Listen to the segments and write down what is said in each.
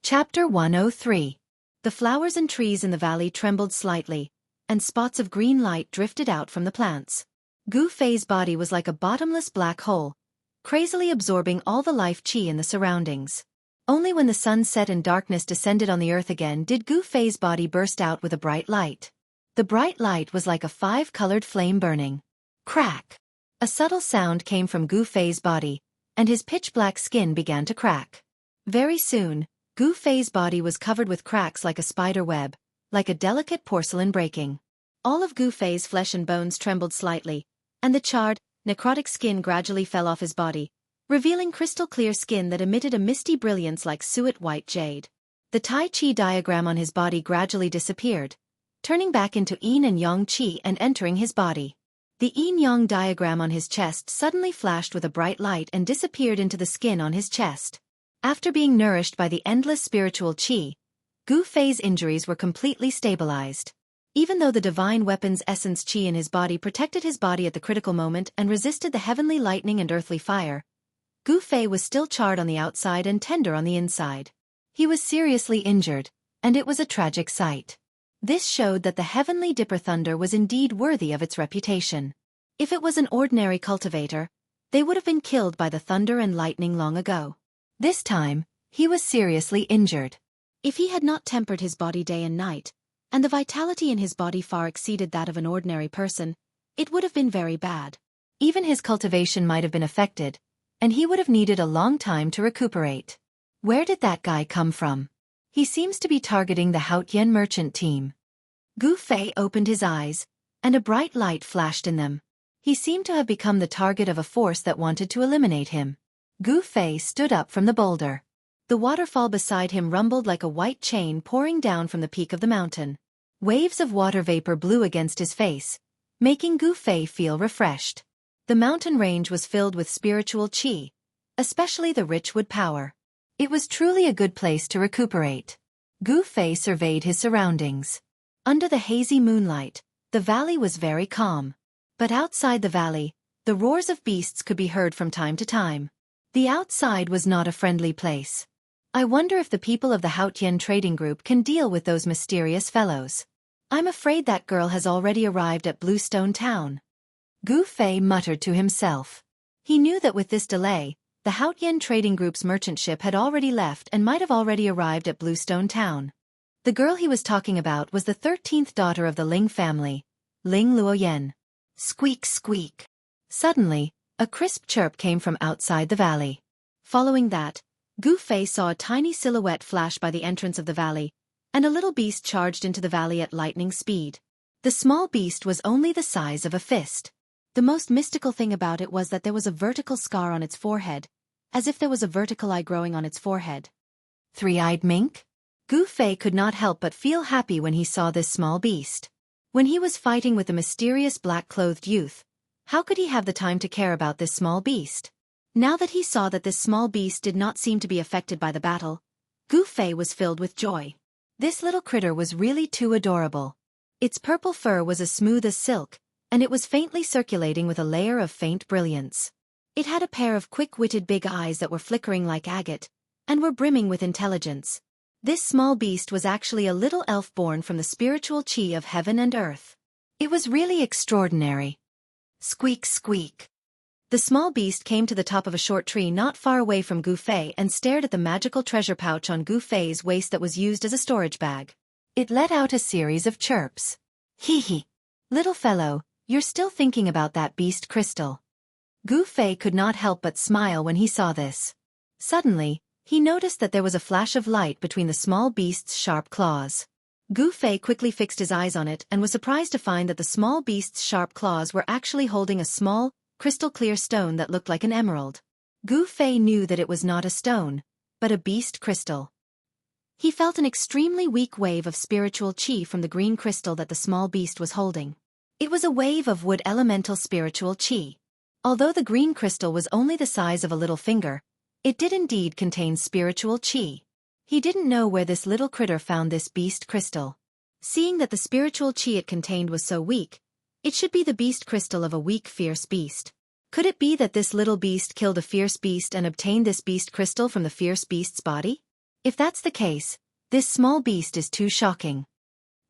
Chapter 103. The flowers and trees in the valley trembled slightly, and spots of green light drifted out from the plants. Gu Fei's body was like a bottomless black hole, crazily absorbing all the life qi in the surroundings. Only when the sun set and darkness descended on the earth again did Gu Fei's body burst out with a bright light. The bright light was like a five-colored flame burning. Crack! A subtle sound came from Gu Fei's body, and his pitch-black skin began to crack. Very soon, Gu Fei's body was covered with cracks like a spider web, like a delicate porcelain breaking. All of Gu Fei's flesh and bones trembled slightly, and the charred, necrotic skin gradually fell off his body, revealing crystal-clear skin that emitted a misty brilliance like suet-white jade. The Tai Chi diagram on his body gradually disappeared, turning back into Yin and Yang Qi and entering his body. The Yin-Yang diagram on his chest suddenly flashed with a bright light and disappeared into the skin on his chest. After being nourished by the endless spiritual qi, Gu Fei's injuries were completely stabilized. Even though the divine weapon's essence qi in his body protected his body at the critical moment and resisted the heavenly lightning and earthly fire, Gu Fei was still charred on the outside and tender on the inside. He was seriously injured, and it was a tragic sight. This showed that the heavenly Dipper Thunder was indeed worthy of its reputation. If it was an ordinary cultivator, they would have been killed by the thunder and lightning long ago. This time, he was seriously injured. If he had not tempered his body day and night, and the vitality in his body far exceeded that of an ordinary person, it would have been very bad. Even his cultivation might have been affected, and he would have needed a long time to recuperate. Where did that guy come from? He seems to be targeting the Haotian merchant team. Gu Fei opened his eyes, and a bright light flashed in them. He seemed to have become the target of a force that wanted to eliminate him. Gu Fei stood up from the boulder. The waterfall beside him rumbled like a white chain pouring down from the peak of the mountain. Waves of water vapor blew against his face, making Gu Fei feel refreshed. The mountain range was filled with spiritual qi, especially the rich wood power. It was truly a good place to recuperate. Gu Fei surveyed his surroundings. Under the hazy moonlight, the valley was very calm. But outside the valley, the roars of beasts could be heard from time to time. The outside was not a friendly place. I wonder if the people of the Haotian trading group can deal with those mysterious fellows. I'm afraid that girl has already arrived at Bluestone Town. Gu Fei muttered to himself. He knew that with this delay, the Haotian trading group's merchant ship had already left and might have already arrived at Bluestone Town. The girl he was talking about was the 13th daughter of the Ling family, Ling Luoyen. Squeak, squeak. Suddenly, a crisp chirp came from outside the valley. Following that, Gu Fei saw a tiny silhouette flash by the entrance of the valley, and a little beast charged into the valley at lightning speed. The small beast was only the size of a fist. The most mystical thing about it was that there was a vertical scar on its forehead, as if there was a vertical eye growing on its forehead. Three-eyed mink? Gu Fei could not help but feel happy when he saw this small beast. When he was fighting with the mysterious black-clothed youth, how could he have the time to care about this small beast? Now that he saw that this small beast did not seem to be affected by the battle, Gu Fei was filled with joy. This little critter was really too adorable. Its purple fur was as smooth as silk, and it was faintly circulating with a layer of faint brilliance. It had a pair of quick-witted big eyes that were flickering like agate, and were brimming with intelligence. This small beast was actually a little elf born from the spiritual qi of heaven and earth. It was really extraordinary. Squeak, squeak. The small beast came to the top of a short tree not far away from Gu Fei and stared at the magical treasure pouch on Gu Fei's waist that was used as a storage bag. It let out a series of chirps. Hee hee. Little fellow, you're still thinking about that beast crystal. Gu Fei could not help but smile when he saw this. Suddenly, he noticed that there was a flash of light between the small beast's sharp claws. Gu Fei quickly fixed his eyes on it and was surprised to find that the small beast's sharp claws were actually holding a small, crystal-clear stone that looked like an emerald. Gu Fei knew that it was not a stone, but a beast crystal. He felt an extremely weak wave of spiritual qi from the green crystal that the small beast was holding. It was a wave of wood elemental spiritual qi. Although the green crystal was only the size of a little finger, it did indeed contain spiritual qi. He didn't know where this little critter found this beast crystal. Seeing that the spiritual qi it contained was so weak, it should be the beast crystal of a weak, fierce beast. Could it be that this little beast killed a fierce beast and obtained this beast crystal from the fierce beast's body? If that's the case, this small beast is too shocking.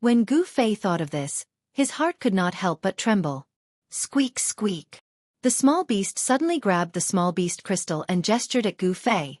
When Gu Fei thought of this, his heart could not help but tremble. Squeak, squeak. The small beast suddenly grabbed the small beast crystal and gestured at Gu Fei.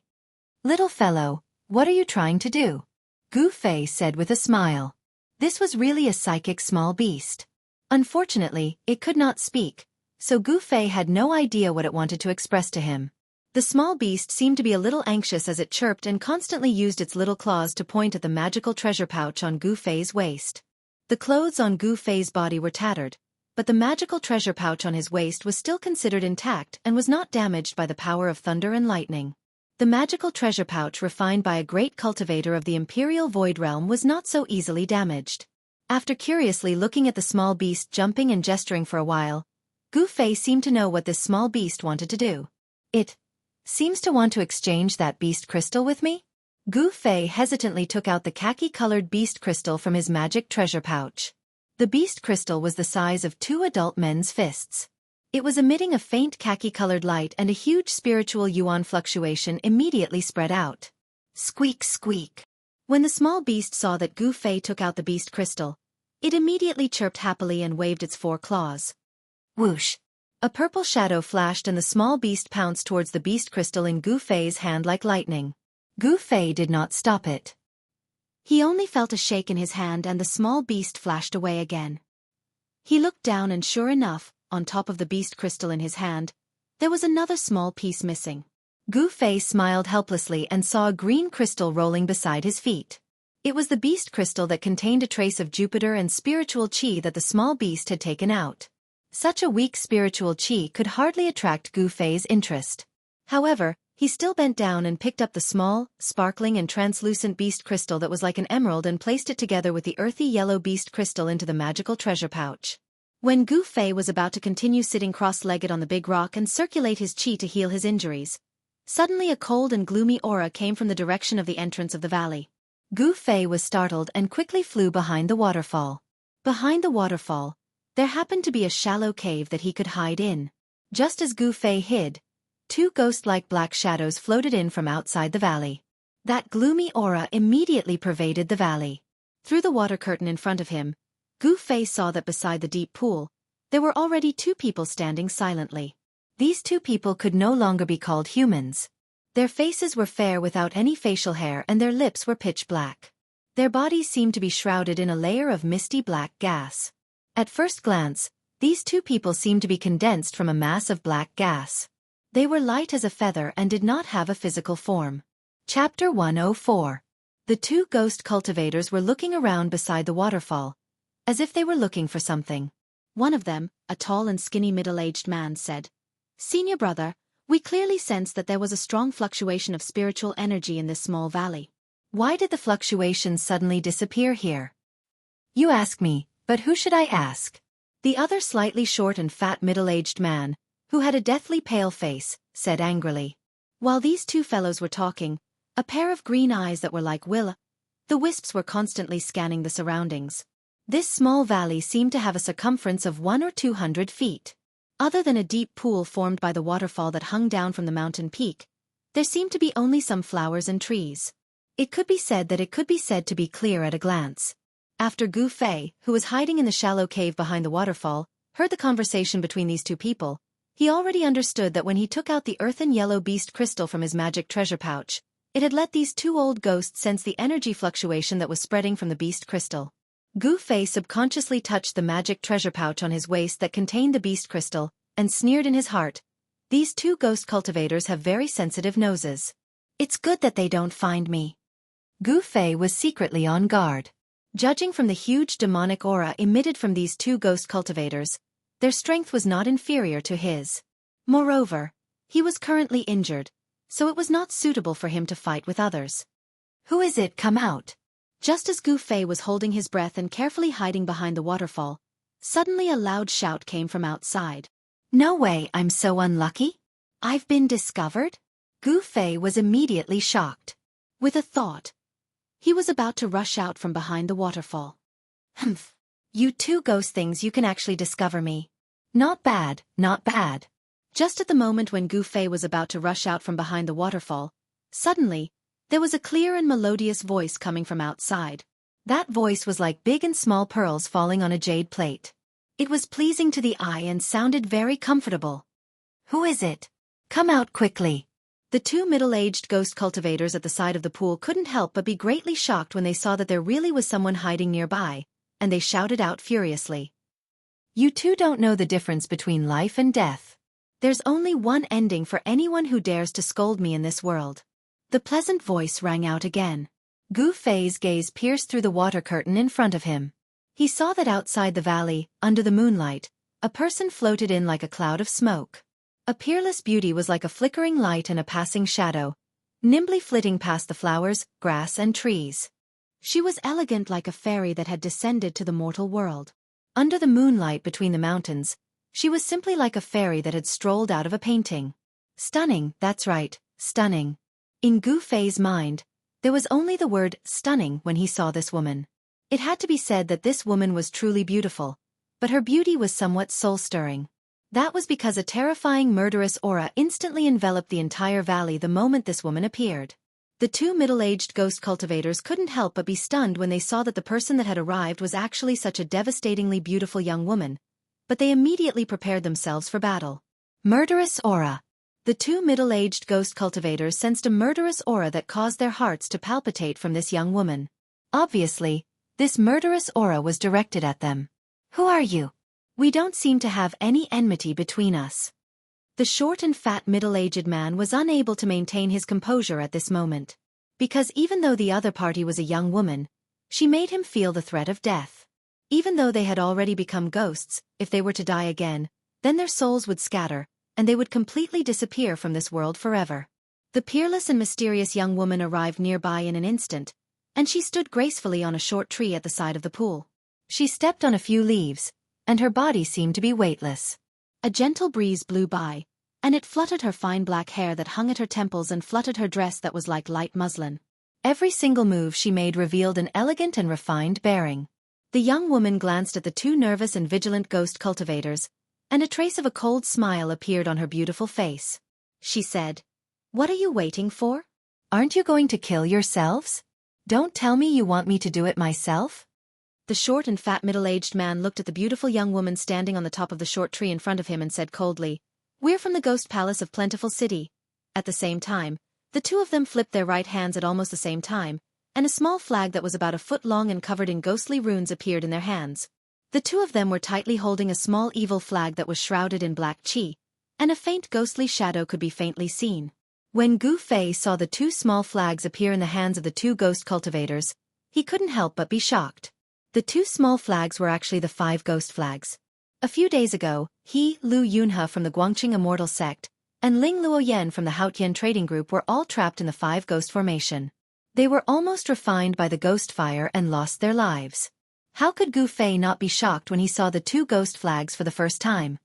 Little fellow, what are you trying to do? Gu Fei said with a smile. This was really a psychic small beast. Unfortunately, it could not speak, so Gu Fei had no idea what it wanted to express to him. The small beast seemed to be a little anxious as it chirped and constantly used its little claws to point at the magical treasure pouch on Gu Fei's waist. The clothes on Gu Fei's body were tattered, but the magical treasure pouch on his waist was still considered intact and was not damaged by the power of thunder and lightning. The magical treasure pouch refined by a great cultivator of the Imperial Void Realm was not so easily damaged. After curiously looking at the small beast jumping and gesturing for a while, Gu Fei seemed to know what this small beast wanted to do. It seems to want to exchange that beast crystal with me? Gu Fei hesitantly took out the khaki-colored beast crystal from his magic treasure pouch. The beast crystal was the size of 2 adult men's fists. It was emitting a faint khaki-colored light, and a huge spiritual yuan fluctuation immediately spread out. Squeak, squeak. When the small beast saw that Gu Fei took out the beast crystal, it immediately chirped happily and waved its 4 claws. Whoosh! A purple shadow flashed and the small beast pounced towards the beast crystal in Gu Fei's hand like lightning. Gu Fei did not stop it. He only felt a shake in his hand and the small beast flashed away again. He looked down and sure enough, on top of the beast crystal in his hand, there was another small piece missing. Gu Fei smiled helplessly and saw a green crystal rolling beside his feet. It was the beast crystal that contained a trace of Jupiter and spiritual qi that the small beast had taken out. Such a weak spiritual qi could hardly attract Gu Fei's interest. However, he still bent down and picked up the small, sparkling and translucent beast crystal that was like an emerald and placed it together with the earthy yellow beast crystal into the magical treasure pouch. When Gu Fei was about to continue sitting cross-legged on the big rock and circulate his qi to heal his injuries, suddenly a cold and gloomy aura came from the direction of the entrance of the valley. Gu Fei was startled and quickly flew behind the waterfall. Behind the waterfall, there happened to be a shallow cave that he could hide in. Just as Gu Fei hid, 2 ghost-like black shadows floated in from outside the valley. That gloomy aura immediately pervaded the valley. Through the water curtain in front of him, Gu Fei saw that beside the deep pool, there were already 2 people standing silently. These 2 people could no longer be called humans. Their faces were fair without any facial hair and their lips were pitch black. Their bodies seemed to be shrouded in a layer of misty black gas. At first glance, these 2 people seemed to be condensed from a mass of black gas. They were light as a feather and did not have a physical form. Chapter 104. The 2 ghost cultivators were looking around beside the waterfall, as if they were looking for something. One of them, a tall and skinny middle-aged man, said, "Senior brother, we clearly sensed that there was a strong fluctuation of spiritual energy in this small valley. Why did the fluctuations suddenly disappear here?" "You ask me, but who should I ask?" The other slightly short and fat middle-aged man, who had a deathly pale face, said angrily. While these 2 fellows were talking, a pair of green eyes that were like the wisps were constantly scanning the surroundings. This small valley seemed to have a circumference of 100 or 200 feet. Other than a deep pool formed by the waterfall that hung down from the mountain peak, there seemed to be only some flowers and trees. It could be said to be clear at a glance. After Gu Fei, who was hiding in the shallow cave behind the waterfall, heard the conversation between these 2 people, he already understood that when he took out the earthen yellow beast crystal from his magic treasure pouch, it had let these 2 old ghosts sense the energy fluctuation that was spreading from the beast crystal. Gu Fei subconsciously touched the magic treasure pouch on his waist that contained the beast crystal, and sneered in his heart, "These 2 ghost cultivators have very sensitive noses. It's good that they don't find me." Gu Fei was secretly on guard. Judging from the huge demonic aura emitted from these 2 ghost cultivators, their strength was not inferior to his. Moreover, he was currently injured, so it was not suitable for him to fight with others. "Who is it? Come out." Just as Gu Fei was holding his breath and carefully hiding behind the waterfall, suddenly a loud shout came from outside. "No way, I'm so unlucky. I've been discovered?" Gu Fei was immediately shocked. With a thought, he was about to rush out from behind the waterfall. "Humph. You 2 ghost things, you can actually discover me. Not bad, not bad." Just at the moment when Gu Fei was about to rush out from behind the waterfall, suddenly, There was a clear and melodious voice coming from outside. That voice was like big and small pearls falling on a jade plate. It was pleasing to the eye and sounded very comfortable. "Who is it? Come out quickly." The two middle-aged ghost cultivators at the side of the pool couldn't help but be greatly shocked when they saw that there really was someone hiding nearby, and they shouted out furiously. "You two don't know the difference between life and death. There's only one ending for anyone who dares to scold me in this world." The pleasant voice rang out again. Gu Fei's gaze pierced through the water curtain in front of him. He saw that outside the valley, under the moonlight, a person floated in like a cloud of smoke. A peerless beauty was like a flickering light and a passing shadow, nimbly flitting past the flowers, grass and trees. She was elegant like a fairy that had descended to the mortal world. Under the moonlight between the mountains, she was simply like a fairy that had strolled out of a painting. Stunning, that's right, stunning. In Gu Fei's mind, there was only the word stunning when he saw this woman. It had to be said that this woman was truly beautiful, but her beauty was somewhat soul-stirring. That was because a terrifying murderous aura instantly enveloped the entire valley the moment this woman appeared. The two middle-aged ghost cultivators couldn't help but be stunned when they saw that the person that had arrived was actually such a devastatingly beautiful young woman, but they immediately prepared themselves for battle. Murderous aura. The two middle-aged ghost cultivators sensed a murderous aura that caused their hearts to palpitate from this young woman. Obviously, this murderous aura was directed at them. "Who are you? We don't seem to have any enmity between us." The short and fat middle-aged man was unable to maintain his composure at this moment. Because even though the other party was a young woman, she made him feel the threat of death. Even though they had already become ghosts, if they were to die again, then their souls would scatter, and they would completely disappear from this world forever. The peerless and mysterious young woman arrived nearby in an instant, and she stood gracefully on a short tree at the side of the pool. She stepped on a few leaves, and her body seemed to be weightless. A gentle breeze blew by, and it fluttered her fine black hair that hung at her temples and fluttered her dress that was like light muslin. Every single move she made revealed an elegant and refined bearing. The young woman glanced at the two nervous and vigilant ghost cultivators, and a trace of a cold smile appeared on her beautiful face. She said, "What are you waiting for? Aren't you going to kill yourselves? Don't tell me you want me to do it myself?" The short and fat middle-aged man looked at the beautiful young woman standing on the top of the short tree in front of him and said coldly, "We're from the Ghost Palace of Plentiful City." At the same time, the two of them flipped their right hands at almost the same time, and a small flag that was about a foot long and covered in ghostly runes appeared in their hands. The two of them were tightly holding a small evil flag that was shrouded in black chi, and a faint ghostly shadow could be faintly seen. When Gu Fei saw the two small flags appear in the hands of the two ghost cultivators, he couldn't help but be shocked. The two small flags were actually the 5 ghost flags. A few days ago, he, Lu Yunhe from the Guangqing Immortal Sect, and Ling Luoyen from the Haotian Trading Group were all trapped in the 5 ghost formation. They were almost refined by the ghost fire and lost their lives. How could Gu Fei not be shocked when he saw the 2 ghost flags for the first time?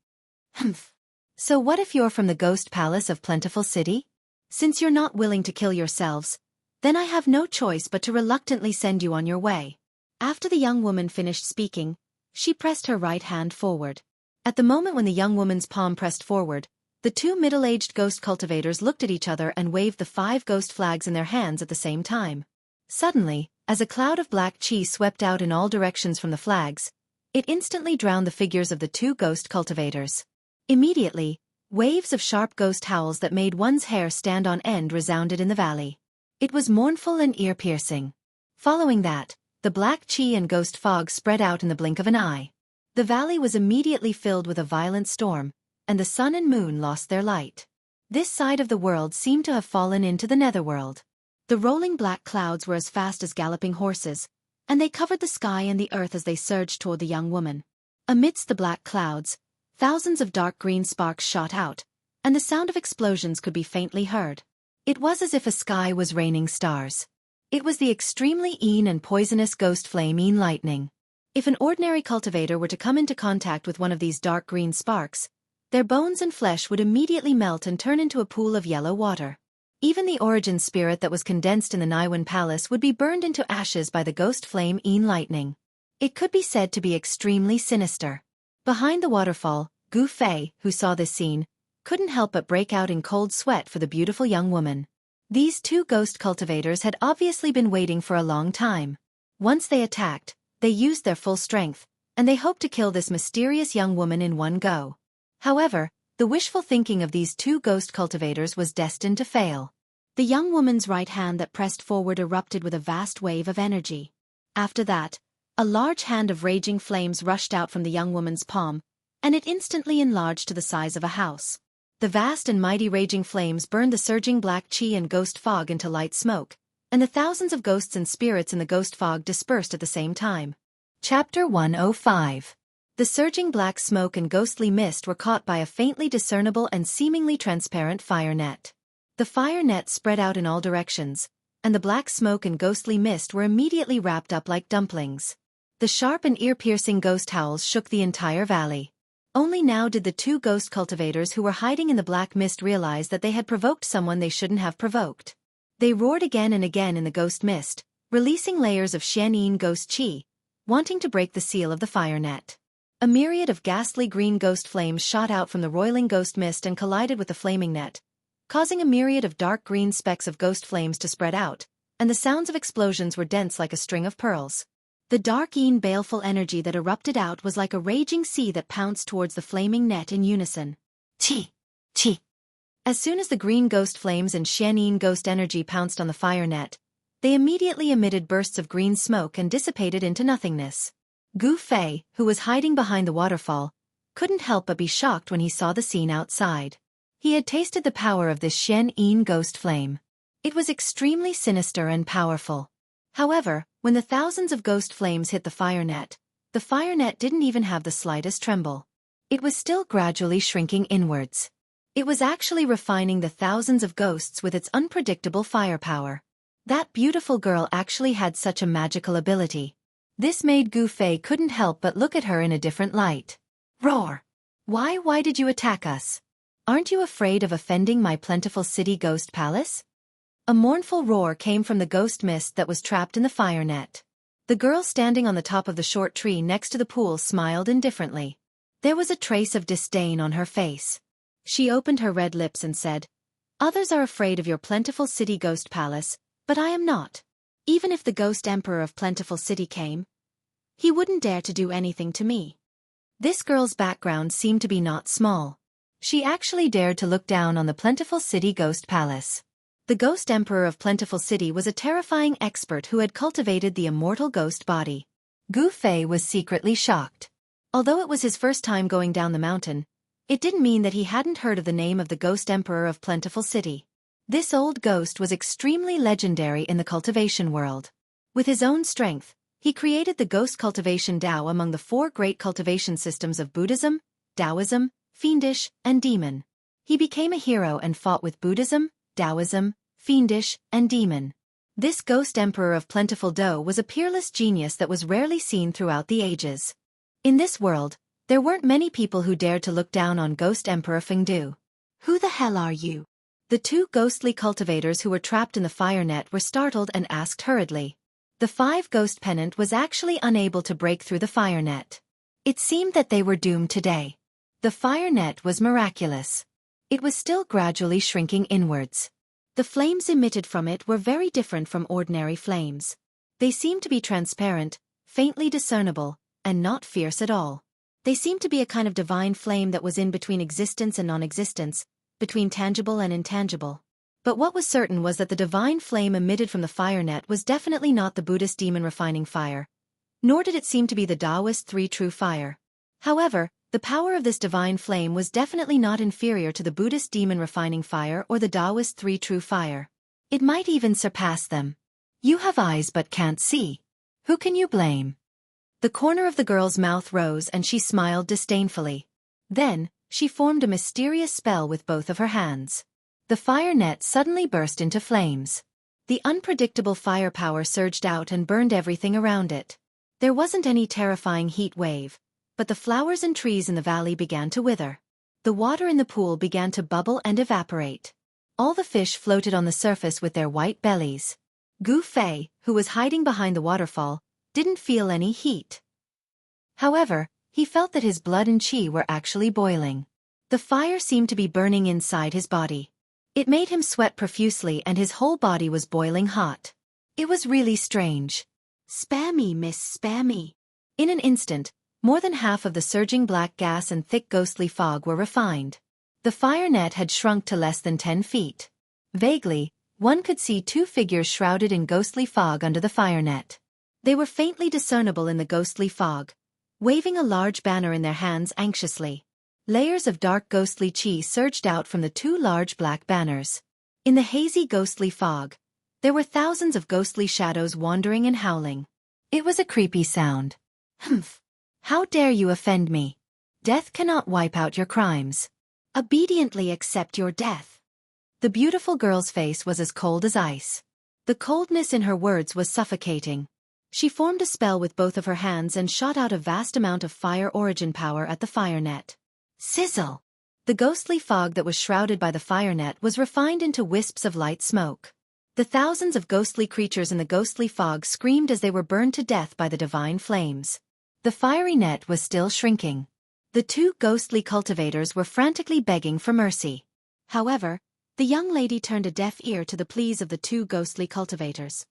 Humph. So what if you're from the Ghost Palace of Plentiful City? Since you're not willing to kill yourselves, then I have no choice but to reluctantly send you on your way. After the young woman finished speaking, she pressed her right hand forward. At the moment when the young woman's palm pressed forward, the 2 middle-aged ghost cultivators looked at each other and waved the 5 ghost flags in their hands at the same time. Suddenly, as a cloud of black chi swept out in all directions from the flags, it instantly drowned the figures of the 2 ghost cultivators. Immediately, waves of sharp ghost howls that made one's hair stand on end resounded in the valley. It was mournful and ear-piercing. Following that, the black chi and ghost fog spread out in the blink of an eye. The valley was immediately filled with a violent storm, and the sun and moon lost their light. This side of the world seemed to have fallen into the netherworld. The rolling black clouds were as fast as galloping horses, and they covered the sky and the earth as they surged toward the young woman. Amidst the black clouds, thousands of dark green sparks shot out, and the sound of explosions could be faintly heard. It was as if a sky was raining stars. It was the extremely and poisonous ghost flame lightning. If an ordinary cultivator were to come into contact with one of these dark green sparks, their bones and flesh would immediately melt and turn into a pool of yellow water. Even the origin spirit that was condensed in the Naiwan Palace would be burned into ashes by the ghost flame lightning. It could be said to be extremely sinister. Behind the waterfall, Gu Fei, who saw this scene, couldn't help but break out in cold sweat for the beautiful young woman. These two ghost cultivators had obviously been waiting for a long time. Once they attacked, they used their full strength, and they hoped to kill this mysterious young woman in one go. However, the wishful thinking of these two ghost cultivators was destined to fail. The young woman's right hand that pressed forward erupted with a vast wave of energy. After that, a large hand of raging flames rushed out from the young woman's palm, and it instantly enlarged to the size of a house. The vast and mighty raging flames burned the surging black chi and ghost fog into light smoke, and the thousands of ghosts and spirits in the ghost fog dispersed at the same time. Chapter 105. The surging black smoke and ghostly mist were caught by a faintly discernible and seemingly transparent fire net. The fire net spread out in all directions, and the black smoke and ghostly mist were immediately wrapped up like dumplings. The sharp and ear-piercing ghost howls shook the entire valley. Only now did the two ghost cultivators who were hiding in the black mist realize that they had provoked someone they shouldn't have provoked. They roared again and again in the ghost mist, releasing layers of Xianyin ghost chi, wanting to break the seal of the fire net. A myriad of ghastly green ghost flames shot out from the roiling ghost mist and collided with the flaming net, causing a myriad of dark green specks of ghost flames to spread out, and the sounds of explosions were dense like a string of pearls. The dark-een baleful energy that erupted out was like a raging sea that pounced towards the flaming net in unison. Chi! Chi! As soon as the green ghost flames and Xianyin ghost energy pounced on the fire net, they immediately emitted bursts of green smoke and dissipated into nothingness. Gu Fei, who was hiding behind the waterfall, couldn't help but be shocked when he saw the scene outside. He had tasted the power of this Xianyin ghost flame. It was extremely sinister and powerful. However, when the thousands of ghost flames hit the fire net didn't even have the slightest tremble. It was still gradually shrinking inwards. It was actually refining the thousands of ghosts with its unpredictable firepower. That beautiful girl actually had such a magical ability. This made Gu Fei couldn't help but look at her in a different light. Roar! Why did you attack us? Aren't you afraid of offending my plentiful city ghost palace? A mournful roar came from the ghost mist that was trapped in the fire net. The girl standing on the top of the short tree next to the pool smiled indifferently. There was a trace of disdain on her face. She opened her red lips and said, "Others are afraid of your plentiful city ghost palace, but I am not. Even if the ghost emperor of plentiful city came, he wouldn't dare to do anything to me." This girl's background seemed to be not small. She actually dared to look down on the plentiful city ghost palace. The ghost emperor of plentiful city was a terrifying expert who had cultivated the immortal ghost body. Gu Fei was secretly shocked. Although it was his first time going down the mountain, it didn't mean that he hadn't heard of the name of the ghost emperor of plentiful city. This old ghost was extremely legendary in the cultivation world. With his own strength, he created the ghost cultivation Tao among the four great cultivation systems of Buddhism, Taoism, Fiendish, and Demon. He became a hero and fought with Buddhism, Taoism, Fiendish, and Demon. This ghost emperor of plentiful Dou was a peerless genius that was rarely seen throughout the ages. In this world, there weren't many people who dared to look down on ghost emperor Fengdu. "Who the hell are you?" The two ghostly cultivators who were trapped in the fire net were startled and asked hurriedly. The five ghost pennant was actually unable to break through the fire net. It seemed that they were doomed today. The fire net was miraculous. It was still gradually shrinking inwards. The flames emitted from it were very different from ordinary flames. They seemed to be transparent, faintly discernible, and not fierce at all. They seemed to be a kind of divine flame that was in between existence and non-existence, between tangible and intangible. But what was certain was that the divine flame emitted from the fire net was definitely not the Buddhist demon refining fire, nor did it seem to be the Taoist three true fire. However, the power of this divine flame was definitely not inferior to the Buddhist demon refining fire or the Taoist three true fire. It might even surpass them. "You have eyes but can't see. Who can you blame?" The corner of the girl's mouth rose and she smiled disdainfully. Then, she formed a mysterious spell with both of her hands. The fire net suddenly burst into flames. The unpredictable firepower surged out and burned everything around it. There wasn't any terrifying heat wave, but the flowers and trees in the valley began to wither. The water in the pool began to bubble and evaporate. All the fish floated on the surface with their white bellies. Gu Fei, who was hiding behind the waterfall, didn't feel any heat. However, he felt that his blood and chi were actually boiling. The fire seemed to be burning inside his body. It made him sweat profusely and his whole body was boiling hot. It was really strange. "Spare me, miss, spare me." In an instant, more than half of the surging black gas and thick ghostly fog were refined. The fire net had shrunk to less than 10 feet. Vaguely, one could see two figures shrouded in ghostly fog under the fire net. They were faintly discernible in the ghostly fog, waving a large banner in their hands anxiously. Layers of dark ghostly chi surged out from the two large black banners. In the hazy ghostly fog, there were thousands of ghostly shadows wandering and howling. It was a creepy sound. "Humph! How dare you offend me? Death cannot wipe out your crimes. Obediently accept your death." The beautiful girl's face was as cold as ice. The coldness in her words was suffocating. She formed a spell with both of her hands and shot out a vast amount of fire origin power at the fire net. Sizzle! The ghostly fog that was shrouded by the fire net was refined into wisps of light smoke. The thousands of ghostly creatures in the ghostly fog screamed as they were burned to death by the divine flames. The fiery net was still shrinking. The two ghostly cultivators were frantically begging for mercy. However, the young lady turned a deaf ear to the pleas of the two ghostly cultivators.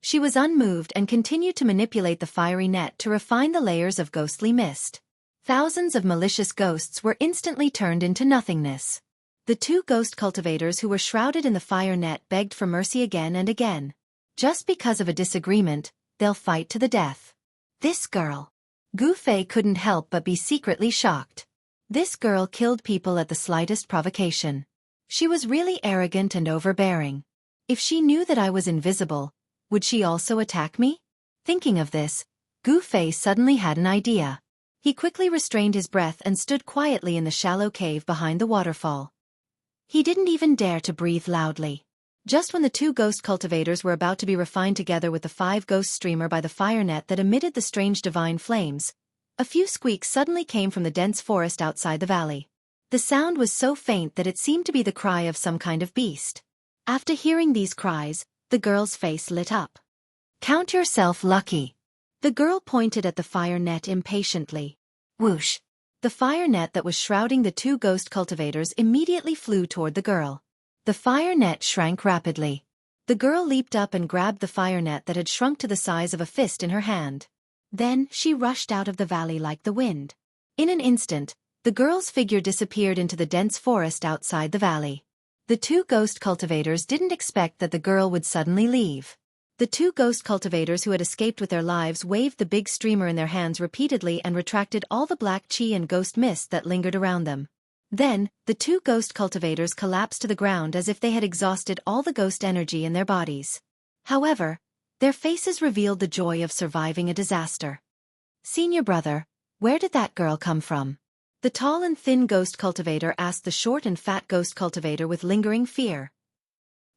She was unmoved and continued to manipulate the fiery net to refine the layers of ghostly mist. Thousands of malicious ghosts were instantly turned into nothingness. The two ghost cultivators who were shrouded in the fire net begged for mercy again and again. Just because of a disagreement, they'll fight to the death. This girl. Gu Fei couldn't help but be secretly shocked. This girl killed people at the slightest provocation. She was really arrogant and overbearing. If she knew that I was invisible, would she also attack me? Thinking of this, Gu Fei suddenly had an idea. He quickly restrained his breath and stood quietly in the shallow cave behind the waterfall. He didn't even dare to breathe loudly. Just when the two ghost cultivators were about to be refined together with the 5 ghost streamer by the fire net that emitted the strange divine flames, a few squeaks suddenly came from the dense forest outside the valley. The sound was so faint that it seemed to be the cry of some kind of beast. After hearing these cries, the girl's face lit up. "Count yourself lucky." The girl pointed at the fire net impatiently. Whoosh! The fire net that was shrouding the two ghost cultivators immediately flew toward the girl. The fire net shrank rapidly. The girl leaped up and grabbed the fire net that had shrunk to the size of a fist in her hand. Then she rushed out of the valley like the wind. In an instant, the girl's figure disappeared into the dense forest outside the valley. The two ghost cultivators didn't expect that the girl would suddenly leave. The two ghost cultivators who had escaped with their lives waved the big streamer in their hands repeatedly and retracted all the black chi and ghost mist that lingered around them. Then, the two ghost cultivators collapsed to the ground as if they had exhausted all the ghost energy in their bodies. However, their faces revealed the joy of surviving a disaster. "Senior brother, where did that girl come from?" The tall and thin ghost cultivator asked the short and fat ghost cultivator with lingering fear.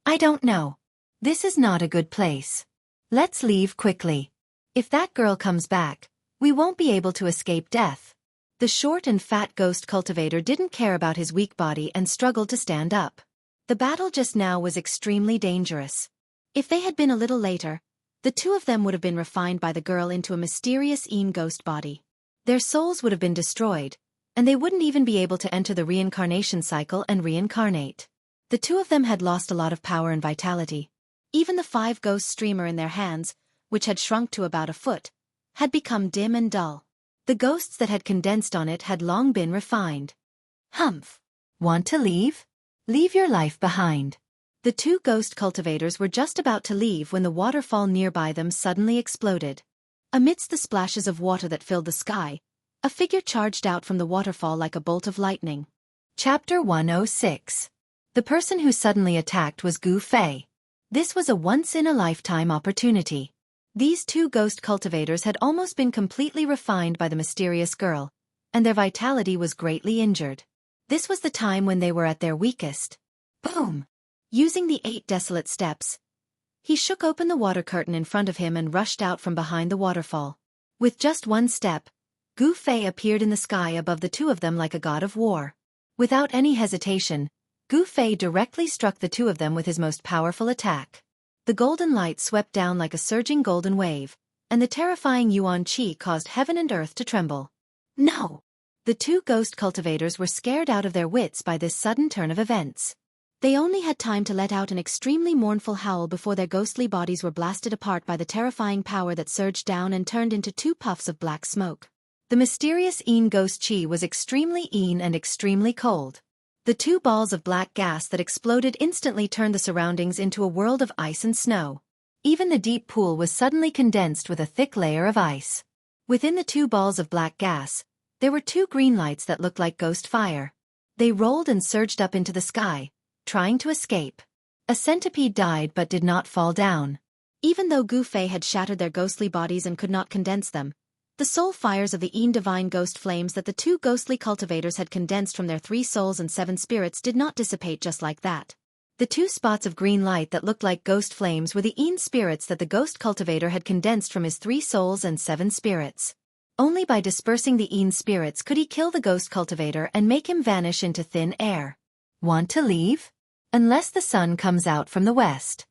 "I don't know. This is not a good place. Let's leave quickly. If that girl comes back, we won't be able to escape death." The short and fat ghost cultivator didn't care about his weak body and struggled to stand up. The battle just now was extremely dangerous. If they had been a little later, the two of them would have been refined by the girl into a mysterious ghost body. Their souls would have been destroyed, and they wouldn't even be able to enter the reincarnation cycle and reincarnate. The two of them had lost a lot of power and vitality. Even the 5 ghost streamer in their hands, which had shrunk to about a foot, had become dim and dull. The ghosts that had condensed on it had long been refined. "Humph! Want to leave? Leave your life behind." The two ghost cultivators were just about to leave when the waterfall nearby them suddenly exploded. Amidst the splashes of water that filled the sky, a figure charged out from the waterfall like a bolt of lightning. Chapter 106. The person who suddenly attacked was Gu Fei. This was a once-in-a-lifetime opportunity. These two ghost cultivators had almost been completely refined by the mysterious girl, and their vitality was greatly injured. This was the time when they were at their weakest. Boom! Using the 8 desolate steps, he shook open the water curtain in front of him and rushed out from behind the waterfall. With just one step, Gu Fei appeared in the sky above the two of them like a god of war. Without any hesitation, Gu Fei directly struck the two of them with his most powerful attack. The golden light swept down like a surging golden wave, and the terrifying yuan qi caused heaven and earth to tremble. No! The two ghost cultivators were scared out of their wits by this sudden turn of events. They only had time to let out an extremely mournful howl before their ghostly bodies were blasted apart by the terrifying power that surged down and turned into 2 puffs of black smoke. The mysterious ghost chi was extremely and extremely cold. The 2 balls of black gas that exploded instantly turned the surroundings into a world of ice and snow. Even the deep pool was suddenly condensed with a thick layer of ice. Within the 2 balls of black gas, there were 2 green lights that looked like ghost fire. They rolled and surged up into the sky, trying to escape. A centipede died but did not fall down. Even though Gu Fei had shattered their ghostly bodies and could not condense them, the soul fires of the divine ghost flames that the 2 ghostly cultivators had condensed from their 3 souls and 7 spirits did not dissipate just like that. The 2 spots of green light that looked like ghost flames were the spirits that the ghost cultivator had condensed from his 3 souls and 7 spirits. Only by dispersing the spirits could he kill the ghost cultivator and make him vanish into thin air. Want to leave? Unless the sun comes out from the west.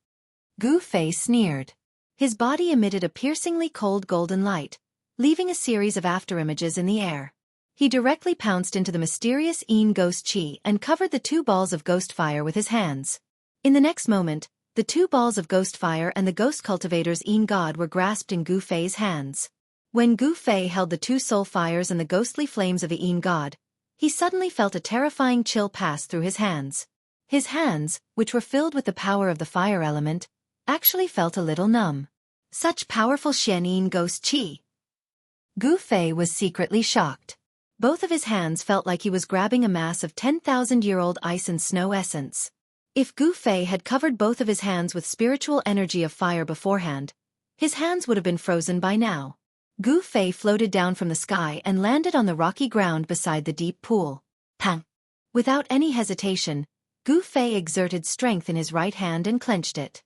Gu Fei sneered. His body emitted a piercingly cold golden light, leaving a series of afterimages in the air. He directly pounced into the mysterious ghost chi and covered the 2 balls of ghost fire with his hands. In the next moment, the 2 balls of ghost fire and the ghost cultivator's god were grasped in Gu Fei's hands. When Gu Fei held the 2 soul fires and the ghostly flames of the god, he suddenly felt a terrifying chill pass through his hands. His hands, which were filled with the power of the fire element, actually felt a little numb. Such powerful Xian ghost chi. Gu Fei was secretly shocked. Both of his hands felt like he was grabbing a mass of 10,000-year-old ice and snow essence. If Gu Fei had covered both of his hands with spiritual energy of fire beforehand, his hands would have been frozen by now. Gu Fei floated down from the sky and landed on the rocky ground beside the deep pool. Pang! Without any hesitation, Gu Fei exerted strength in his right hand and clenched it.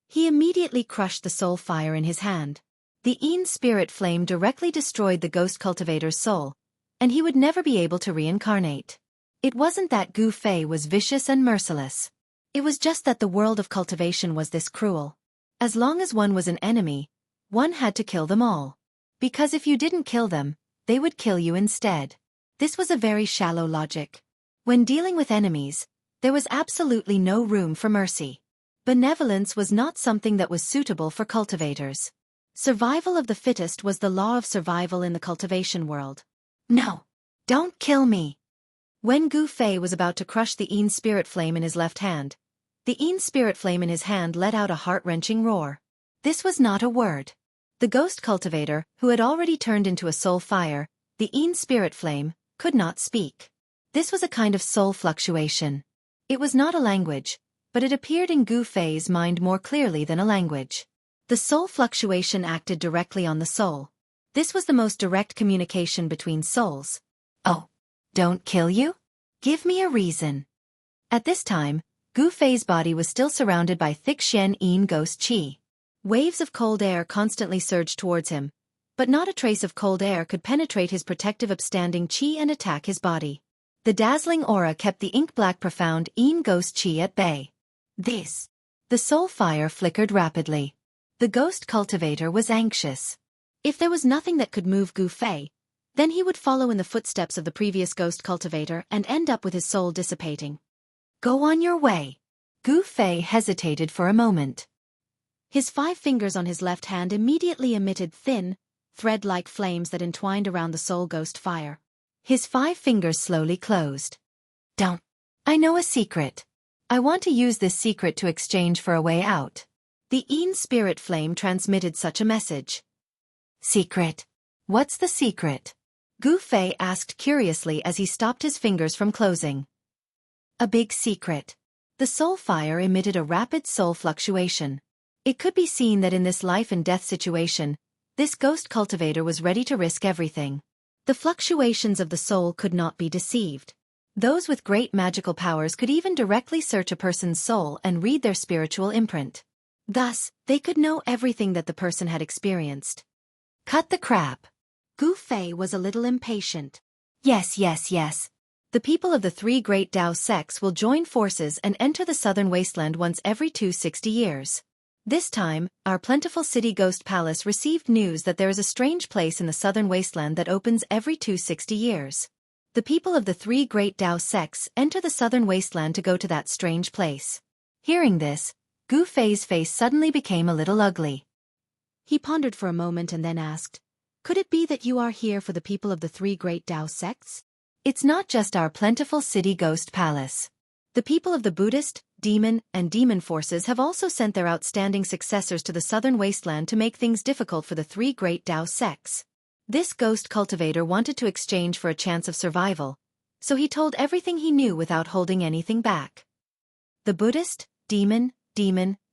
He immediately crushed the soul fire in his hand. The spirit flame directly destroyed the ghost cultivator's soul, and he would never be able to reincarnate. It wasn't that Gu Fei was vicious and merciless. It was just that the world of cultivation was this cruel. As long as one was an enemy, one had to kill them all. Because if you didn't kill them, they would kill you instead. This was a very shallow logic. When dealing with enemies, there was absolutely no room for mercy. Benevolence was not something that was suitable for cultivators. Survival of the fittest was the law of survival in the cultivation world. No! Don't kill me! When Gu Fei was about to crush the spirit flame in his left hand, the spirit flame in his hand let out a heart-wrenching roar. This was not a word. The ghost cultivator, who had already turned into a soul fire, the spirit flame, could not speak. This was a kind of soul fluctuation. It was not a language, but it appeared in Gu Fei's mind more clearly than a language. The soul fluctuation acted directly on the soul. This was the most direct communication between souls. Oh, don't kill you? Give me a reason. At this time, Gu Fei's body was still surrounded by thick Xian ghost chi. Waves of cold air constantly surged towards him, but not a trace of cold air could penetrate his protective upstanding chi and attack his body. The dazzling aura kept the ink-black profound ghost chi at bay. The soul fire flickered rapidly. The ghost cultivator was anxious. If there was nothing that could move Gu Fei, then he would follow in the footsteps of the previous ghost cultivator and end up with his soul dissipating. Go on your way. Gu Fei hesitated for a moment. His 5 fingers on his left hand immediately emitted thin, thread-like flames that entwined around the soul ghost fire. His 5 fingers slowly closed. Don't. I know a secret. I want to use this secret to exchange for a way out. The spirit flame transmitted such a message. Secret? What's the secret? Gu Fei asked curiously as he stopped his fingers from closing. A big secret. The soul fire emitted a rapid soul fluctuation. It could be seen that in this life and death situation, this ghost cultivator was ready to risk everything. The fluctuations of the soul could not be deceived. Those with great magical powers could even directly search a person's soul and read their spiritual imprint. Thus, they could know everything that the person had experienced. Cut the crap. Gu Fei was a little impatient. Yes. The people of the 3 great Dao sects will join forces and enter the southern wasteland once every 260 years. This time, our plentiful city ghost palace received news that there is a strange place in the southern wasteland that opens every 260 years. The people of the three great Dao sects enter the southern wasteland to go to that strange place. Hearing this, Gu Fei's face suddenly became a little ugly. He pondered for a moment and then asked, "Could it be that you are here for the people of the three great Dao sects? It's not just our plentiful city ghost palace. The people of the Buddhist, demon, and demon forces have also sent their outstanding successors to the southern wasteland to make things difficult for the three great Dao sects. This ghost cultivator wanted to exchange for a chance of survival, so he told everything he knew without holding anything back. The Buddhist, demon,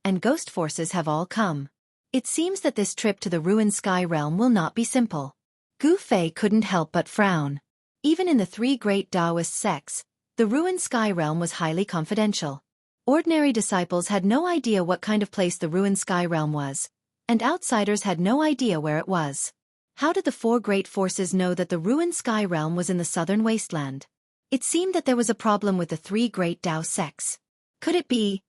and ghost forces have all come. It seems that this trip to the ruined sky realm will not be simple." Gu Fei couldn't help but frown. Even in the three great Taoist sects, the ruined sky realm was highly confidential. Ordinary disciples had no idea what kind of place the ruined sky realm was, and outsiders had no idea where it was. How did the four great forces know that the ruined sky realm was in the southern wasteland? It seemed that there was a problem with the three great Dao sects. Could it be?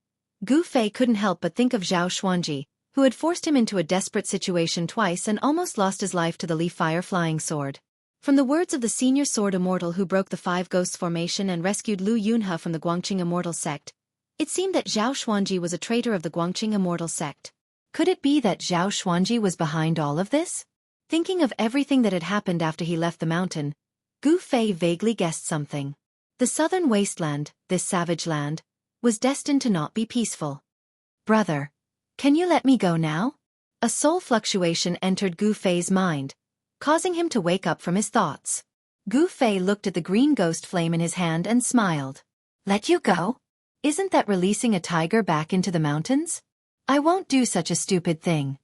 Gu Fei couldn't help but think of Zhao Xuanji, who had forced him into a desperate situation twice and almost lost his life to the Li-Fire flying sword. From the words of the senior sword immortal who broke the Five Ghosts formation and rescued Lu Yunhe from the Guangqing immortal sect, it seemed that Zhao Xuanji was a traitor of the Guangqing immortal sect. Could it be that Zhao Xuanji was behind all of this? Thinking of everything that had happened after he left the mountain, Gu Fei vaguely guessed something. The southern wasteland, this savage land, was destined to not be peaceful. "Brother, can you let me go now?" A soul fluctuation entered Gu Fei's mind, causing him to wake up from his thoughts. Gu Fei looked at the green ghost flame in his hand and smiled. "Let you go? Isn't that releasing a tiger back into the mountains? I won't do such a stupid thing."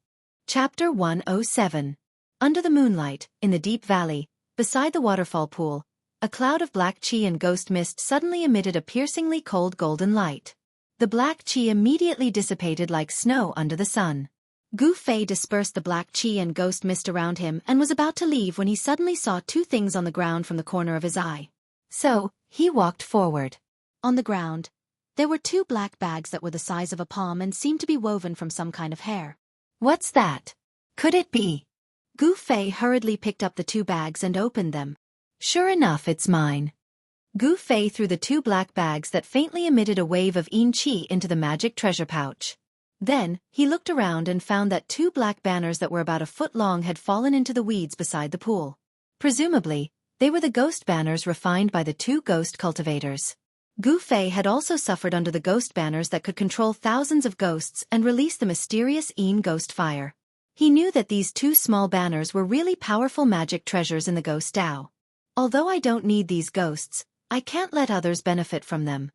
Chapter 107. Under the moonlight, in the deep valley, beside the waterfall pool, a cloud of black qi and ghost mist suddenly emitted a piercingly cold golden light. The black qi immediately dissipated like snow under the sun. Gu Fei dispersed the black qi and ghost mist around him and was about to leave when he suddenly saw two things on the ground from the corner of his eye. So, he walked forward. On the ground, there were two black bags that were the size of a palm and seemed to be woven from some kind of hair. "What's that? Could it be?" Gu Fei hurriedly picked up the two bags and opened them. "Sure enough, it's mine." Gu Fei threw the two black bags that faintly emitted a wave of yin qi into the magic treasure pouch. Then, he looked around and found that two black banners that were about a foot long had fallen into the weeds beside the pool. Presumably, they were the ghost banners refined by the two ghost cultivators. Gu Fei had also suffered under the ghost banners that could control thousands of ghosts and release the mysterious yin ghost fire. He knew that these two small banners were really powerful magic treasures in the ghost Dao. Although I don't need these ghosts, I can't let others benefit from them.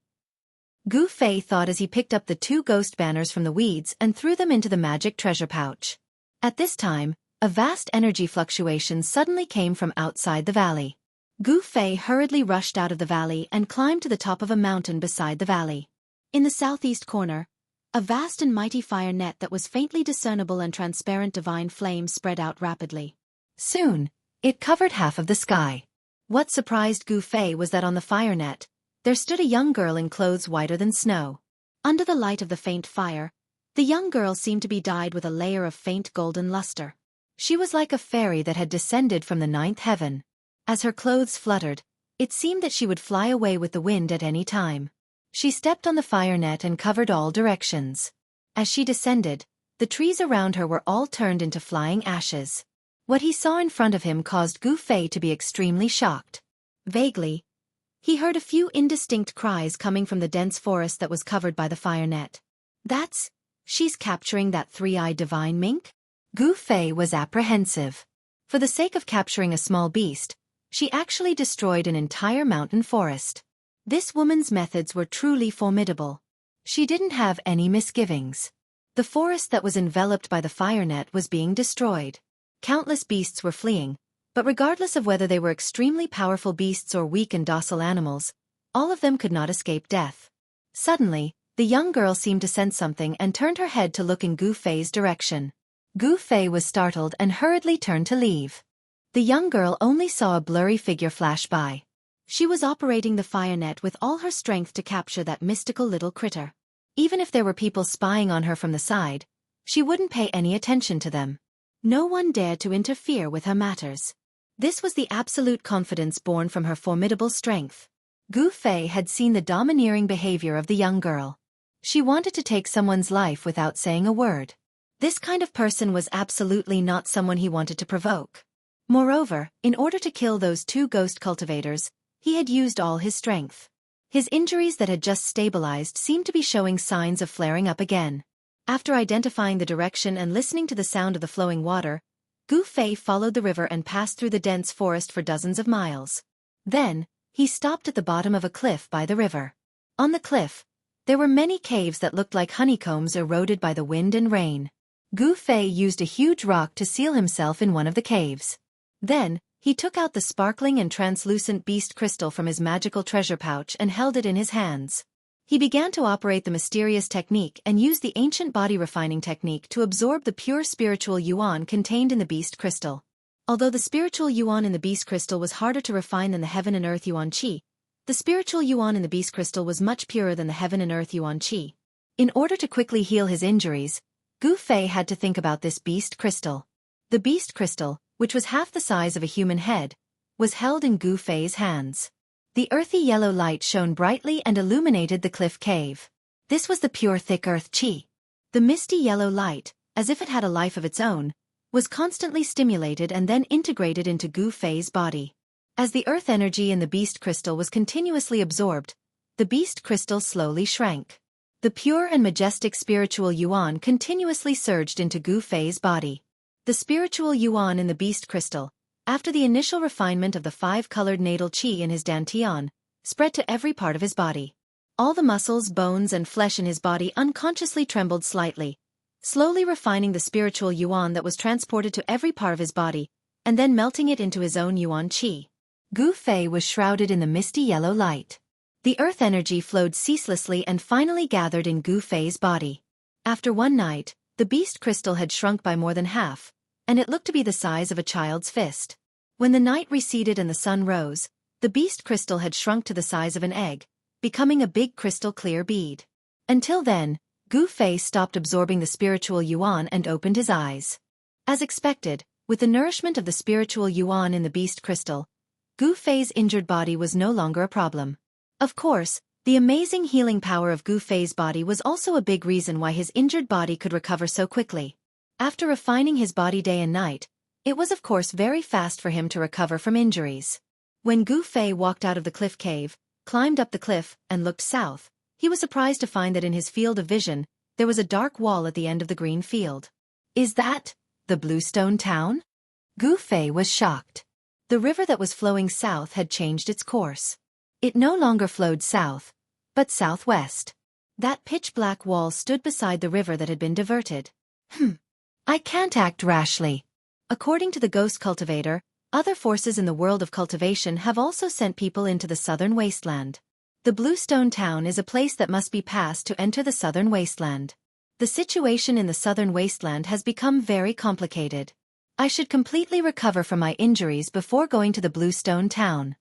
Gu Fei thought as he picked up the two ghost banners from the weeds and threw them into the magic treasure pouch. At this time, a vast energy fluctuation suddenly came from outside the valley. Gu Fei hurriedly rushed out of the valley and climbed to the top of a mountain beside the valley. In the southeast corner, a vast and mighty fire net that was faintly discernible and transparent divine flame spread out rapidly. Soon, it covered half of the sky. What surprised Gu Fei was that on the fire net, there stood a young girl in clothes whiter than snow. Under the light of the faint fire, the young girl seemed to be dyed with a layer of faint golden luster. She was like a fairy that had descended from the ninth heaven. As her clothes fluttered, it seemed that she would fly away with the wind at any time. She stepped on the fire net and covered all directions. As she descended, the trees around her were all turned into flying ashes. What he saw in front of him caused Gu Fei to be extremely shocked. Vaguely, he heard a few indistinct cries coming from the dense forest that was covered by the fire net. She's capturing that three-eyed divine mink? Gu Fei was apprehensive. For the sake of capturing a small beast, she actually destroyed an entire mountain forest. This woman's methods were truly formidable. She didn't have any misgivings. The forest that was enveloped by the fire net was being destroyed. Countless beasts were fleeing, but regardless of whether they were extremely powerful beasts or weak and docile animals, all of them could not escape death. Suddenly, the young girl seemed to sense something and turned her head to look in Gu Fei's direction. Gu Fei was startled and hurriedly turned to leave. The young girl only saw a blurry figure flash by. She was operating the fire net with all her strength to capture that mystical little critter. Even if there were people spying on her from the side, she wouldn't pay any attention to them. No one dared to interfere with her matters. This was the absolute confidence born from her formidable strength. Gu Fei had seen the domineering behavior of the young girl. She wanted to take someone's life without saying a word. This kind of person was absolutely not someone he wanted to provoke. Moreover, in order to kill those two ghost cultivators, he had used all his strength. His injuries that had just stabilized seemed to be showing signs of flaring up again. After identifying the direction and listening to the sound of the flowing water, Gu Fei followed the river and passed through the dense forest for dozens of miles. Then, he stopped at the bottom of a cliff by the river. On the cliff, there were many caves that looked like honeycombs eroded by the wind and rain. Gu Fei used a huge rock to seal himself in one of the caves. Then, he took out the sparkling and translucent beast crystal from his magical treasure pouch and held it in his hands. He began to operate the mysterious technique and used the ancient body refining technique to absorb the pure spiritual yuan contained in the beast crystal. Although the spiritual yuan in the beast crystal was harder to refine than the heaven and earth yuan qi, the spiritual yuan in the beast crystal was much purer than the heaven and earth yuan qi. In order to quickly heal his injuries, Gu Fei had to think about this beast crystal. The beast crystal, which was half the size of a human head, was held in Gu Fei's hands. The earthy yellow light shone brightly and illuminated the cliff cave. This was the pure thick earth qi. The misty yellow light, as if it had a life of its own, was constantly stimulated and then integrated into Gu Fei's body. As the earth energy in the beast crystal was continuously absorbed, the beast crystal slowly shrank. The pure and majestic spiritual yuan continuously surged into Gu Fei's body. The spiritual yuan in the beast crystal, after the initial refinement of the 5-colored natal qi in his dantian, spread to every part of his body. All the muscles, bones and flesh in his body unconsciously trembled slightly, slowly refining the spiritual yuan that was transported to every part of his body, and then melting it into his own yuan qi. Gu Fei was shrouded in the misty yellow light. The earth energy flowed ceaselessly and finally gathered in Gu Fei's body. After one night, the beast crystal had shrunk by more than half, and it looked to be the size of a child's fist. When the night receded and the sun rose, the beast crystal had shrunk to the size of an egg, becoming a big crystal clear bead. Until then, Gu Fei stopped absorbing the spiritual yuan and opened his eyes. As expected, with the nourishment of the spiritual yuan in the beast crystal, Gu Fei's injured body was no longer a problem. Of course, the amazing healing power of Gu Fei's body was also a big reason why his injured body could recover so quickly. After refining his body day and night, it was of course very fast for him to recover from injuries. When Gu Fei walked out of the cliff cave, climbed up the cliff, and looked south, he was surprised to find that in his field of vision, there was a dark wall at the end of the green field. Is that the Bluestone Town? Gu Fei was shocked. The river that was flowing south had changed its course. It no longer flowed south, but southwest. That pitch-black wall stood beside the river that had been diverted. I can't act rashly. According to the ghost cultivator, other forces in the world of cultivation have also sent people into the southern wasteland. The Bluestone Town is a place that must be passed to enter the southern wasteland. The situation in the southern wasteland has become very complicated. I should completely recover from my injuries before going to the Bluestone Town.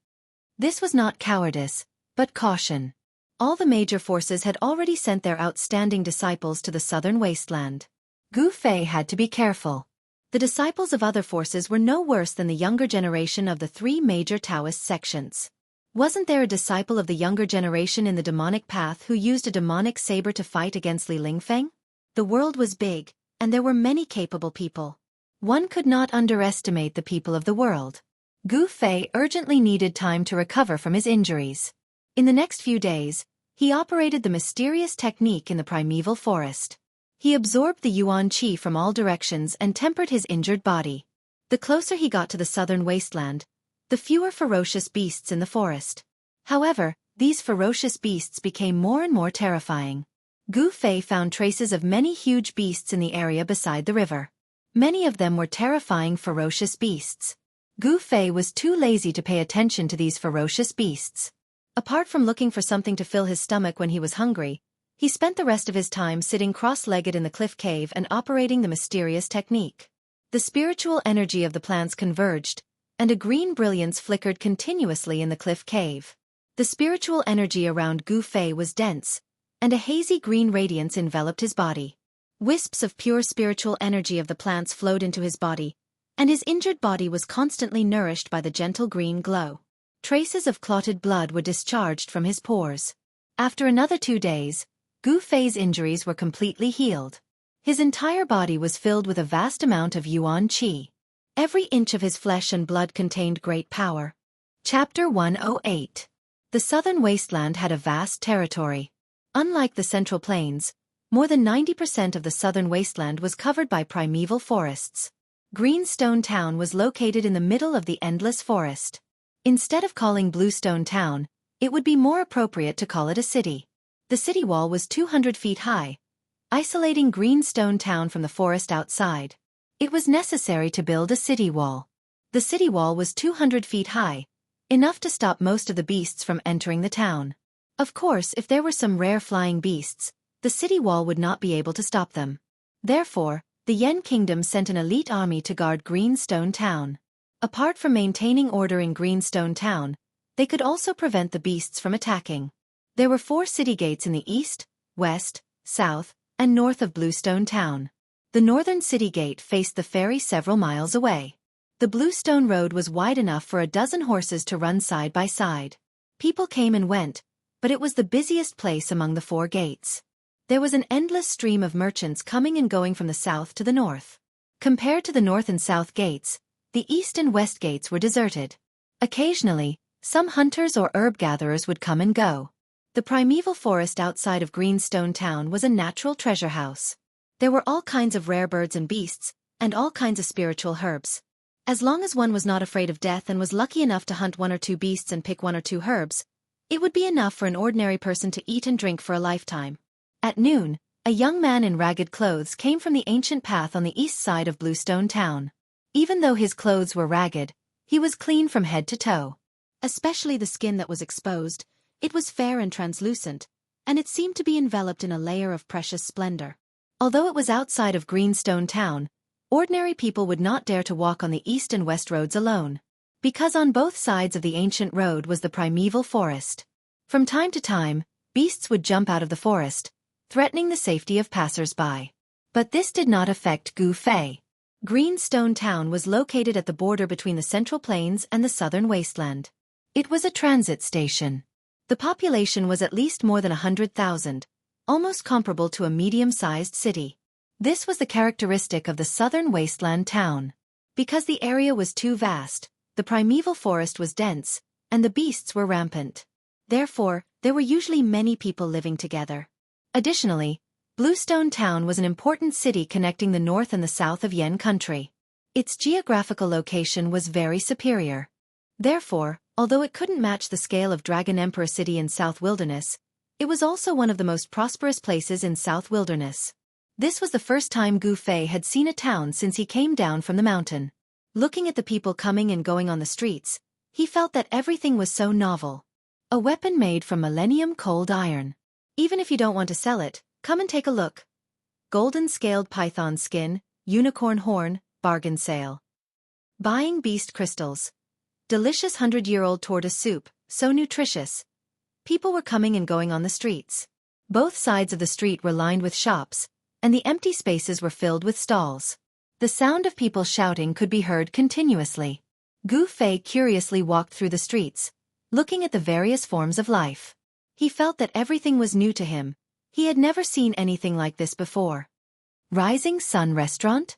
This was not cowardice, but caution. All the major forces had already sent their outstanding disciples to the southern wasteland. Gu Fei had to be careful. The disciples of other forces were no worse than the younger generation of the 3 major Taoist sections. Wasn't there a disciple of the younger generation in the demonic path who used a demonic saber to fight against Li Lingfeng? The world was big, and there were many capable people. One could not underestimate the people of the world. Gu Fei urgently needed time to recover from his injuries. In the next few days, he operated the mysterious technique in the primeval forest. He absorbed the yuan qi from all directions and tempered his injured body. The closer he got to the southern wasteland, the fewer ferocious beasts in the forest. However, these ferocious beasts became more and more terrifying. Gu Fei found traces of many huge beasts in the area beside the river. Many of them were terrifying ferocious beasts. Gu Fei was too lazy to pay attention to these ferocious beasts. Apart from looking for something to fill his stomach when he was hungry, he spent the rest of his time sitting cross-legged in the cliff cave and operating the mysterious technique. The spiritual energy of the plants converged, and a green brilliance flickered continuously in the cliff cave. The spiritual energy around Gu Fei was dense, and a hazy green radiance enveloped his body. Wisps of pure spiritual energy of the plants flowed into his body, and his injured body was constantly nourished by the gentle green glow. Traces of clotted blood were discharged from his pores. After another 2 days, Gu Fei's injuries were completely healed. His entire body was filled with a vast amount of yuan qi. Every inch of his flesh and blood contained great power. Chapter 108. The southern wasteland had a vast territory. Unlike the Central Plains, more than 90% of the southern wasteland was covered by primeval forests. Greenstone Town was located in the middle of the endless forest. Instead of calling Bluestone Town, it would be more appropriate to call it a city. The city wall was 200 feet high, isolating Greenstone Town from the forest outside. It was necessary to build a city wall. The city wall was 200 feet high, enough to stop most of the beasts from entering the town. Of course, if there were some rare flying beasts, the city wall would not be able to stop them. Therefore, the Yen Kingdom sent an elite army to guard Greenstone Town. Apart from maintaining order in Greenstone Town, they could also prevent the beasts from attacking. There were 4 city gates in the east, west, south, and north of Bluestone Town. The northern city gate faced the ferry several miles away. The Bluestone Road was wide enough for a dozen horses to run side by side. People came and went, but it was the busiest place among the 4 gates. There was an endless stream of merchants coming and going from the south to the north. Compared to the north and south gates, the east and west gates were deserted. Occasionally, some hunters or herb gatherers would come and go. The primeval forest outside of Greenstone Town was a natural treasure house. There were all kinds of rare birds and beasts, and all kinds of spiritual herbs. As long as one was not afraid of death and was lucky enough to hunt 1 or 2 beasts and pick 1 or 2 herbs, it would be enough for an ordinary person to eat and drink for a lifetime. At noon, a young man in ragged clothes came from the ancient path on the east side of Bluestone Town. Even though his clothes were ragged, he was clean from head to toe. Especially the skin that was exposed, it was fair and translucent, and it seemed to be enveloped in a layer of precious splendor. Although it was outside of Greenstone Town, ordinary people would not dare to walk on the east and west roads alone, because on both sides of the ancient road was the primeval forest. From time to time, beasts would jump out of the forest, threatening the safety of passers-by. But this did not affect Gu Fei. Greenstone Town was located at the border between the Central Plains and the southern wasteland. It was a transit station. The population was at least more than 100,000. Almost comparable to a medium-sized city. This was the characteristic of the southern wasteland town. Because the area was too vast, the primeval forest was dense, and the beasts were rampant. Therefore, there were usually many people living together. Additionally, Bluestone Town was an important city connecting the north and the south of Yen country. Its geographical location was very superior. Therefore, although it couldn't match the scale of Dragon Emperor City in South Wilderness, it was also one of the most prosperous places in South Wilderness. This was the first time Gu Fei had seen a town since he came down from the mountain. Looking at the people coming and going on the streets, he felt that everything was so novel. A weapon made from millennium cold iron. Even if you don't want to sell it, come and take a look. Golden scaled python skin, unicorn horn, bargain sale. Buying beast crystals. Delicious 100-year-old tortoise soup, so nutritious. People were coming and going on the streets. Both sides of the street were lined with shops, and the empty spaces were filled with stalls. The sound of people shouting could be heard continuously. Gu Fei curiously walked through the streets, looking at the various forms of life. He felt that everything was new to him. He had never seen anything like this before. Rising Sun Restaurant?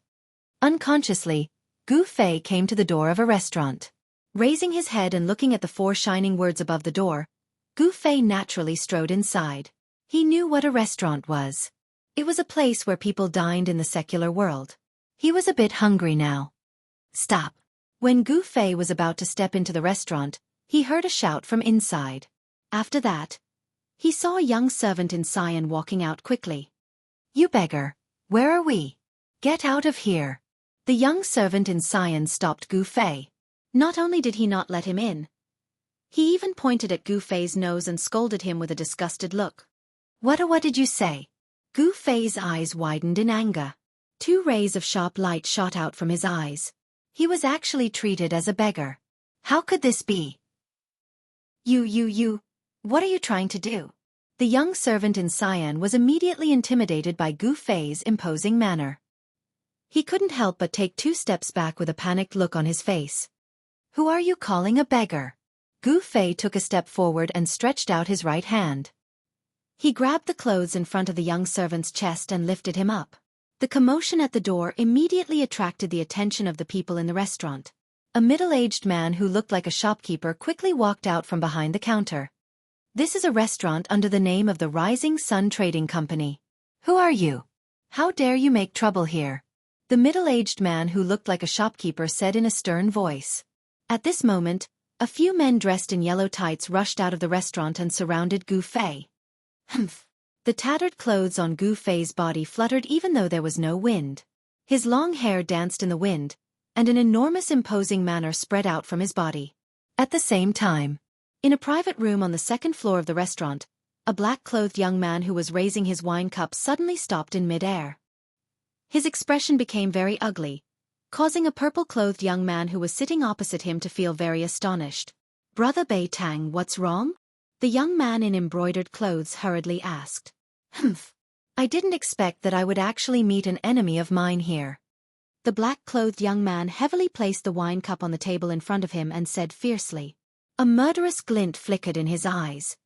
Unconsciously, Gu Fei came to the door of a restaurant. Raising his head and looking at the 4 shining words above the door, Gu Fei naturally strode inside. He knew what a restaurant was. It was a place where people dined in the secular world. He was a bit hungry now. Stop. When Gu Fei was about to step into the restaurant, he heard a shout from inside. After that, he saw a young servant in cyan walking out quickly. You beggar, where are we? Get out of here. The young servant in cyan stopped Gu Fei. Not only did he not let him in, he even pointed at Gu Fei's nose and scolded him with a disgusted look. What did you say? Gu Fei's eyes widened in anger. 2 rays of sharp light shot out from his eyes. He was actually treated as a beggar. How could this be? You, what are you trying to do? The young servant in cyan was immediately intimidated by Gu Fei's imposing manner. He couldn't help but take 2 steps back with a panicked look on his face. Who are you calling a beggar? Gu Fei took a step forward and stretched out his right hand. He grabbed the clothes in front of the young servant's chest and lifted him up. The commotion at the door immediately attracted the attention of the people in the restaurant. A middle-aged man who looked like a shopkeeper quickly walked out from behind the counter. This is a restaurant under the name of the Rising Sun Trading Company. Who are you? How dare you make trouble here? The middle-aged man who looked like a shopkeeper said in a stern voice. At this moment, a few men dressed in yellow tights rushed out of the restaurant and surrounded Gu Fei. Humph. The tattered clothes on Gu Fei's body fluttered even though there was no wind. His long hair danced in the wind, and an enormous imposing manner spread out from his body. At the same time, in a private room on the 2nd floor of the restaurant, a black-clothed young man who was raising his wine cup suddenly stopped in mid-air. His expression became very ugly, causing a purple-clothed young man who was sitting opposite him to feel very astonished. Brother Bei Tang, what's wrong? The young man in embroidered clothes hurriedly asked. Humph. I didn't expect that I would actually meet an enemy of mine here. The black-clothed young man heavily placed the wine cup on the table in front of him and said fiercely. A murderous glint flickered in his eyes.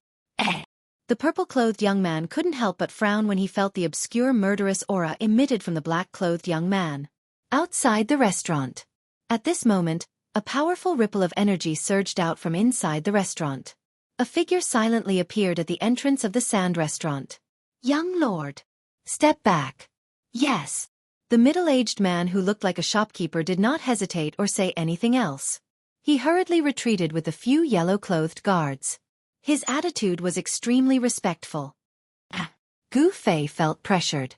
The purple-clothed young man couldn't help but frown when he felt the obscure murderous aura emitted from the black-clothed young man. Outside the restaurant. At this moment, a powerful ripple of energy surged out from inside the restaurant. A figure silently appeared at the entrance of the sand restaurant. Young lord. Step back. Yes. The middle-aged man who looked like a shopkeeper did not hesitate or say anything else. He hurriedly retreated with a few yellow-clothed guards. His attitude was extremely respectful. Gu Fei felt pressured.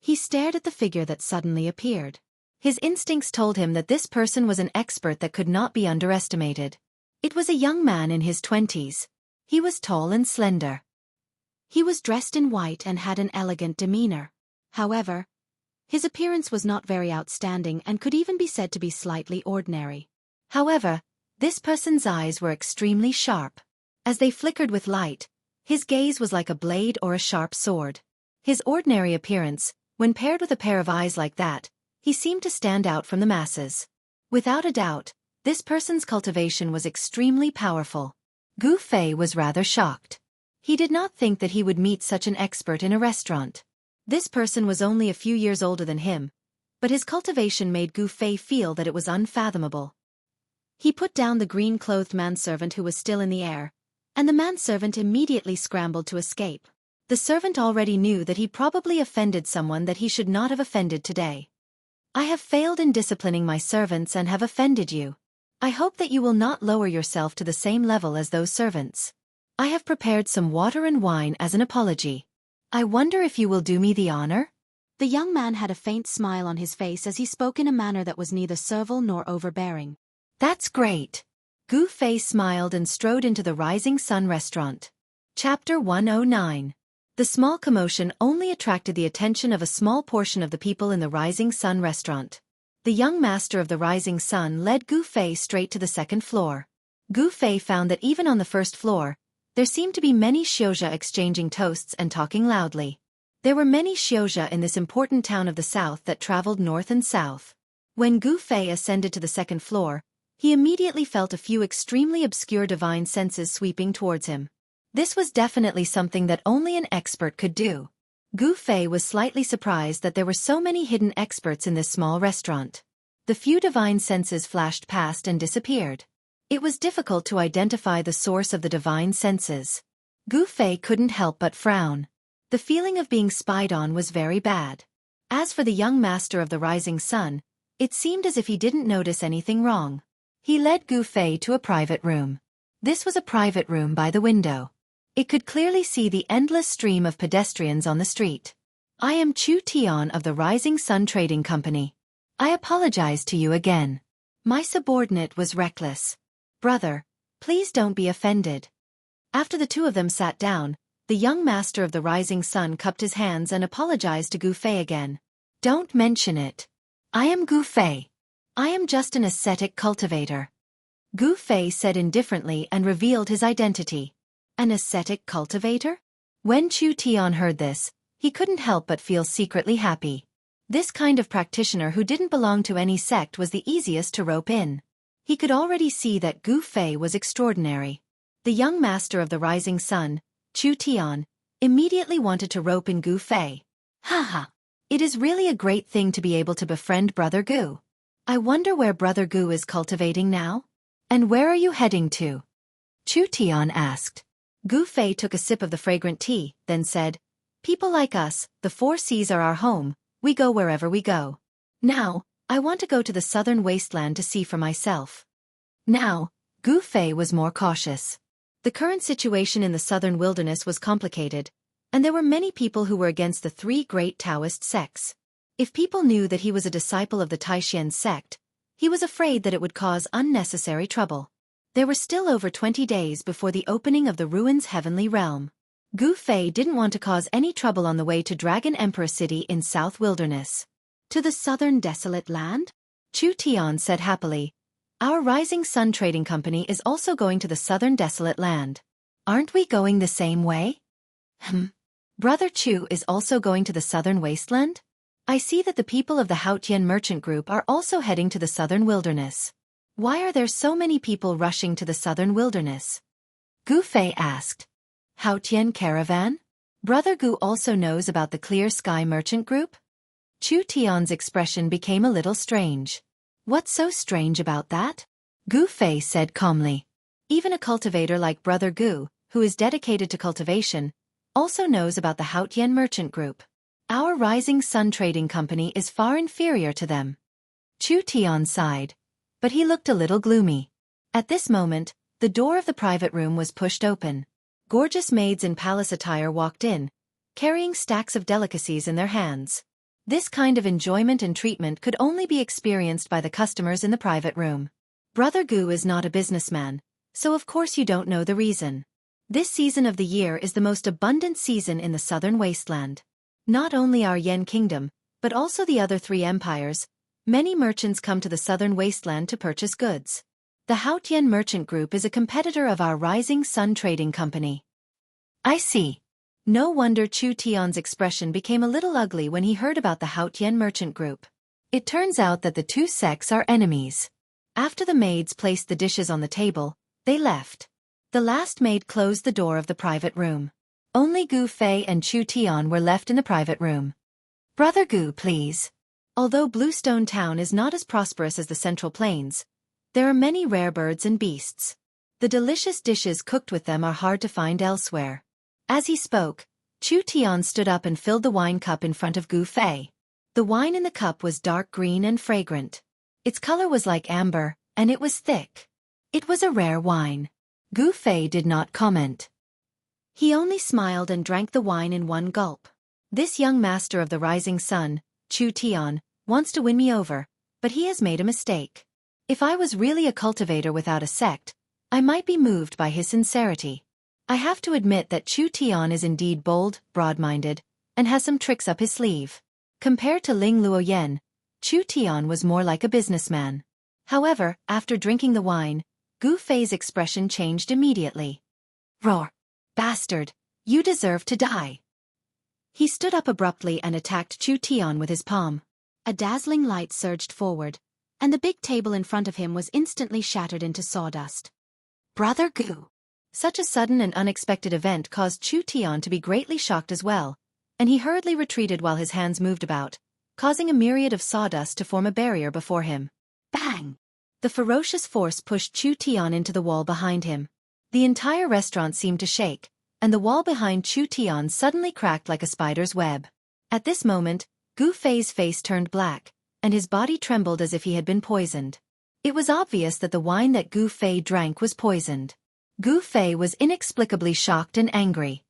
He stared at the figure that suddenly appeared. His instincts told him that this person was an expert that could not be underestimated. It was a young man in his 20s. He was tall and slender. He was dressed in white and had an elegant demeanor. However, his appearance was not very outstanding and could even be said to be slightly ordinary. However, this person's eyes were extremely sharp. As they flickered with light, his gaze was like a blade or a sharp sword. His ordinary appearance, when paired with a pair of eyes like that, he seemed to stand out from the masses. Without a doubt, this person's cultivation was extremely powerful. Gu Fei was rather shocked. He did not think that he would meet such an expert in a restaurant. This person was only a few years older than him, but his cultivation made Gu Fei feel that it was unfathomable. He put down the green-clothed manservant who was still in the air, and the manservant immediately scrambled to escape. The servant already knew that he probably offended someone that he should not have offended today. I have failed in disciplining my servants and have offended you. I hope that you will not lower yourself to the same level as those servants. I have prepared some water and wine as an apology. I wonder if you will do me the honor? The young man had a faint smile on his face as he spoke in a manner that was neither servile nor overbearing. That's great. Gu Fei smiled and strode into the Rising Sun restaurant. Chapter 109. The small commotion only attracted the attention of a small portion of the people in the Rising Sun restaurant. The young master of the Rising Sun led Gu Fei straight to the 2nd floor. Gu Fei found that even on the 1st floor, there seemed to be many xiuzha exchanging toasts and talking loudly. There were many xiuzha in this important town of the south that traveled north and south. When Gu Fei ascended to the 2nd floor, he immediately felt a few extremely obscure divine senses sweeping towards him. This was definitely something that only an expert could do. Gu Fei was slightly surprised that there were so many hidden experts in this small restaurant. The few divine senses flashed past and disappeared. It was difficult to identify the source of the divine senses. Gu Fei couldn't help but frown. The feeling of being spied on was very bad. As for the young master of the Rising Sun, it seemed as if he didn't notice anything wrong. He led Gu Fei to a private room. This was a private room by the window. It could clearly see the endless stream of pedestrians on the street. I am Chu Tian of the Rising Sun Trading Company. I apologize to you again. My subordinate was reckless. Brother, please don't be offended. After the two of them sat down, the young master of the Rising Sun cupped his hands and apologized to Gu Fei again. Don't mention it. I am Gu Fei. I am just an ascetic cultivator. Gu Fei said indifferently and revealed his identity. An ascetic cultivator? When Chu Tian heard this, he couldn't help but feel secretly happy. This kind of practitioner who didn't belong to any sect was the easiest to rope in. He could already see that Gu Fei was extraordinary. The young master of the rising sun, Chu Tian, immediately wanted to rope in Gu Fei. Haha. It is really a great thing to be able to befriend Brother Gu. I wonder where Brother Gu is cultivating now? And where are you heading to? Chu Tian asked. Gu Fei took a sip of the fragrant tea, then said, People like us, the 4 seas are our home, we go wherever we go. Now, I want to go to the southern wasteland to see for myself. Now, Gu Fei was more cautious. The current situation in the southern wilderness was complicated, and there were many people who were against the 3 great Taoist sects. If people knew that he was a disciple of the Taishan sect, he was afraid that it would cause unnecessary trouble. There were still over 20 days before the opening of the ruins' heavenly realm. Gu Fei didn't want to cause any trouble on the way to Dragon Emperor City in South Wilderness. To the southern desolate land? Chu Tian said happily. Our Rising Sun Trading Company is also going to the southern desolate land. Aren't we going the same way? Brother Chu is also going to the southern wasteland? I see that the people of the Haotian merchant group are also heading to the southern wilderness. Why are there so many people rushing to the southern wilderness? Gu Fei asked. Haotian caravan? Brother Gu also knows about the Clear Sky merchant group? Chu Tian's expression became a little strange. What's so strange about that? Gu Fei said calmly. Even a cultivator like Brother Gu, who is dedicated to cultivation, also knows about the Haotian merchant group. Our Rising Sun Trading Company is far inferior to them. Chu Tian sighed, but he looked a little gloomy. At this moment, the door of the private room was pushed open. Gorgeous maids in palace attire walked in, carrying stacks of delicacies in their hands. This kind of enjoyment and treatment could only be experienced by the customers in the private room. Brother Gu is not a businessman, so of course you don't know the reason. This season of the year is the most abundant season in the southern wasteland. Not only our Yen kingdom, but also the other 3 empires, many merchants come to the southern wasteland to purchase goods. The Haotian merchant group is a competitor of our Rising Sun Trading Company. I see. No wonder Chu Tian's expression became a little ugly when he heard about the Haotian merchant group. It turns out that the 2 sects are enemies. After the maids placed the dishes on the table, they left. The last maid closed the door of the private room. Only Gu Fei and Chu Tian were left in the private room. Brother Gu, please. Although Bluestone Town is not as prosperous as the Central Plains, there are many rare birds and beasts. The delicious dishes cooked with them are hard to find elsewhere. As he spoke, Chu Tian stood up and filled the wine cup in front of Gu Fei. The wine in the cup was dark green and fragrant. Its color was like amber, and it was thick. It was a rare wine. Gu Fei did not comment. He only smiled and drank the wine in one gulp. This young master of the rising sun, Chu Tian, wants to win me over, but he has made a mistake. If I was really a cultivator without a sect, I might be moved by his sincerity. I have to admit that Chu Tian is indeed bold, broad-minded, and has some tricks up his sleeve. Compared to Ling Luoyen, Chu Tian was more like a businessman. However, after drinking the wine, Gu Fei's expression changed immediately. Roar! Bastard! You deserve to die! He stood up abruptly and attacked Chu Tian with his palm. A dazzling light surged forward, and the big table in front of him was instantly shattered into sawdust. Brother Gu! Such a sudden and unexpected event caused Chu Tian to be greatly shocked as well, and he hurriedly retreated while his hands moved about, causing a myriad of sawdust to form a barrier before him. Bang! The ferocious force pushed Chu Tian into the wall behind him. The entire restaurant seemed to shake, and the wall behind Chu Tian suddenly cracked like a spider's web. At this moment, Gu Fei's face turned black, and his body trembled as if he had been poisoned. It was obvious that the wine that Gu Fei drank was poisoned. Gu Fei was inexplicably shocked and angry.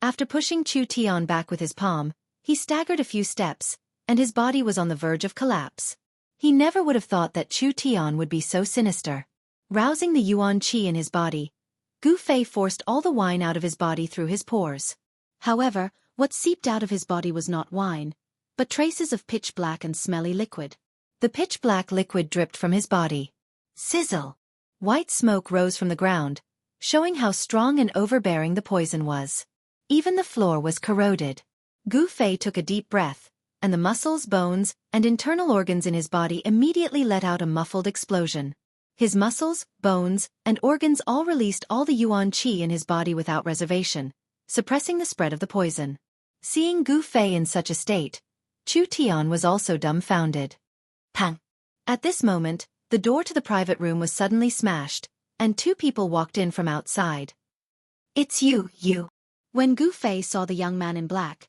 After pushing Chu Tian back with his palm, he staggered a few steps, and his body was on the verge of collapse. He never would have thought that Chu Tian would be so sinister. Rousing the Yuan Qi in his body, Gu Fei forced all the wine out of his body through his pores. However, what seeped out of his body was not wine, but traces of pitch-black and smelly liquid. The pitch-black liquid dripped from his body. Sizzle! White smoke rose from the ground, showing how strong and overbearing the poison was. Even the floor was corroded. Gu Fei took a deep breath, and the muscles, bones, and internal organs in his body immediately let out a muffled explosion. His muscles, bones, and organs all released all the yuan qi in his body without reservation, suppressing the spread of the poison. Seeing Gu Fei in such a state, Chu Tian was also dumbfounded. Pang! At this moment, the door to the private room was suddenly smashed, and two people walked in from outside. "It's you. When Gu Fei saw the young man in black,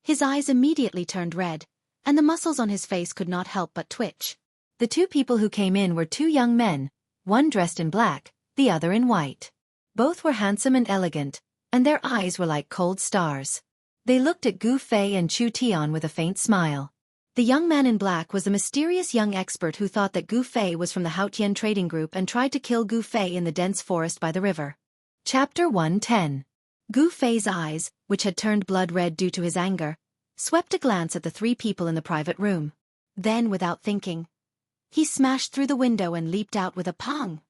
his eyes immediately turned red, and the muscles on his face could not help but twitch. The two people who came in were two young men, one dressed in black, the other in white. Both were handsome and elegant, and their eyes were like cold stars. They looked at Gu Fei and Chu Tian with a faint smile. The young man in black was a mysterious young expert who thought that Gu Fei was from the Haotian trading group and tried to kill Gu Fei in the dense forest by the river. Chapter 110. Gu Fei's eyes, which had turned blood red due to his anger, swept a glance at the three people in the private room. Then, without thinking, he smashed through the window and leaped out with a pang.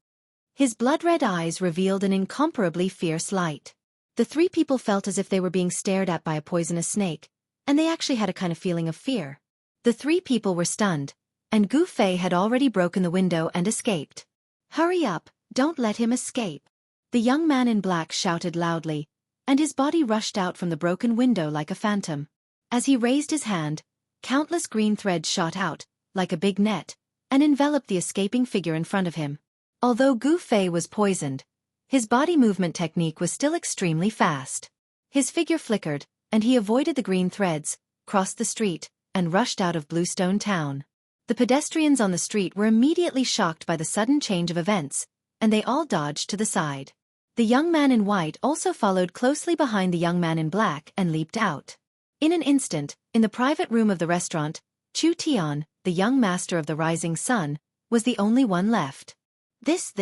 His blood-red eyes revealed an incomparably fierce light. The three people felt as if they were being stared at by a poisonous snake, and they actually had a kind of feeling of fear. The three people were stunned, and Gu Fei had already broken the window and escaped. "Hurry up, don't let him escape," the young man in black shouted loudly, and his body rushed out from the broken window like a phantom. As he raised his hand, countless green threads shot out, like a big net, and enveloped the escaping figure in front of him. Although Gu Fei was poisoned, his body movement technique was still extremely fast. His figure flickered, and he avoided the green threads, crossed the street, and rushed out of Bluestone Town. The pedestrians on the street were immediately shocked by the sudden change of events, and they all dodged to the side. The young man in white also followed closely behind the young man in black and leaped out. In an instant, in the private room of the restaurant, Chu Tian, the young master of the rising sun, was the only one left. This,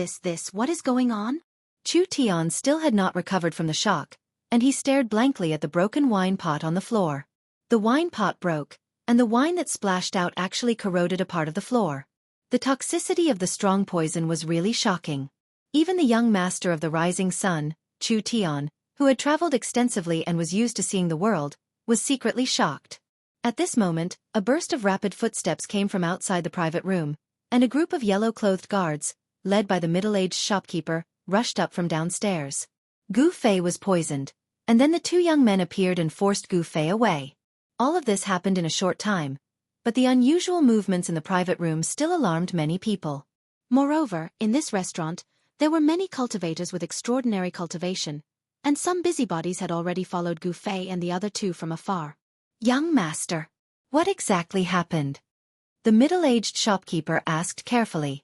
what is going on? Chu Tian still had not recovered from the shock, and he stared blankly at the broken wine pot on the floor. The wine pot broke, and the wine that splashed out actually corroded a part of the floor. The toxicity of the strong poison was really shocking. Even the young master of the rising sun, Chu Tian, who had traveled extensively and was used to seeing the world, was secretly shocked. At this moment, a burst of rapid footsteps came from outside the private room, and a group of yellow-clothed guards, led by the middle-aged shopkeeper, rushed up from downstairs. Gu Fei was poisoned, and then the two young men appeared and forced Gu Fei away. All of this happened in a short time, but the unusual movements in the private room still alarmed many people. Moreover, in this restaurant, there were many cultivators with extraordinary cultivation, and some busybodies had already followed Gu Fei and the other two from afar. "Young master, what exactly happened?" the middle-aged shopkeeper asked carefully.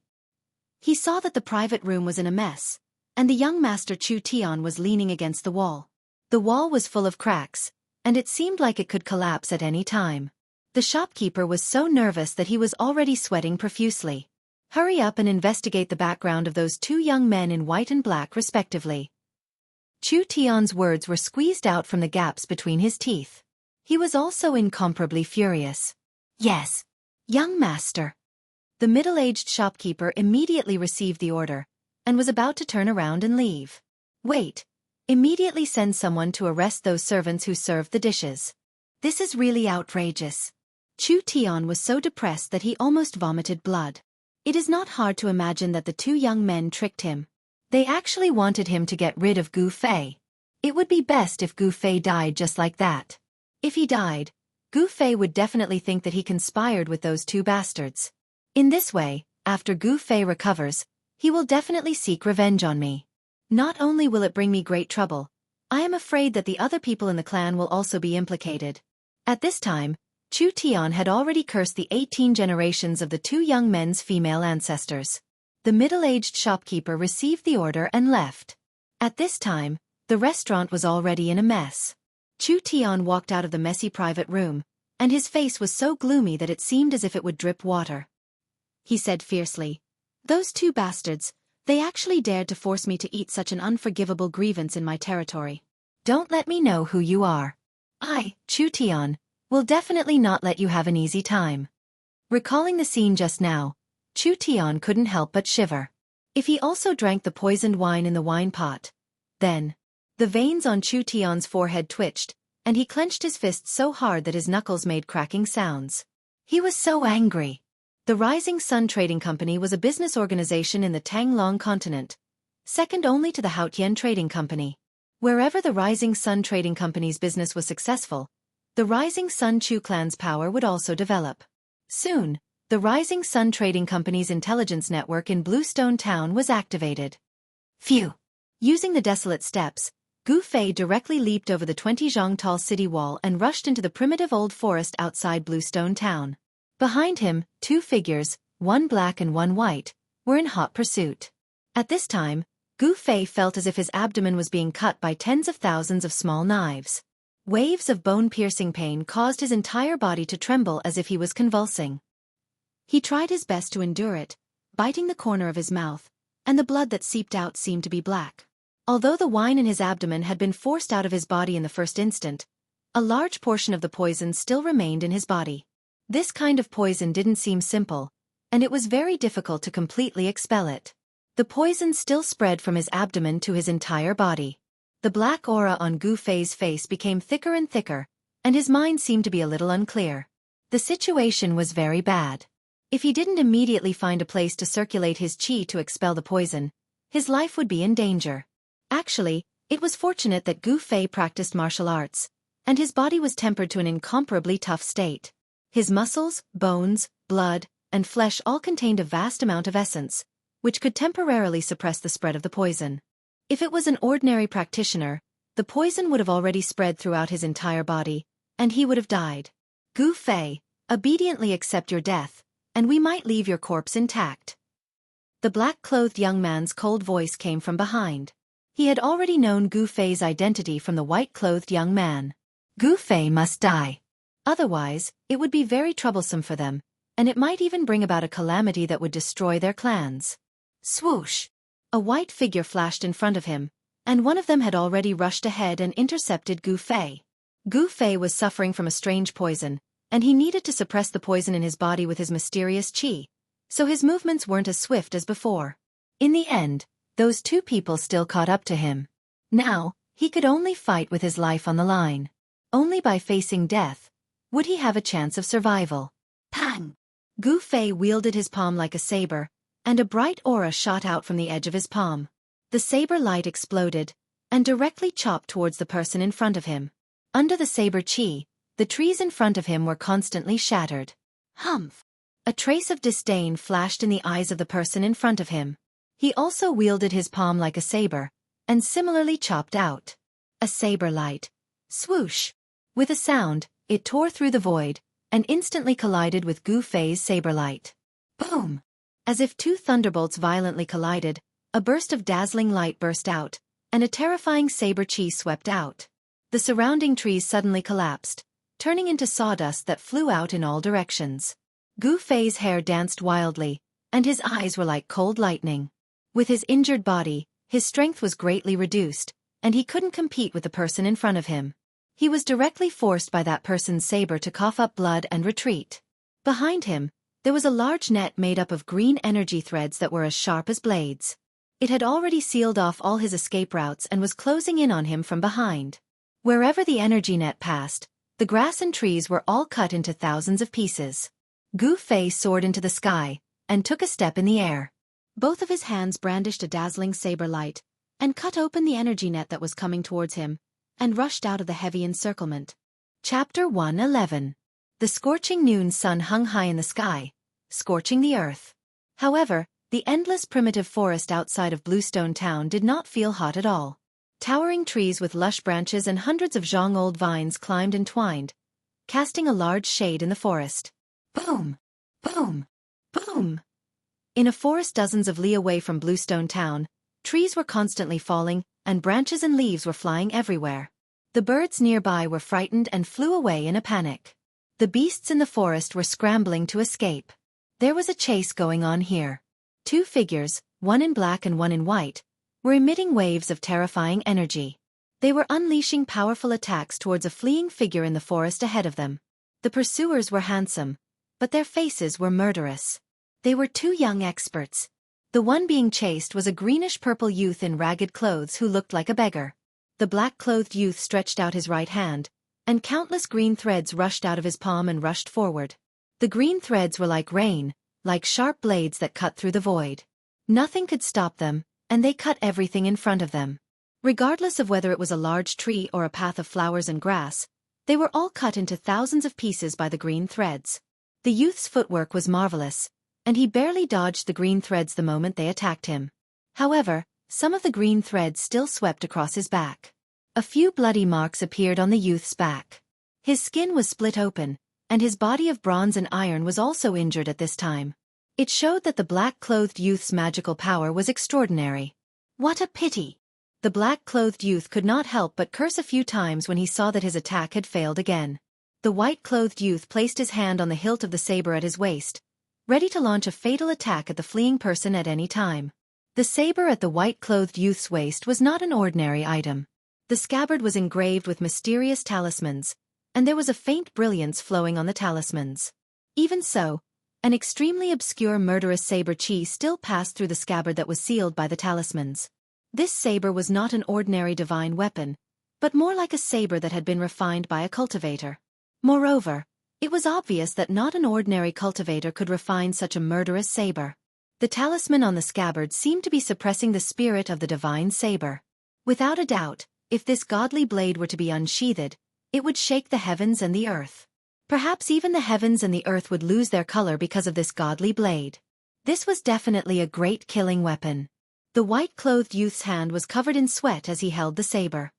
He saw that the private room was in a mess, and the young master Chu Tian was leaning against the wall. The wall was full of cracks, and it seemed like it could collapse at any time. The shopkeeper was so nervous that he was already sweating profusely. "Hurry up and investigate the background of those two young men in white and black respectively." Chu Tian's words were squeezed out from the gaps between his teeth. He was also incomparably furious. "Yes, young master." The middle-aged shopkeeper immediately received the order, and was about to turn around and leave. "Wait, immediately send someone to arrest those servants who served the dishes. This is really outrageous." Chu Tian was so depressed that he almost vomited blood. It is not hard to imagine that the two young men tricked him. They actually wanted him to get rid of Gu Fei. It would be best if Gu Fei died just like that. If he died, Gu Fei would definitely think that he conspired with those two bastards. In this way, after Gu Fei recovers, he will definitely seek revenge on me. Not only will it bring me great trouble, I am afraid that the other people in the clan will also be implicated. At this time, Chu Tian had already cursed the 18 generations of the two young men's female ancestors. The middle-aged shopkeeper received the order and left. At this time, the restaurant was already in a mess. Chu Tian walked out of the messy private room, and his face was so gloomy that it seemed as if it would drip water. He said fiercely, "Those two bastards, they actually dared to force me to eat such an unforgivable grievance in my territory. Don't let me know who you are. I, Chu Tian, will definitely not let you have an easy time." Recalling the scene just now, Chu Tian couldn't help but shiver. If he also drank the poisoned wine in the wine pot, then the veins on Chu Tian's forehead twitched, and he clenched his fists so hard that his knuckles made cracking sounds. He was so angry. The Rising Sun Trading Company was a business organization in the Tanglong continent, second only to the Haotian Trading Company. Wherever the Rising Sun Trading Company's business was successful, the Rising Sun Chu clan's power would also develop. Soon, the Rising Sun Trading Company's intelligence network in Bluestone Town was activated. Phew! Using the desolate steps, Gu Fei directly leaped over the 20-zhang-tall city wall and rushed into the primitive old forest outside Bluestone Town. Behind him, two figures, one black and one white, were in hot pursuit. At this time, Gu Fei felt as if his abdomen was being cut by tens of thousands of small knives. Waves of bone-piercing pain caused his entire body to tremble as if he was convulsing. He tried his best to endure it, biting the corner of his mouth, and the blood that seeped out seemed to be black. Although the wine in his abdomen had been forced out of his body in the first instant, a large portion of the poison still remained in his body. This kind of poison didn't seem simple, and it was very difficult to completely expel it. The poison still spread from his abdomen to his entire body. The black aura on Gu Fei's face became thicker and thicker, and his mind seemed to be a little unclear. The situation was very bad. If he didn't immediately find a place to circulate his qi to expel the poison, his life would be in danger. Actually, it was fortunate that Gu Fei practiced martial arts, and his body was tempered to an incomparably tough state. His muscles, bones, blood, and flesh all contained a vast amount of essence, which could temporarily suppress the spread of the poison. If it was an ordinary practitioner, the poison would have already spread throughout his entire body, and he would have died. Gu Fei, obediently accept your death, and we might leave your corpse intact. The black-clothed young man's cold voice came from behind. He had already known Gu Fei's identity from the white-clothed young man. Gu Fei must die. Otherwise, it would be very troublesome for them, and it might even bring about a calamity that would destroy their clans. Swoosh! A white figure flashed in front of him, and one of them had already rushed ahead and intercepted Gu Fei. Gu Fei was suffering from a strange poison, and he needed to suppress the poison in his body with his mysterious qi, so his movements weren't as swift as before. In the end, those two people still caught up to him. Now, he could only fight with his life on the line. Only by facing death would he have a chance of survival. Pang! Gu Fei wielded his palm like a saber, and a bright aura shot out from the edge of his palm. The saber light exploded, and directly chopped towards the person in front of him. Under the saber qi, the trees in front of him were constantly shattered. Humph! A trace of disdain flashed in the eyes of the person in front of him. He also wielded his palm like a saber, and similarly chopped out. A saber light. Swoosh! With a sound, it tore through the void, and instantly collided with Gu Fei's saber light. Boom! As if two thunderbolts violently collided, a burst of dazzling light burst out, and a terrifying saber qi swept out. The surrounding trees suddenly collapsed, turning into sawdust that flew out in all directions. Gu Fei's hair danced wildly, and his eyes were like cold lightning. With his injured body, his strength was greatly reduced, and he couldn't compete with the person in front of him. He was directly forced by that person's saber to cough up blood and retreat. Behind him, there was a large net made up of green energy threads that were as sharp as blades. It had already sealed off all his escape routes and was closing in on him from behind. Wherever the energy net passed, the grass and trees were all cut into thousands of pieces. Gu Fei soared into the sky, and took a step in the air. Both of his hands brandished a dazzling saber light, and cut open the energy net that was coming towards him, and rushed out of the heavy encirclement. Chapter 111. The scorching noon sun hung high in the sky, scorching the earth. However, the endless primitive forest outside of Bluestone Town did not feel hot at all. Towering trees with lush branches and hundreds of zhang-old vines climbed and twined, casting a large shade in the forest. Boom! Boom! Boom! In a forest dozens of li away from Bluestone Town, trees were constantly falling, and branches and leaves were flying everywhere. The birds nearby were frightened and flew away in a panic. The beasts in the forest were scrambling to escape. There was a chase going on here. Two figures, one in black and one in white, were emitting waves of terrifying energy. They were unleashing powerful attacks towards a fleeing figure in the forest ahead of them. The pursuers were handsome, but their faces were murderous. They were two young experts. The one being chased was a greenish-purple youth in ragged clothes who looked like a beggar. The black-clothed youth stretched out his right hand, and countless green threads rushed out of his palm and rushed forward. The green threads were like rain, like sharp blades that cut through the void. Nothing could stop them, and they cut everything in front of them. Regardless of whether it was a large tree or a path of flowers and grass, they were all cut into thousands of pieces by the green threads. The youth's footwork was marvelous, and he barely dodged the green threads the moment they attacked him. However, some of the green threads still swept across his back. A few bloody marks appeared on the youth's back. His skin was split open, and his body of bronze and iron was also injured at this time. It showed that the black-clothed youth's magical power was extraordinary. What a pity! The black-clothed youth could not help but curse a few times when he saw that his attack had failed again. The white-clothed youth placed his hand on the hilt of the saber at his waist, ready to launch a fatal attack at the fleeing person at any time. The saber at the white-clothed youth's waist was not an ordinary item. The scabbard was engraved with mysterious talismans, and there was a faint brilliance flowing on the talismans. Even so, an extremely obscure murderous saber chi still passed through the scabbard that was sealed by the talismans. This saber was not an ordinary divine weapon, but more like a saber that had been refined by a cultivator. Moreover, it was obvious that not an ordinary cultivator could refine such a murderous saber. The talisman on the scabbard seemed to be suppressing the spirit of the divine saber. Without a doubt, if this godly blade were to be unsheathed, it would shake the heavens and the earth. Perhaps even the heavens and the earth would lose their color because of this godly blade. This was definitely a great killing weapon. The white-clothed youth's hand was covered in sweat as he held the saber.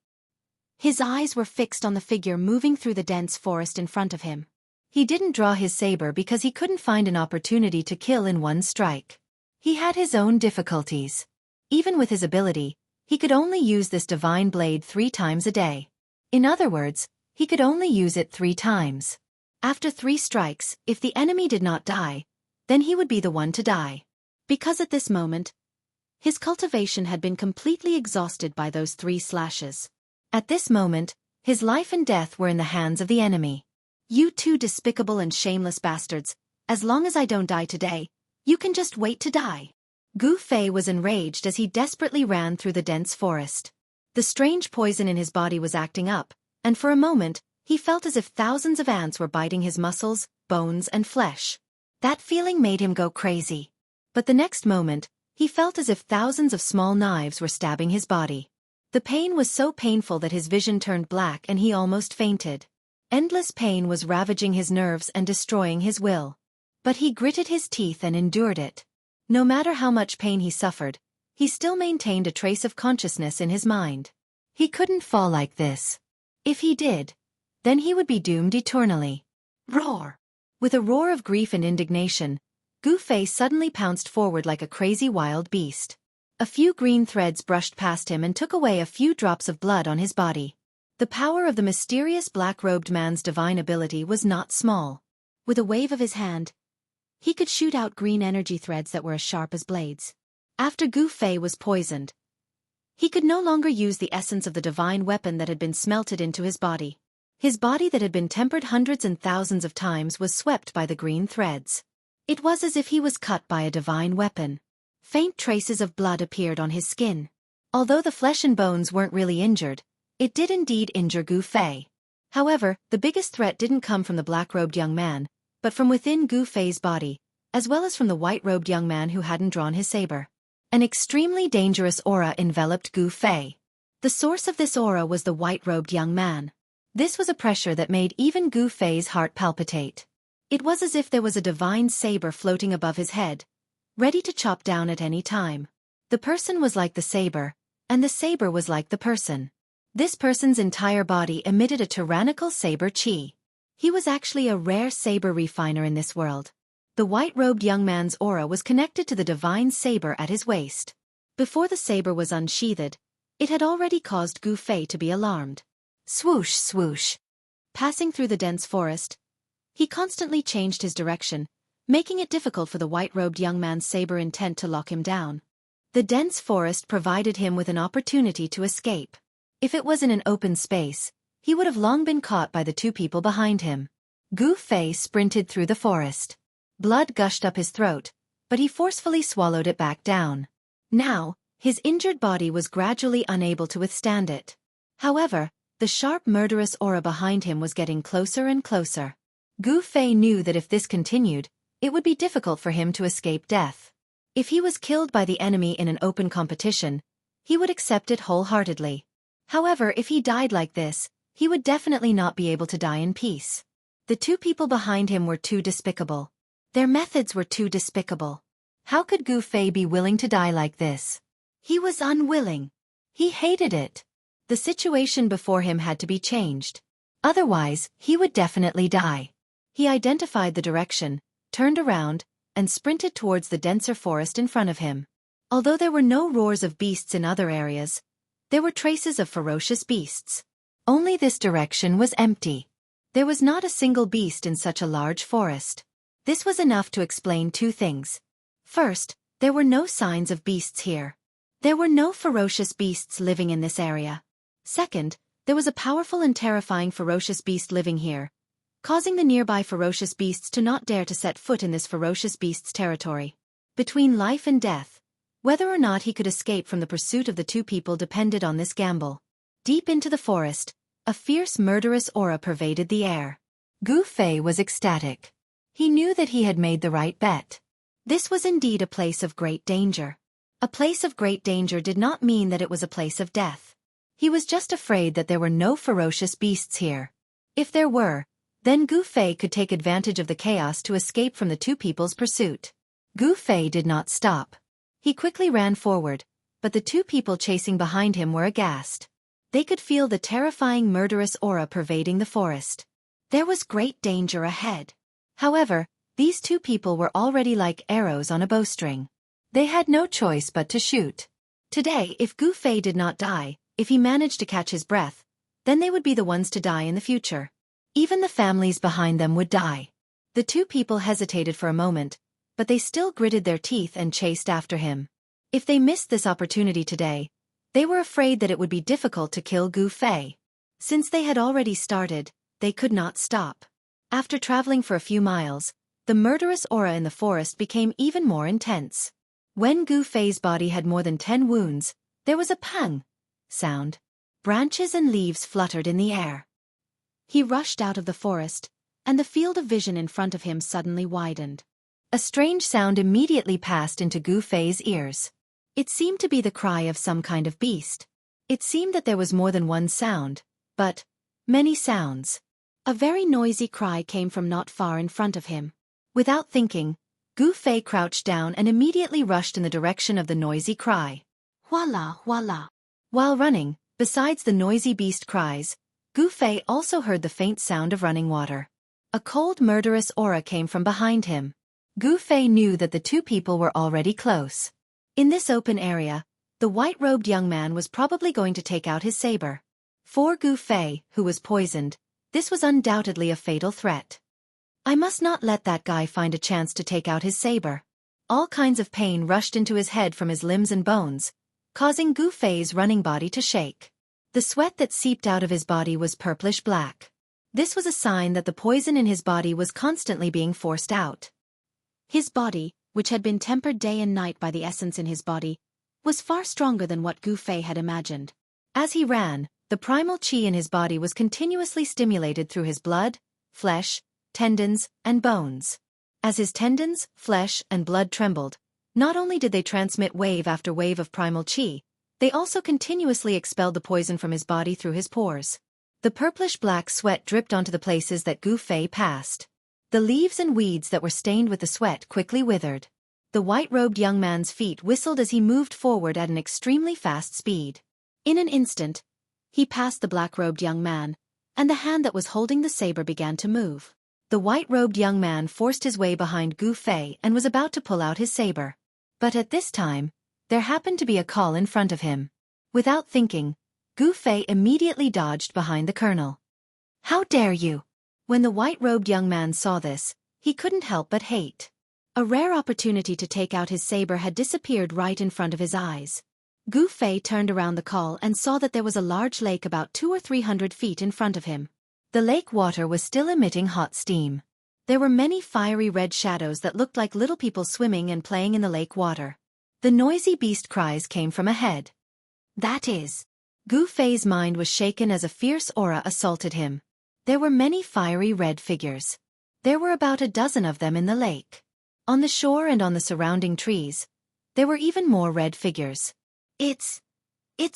His eyes were fixed on the figure moving through the dense forest in front of him. He didn't draw his saber because he couldn't find an opportunity to kill in one strike. He had his own difficulties. Even with his ability, he could only use this divine blade 3 times a day. In other words, he could only use it 3 times. After 3 strikes, if the enemy did not die, then he would be the one to die. Because at this moment, his cultivation had been completely exhausted by those 3 slashes. At this moment, his life and death were in the hands of the enemy. You 2 despicable and shameless bastards, as long as I don't die today, you can just wait to die. Gu Fei was enraged as he desperately ran through the dense forest. The strange poison in his body was acting up, and for a moment, he felt as if thousands of ants were biting his muscles, bones and flesh. That feeling made him go crazy. But the next moment, he felt as if thousands of small knives were stabbing his body. The pain was so painful that his vision turned black and he almost fainted. Endless pain was ravaging his nerves and destroying his will. But he gritted his teeth and endured it. No matter how much pain he suffered, he still maintained a trace of consciousness in his mind. He couldn't fall like this. If he did, then he would be doomed eternally. Roar! With a roar of grief and indignation, Gu Fei suddenly pounced forward like a crazy wild beast. A few green threads brushed past him and took away a few drops of blood on his body. The power of the mysterious black-robed man's divine ability was not small. With a wave of his hand, he could shoot out green energy threads that were as sharp as blades. After Gu Fei was poisoned, he could no longer use the essence of the divine weapon that had been smelted into his body. His body that had been tempered hundreds and thousands of times was swept by the green threads. It was as if he was cut by a divine weapon. Faint traces of blood appeared on his skin. Although the flesh and bones weren't really injured, it did indeed injure Gu Fei. However, the biggest threat didn't come from the black-robed young man, but from within Gu Fei's body, as well as from the white-robed young man who hadn't drawn his saber. An extremely dangerous aura enveloped Gu Fei. The source of this aura was the white-robed young man. This was a pressure that made even Gu Fei's heart palpitate. It was as if there was a divine saber floating above his head, ready to chop down at any time. The person was like the saber, and the saber was like the person. This person's entire body emitted a tyrannical saber chi. He was actually a rare saber refiner in this world. The white-robed young man's aura was connected to the divine saber at his waist. Before the saber was unsheathed, it had already caused Gu Fei to be alarmed. Swoosh, swoosh. Passing through the dense forest, he constantly changed his direction, making it difficult for the white-robed young man's saber intent to lock him down. The dense forest provided him with an opportunity to escape. If it was in an open space, he would have long been caught by the 2 people behind him. Gu Fei sprinted through the forest. Blood gushed up his throat, but he forcefully swallowed it back down. Now, his injured body was gradually unable to withstand it. However, The sharp murderous aura behind him was getting closer and closer. Gu Fei knew that if this continued, it would be difficult for him to escape death. If he was killed by the enemy in an open competition, he would accept it wholeheartedly. However, if he died like this, he would definitely not be able to die in peace. The two people behind him were too despicable. Their methods were too despicable. How could Gu Fei be willing to die like this? He was unwilling. He hated it. The situation before him had to be changed. Otherwise, he would definitely die. He identified the direction, turned around, and sprinted towards the denser forest in front of him. Although there were no roars of beasts in other areas, there were traces of ferocious beasts. Only this direction was empty. There was not a single beast in such a large forest. This was enough to explain two things. First, there were no signs of beasts here. There were no ferocious beasts living in this area. Second, there was a powerful and terrifying ferocious beast living here, causing the nearby ferocious beasts to not dare to set foot in this ferocious beast's territory. Between life and death, whether or not he could escape from the pursuit of the two people depended on this gamble. Deep into the forest, a fierce murderous aura pervaded the air. Gu Fei was ecstatic. He knew that he had made the right bet. This was indeed a place of great danger. A place of great danger did not mean that it was a place of death. He was just afraid that there were no ferocious beasts here. If there were, then Gu Fei could take advantage of the chaos to escape from the two people's pursuit. Gu Fei did not stop. He quickly ran forward, but the two people chasing behind him were aghast. They could feel the terrifying murderous aura pervading the forest. There was great danger ahead. However, these two people were already like arrows on a bowstring. They had no choice but to shoot. Today, if Gu Fei did not die, if he managed to catch his breath, then they would be the ones to die in the future. Even the families behind them would die. The two people hesitated for a moment, but they still gritted their teeth and chased after him. If they missed this opportunity today, they were afraid that it would be difficult to kill Gu Fei. Since they had already started, they could not stop. After traveling for a few miles, the murderous aura in the forest became even more intense. When Gu Fei's body had more than 10 wounds, there was a pang sound. Branches and leaves fluttered in the air. He rushed out of the forest, and the field of vision in front of him suddenly widened. A strange sound immediately passed into Gu Fei's ears. It seemed to be the cry of some kind of beast. It seemed that there was more than one sound, but many sounds. A very noisy cry came from not far in front of him. Without thinking, Gu Fei crouched down and immediately rushed in the direction of the noisy cry. Voila, voila. While running, besides the noisy beast cries, Gu Fei also heard the faint sound of running water. A cold murderous aura came from behind him. Gu Fei knew that the two people were already close. In this open area, the white-robed young man was probably going to take out his saber. For Gu Fei, who was poisoned, this was undoubtedly a fatal threat. I must not let that guy find a chance to take out his saber. All kinds of pain rushed into his head from his limbs and bones, causing Gu Fei's running body to shake. The sweat that seeped out of his body was purplish-black. This was a sign that the poison in his body was constantly being forced out. His body, which had been tempered day and night by the essence in his body, was far stronger than what Gu Fei had imagined. As he ran, the primal qi in his body was continuously stimulated through his blood, flesh, tendons, and bones. As his tendons, flesh, and blood trembled, not only did they transmit wave after wave of primal qi, they also continuously expelled the poison from his body through his pores. The purplish-black sweat dripped onto the places that Gu Fei passed. The leaves and weeds that were stained with the sweat quickly withered. The white-robed young man's feet whistled as he moved forward at an extremely fast speed. In an instant, he passed the black-robed young man, and the hand that was holding the saber began to move. The white-robed young man forced his way behind Gu Fei and was about to pull out his saber. But at this time, there happened to be a call in front of him. Without thinking, Gu Fei immediately dodged behind the colonel. "How dare you!" When the white-robed young man saw this, he couldn't help but hate. A rare opportunity to take out his saber had disappeared right in front of his eyes. Gu Fei turned around the call and saw that there was a large lake about 200 or 300 feet in front of him. The lake water was still emitting hot steam. There were many fiery red shadows that looked like little people swimming and playing in the lake water. The noisy beast cries came from ahead. "That is Gu Fei's mind was shaken as a fierce aura assaulted him. There were many fiery red figures. There were about a dozen of them in the lake. On the shore and on the surrounding trees, there were even more red figures. It's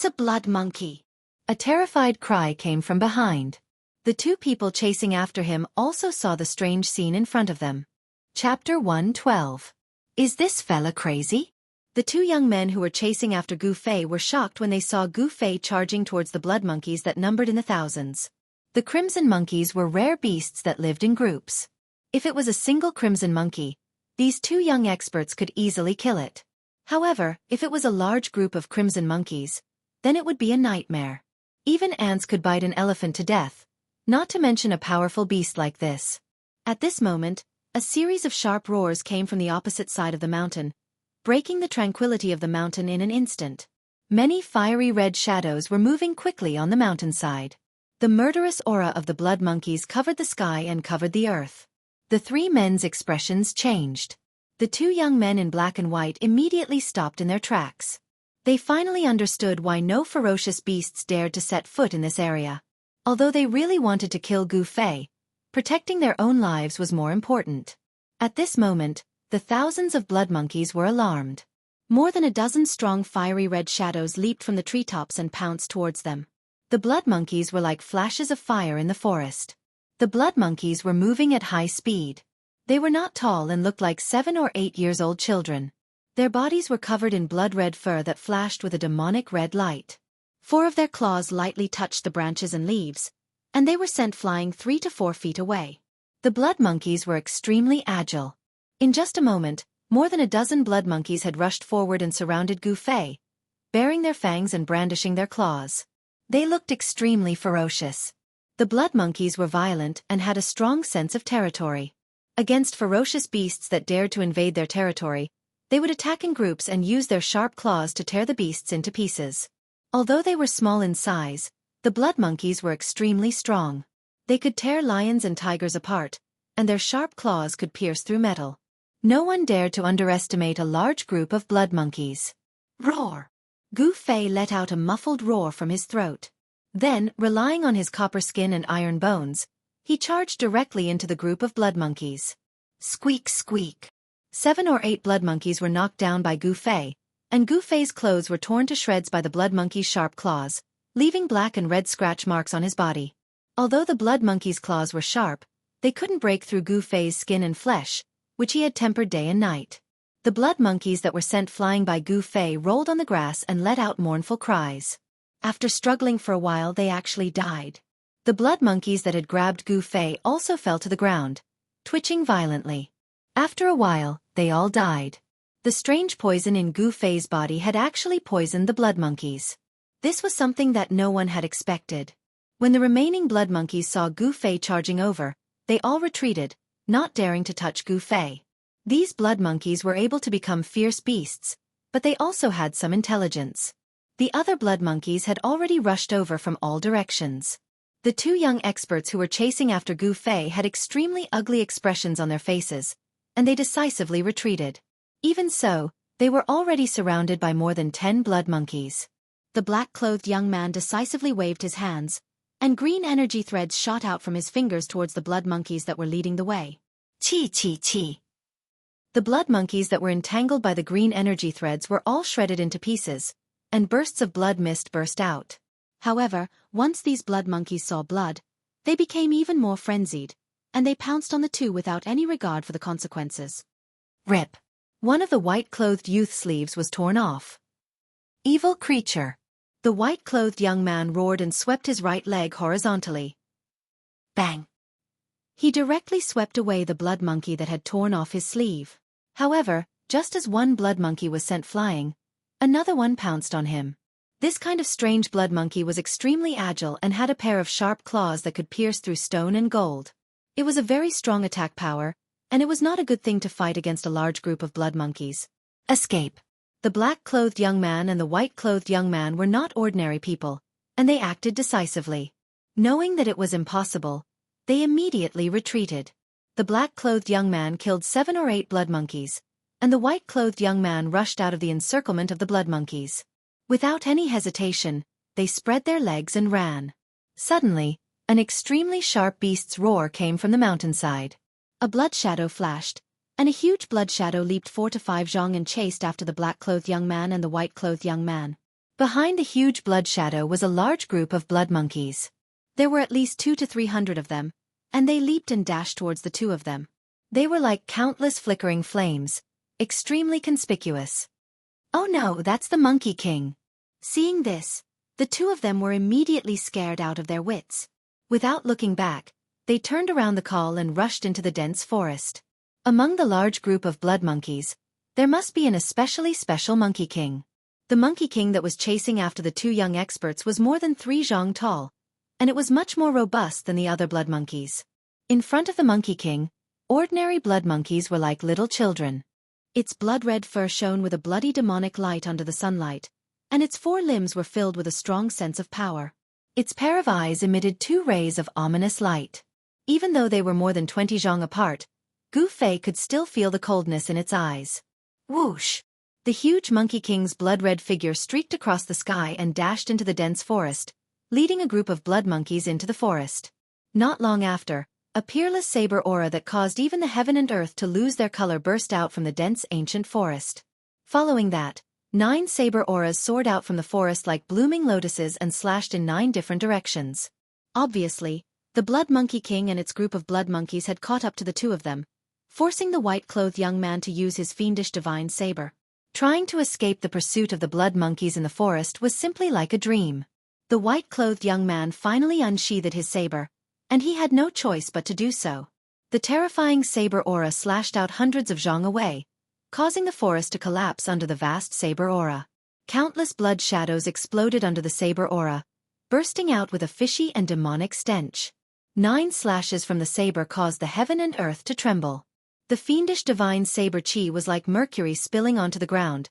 a blood monkey. A terrified cry came from behind. The two people chasing after him also saw the strange scene in front of them. Chapter 112. Is this fella crazy? The two young men who were chasing after Gu Fei were shocked when they saw Gu Fei charging towards the blood monkeys that numbered in the thousands. The crimson monkeys were rare beasts that lived in groups. If it was a single crimson monkey, these two young experts could easily kill it. However, if it was a large group of crimson monkeys, then it would be a nightmare. Even ants could bite an elephant to death, not to mention a powerful beast like this. At this moment, a series of sharp roars came from the opposite side of the mountain, breaking the tranquility of the mountain in an instant. Many fiery red shadows were moving quickly on the mountainside. The murderous aura of the blood monkeys covered the sky and covered the earth. The three men's expressions changed. The two young men in black and white immediately stopped in their tracks. They finally understood why no ferocious beasts dared to set foot in this area. Although they really wanted to kill Gu Fei, protecting their own lives was more important. At this moment, the thousands of blood monkeys were alarmed. More than a dozen strong fiery red shadows leaped from the treetops and pounced towards them. The blood monkeys were like flashes of fire in the forest. The blood monkeys were moving at high speed. They were not tall and looked like 7 or 8 years old children. Their bodies were covered in blood-red fur that flashed with a demonic red light. 4 of their claws lightly touched the branches and leaves, and they were sent flying 3 to 4 feet away. The blood monkeys were extremely agile. In just a moment, more than a dozen blood monkeys had rushed forward and surrounded Gu Fei, baring their fangs and brandishing their claws. They looked extremely ferocious. The blood monkeys were violent and had a strong sense of territory. Against ferocious beasts that dared to invade their territory, they would attack in groups and use their sharp claws to tear the beasts into pieces. Although they were small in size, the blood monkeys were extremely strong. They could tear lions and tigers apart, and their sharp claws could pierce through metal. No one dared to underestimate a large group of blood monkeys. Roar! Gu Fei let out a muffled roar from his throat. Then, relying on his copper skin and iron bones, he charged directly into the group of blood monkeys. Squeak, squeak. 7 or 8 blood monkeys were knocked down by Gu Fei, and Gu Fei's clothes were torn to shreds by the blood monkey's sharp claws, leaving black and red scratch marks on his body. Although the blood monkey's claws were sharp, they couldn't break through Gu Fei's skin and flesh, which he had tempered day and night. The blood monkeys that were sent flying by Gu Fei rolled on the grass and let out mournful cries. After struggling for a while, they actually died. The blood monkeys that had grabbed Gu Fei also fell to the ground, twitching violently. After a while, they all died. The strange poison in Gu Fei's body had actually poisoned the blood monkeys. This was something that no one had expected. When the remaining blood monkeys saw Gu Fei charging over, they all retreated, not daring to touch Gu Fei. These blood monkeys were able to become fierce beasts, but they also had some intelligence. The other blood monkeys had already rushed over from all directions. The two young experts who were chasing after Gu Fei had extremely ugly expressions on their faces, and they decisively retreated. Even so, they were already surrounded by more than 10 blood monkeys. The black-clothed young man decisively waved his hands, and green energy threads shot out from his fingers towards the blood monkeys that were leading the way. Chi chi chi. The blood monkeys that were entangled by the green energy threads were all shredded into pieces, and bursts of blood mist burst out. However, once these blood monkeys saw blood, they became even more frenzied, and they pounced on the two without any regard for the consequences. Rip! One of the white-clothed youth's sleeves was torn off. Evil creature! The white-clothed young man roared and swept his right leg horizontally. Bang! He directly swept away the blood monkey that had torn off his sleeve. However, just as one blood monkey was sent flying, another one pounced on him. This kind of strange blood monkey was extremely agile and had a pair of sharp claws that could pierce through stone and gold. It was a very strong attack power, and it was not a good thing to fight against a large group of blood monkeys. Escape! The black-clothed young man and the white-clothed young man were not ordinary people, and they acted decisively. Knowing that it was impossible, they immediately retreated. The black-clothed young man killed 7 or 8 blood monkeys, and the white-clothed young man rushed out of the encirclement of the blood monkeys. Without any hesitation, they spread their legs and ran. Suddenly, an extremely sharp beast's roar came from the mountainside. A blood shadow flashed, and a huge blood shadow leaped 4 to 5 zhong and chased after the black-clothed young man and the white-clothed young man. Behind the huge blood shadow was a large group of blood monkeys. There were at least 200 to 300 of them, and they leaped and dashed towards the two of them. They were like countless flickering flames, extremely conspicuous. "Oh no, that's the Monkey King." Seeing this, the two of them were immediately scared out of their wits. Without looking back, they turned around the call and rushed into the dense forest. Among the large group of blood monkeys, there must be an especially special Monkey King. The Monkey King that was chasing after the two young experts was more than 3 zhong tall, and it was much more robust than the other blood monkeys. In front of the Monkey King, ordinary blood monkeys were like little children. Its blood-red fur shone with a bloody demonic light under the sunlight, and its 4 limbs were filled with a strong sense of power. Its pair of eyes emitted 2 rays of ominous light. Even though they were more than 20 zhong apart, Gu Fei could still feel the coldness in its eyes. Whoosh! The huge Monkey King's blood-red figure streaked across the sky and dashed into the dense forest, leading a group of blood monkeys into the forest. Not long after, a peerless saber aura that caused even the heaven and earth to lose their color burst out from the dense ancient forest. Following that, 9 saber auras soared out from the forest like blooming lotuses and slashed in 9 different directions. Obviously, the Blood Monkey King and its group of blood monkeys had caught up to the two of them, forcing the white-clothed young man to use his fiendish divine saber. Trying to escape the pursuit of the blood monkeys in the forest was simply like a dream. The white-clothed young man finally unsheathed his saber, and he had no choice but to do so. The terrifying saber aura slashed out hundreds of zhong away, causing the forest to collapse under the vast saber aura. Countless blood shadows exploded under the saber aura, bursting out with a fishy and demonic stench. 9 slashes from the saber caused the heaven and earth to tremble. The fiendish divine saber chi was like mercury spilling onto the ground,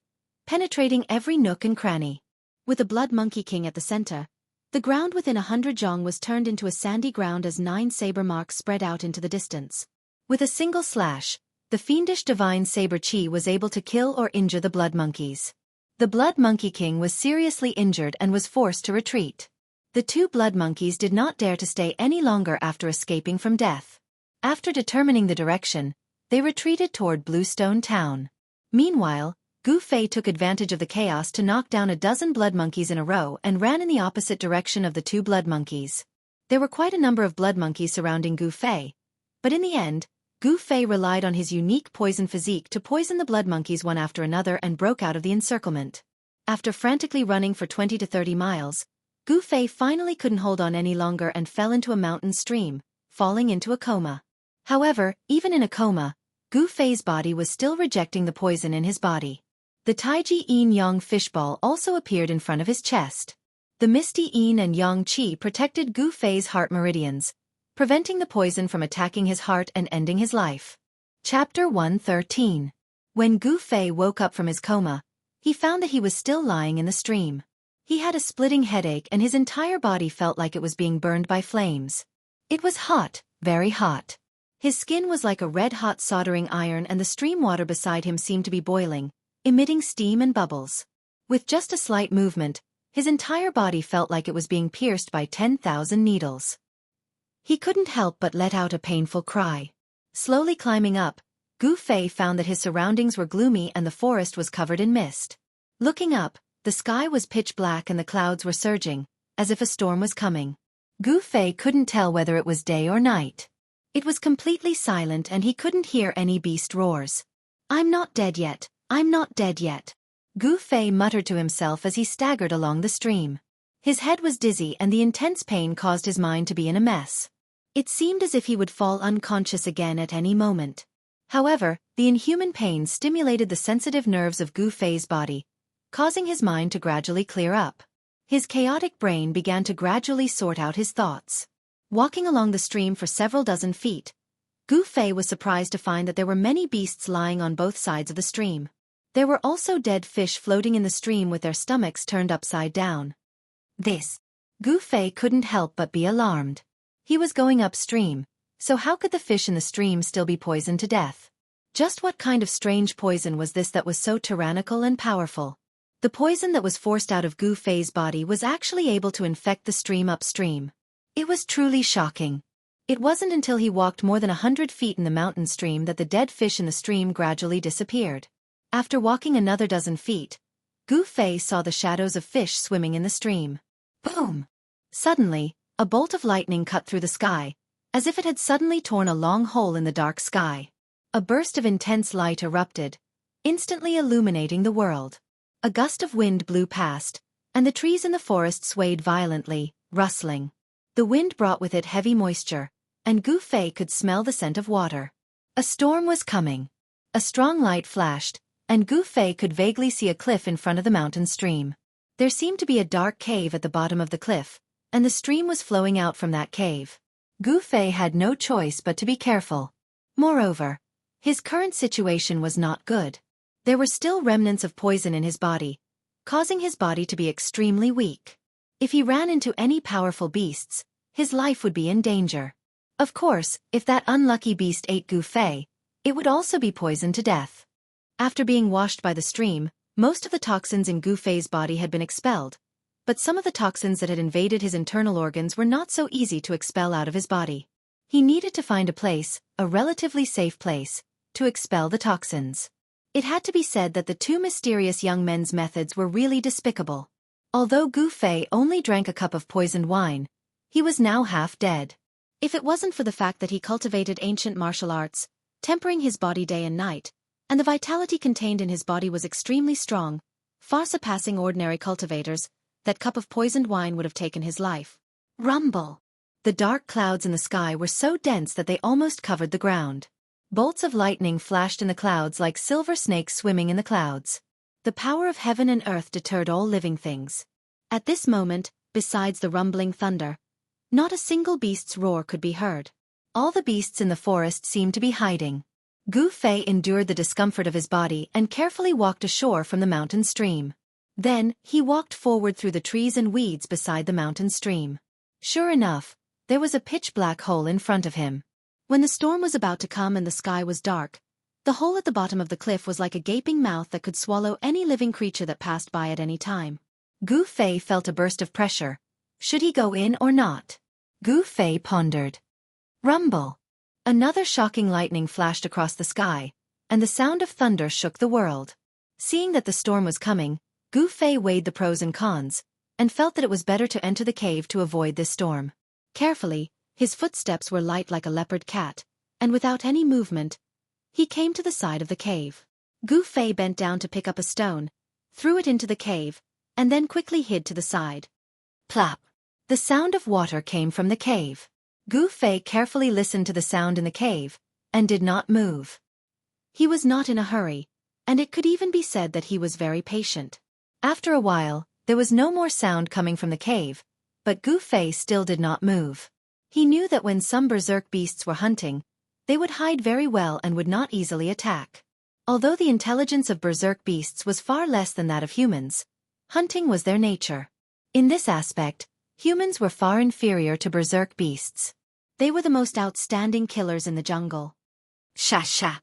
penetrating every nook and cranny. With the Blood Monkey King at the center, the ground within 100 zhong was turned into a sandy ground as 9 saber marks spread out into the distance. With a single slash, the fiendish divine saber chi was able to kill or injure the blood monkeys. The Blood Monkey King was seriously injured and was forced to retreat. The 2 blood monkeys did not dare to stay any longer after escaping from death. After determining the direction, they retreated toward Bluestone Town. Meanwhile, Gu Fei took advantage of the chaos to knock down a dozen blood monkeys in a row and ran in the opposite direction of the 2 blood monkeys. There were quite a number of blood monkeys surrounding Gu Fei, but in the end, Gu Fei relied on his unique poison physique to poison the blood monkeys one after another and broke out of the encirclement. After frantically running for 20 to 30 miles, Gu Fei finally couldn't hold on any longer and fell into a mountain stream, falling into a coma. However, even in a coma, Gu Fei's body was still rejecting the poison in his body. The Taiji Yin Yang fishball also appeared in front of his chest. The misty Yin and Yang Qi protected Gu Fei's heart meridians, preventing the poison from attacking his heart and ending his life. Chapter 113. When Gu Fei woke up from his coma, he found that he was still lying in the stream. He had a splitting headache and his entire body felt like it was being burned by flames. It was hot, very hot. His skin was like a red-hot soldering iron and the stream water beside him seemed to be boiling, emitting steam and bubbles. With just a slight movement, his entire body felt like it was being pierced by 10,000 needles. He couldn't help but let out a painful cry. Slowly climbing up, Gu Fei found that his surroundings were gloomy and the forest was covered in mist. Looking up, the sky was pitch black and the clouds were surging, as if a storm was coming. Gu Fei couldn't tell whether it was day or night. It was completely silent and he couldn't hear any beast roars. "I'm not dead yet, I'm not dead yet," Gu Fei muttered to himself as he staggered along the stream. His head was dizzy and the intense pain caused his mind to be in a mess. It seemed as if he would fall unconscious again at any moment. However, the inhuman pain stimulated the sensitive nerves of Gu Fei's body, causing his mind to gradually clear up. His chaotic brain began to gradually sort out his thoughts. Walking along the stream for several dozen feet, Gu Fei was surprised to find that there were many beasts lying on both sides of the stream. There were also dead fish floating in the stream with their stomachs turned upside down. Gu Fei couldn't help but be alarmed. He was going upstream, so how could the fish in the stream still be poisoned to death? Just what kind of strange poison was this that was so tyrannical and powerful? The poison that was forced out of Gu Fei's body was actually able to infect the stream upstream. It was truly shocking. It wasn't until he walked more than 100 feet in the mountain stream that the dead fish in the stream gradually disappeared. After walking another dozen feet, Gu Fei saw the shadows of fish swimming in the stream. Boom! Suddenly, a bolt of lightning cut through the sky, as if it had suddenly torn a long hole in the dark sky. A burst of intense light erupted, instantly illuminating the world. A gust of wind blew past, and the trees in the forest swayed violently, rustling. The wind brought with it heavy moisture, and Gu Fei could smell the scent of water. A storm was coming. A strong light flashed, and Gu Fei could vaguely see a cliff in front of the mountain stream. There seemed to be a dark cave at the bottom of the cliff, and the stream was flowing out from that cave. Gu Fei had no choice but to be careful. Moreover, his current situation was not good. There were still remnants of poison in his body, causing his body to be extremely weak. If he ran into any powerful beasts, his life would be in danger. Of course, if that unlucky beast ate Gu Fei, it would also be poisoned to death. After being washed by the stream, most of the toxins in Gu Fei's body had been expelled, but some of the toxins that had invaded his internal organs were not so easy to expel out of his body. He needed to find a place, a relatively safe place, to expel the toxins. It had to be said that the two mysterious young men's methods were really despicable. Although Gu Fei only drank a cup of poisoned wine, he was now half dead. If it wasn't for the fact that he cultivated ancient martial arts, tempering his body day and night, and the vitality contained in his body was extremely strong, far surpassing ordinary cultivators, that cup of poisoned wine would have taken his life. Rumble! The dark clouds in the sky were so dense that they almost covered the ground. Bolts of lightning flashed in the clouds like silver snakes swimming in the clouds. The power of heaven and earth deterred all living things. At this moment, besides the rumbling thunder, not a single beast's roar could be heard. All the beasts in the forest seemed to be hiding. Gu Fei endured the discomfort of his body and carefully walked ashore from the mountain stream. Then, he walked forward through the trees and weeds beside the mountain stream. Sure enough, there was a pitch-black hole in front of him. When the storm was about to come and the sky was dark, the hole at the bottom of the cliff was like a gaping mouth that could swallow any living creature that passed by at any time. Gu Fei felt a burst of pressure. Should he go in or not? Gu Fei pondered. Rumble! Another shocking lightning flashed across the sky, and the sound of thunder shook the world. Seeing that the storm was coming, Gu Fei weighed the pros and cons, and felt that it was better to enter the cave to avoid this storm. Carefully, his footsteps were light like a leopard cat, and without any movement, he came to the side of the cave. Gu Fei bent down to pick up a stone, threw it into the cave, and then quickly hid to the side. Plop! The sound of water came from the cave. Gu Fei carefully listened to the sound in the cave, and did not move. He was not in a hurry, and it could even be said that he was very patient. After a while, there was no more sound coming from the cave, but Gu Fei still did not move. He knew that when some berserk beasts were hunting, they would hide very well and would not easily attack. Although the intelligence of berserk beasts was far less than that of humans, hunting was their nature. In this aspect, humans were far inferior to berserk beasts. They were the most outstanding killers in the jungle. Sha-sha!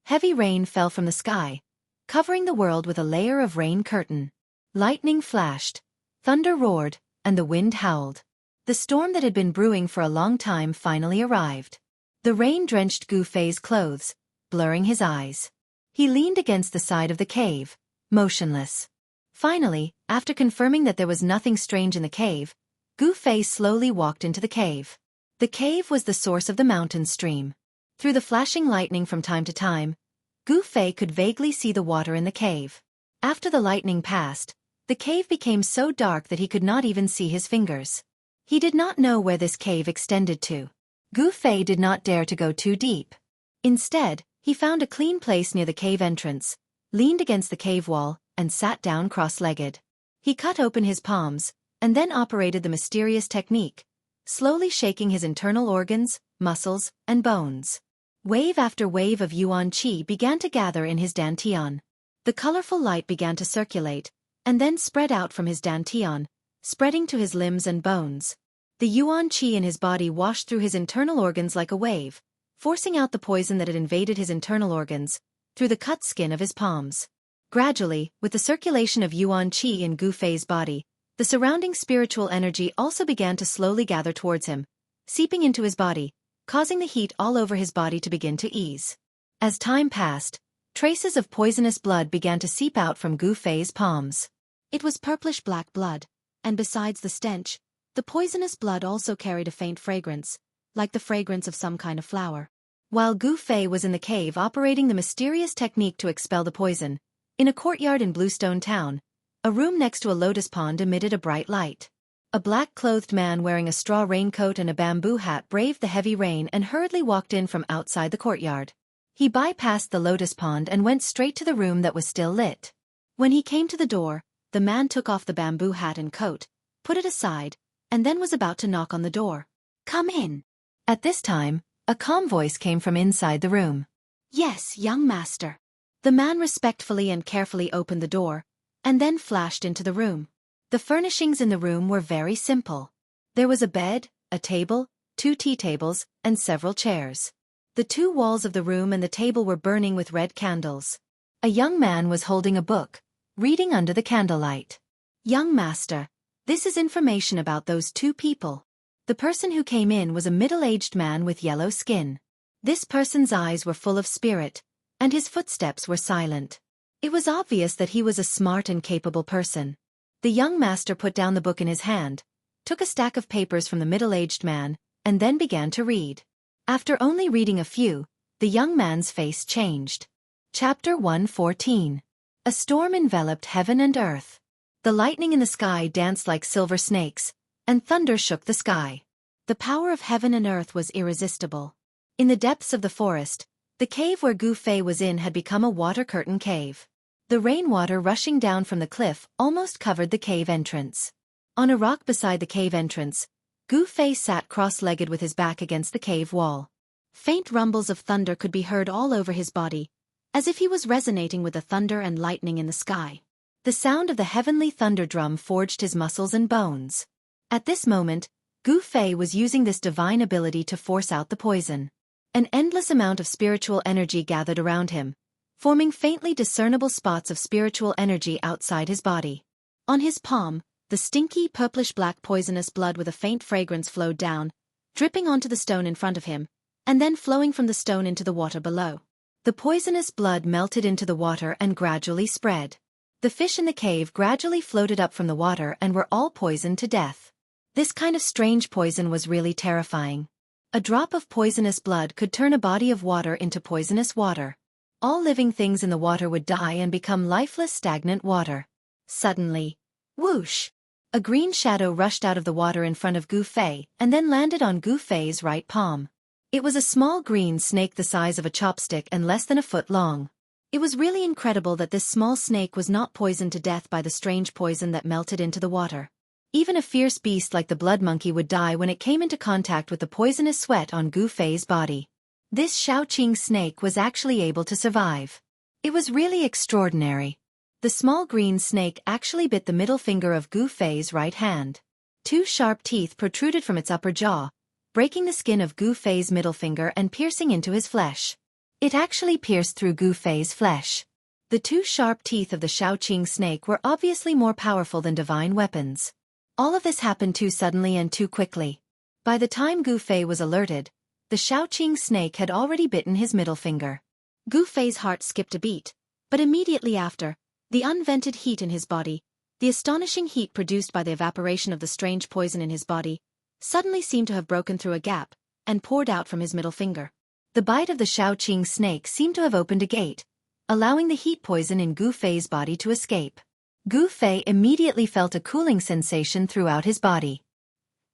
Heavy rain fell from the sky, covering the world with a layer of rain curtain. Lightning flashed, thunder roared, and the wind howled. The storm that had been brewing for a long time finally arrived. The rain drenched Gu Fei's clothes, blurring his eyes. He leaned against the side of the cave, motionless. Finally, after confirming that there was nothing strange in the cave, Gu Fei slowly walked into the cave. The cave was the source of the mountain stream. Through the flashing lightning from time to time, Gu Fei could vaguely see the water in the cave. After the lightning passed, the cave became so dark that he could not even see his fingers. He did not know where this cave extended to. Gu Fei did not dare to go too deep. Instead, he found a clean place near the cave entrance, leaned against the cave wall, and sat down cross-legged. He cut open his palms, and then operated the mysterious technique, slowly shaking his internal organs, muscles, and bones. Wave after wave of yuan qi began to gather in his dantian. The colorful light began to circulate, and then spread out from his dantian, spreading to his limbs and bones. The yuan qi in his body washed through his internal organs like a wave, forcing out the poison that had invaded his internal organs, through the cut skin of his palms. Gradually, with the circulation of yuan qi in Gu Fei's body, the surrounding spiritual energy also began to slowly gather towards him, seeping into his body, causing the heat all over his body to begin to ease. As time passed, traces of poisonous blood began to seep out from Gu Fei's palms. It was purplish-black blood, and besides the stench, the poisonous blood also carried a faint fragrance, like the fragrance of some kind of flower. While Gu Fei was in the cave operating the mysterious technique to expel the poison, in a courtyard in Bluestone Town, a room next to a lotus pond emitted a bright light. A black-clothed man wearing a straw raincoat and a bamboo hat braved the heavy rain and hurriedly walked in from outside the courtyard. He bypassed the lotus pond and went straight to the room that was still lit. When he came to the door, the man took off the bamboo hat and coat, put it aside, and then was about to knock on the door. "Come in." At this time, a calm voice came from inside the room. "Yes, young master." The man respectfully and carefully opened the door, and then flashed into the room. The furnishings in the room were very simple. There was a bed, a table, 2 tea tables, and several chairs. The 2 walls of the room and the table were burning with red candles. A young man was holding a book, reading under the candlelight. "Young master, this is information about those 2 people." The person who came in was a middle-aged man with yellow skin. This person's eyes were full of spirit, and his footsteps were silent. It was obvious that he was a smart and capable person. The young master put down the book in his hand, took a stack of papers from the middle-aged man, and then began to read. After only reading a few, the young man's face changed. Chapter 114. A storm enveloped heaven and earth. The lightning in the sky danced like silver snakes, and thunder shook the sky. The power of heaven and earth was irresistible. In the depths of the forest, the cave where Gu Fei was in had become a water curtain cave. The rainwater rushing down from the cliff almost covered the cave entrance. On a rock beside the cave entrance, Gu Fei sat cross-legged with his back against the cave wall. Faint rumbles of thunder could be heard all over his body, as if he was resonating with the thunder and lightning in the sky. The sound of the heavenly thunder drum forged his muscles and bones. At this moment, Gu Fei was using this divine ability to force out the poison. An endless amount of spiritual energy gathered around him, forming faintly discernible spots of spiritual energy outside his body. On his palm, the stinky purplish-black poisonous blood with a faint fragrance flowed down, dripping onto the stone in front of him, and then flowing from the stone into the water below. The poisonous blood melted into the water and gradually spread. The fish in the cave gradually floated up from the water and were all poisoned to death. This kind of strange poison was really terrifying. A drop of poisonous blood could turn a body of water into poisonous water. All living things in the water would die and become lifeless stagnant water. Suddenly, whoosh! A green shadow rushed out of the water in front of Gu Fei and then landed on Gu Fei's right palm. It was a small green snake the size of a chopstick and less than a foot long. It was really incredible that this small snake was not poisoned to death by the strange poison that melted into the water. Even a fierce beast like the blood monkey would die when it came into contact with the poisonous sweat on Gu Fei's body. This Shaoqing snake was actually able to survive. It was really extraordinary. The small green snake actually bit the middle finger of Gu Fei's right hand. 2 sharp teeth protruded from its upper jaw, breaking the skin of Gu Fei's middle finger and piercing into his flesh. It actually pierced through Gu Fei's flesh. The 2 sharp teeth of the Shaoqing snake were obviously more powerful than divine weapons. All of this happened too suddenly and too quickly. By the time Gu Fei was alerted, the Shaoqing snake had already bitten his middle finger. Gu Fei's heart skipped a beat, but immediately after, the unvented heat in his body, the astonishing heat produced by the evaporation of the strange poison in his body, suddenly seemed to have broken through a gap, and poured out from his middle finger. The bite of the Shaoqing snake seemed to have opened a gate, allowing the heat poison in Gu Fei's body to escape. Gu Fei immediately felt a cooling sensation throughout his body.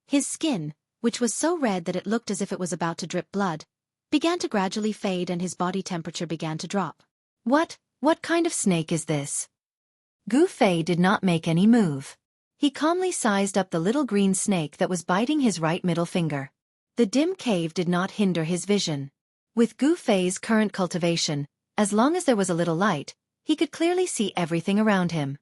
His skin, which was so red that it looked as if it was about to drip blood, began to gradually fade and his body temperature began to drop. What kind of snake is this? Gu Fei did not make any move. He calmly sized up the little green snake that was biting his right middle finger. The dim cave did not hinder his vision. With Gu Fei's current cultivation, as long as there was a little light, he could clearly see everything around him.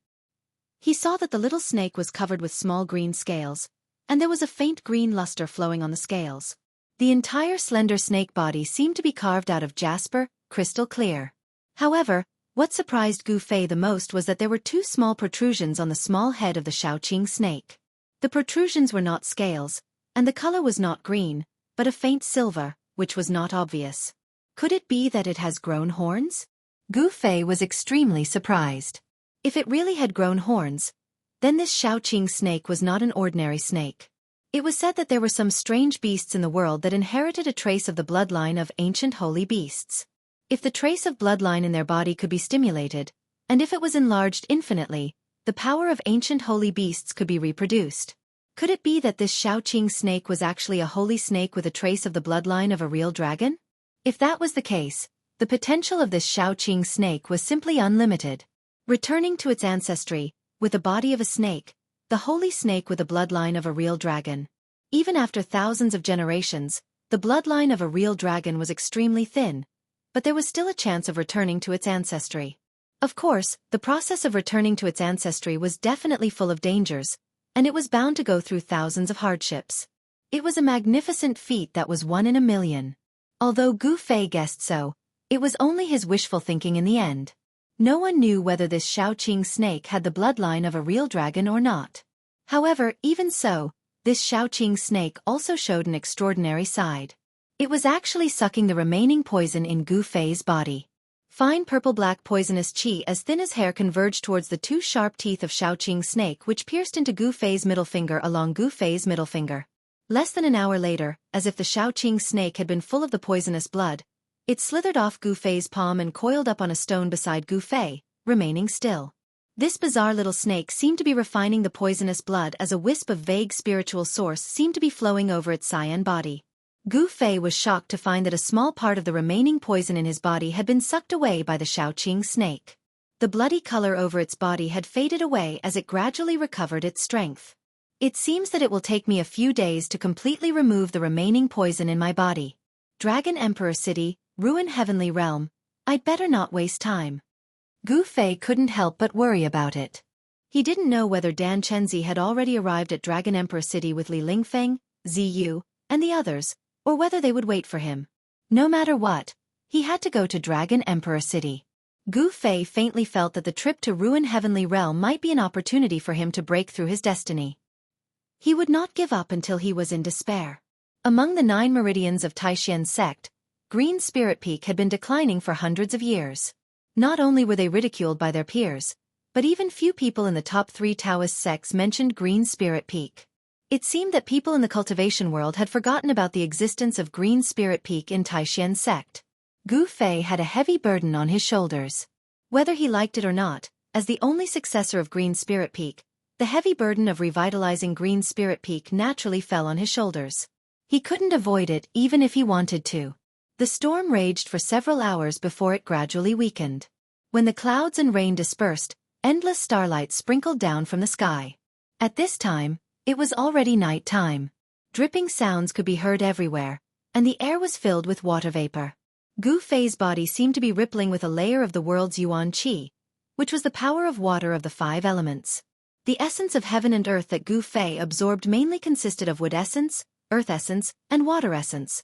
He saw that the little snake was covered with small green scales, and there was a faint green luster flowing on the scales. The entire slender snake body seemed to be carved out of jasper, crystal clear. However, What surprised Gu Fei the most was that there were two small protrusions on the small head of the Shaoqing snake. The protrusions were not scales, and the color was not green, but a faint silver, which was not obvious. Could it be that it has grown horns? Gu Fei was extremely surprised. If it really had grown horns, then this Shaoqing snake was not an ordinary snake. It was said that there were some strange beasts in the world that inherited a trace of the bloodline of ancient holy beasts. If the trace of bloodline in their body could be stimulated, and if it was enlarged infinitely, the power of ancient holy beasts could be reproduced. Could it be that this Shaoqing snake was actually a holy snake with a trace of the bloodline of a real dragon? If that was the case, the potential of this Shaoqing snake was simply unlimited. Returning to its ancestry, with the body of a snake, the holy snake with the bloodline of a real dragon. Even after thousands of generations, the bloodline of a real dragon was extremely thin, but there was still a chance of returning to its ancestry. Of course, the process of returning to its ancestry was definitely full of dangers, and it was bound to go through thousands of hardships. It was a magnificent feat that was 1 in a million. Although Gu Fei guessed so, it was only his wishful thinking in the end. No one knew whether this Shaoqing snake had the bloodline of a real dragon or not. However, even so, this Shaoqing snake also showed an extraordinary side. It was actually sucking the remaining poison in Gu Fei's body. Fine purple-black poisonous qi as thin as hair converged towards the two sharp teeth of Shaoqing snake which pierced into Gu Fei's middle finger along Gu Fei's middle finger. Less than an hour later, as if the Shaoqing snake had been full of the poisonous blood, it slithered off Gu Fei's palm and coiled up on a stone beside Gu Fei, remaining still. This bizarre little snake seemed to be refining the poisonous blood as a wisp of vague spiritual source seemed to be flowing over its cyan body. Gu Fei was shocked to find that a small part of the remaining poison in his body had been sucked away by the Shaoqing snake. The bloody color over its body had faded away as it gradually recovered its strength. It seems that it will take me a few days to completely remove the remaining poison in my body. Dragon Emperor City, Ruin Heavenly Realm, I'd better not waste time. Gu Fei couldn't help but worry about it. He didn't know whether Dan Chenzi had already arrived at Dragon Emperor City with Li Lingfeng, Ziyu, and the others, or whether they would wait for him. No matter what, he had to go to Dragon Emperor City. Gu Fei faintly felt that the trip to Ruin Heavenly Realm might be an opportunity for him to break through his destiny. He would not give up until he was in despair. Among the 9 meridians of Taishien's sect, Green Spirit Peak had been declining for hundreds of years. Not only were they ridiculed by their peers, but even few people in the top 3 Taoist sects mentioned Green Spirit Peak. It seemed that people in the cultivation world had forgotten about the existence of Green Spirit Peak in Taishien's sect. Gu Fei had a heavy burden on his shoulders. Whether he liked it or not, as the only successor of Green Spirit Peak, the heavy burden of revitalizing Green Spirit Peak naturally fell on his shoulders. He couldn't avoid it even if he wanted to. The storm raged for several hours before it gradually weakened. When the clouds and rain dispersed, endless starlight sprinkled down from the sky. At this time, it was already night time. Dripping sounds could be heard everywhere, and the air was filled with water vapor. Gu Fei's body seemed to be rippling with a layer of the world's yuan qi, which was the power of water of the 5 elements. The essence of heaven and earth that Gu Fei absorbed mainly consisted of wood essence, earth essence, and water essence,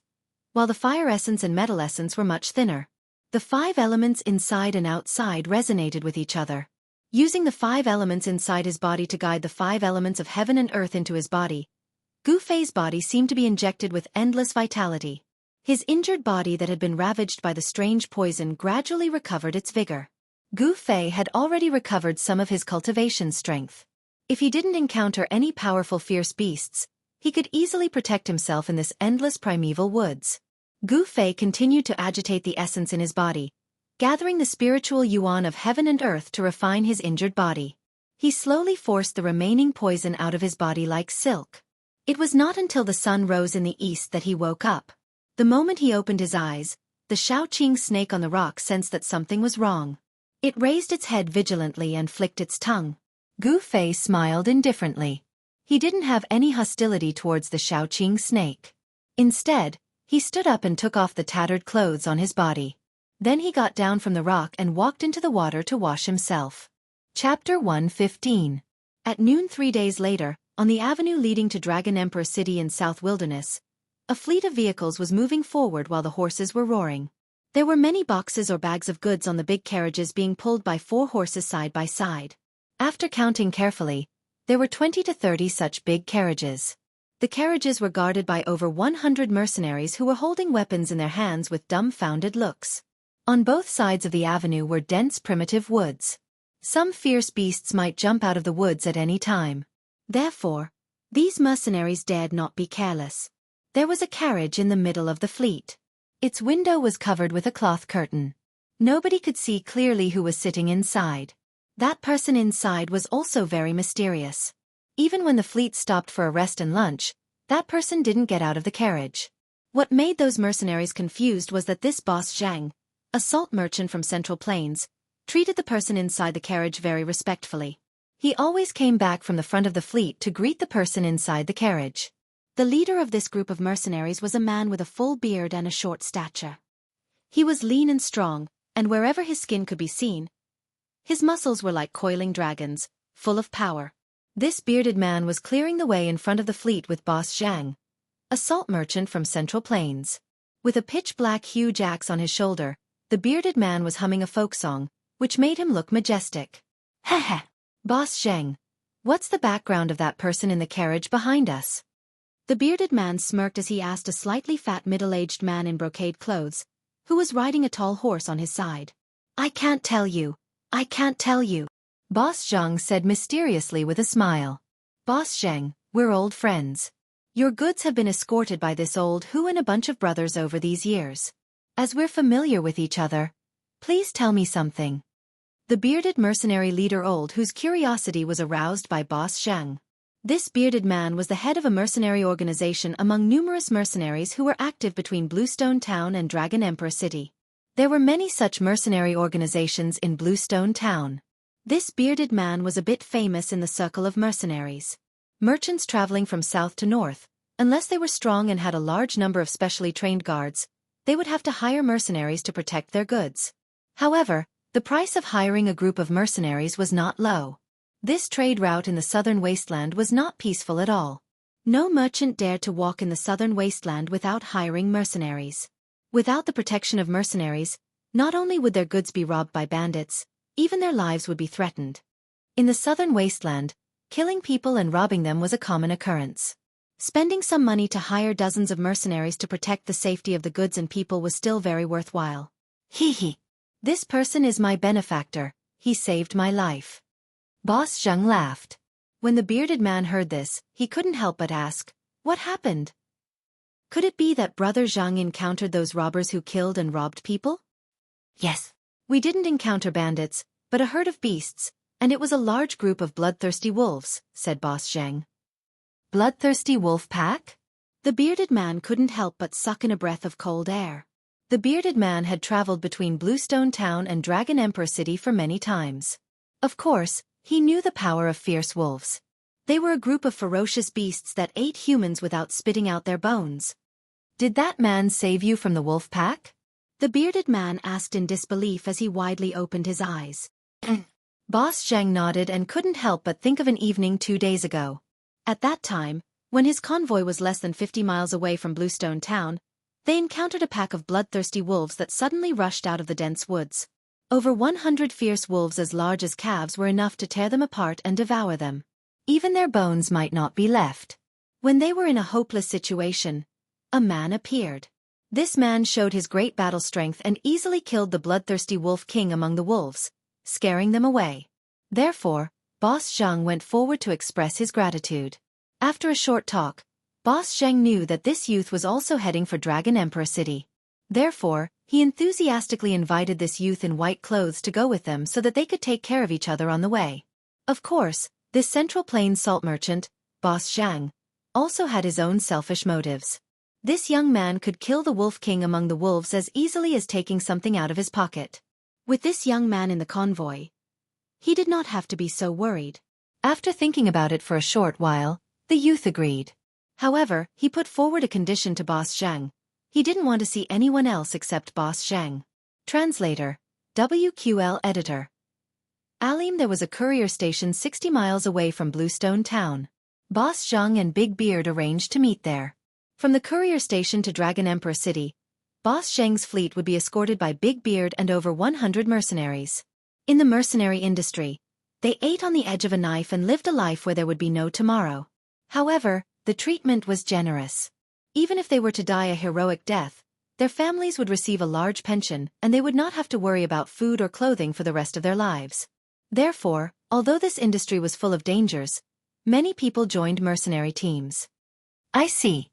while the fire essence and metal essence were much thinner. The 5 elements inside and outside resonated with each other. Using the 5 elements inside his body to guide the 5 elements of heaven and earth into his body, Gu Fei's body seemed to be injected with endless vitality. His injured body that had been ravaged by the strange poison gradually recovered its vigor. Gu Fei had already recovered some of his cultivation strength. If he didn't encounter any powerful fierce beasts, he could easily protect himself in this endless primeval woods. Gu Fei continued to agitate the essence in his body, gathering the spiritual yuan of heaven and earth to refine his injured body. He slowly forced the remaining poison out of his body like silk. It was not until the sun rose in the east that he woke up. The moment he opened his eyes, the Shaoqing snake on the rock sensed that something was wrong. It raised its head vigilantly and flicked its tongue. Gu Fei smiled indifferently. He didn't have any hostility towards the Shaoqing snake. Instead, he stood up and took off the tattered clothes on his body. Then he got down from the rock and walked into the water to wash himself. Chapter 115. At noon 3 days later, on the avenue leading to Dragon Emperor City in South Wilderness, a fleet of vehicles was moving forward while the horses were roaring. There were many boxes or bags of goods on the big carriages being pulled by 4 horses side by side. After counting carefully, there were 20 to 30 such big carriages. The carriages were guarded by over 100 mercenaries who were holding weapons in their hands with dumbfounded looks. On both sides of the avenue were dense primitive woods. Some fierce beasts might jump out of the woods at any time. Therefore, these mercenaries dared not be careless. There was a carriage in the middle of the fleet. Its window was covered with a cloth curtain. Nobody could see clearly who was sitting inside. That person inside was also very mysterious. Even when the fleet stopped for a rest and lunch, that person didn't get out of the carriage. What made those mercenaries confused was that this boss Zhang, a salt merchant from Central Plains, treated the person inside the carriage very respectfully. He always came back from the front of the fleet to greet the person inside the carriage. The leader of this group of mercenaries was a man with a full beard and a short stature. He was lean and strong, and wherever his skin could be seen, his muscles were like coiling dragons, full of power. This bearded man was clearing the way in front of the fleet with Boss Zhang, a salt merchant from Central Plains. With a pitch-black huge axe on his shoulder, the bearded man was humming a folk song, which made him look majestic. Heh. Boss Zhang, what's the background of that person in the carriage behind us? The bearded man smirked as he asked a slightly fat middle-aged man in brocade clothes, who was riding a tall horse on his side. I can't tell you. Boss Zhang said mysteriously with a smile. Boss Zhang, we're old friends. Your goods have been escorted by this old who and a bunch of brothers over these years. As we're familiar with each other, please tell me something. The bearded mercenary leader old whose curiosity was aroused by Boss Zhang. This bearded man was the head of a mercenary organization among numerous mercenaries who were active between Bluestone Town and Dragon Emperor City. There were many such mercenary organizations in Bluestone Town. This bearded man was a bit famous in the circle of mercenaries. Merchants traveling from south to north, unless they were strong and had a large number of specially trained guards, they would have to hire mercenaries to protect their goods. However, the price of hiring a group of mercenaries was not low. This trade route in the southern wasteland was not peaceful at all. No merchant dared to walk in the southern wasteland without hiring mercenaries. Without the protection of mercenaries, not only would their goods be robbed by bandits, even their lives would be threatened. In the southern wasteland, killing people and robbing them was a common occurrence. Spending some money to hire dozens of mercenaries to protect the safety of the goods and people was still very worthwhile. Hee. This person is my benefactor, he saved my life. Boss Zhang laughed. When the bearded man heard this, he couldn't help but ask, what happened? Could it be that Brother Zhang encountered those robbers who killed and robbed people? Yes. We didn't encounter bandits, but a herd of beasts, and it was a large group of bloodthirsty wolves, said Boss Zhang. Bloodthirsty wolf pack? The bearded man couldn't help but suck in a breath of cold air. The bearded man had traveled between Bluestone Town and Dragon Emperor City for many times. Of course, he knew the power of fierce wolves. They were a group of ferocious beasts that ate humans without spitting out their bones. Did that man save you from the wolf pack? The bearded man asked in disbelief as he widely opened his eyes. Boss Zhang nodded and couldn't help but think of an evening 2 days ago. At that time, when his convoy was less than 50 miles away from Bluestone Town, they encountered a pack of bloodthirsty wolves that suddenly rushed out of the dense woods. Over 100 fierce wolves as large as calves were enough to tear them apart and devour them. Even their bones might not be left. When they were in a hopeless situation, a man appeared. This man showed his great battle strength and easily killed the bloodthirsty wolf king among the wolves, scaring them away. Therefore, Boss Zhang went forward to express his gratitude. After a short talk, Boss Zhang knew that this youth was also heading for Dragon Emperor City. Therefore, he enthusiastically invited this youth in white clothes to go with them so that they could take care of each other on the way. Of course, this Central Plains salt merchant, Boss Zhang, also had his own selfish motives. This young man could kill the wolf king among the wolves as easily as taking something out of his pocket. With this young man in the convoy, he did not have to be so worried. After thinking about it for a short while, the youth agreed. However, he put forward a condition to Boss Zhang. He didn't want to see anyone else except Boss Zhang. Translator, WQL Editor. Alim, there was a courier station 60 miles away from Bluestone Town. Boss Zhang and Big Beard arranged to meet there. From the courier station to Dragon Emperor City, Boss Zheng's fleet would be escorted by Big Beard and over 100 mercenaries. In the mercenary industry, they ate on the edge of a knife and lived a life where there would be no tomorrow. However, the treatment was generous. Even if they were to die a heroic death, their families would receive a large pension and they would not have to worry about food or clothing for the rest of their lives. Therefore, although this industry was full of dangers, many people joined mercenary teams. I see.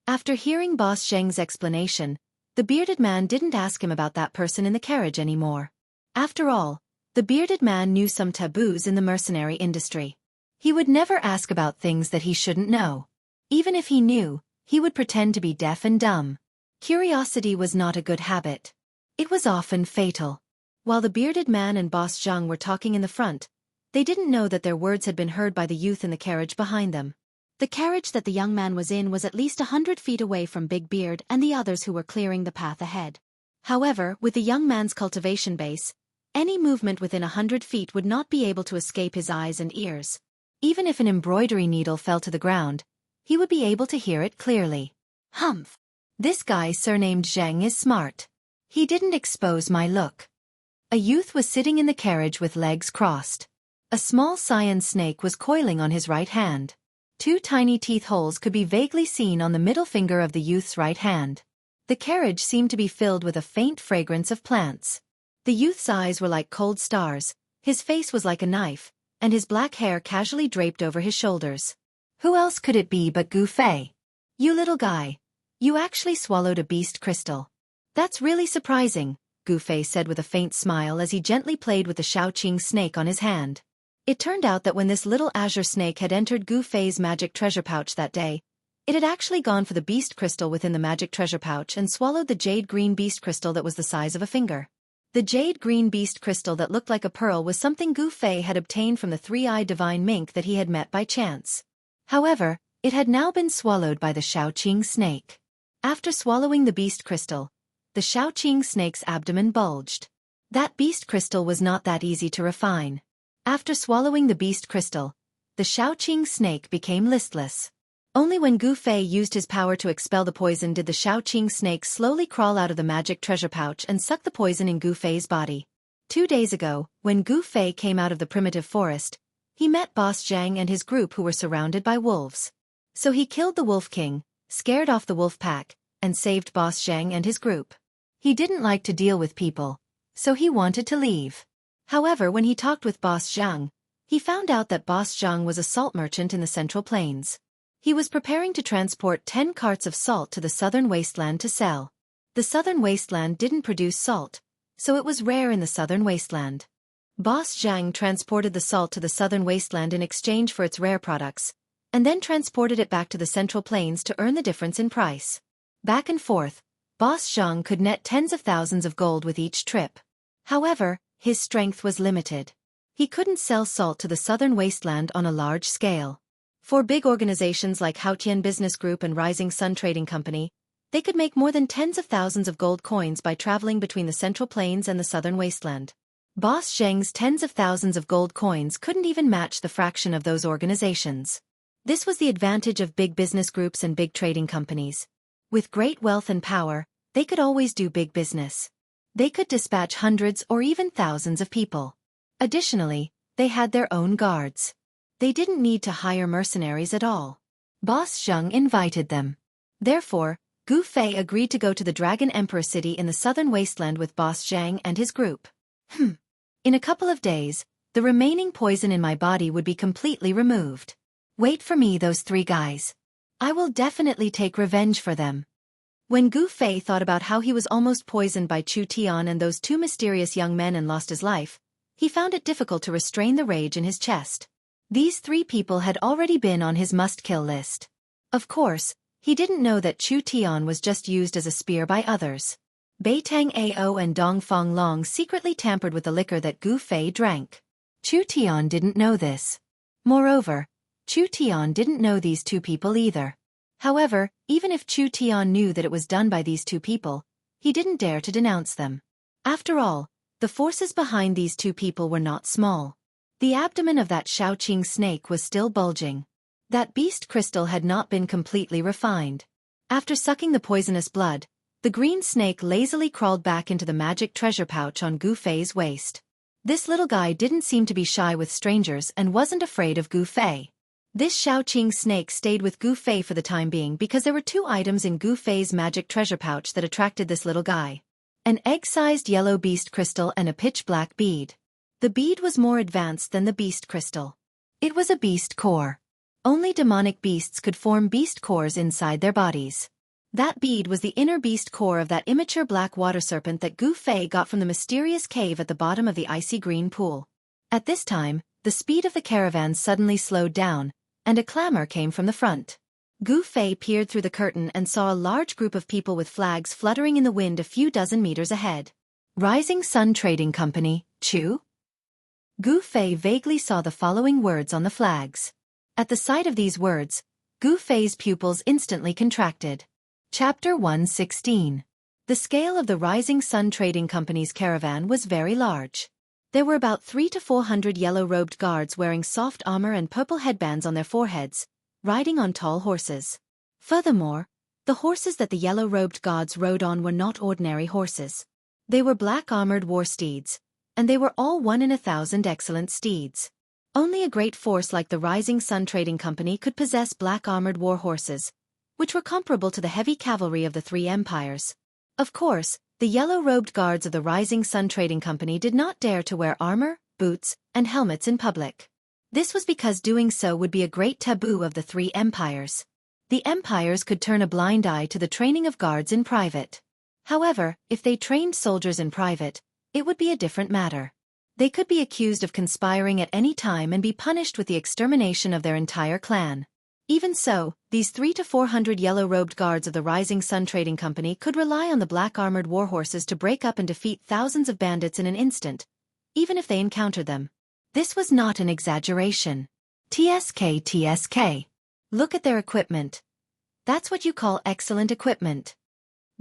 After hearing Boss Zheng's explanation, the bearded man didn't ask him about that person in the carriage anymore. After all, the bearded man knew some taboos in the mercenary industry. He would never ask about things that he shouldn't know. Even if he knew, he would pretend to be deaf and dumb. Curiosity was not a good habit. It was often fatal. While the bearded man and Boss Zheng were talking in the front, they didn't know that their words had been heard by the youth in the carriage behind them. The carriage that the young man was in was at least 100 feet away from Big Beard and the others who were clearing the path ahead. However, with the young man's cultivation base, any movement within 100 feet would not be able to escape his eyes and ears. Even if an embroidery needle fell to the ground, he would be able to hear it clearly. Humph! This guy surnamed Zheng is smart. He didn't expose my look. A youth was sitting in the carriage with legs crossed. A small cyan snake was coiling on his right hand. 2 tiny teeth holes could be vaguely seen on the middle finger of the youth's right hand. The carriage seemed to be filled with a faint fragrance of plants. The youth's eyes were like cold stars, his face was like a knife, and his black hair casually draped over his shoulders. Who else could it be but Gu Fei? You little guy. You actually swallowed a beast crystal. That's really surprising, Gu Fei said with a faint smile as he gently played with the Shaoqing snake on his hand. It turned out that when this little azure snake had entered Gu Fei's magic treasure pouch that day, it had actually gone for the beast crystal within the magic treasure pouch and swallowed the jade green beast crystal that was the size of a finger. The jade green beast crystal that looked like a pearl was something Gu Fei had obtained from the 3-eyed divine mink that he had met by chance. However, it had now been swallowed by the Shaoqing snake. After swallowing the beast crystal, the Shaoqing snake's abdomen bulged. That beast crystal was not that easy to refine. After swallowing the beast crystal, the Shaoqing snake became listless. Only when Gu Fei used his power to expel the poison did the Shaoqing snake slowly crawl out of the magic treasure pouch and suck the poison in Gu Fei's body. 2 days ago, when Gu Fei came out of the primitive forest, he met Boss Zheng and his group who were surrounded by wolves. So he killed the Wolf King, scared off the wolf pack, and saved Boss Zheng and his group. He didn't like to deal with people, so he wanted to leave. However, when he talked with Boss Zheng, he found out that Boss Zheng was a salt merchant in the Central Plains. He was preparing to transport 10 carts of salt to the southern wasteland to sell. The southern wasteland didn't produce salt, so it was rare in the southern wasteland. Boss Zheng transported the salt to the southern wasteland in exchange for its rare products, and then transported it back to the Central Plains to earn the difference in price. Back and forth, Boss Zheng could net tens of thousands of gold with each trip. However, his strength was limited. He couldn't sell salt to the southern wasteland on a large scale. For big organizations like Haotian Business Group and Rising Sun Trading Company, they could make more than tens of thousands of gold coins by traveling between the Central Plains and the southern wasteland. Boss Zheng's tens of thousands of gold coins couldn't even match the fraction of those organizations. This was the advantage of big business groups and big trading companies. With great wealth and power, they could always do big business. They could dispatch hundreds or even thousands of people. Additionally, they had their own guards. They didn't need to hire mercenaries at all. Boss Zheng invited them. Therefore, Gu Fei agreed to go to the Dragon Emperor city in the southern wasteland with Boss Zheng and his group. In a couple of days, the remaining poison in my body would be completely removed. Wait for me, those 3 guys. I will definitely take revenge for them. When Gu Fei thought about how he was almost poisoned by Chu Tian and those 2 mysterious young men and lost his life, he found it difficult to restrain the rage in his chest. These 3 people had already been on his must-kill list. Of course, he didn't know that Chu Tian was just used as a spear by others. Beitang Ao and Dong Fong Long secretly tampered with the liquor that Gu Fei drank. Chu Tian didn't know this. Moreover, Chu Tian didn't know these 2 people either. However, even if Chu Tian knew that it was done by these 2 people, he didn't dare to denounce them. After all, the forces behind these 2 people were not small. The abdomen of that Shaoqing snake was still bulging. That beast crystal had not been completely refined. After sucking the poisonous blood, The green snake lazily crawled back into the magic treasure pouch on Gu Fei's waist. This little guy didn't seem to be shy with strangers and wasn't afraid of Gu Fei. This Shaoqing snake stayed with Gu Fei for the time being because there were two items in Gu Fei's magic treasure pouch that attracted this little guy. An egg-sized yellow beast crystal and a pitch-black bead. The bead was more advanced than the beast crystal. It was a beast core. Only demonic beasts could form beast cores inside their bodies. That bead was the inner beast core of that immature black water serpent that Gu Fei got from the mysterious cave at the bottom of the icy green pool. At this time, the speed of the caravan suddenly slowed down, and a clamor came from the front. Gu Fei peered through the curtain and saw a large group of people with flags fluttering in the wind a few dozen meters ahead. Rising Sun Trading Company, Chu? Gu Fei vaguely saw the following words on the flags. At the sight of these words, Gu Fei's pupils instantly contracted. Chapter 116. The scale of the Rising Sun Trading Company's caravan was very large. There were about 300 to 400 yellow-robed guards wearing soft armor and purple headbands on their foreheads, riding on tall horses. Furthermore, the horses that the yellow-robed guards rode on were not ordinary horses. They were black-armored war steeds, and they were all 1 in 1,000 excellent steeds. Only a great force like the Rising Sun Trading Company could possess black-armored war horses, which were comparable to the heavy cavalry of the three empires. Of course, the yellow-robed guards of the Rising Sun Trading Company did not dare to wear armor, boots, and helmets in public. This was because doing so would be a great taboo of the three empires. The empires could turn a blind eye to the training of guards in private. However, if they trained soldiers in private, it would be a different matter. They could be accused of conspiring at any time and be punished with the extermination of their entire clan. Even so, these 300 to 400 yellow-robed guards of the Rising Sun Trading Company could rely on the black-armored war horses to break up and defeat thousands of bandits in an instant, even if they encountered them. This was not an exaggeration. TSK. Look at their equipment. That's what you call excellent equipment.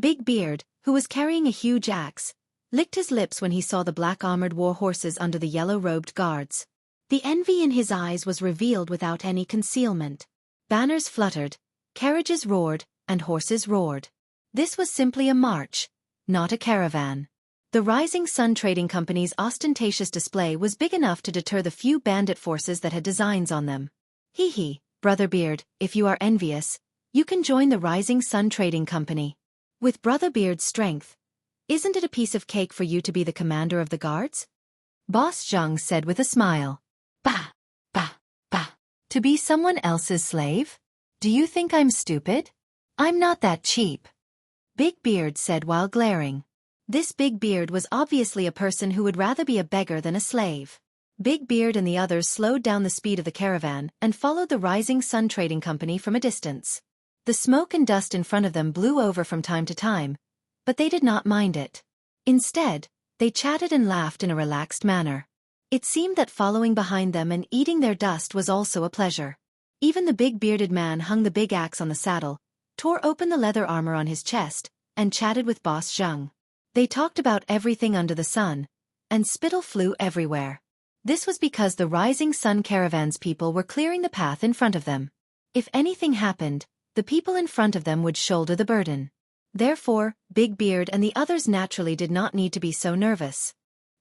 Big Beard, who was carrying a huge axe, licked his lips when he saw the black-armored war horses under the yellow-robed guards. The envy in his eyes was revealed without any concealment. Banners fluttered, carriages roared, and horses roared. This was simply a march, not a caravan. The Rising Sun Trading Company's ostentatious display was big enough to deter the few bandit forces that had designs on them. Hee, Brother Beard, if you are envious, you can join the Rising Sun Trading Company. With Brother Beard's strength, isn't it a piece of cake for you to be the commander of the guards? Boss Zhang said with a smile. Bah. To be someone else's slave? Do you think I'm stupid? I'm not that cheap. Big Beard said while glaring. This Big Beard was obviously a person who would rather be a beggar than a slave. Big Beard and the others slowed down the speed of the caravan and followed the Rising Sun Trading Company from a distance. The smoke and dust in front of them blew over from time to time, but they did not mind it. Instead, they chatted and laughed in a relaxed manner. It seemed that following behind them and eating their dust was also a pleasure. Even the big bearded man hung the big axe on the saddle, tore open the leather armor on his chest, and chatted with Boss Zhang. They talked about everything under the sun, and spittle flew everywhere. This was because the Rising Sun Caravan's people were clearing the path in front of them. If anything happened, the people in front of them would shoulder the burden. Therefore, Big Beard and the others naturally did not need to be so nervous.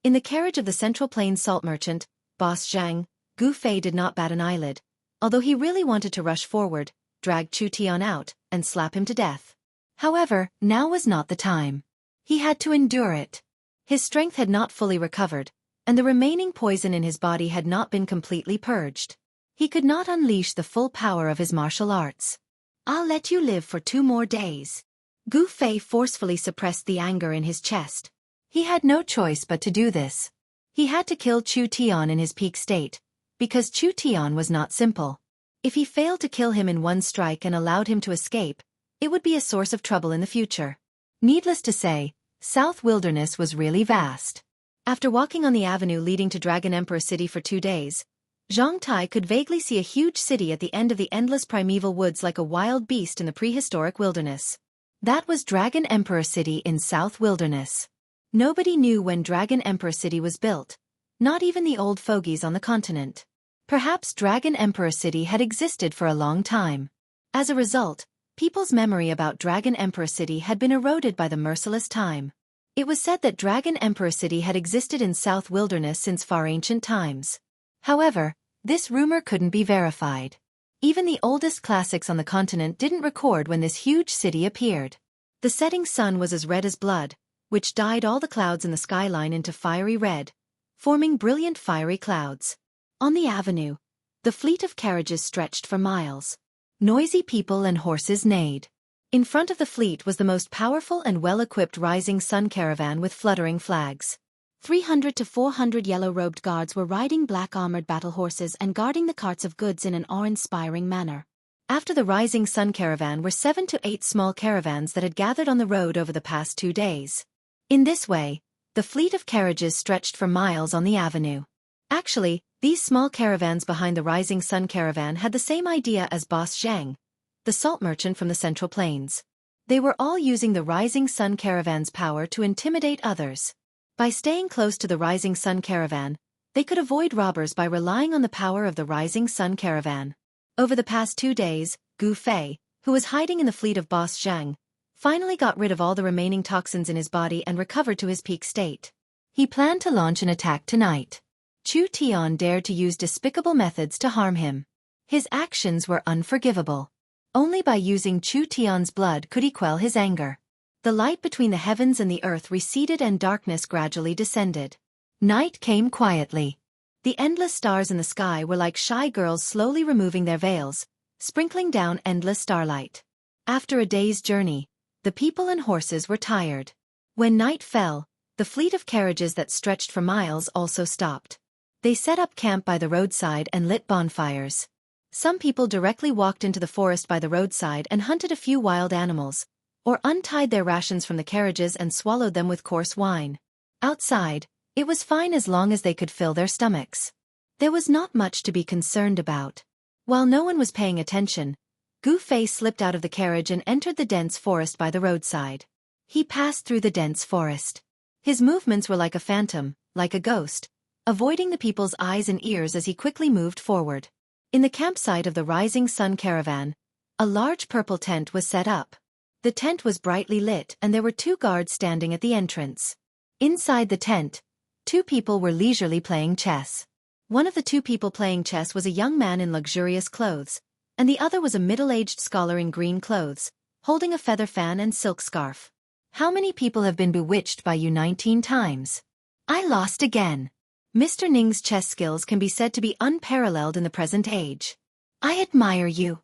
In the carriage of the Central Plains salt merchant, Boss Zhang, Gu Fei did not bat an eyelid, although he really wanted to rush forward, drag Chu Tian out, and slap him to death. However, now was not the time. He had to endure it. His strength had not fully recovered, and the remaining poison in his body had not been completely purged. He could not unleash the full power of his martial arts. I'll let you live for 2 more days. Gu Fei forcefully suppressed the anger in his chest. He had no choice but to do this. He had to kill Chu Tian in his peak state, because Chu Tian was not simple. If he failed to kill him in one strike and allowed him to escape, it would be a source of trouble in the future. Needless to say, South Wilderness was really vast. After walking on the avenue leading to Dragon Emperor City for 2 days, Zhang Tai could vaguely see a huge city at the end of the endless primeval woods like a wild beast in the prehistoric wilderness. That was Dragon Emperor City in South Wilderness. Nobody knew when Dragon Emperor City was built, not even the old fogies on the continent. Perhaps Dragon Emperor City had existed for a long time. As a result, People's memory about Dragon Emperor City had been eroded by the merciless time. It was said that Dragon Emperor City had existed in South Wilderness since far ancient times. However, this rumor couldn't be verified. Even the oldest classics on the continent didn't record when this huge city appeared. The setting sun was as red as blood, which dyed all the clouds in the skyline into fiery red, forming brilliant fiery clouds. On the avenue, the fleet of carriages stretched for miles. Noisy people and horses neighed. In front of the fleet was the most powerful and well-equipped rising sun caravan with fluttering flags. 300 to 400 yellow-robed guards were riding black-armored battle horses and guarding the carts of goods in an awe-inspiring manner. After the rising sun caravan were 7 to 8 small caravans that had gathered on the road over the past 2 days. In this way, the fleet of carriages stretched for miles on the avenue. Actually, these small caravans behind the rising sun caravan had the same idea as Boss Zhang, the salt merchant from the Central Plains. They were all using the rising sun caravan's power to intimidate others. By staying close to the rising sun caravan, they could avoid robbers by relying on the power of the rising sun caravan. Over the past 2 days, Gu Fei, who was hiding in the fleet of Boss Zhang, finally got rid of all the remaining toxins in his body and recovered to his peak state. He planned to launch an attack tonight. Chu Tian dared to use despicable methods to harm him. His actions were unforgivable. Only by using Chu Tian's blood could he quell his anger. The light between the heavens and the earth receded and darkness gradually descended. Night came quietly. The endless stars in the sky were like shy girls slowly removing their veils, sprinkling down endless starlight. After a day's journey, the people and horses were tired. When night fell, the fleet of carriages that stretched for miles also stopped. They set up camp by the roadside and lit bonfires. Some people directly walked into the forest by the roadside and hunted a few wild animals, or untied their rations from the carriages and swallowed them with coarse wine. Outside, it was fine as long as they could fill their stomachs. There was not much to be concerned about. While no one was paying attention, Gu Fei slipped out of the carriage and entered the dense forest by the roadside. He passed through the dense forest. His movements were like a phantom, like a ghost, avoiding the people's eyes and ears as he quickly moved forward. In the campsite of the rising sun caravan, a large purple tent was set up. The tent was brightly lit and there were 2 guards standing at the entrance. Inside the tent, 2 people were leisurely playing chess. One of the 2 people playing chess was a young man in luxurious clothes, and the other was a middle-aged scholar in green clothes, holding a feather fan and silk scarf. How many people have been bewitched by you 19 times? I lost again. Mr. Ning's chess skills can be said to be unparalleled in the present age. I admire you.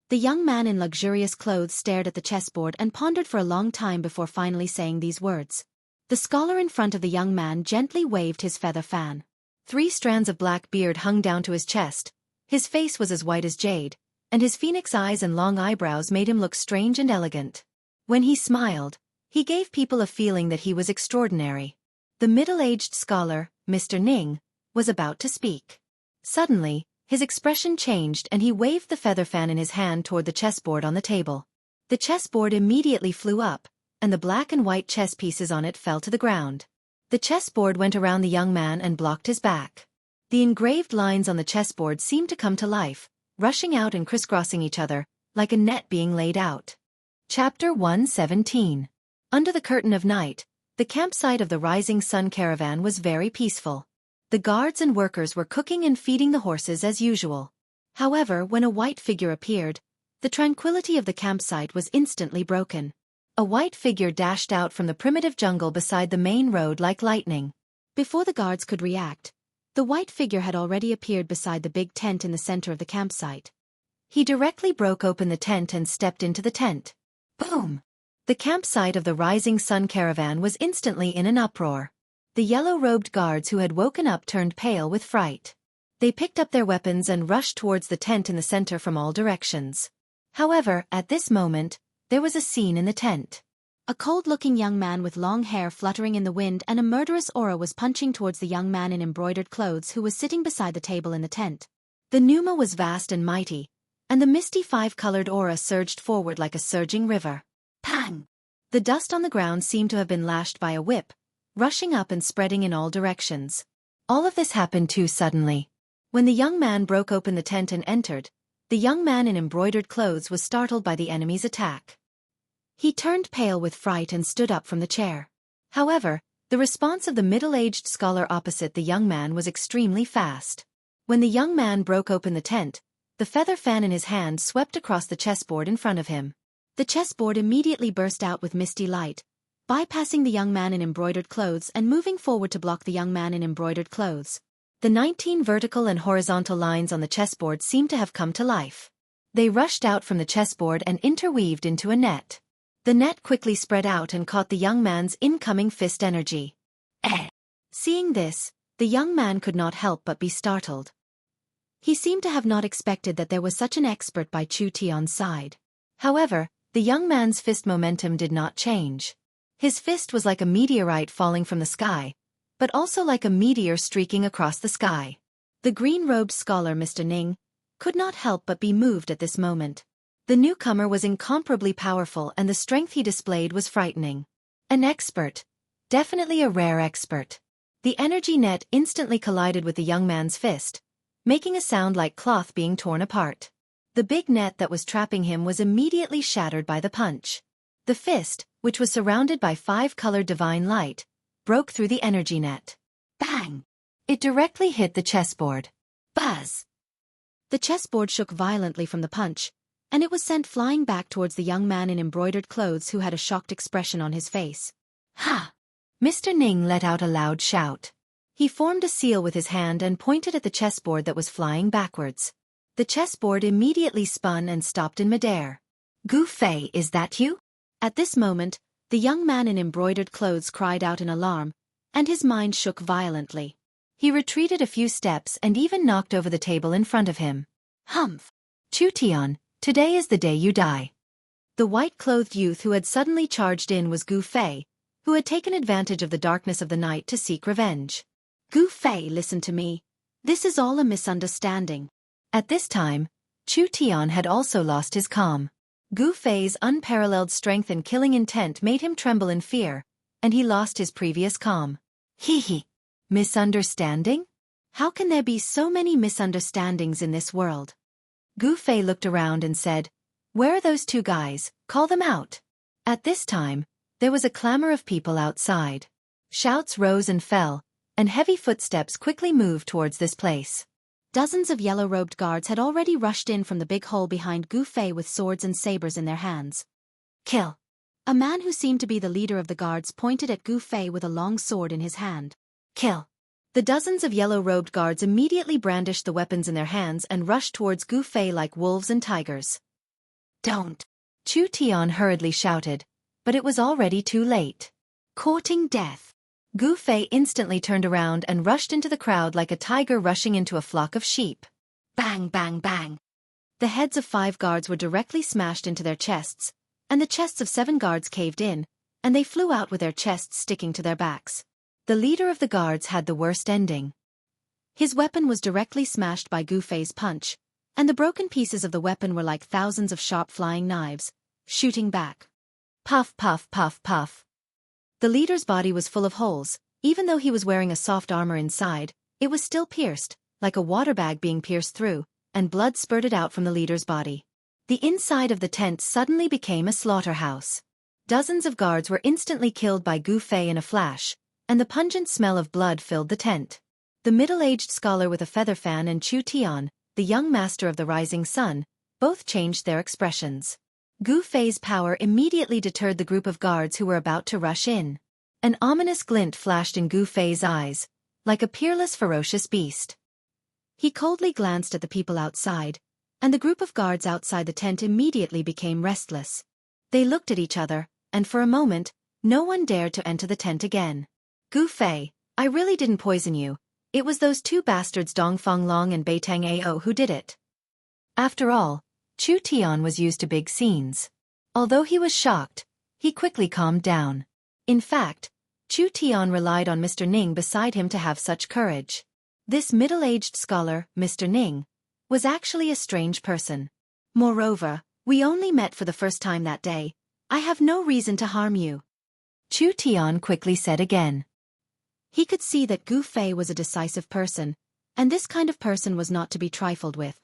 The young man in luxurious clothes stared at the chessboard and pondered for a long time before finally saying these words. The scholar in front of the young man gently waved his feather fan. 3 strands of black beard hung down to his chest, his face was as white as jade, and his phoenix eyes and long eyebrows made him look strange and elegant. When he smiled, he gave people a feeling that he was extraordinary. The middle-aged scholar, Mr. Ning, was about to speak. Suddenly, his expression changed and he waved the feather fan in his hand toward the chessboard on the table. The chessboard immediately flew up, and the black and white chess pieces on it fell to the ground. The chessboard went around the young man and blocked his back. The engraved lines on the chessboard seemed to come to life, rushing out and crisscrossing each other, like a net being laid out. Chapter 117. Under the curtain of night, the campsite of the rising sun caravan was very peaceful. The guards and workers were cooking and feeding the horses as usual. However, when a white figure appeared, the tranquility of the campsite was instantly broken. A white figure dashed out from the primitive jungle beside the main road like lightning. Before the guards could react, the white figure had already appeared beside the big tent in the center of the campsite. He directly broke open the tent and stepped into the tent. Boom! The campsite of the rising sun caravan was instantly in an uproar. The yellow-robed guards who had woken up turned pale with fright. They picked up their weapons and rushed towards the tent in the center from all directions. However, at this moment, there was a scene in the tent. A cold-looking young man with long hair fluttering in the wind and a murderous aura was punching towards the young man in embroidered clothes who was sitting beside the table in the tent. The pneuma was vast and mighty, and the misty 5-colored aura surged forward like a surging river. Pang! The dust on the ground seemed to have been lashed by a whip, rushing up and spreading in all directions. All of this happened too suddenly. When the young man broke open the tent and entered, the young man in embroidered clothes was startled by the enemy's attack. He turned pale with fright and stood up from the chair. However, the response of the middle-aged scholar opposite the young man was extremely fast. When the young man broke open the tent, the feather fan in his hand swept across the chessboard in front of him. The chessboard immediately burst out with misty light, bypassing the young man in embroidered clothes and moving forward to block the young man in embroidered clothes. The 19 vertical and horizontal lines on the chessboard seemed to have come to life. They rushed out from the chessboard and interweaved into a net. The net quickly spread out and caught the young man's incoming fist energy. Seeing this, the young man could not help but be startled. He seemed to have not expected that there was such an expert by Chu Tian's side. However, the young man's fist momentum did not change. His fist was like a meteorite falling from the sky, but also like a meteor streaking across the sky. The green-robed scholar Mr. Ning could not help but be moved at this moment. The newcomer was incomparably powerful and the strength he displayed was frightening. An expert. Definitely a rare expert. The energy net instantly collided with the young man's fist, making a sound like cloth being torn apart. The big net that was trapping him was immediately shattered by the punch. The fist, which was surrounded by 5-colored divine light, broke through the energy net. Bang! It directly hit the chessboard. Buzz! The chessboard shook violently from the punch, and it was sent flying back towards the young man in embroidered clothes who had a shocked expression on his face. Ha! Mr. Ning let out a loud shout. He formed a seal with his hand and pointed at the chessboard that was flying backwards. The chessboard immediately spun and stopped in midair. Gu Fei, is that you? At this moment, the young man in embroidered clothes cried out in alarm, and his mind shook violently. He retreated a few steps and even knocked over the table in front of him. Humph! Chu Tian, today is the day you die. The white-clothed youth who had suddenly charged in was Gu Fei, who had taken advantage of the darkness of the night to seek revenge. Gu Fei, listen to me. This is all a misunderstanding. At this time, Chu Tian had also lost his calm. Gu Fei's unparalleled strength and killing intent made him tremble in fear, and he lost his previous calm. Hee. Misunderstanding? How can there be so many misunderstandings in this world? Gu Fei looked around and said, "Where are those two guys? Call them out." At this time, there was a clamor of people outside. Shouts rose and fell, and heavy footsteps quickly moved towards this place. Dozens of yellow-robed guards had already rushed in from the big hole behind Gu Fei with swords and sabers in their hands. Kill! A man who seemed to be the leader of the guards pointed at Gu Fei with a long sword in his hand. Kill! The dozens of yellow-robed guards immediately brandished the weapons in their hands and rushed towards Gu Fei like wolves and tigers. Don't! Chu Tian hurriedly shouted, but it was already too late. Courting death. Gu Fei instantly turned around and rushed into the crowd like a tiger rushing into a flock of sheep. Bang, bang, bang. The heads of 5 guards were directly smashed into their chests, and the chests of 7 guards caved in, and they flew out with their chests sticking to their backs. The leader of the guards had the worst ending. His weapon was directly smashed by Gu Fei's punch, and the broken pieces of the weapon were like thousands of sharp flying knives, shooting back. Puff, puff, puff, puff. The leader's body was full of holes. Even though he was wearing a soft armor inside, it was still pierced, like a water bag being pierced through, and blood spurted out from the leader's body. The inside of the tent suddenly became a slaughterhouse. Dozens of guards were instantly killed by Gu Fei in a flash, and the pungent smell of blood filled the tent. The middle-aged scholar with a feather fan and Chu Tian, the young master of the rising sun, both changed their expressions. Gu Fei's power immediately deterred the group of guards who were about to rush in. An ominous glint flashed in Gu Fei's eyes, like a peerless ferocious beast. He coldly glanced at the people outside, and the group of guards outside the tent immediately became restless. They looked at each other, and for a moment, no one dared to enter the tent again. Gu Fei, I really didn't poison you. It was those 2 bastards Dongfang Long and Beitang Ao who did it. After all, Chu Tian was used to big scenes. Although he was shocked, he quickly calmed down. In fact, Chu Tian relied on Mr. Ning beside him to have such courage. This middle-aged scholar, Mr. Ning, was actually a strange person. Moreover, we only met for the first time that day. I have no reason to harm you. Chu Tian quickly said again. He could see that Gu Fei was a decisive person, and this kind of person was not to be trifled with.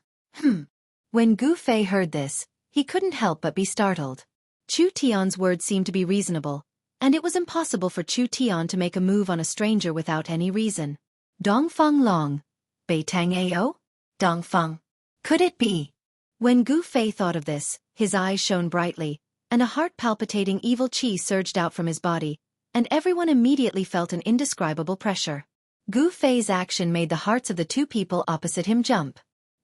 When Gu Fei heard this, he couldn't help but be startled. Chu Tian's words seemed to be reasonable, and it was impossible for Chu Tian to make a move on a stranger without any reason. Dongfeng Long. Beitang Ao? Dongfeng. Could it be? When Gu Fei thought of this, his eyes shone brightly, and a heart-palpitating evil qi surged out from his body, and everyone immediately felt an indescribable pressure. Gu Fei's action made the hearts of the two people opposite him jump.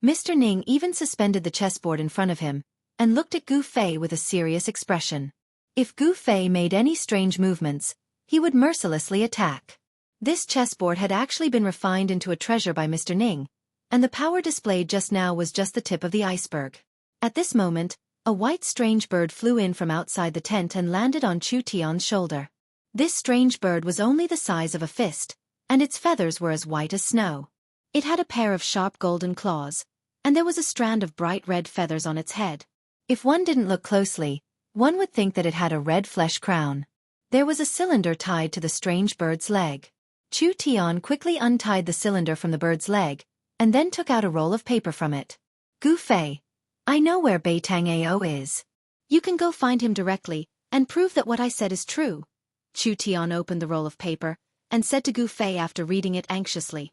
Mr. Ning even suspended the chessboard in front of him, and looked at Gu Fei with a serious expression. If Gu Fei made any strange movements, he would mercilessly attack. This chessboard had actually been refined into a treasure by Mr. Ning, and the power displayed just now was just the tip of the iceberg. At this moment, a white strange bird flew in from outside the tent and landed on Chu Tian's shoulder. This strange bird was only the size of a fist, and its feathers were as white as snow. It had a pair of sharp golden claws, and there was a strand of bright red feathers on its head. If one didn't look closely, one would think that it had a red flesh crown. There was a cylinder tied to the strange bird's leg. Chu Tian quickly untied the cylinder from the bird's leg, and then took out a roll of paper from it. Gu Fei, I know where Beitang Ao is. You can go find him directly, and prove that what I said is true. Chu Tian opened the roll of paper, and said to Gu Fei after reading it anxiously.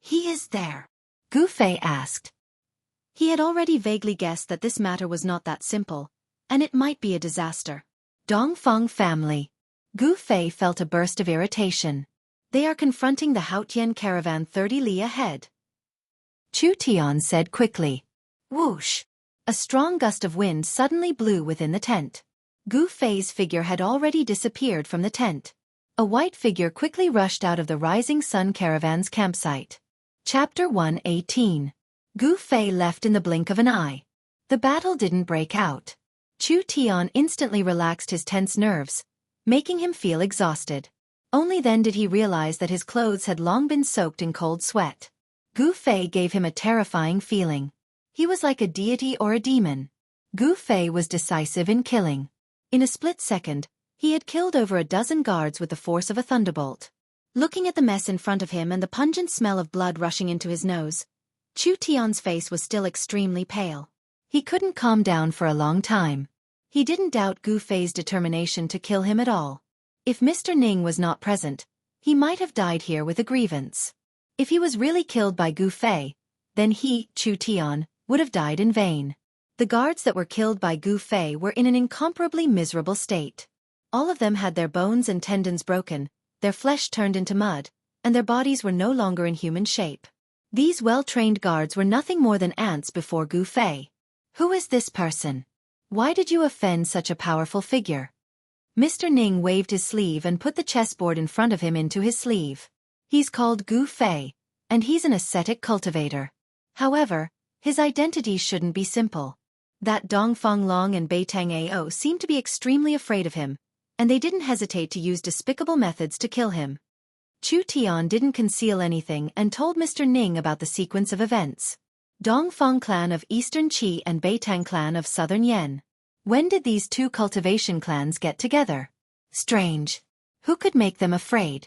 He is there? Gu Fei asked. He had already vaguely guessed that this matter was not that simple, and it might be a disaster. Dongfeng family. Gu Fei felt a burst of irritation. They are confronting the Haotian caravan 30 li ahead. Chu Tian said quickly. Whoosh! A strong gust of wind suddenly blew within the tent. Gu Fei's figure had already disappeared from the tent. A white figure quickly rushed out of the Rising Sun Caravan's campsite. Chapter 118. Gu Fei left in the blink of an eye. The battle didn't break out. Chu Tian instantly relaxed his tense nerves, making him feel exhausted. Only then did he realize that his clothes had long been soaked in cold sweat. Gu Fei gave him a terrifying feeling. He was like a deity or a demon. Gu Fei was decisive in killing. In a split second, he had killed over a dozen guards with the force of a thunderbolt. Looking at the mess in front of him and the pungent smell of blood rushing into his nose, Chu Tian's face was still extremely pale. He couldn't calm down for a long time. He didn't doubt Gu Fei's determination to kill him at all. If Mr. Ning was not present, he might have died here with a grievance. If he was really killed by Gu Fei, then he, Chu Tian, would have died in vain. The guards that were killed by Gu Fei were in an incomparably miserable state. All of them had their bones and tendons broken, their flesh turned into mud, and their bodies were no longer in human shape. These well-trained guards were nothing more than ants before Gu Fei. Who is this person? Why did you offend such a powerful figure? Mr. Ning waved his sleeve and put the chessboard in front of him into his sleeve. He's called Gu Fei, and he's an ascetic cultivator. However, his identity shouldn't be simple. That Dongfeng Long and Beitang Ao seemed to be extremely afraid of him, and they didn't hesitate to use despicable methods to kill him. Chu Tian didn't conceal anything and told Mr. Ning about the sequence of events. Dongfeng clan of Eastern Qi and Beitang clan of Southern Yen. When did these two cultivation clans get together? Strange. Who could make them afraid?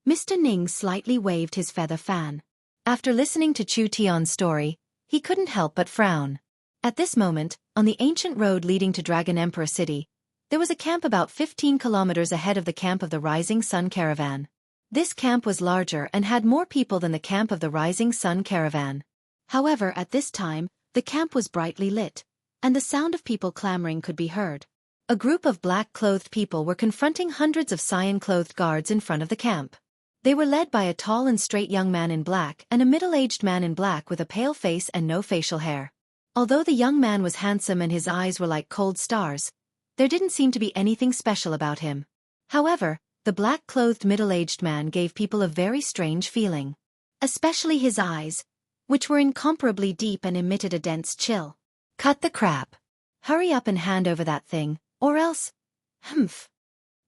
Mr. Ning slightly waved his feather fan. After listening to Chu Tian's story, he couldn't help but frown. At this moment, on the ancient road leading to Dragon Emperor City, there was a camp about 15 kilometers ahead of the camp of the Rising Sun Caravan. This camp was larger and had more people than the camp of the Rising Sun Caravan. However, at this time, the camp was brightly lit, and the sound of people clamoring could be heard. A group of black-clothed people were confronting hundreds of cyan-clothed guards in front of the camp. They were led by a tall and straight young man in black and a middle-aged man in black with a pale face and no facial hair. Although the young man was handsome and his eyes were like cold stars, there didn't seem to be anything special about him. However, the black-clothed middle-aged man gave people a very strange feeling. Especially his eyes, which were incomparably deep and emitted a dense chill. Cut the crap. Hurry up and hand over that thing, or else... Humph.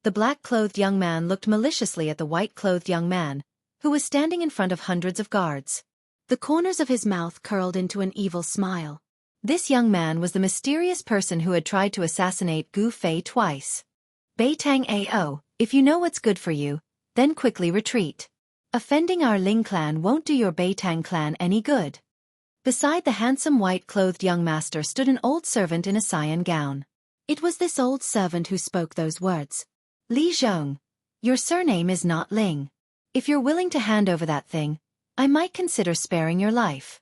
The black-clothed young man looked maliciously at the white-clothed young man, who was standing in front of hundreds of guards. The corners of his mouth curled into an evil smile. This young man was the mysterious person who had tried to assassinate Gu Fei twice. Beitang Ao, if you know what's good for you, then quickly retreat. Offending our Ling clan won't do your Beitang clan any good. Beside the handsome white-clothed young master stood an old servant in a cyan gown. It was this old servant who spoke those words. Li Zhong, your surname is not Ling. If you're willing to hand over that thing, I might consider sparing your life.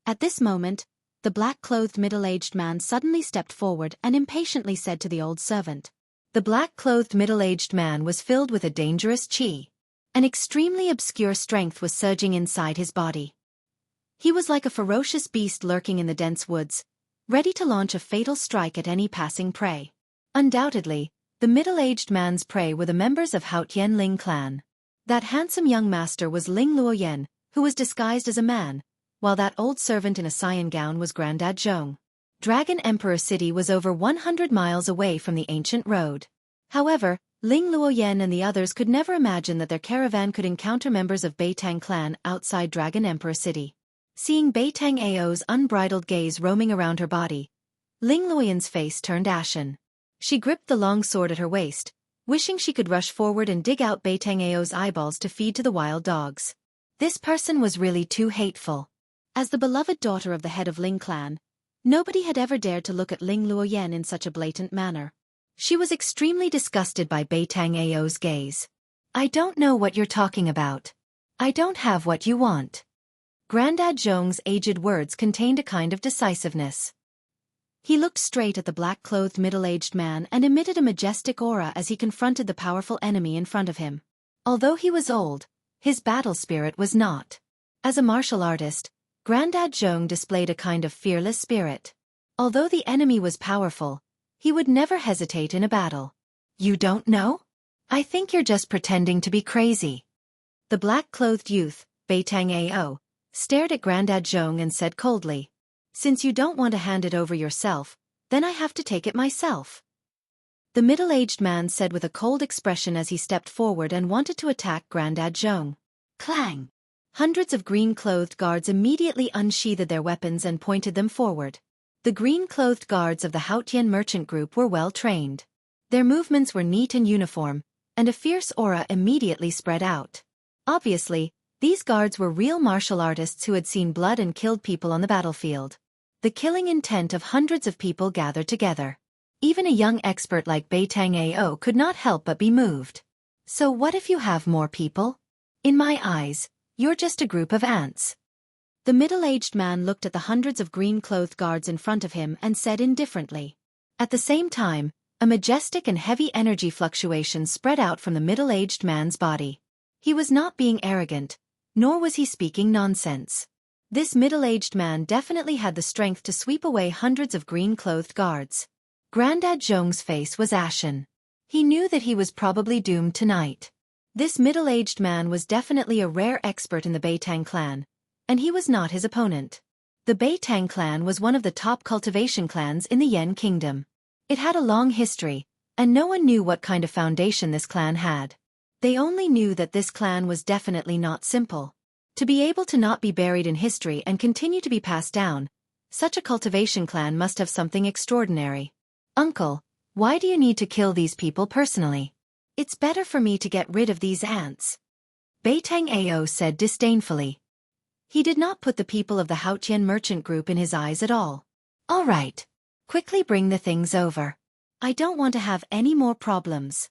At this moment, the black-clothed middle-aged man suddenly stepped forward and impatiently said to the old servant. The black-clothed middle-aged man was filled with a dangerous qi. An extremely obscure strength was surging inside his body. He was like a ferocious beast lurking in the dense woods, ready to launch a fatal strike at any passing prey. Undoubtedly, the middle-aged man's prey were the members of Haotian Ling clan. That handsome young master was Ling Luoyen, who was disguised as a man, while that old servant in a cyan gown was Grandad Zhong. Dragon Emperor City was over 100 miles away from the ancient road. However, Ling Luoyen and the others could never imagine that their caravan could encounter members of Beitang clan outside Dragon Emperor City. Seeing Beitang Ao's unbridled gaze roaming around her body, Ling Luoyen's face turned ashen. She gripped the long sword at her waist, wishing she could rush forward and dig out Beitang Ao's eyeballs to feed to the wild dogs. This person was really too hateful. As the beloved daughter of the head of Ling clan, nobody had ever dared to look at Ling Luoyen in such a blatant manner. She was extremely disgusted by Beitang Ao's gaze. I don't know what you're talking about. I don't have what you want. Grandad Zhong's aged words contained a kind of decisiveness. He looked straight at the black-clothed middle-aged man and emitted a majestic aura as he confronted the powerful enemy in front of him. Although he was old, his battle spirit was not. As a martial artist, Grandad Zhong displayed a kind of fearless spirit. Although the enemy was powerful, he would never hesitate in a battle. You don't know? I think you're just pretending to be crazy. The black-clothed youth, Beitang Ao, stared at Grandad Zhong and said coldly, Since you don't want to hand it over yourself, then I have to take it myself. The middle-aged man said with a cold expression as he stepped forward and wanted to attack Grandad Zhong. Clang! Hundreds of green-clothed guards immediately unsheathed their weapons and pointed them forward. The green-clothed guards of the Haotian merchant group were well trained. Their movements were neat and uniform, and a fierce aura immediately spread out. Obviously, these guards were real martial artists who had seen blood and killed people on the battlefield. The killing intent of hundreds of people gathered together. Even a young expert like Beitang Ao could not help but be moved. So what if you have more people? In my eyes, you're just a group of ants. The middle-aged man looked at the hundreds of green-clothed guards in front of him and said indifferently. At the same time, a majestic and heavy energy fluctuation spread out from the middle-aged man's body. He was not being arrogant, nor was he speaking nonsense. This middle-aged man definitely had the strength to sweep away hundreds of green-clothed guards. Grandad Zhong's face was ashen. He knew that he was probably doomed tonight. This middle-aged man was definitely a rare expert in the Beitang clan, and he was not his opponent. The Beitang clan was one of the top cultivation clans in the Yen Kingdom. It had a long history, and no one knew what kind of foundation this clan had. They only knew that this clan was definitely not simple. To be able to not be buried in history and continue to be passed down, such a cultivation clan must have something extraordinary. Uncle, why do you need to kill these people personally? It's better for me to get rid of these ants. Beitang Ao said disdainfully. He did not put the people of the Haotian merchant group in his eyes at all. All right. Quickly bring the things over. I don't want to have any more problems.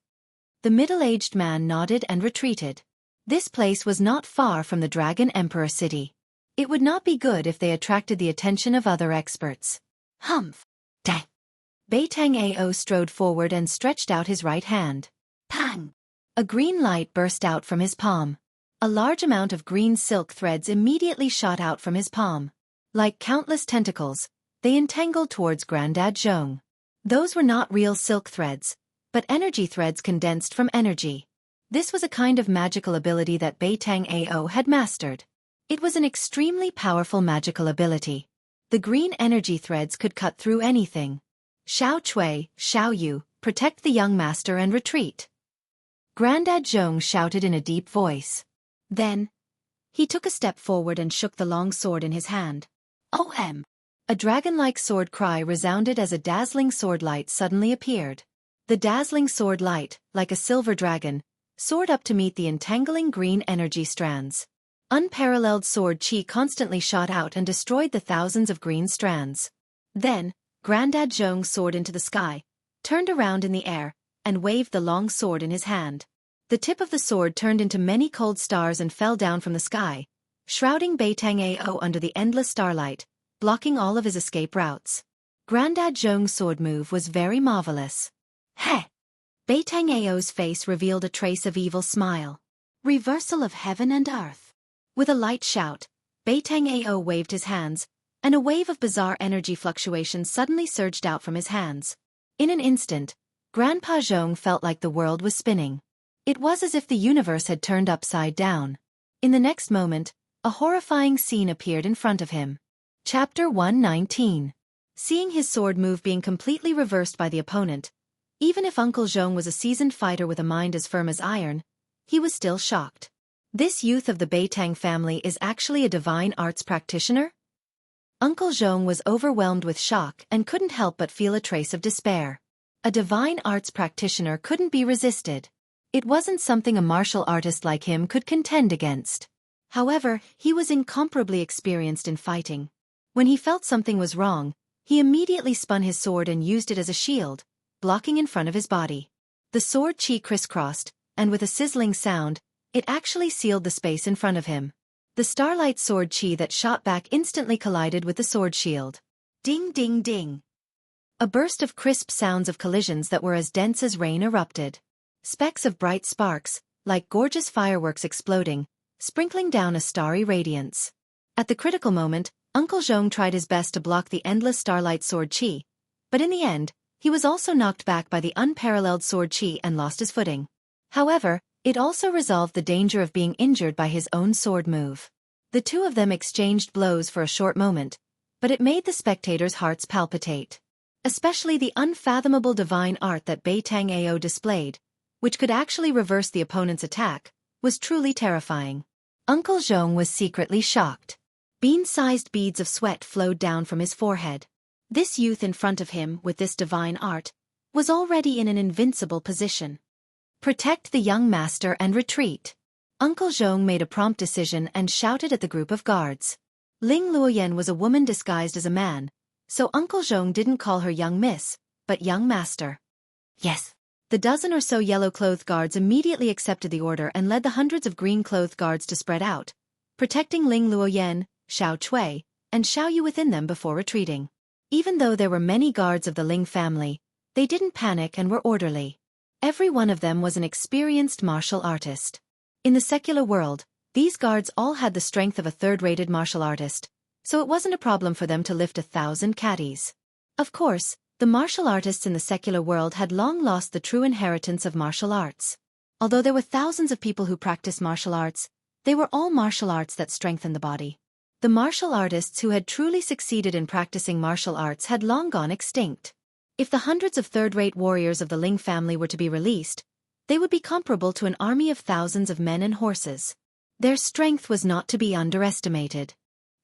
The middle-aged man nodded and retreated. This place was not far from the Dragon Emperor City. It would not be good if they attracted the attention of other experts. Humph! Dang! Beitang Ao strode forward and stretched out his right hand. Pang! A green light burst out from his palm. A large amount of green silk threads immediately shot out from his palm. Like countless tentacles, they entangled towards Grandad Zhong. Those were not real silk threads, but energy threads condensed from energy. This was a kind of magical ability that Beitang Ao had mastered. It was an extremely powerful magical ability. The green energy threads could cut through anything. Xiao Cui, Xiao Yu, protect the young master and retreat. Grandad Zhong shouted in a deep voice. Then, he took a step forward and shook the long sword in his hand. OM! A dragon-like sword cry resounded as a dazzling sword light suddenly appeared. The dazzling sword light, like a silver dragon, soared up to meet the entangling green energy strands. Unparalleled sword chi constantly shot out and destroyed the thousands of green strands. Then, Grandad Zhong soared into the sky, turned around in the air, and waved the long sword in his hand. The tip of the sword turned into many cold stars and fell down from the sky, shrouding Beitang Ao under the endless starlight, blocking all of his escape routes. Grandad Zhong's sword move was very marvelous. Heh! Beitang Ao's face revealed a trace of evil smile. Reversal of heaven and earth. With a light shout, Beitang Ao waved his hands, and a wave of bizarre energy fluctuations suddenly surged out from his hands. In an instant, Grandpa Zhong felt like the world was spinning. It was as if the universe had turned upside down. In the next moment, a horrifying scene appeared in front of him. Chapter 119. Seeing his sword move being completely reversed by the opponent, even if Uncle Zhong was a seasoned fighter with a mind as firm as iron, he was still shocked. This youth of the Beitang family is actually a divine arts practitioner? Uncle Zhong was overwhelmed with shock and couldn't help but feel a trace of despair. A divine arts practitioner couldn't be resisted. It wasn't something a martial artist like him could contend against. However, he was incomparably experienced in fighting. When he felt something was wrong, he immediately spun his sword and used it as a shield, blocking in front of his body. The sword chi crisscrossed, and with a sizzling sound, it actually sealed the space in front of him. The starlight sword chi that shot back instantly collided with the sword shield. Ding ding ding. A burst of crisp sounds of collisions that were as dense as rain erupted. Specks of bright sparks, like gorgeous fireworks exploding, sprinkling down a starry radiance. At the critical moment, Uncle Zhong tried his best to block the endless starlight sword chi, but in the end, he was also knocked back by the unparalleled sword chi and lost his footing. However, it also resolved the danger of being injured by his own sword move. The two of them exchanged blows for a short moment, but it made the spectators' hearts palpitate. Especially the unfathomable divine art that Beitang Ao displayed, which could actually reverse the opponent's attack, was truly terrifying. Uncle Zhong was secretly shocked. Bean-sized beads of sweat flowed down from his forehead. This youth in front of him, with this divine art, was already in an invincible position. Protect the young master and retreat. Uncle Zhong made a prompt decision and shouted at the group of guards. Ling Luoyan was a woman disguised as a man, so Uncle Zhong didn't call her young miss, but young master. Yes. The dozen or so yellow-clothed guards immediately accepted the order and led the hundreds of green-clothed guards to spread out, protecting Ling Luoyan, Xiao Cui, and Xiao Yu within them before retreating. Even though there were many guards of the Ling family, they didn't panic and were orderly. Every one of them was an experienced martial artist. In the secular world, these guards all had the strength of a third-rated martial artist, so it wasn't a problem for them to lift 1,000 caddies. Of course, the martial artists in the secular world had long lost the true inheritance of martial arts. Although there were thousands of people who practiced martial arts, they were all martial arts that strengthened the body. The martial artists who had truly succeeded in practicing martial arts had long gone extinct. If the hundreds of third-rate warriors of the Ling family were to be released, they would be comparable to an army of thousands of men and horses. Their strength was not to be underestimated.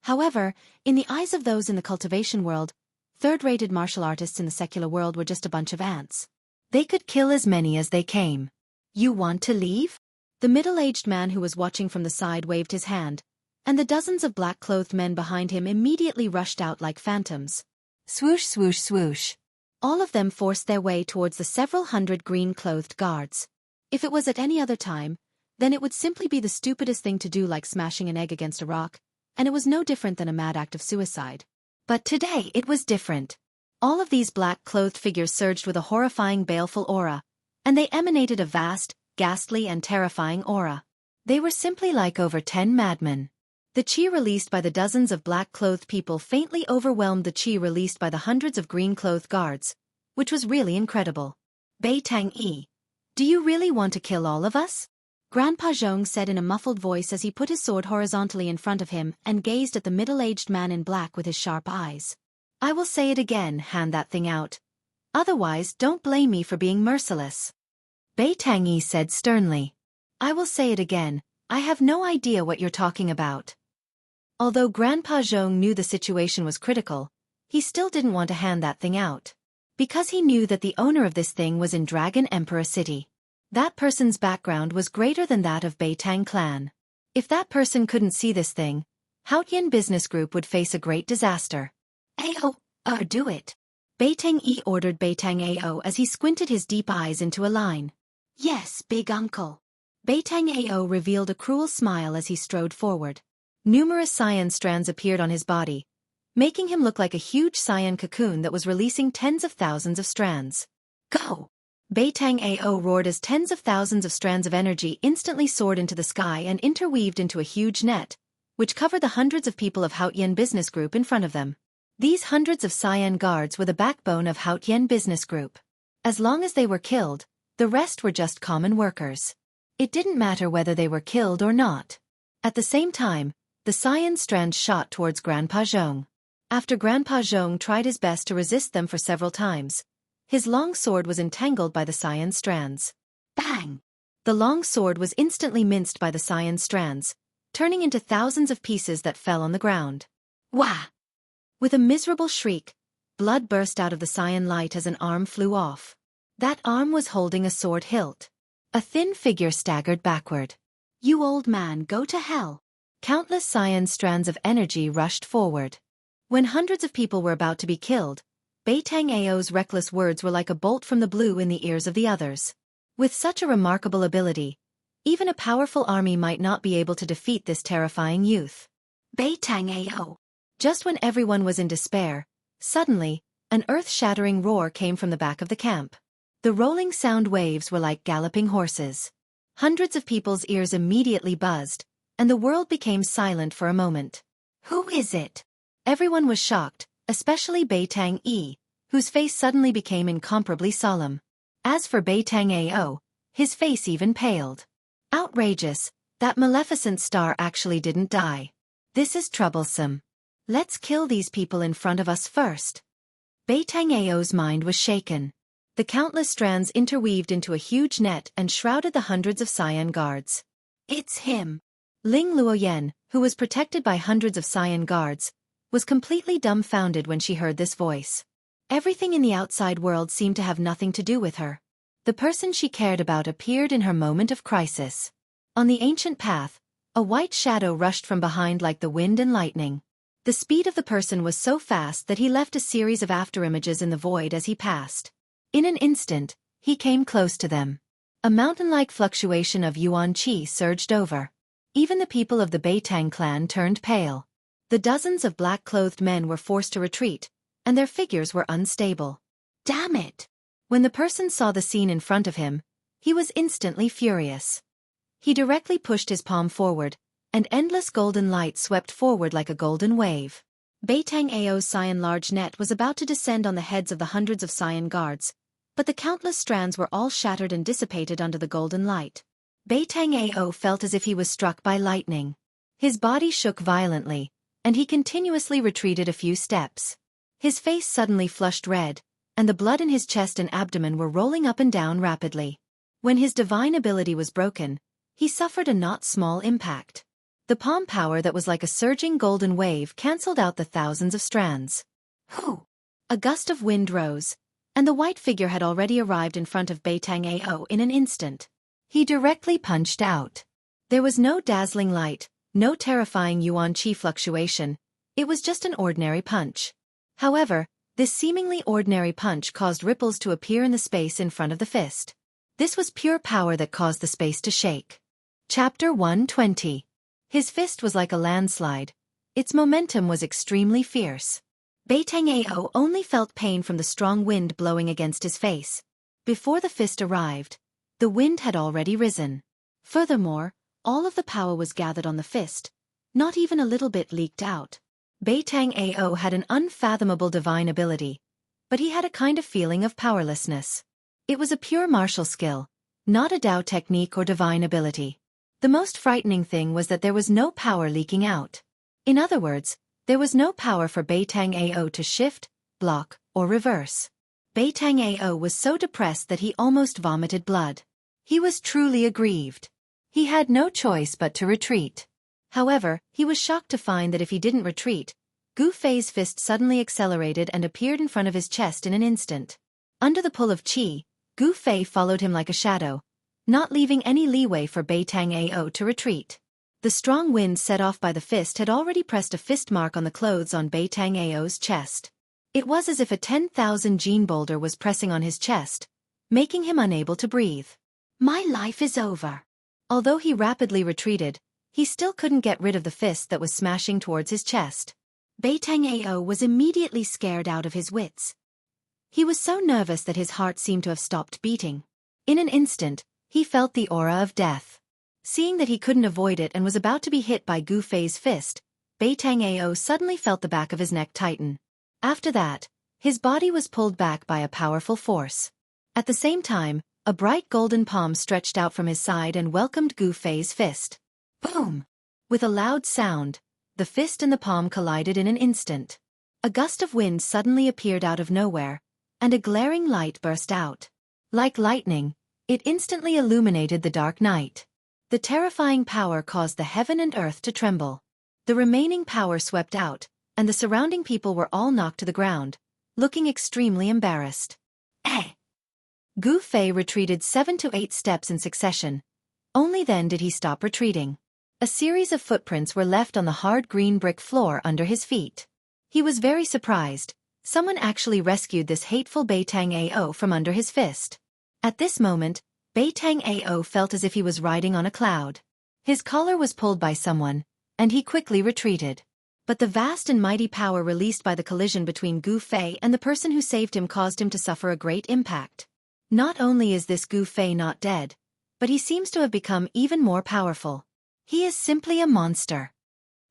However, in the eyes of those in the cultivation world, third-rated martial artists in the secular world were just a bunch of ants. They could kill as many as they came. You want to leave? The middle-aged man who was watching from the side waved his hand, and the dozens of black-clothed men behind him immediately rushed out like phantoms. Swoosh, swoosh, swoosh. All of them forced their way towards the several hundred green-clothed guards. If it was at any other time, then it would simply be the stupidest thing to do, like smashing an egg against a rock, and it was no different than a mad act of suicide. But today it was different. All of these black-clothed figures surged with a horrifying baleful aura, and they emanated a vast, ghastly and terrifying aura. They were simply like over 10 madmen. The chi released by the dozens of black-clothed people faintly overwhelmed the chi released by the hundreds of green-clothed guards, which was really incredible. Beitang-yi, do you really want to kill all of us? Grandpa Zhong said in a muffled voice as he put his sword horizontally in front of him and gazed at the middle-aged man in black with his sharp eyes. I will say it again, hand that thing out. Otherwise, don't blame me for being merciless. Beitang-yi said sternly. I will say it again, I have no idea what you're talking about. Although Grandpa Zhong knew the situation was critical, he still didn't want to hand that thing out. Because he knew that the owner of this thing was in Dragon Emperor City. That person's background was greater than that of Beitang clan. If that person couldn't see this thing, Houtyin Business Group would face a great disaster. Ao, do it. Beitang E ordered Beitang Ao as he squinted his deep eyes into a line. Yes, big uncle. Beitang Ao revealed a cruel smile as he strode forward. Numerous cyan strands appeared on his body, making him look like a huge cyan cocoon that was releasing tens of thousands of strands. Go! Beitang Ao roared as tens of thousands of strands of energy instantly soared into the sky and interweaved into a huge net, which covered the hundreds of people of Houtyin Business Group in front of them. These hundreds of cyan guards were the backbone of Houtyin Business Group. As long as they were killed, the rest were just common workers. It didn't matter whether they were killed or not. At the same time, the cyan strands shot towards Grandpa Zhong. After Grandpa Zhong tried his best to resist them for several times, his long sword was entangled by the cyan strands. Bang! The long sword was instantly minced by the cyan strands, turning into thousands of pieces that fell on the ground. Wah! With a miserable shriek, blood burst out of the cyan light as an arm flew off. That arm was holding a sword hilt. A thin figure staggered backward. You old man, go to hell! Countless cyan strands of energy rushed forward. When hundreds of people were about to be killed, Beitang Ao's reckless words were like a bolt from the blue in the ears of the others. With such a remarkable ability, even a powerful army might not be able to defeat this terrifying youth. Beitang Ao. Just when everyone was in despair, suddenly, an earth-shattering roar came from the back of the camp. The rolling sound waves were like galloping horses. Hundreds of people's ears immediately buzzed, and the world became silent for a moment. Who is it? Everyone was shocked, especially Beitang E, whose face suddenly became incomparably solemn. As for Beitang Ao, his face even paled. Outrageous, that maleficent star actually didn't die. This is troublesome. Let's kill these people in front of us first. Beitang Ao's mind was shaken. The countless strands interweaved into a huge net and shrouded the hundreds of cyan guards. It's him. Ling Luoyan, who was protected by hundreds of cyan guards, was completely dumbfounded when she heard this voice. Everything in the outside world seemed to have nothing to do with her. The person she cared about appeared in her moment of crisis. On the ancient path, a white shadow rushed from behind like the wind and lightning. The speed of the person was so fast that he left a series of afterimages in the void as he passed. In an instant, he came close to them. A mountain-like fluctuation of yuan qi surged over. Even the people of the Beitang clan turned pale. The dozens of black-clothed men were forced to retreat, and their figures were unstable. Damn it! When the person saw the scene in front of him, he was instantly furious. He directly pushed his palm forward, and endless golden light swept forward like a golden wave. Beitang Ao's cyan large net was about to descend on the heads of the hundreds of cyan guards, but the countless strands were all shattered and dissipated under the golden light. Beitang Ao felt as if he was struck by lightning. His body shook violently, and he continuously retreated a few steps. His face suddenly flushed red, and the blood in his chest and abdomen were rolling up and down rapidly. When his divine ability was broken, he suffered a not small impact. The palm power that was like a surging golden wave cancelled out the thousands of strands. Whew! A gust of wind rose, and the white figure had already arrived in front of Beitang Ao in an instant. He directly punched out. There was no dazzling light, no terrifying yuan qi fluctuation. It was just an ordinary punch. However, this seemingly ordinary punch caused ripples to appear in the space in front of the fist. This was pure power that caused the space to shake. Chapter 120. His fist was like a landslide. Its momentum was extremely fierce. Beitang Ao only felt pain from the strong wind blowing against his face. Before the fist arrived, the wind had already risen. Furthermore, all of the power was gathered on the fist. Not even a little bit leaked out. Beitang Ao had an unfathomable divine ability, but he had a kind of feeling of powerlessness. It was a pure martial skill, not a Dao technique or divine ability. The most frightening thing was that there was no power leaking out. In other words, there was no power for Beitang Ao to shift, block, or reverse. Beitang Ao was so depressed that he almost vomited blood. He was truly aggrieved. He had no choice but to retreat. However, he was shocked to find that if he didn't retreat, Gu Fei's fist suddenly accelerated and appeared in front of his chest in an instant. Under the pull of qi, Gu Fei followed him like a shadow, not leaving any leeway for Beitang Ao to retreat. The strong wind set off by the fist had already pressed a fist mark on the clothes on Bei Tang Ao's chest. It was as if a 10,000 gene boulder was pressing on his chest, making him unable to breathe. My life is over. Although he rapidly retreated, he still couldn't get rid of the fist that was smashing towards his chest. Bei Tang Ao was immediately scared out of his wits. He was so nervous that his heart seemed to have stopped beating. In an instant, he felt the aura of death. Seeing that he couldn't avoid it and was about to be hit by Gu Fei's fist, Bei Tang Ao suddenly felt the back of his neck tighten. After that, his body was pulled back by a powerful force. At the same time, a bright golden palm stretched out from his side and welcomed Gu Fei's fist. Boom! With a loud sound, the fist and the palm collided in an instant. A gust of wind suddenly appeared out of nowhere, and a glaring light burst out. Like lightning, it instantly illuminated the dark night. The terrifying power caused the heaven and earth to tremble. The remaining power swept out, and the surrounding people were all knocked to the ground, looking extremely embarrassed. Gu Fei retreated 7 to 8 steps in succession. Only then did he stop retreating. A series of footprints were left on the hard green brick floor under his feet. He was very surprised. Someone actually rescued this hateful Bei Tang Ao from under his fist. At this moment, Bei Tang Ao felt as if he was riding on a cloud. His collar was pulled by someone, and he quickly retreated. But the vast and mighty power released by the collision between Gu Fei and the person who saved him caused him to suffer a great impact. Not only is this Gu Fei not dead, but he seems to have become even more powerful. He is simply a monster.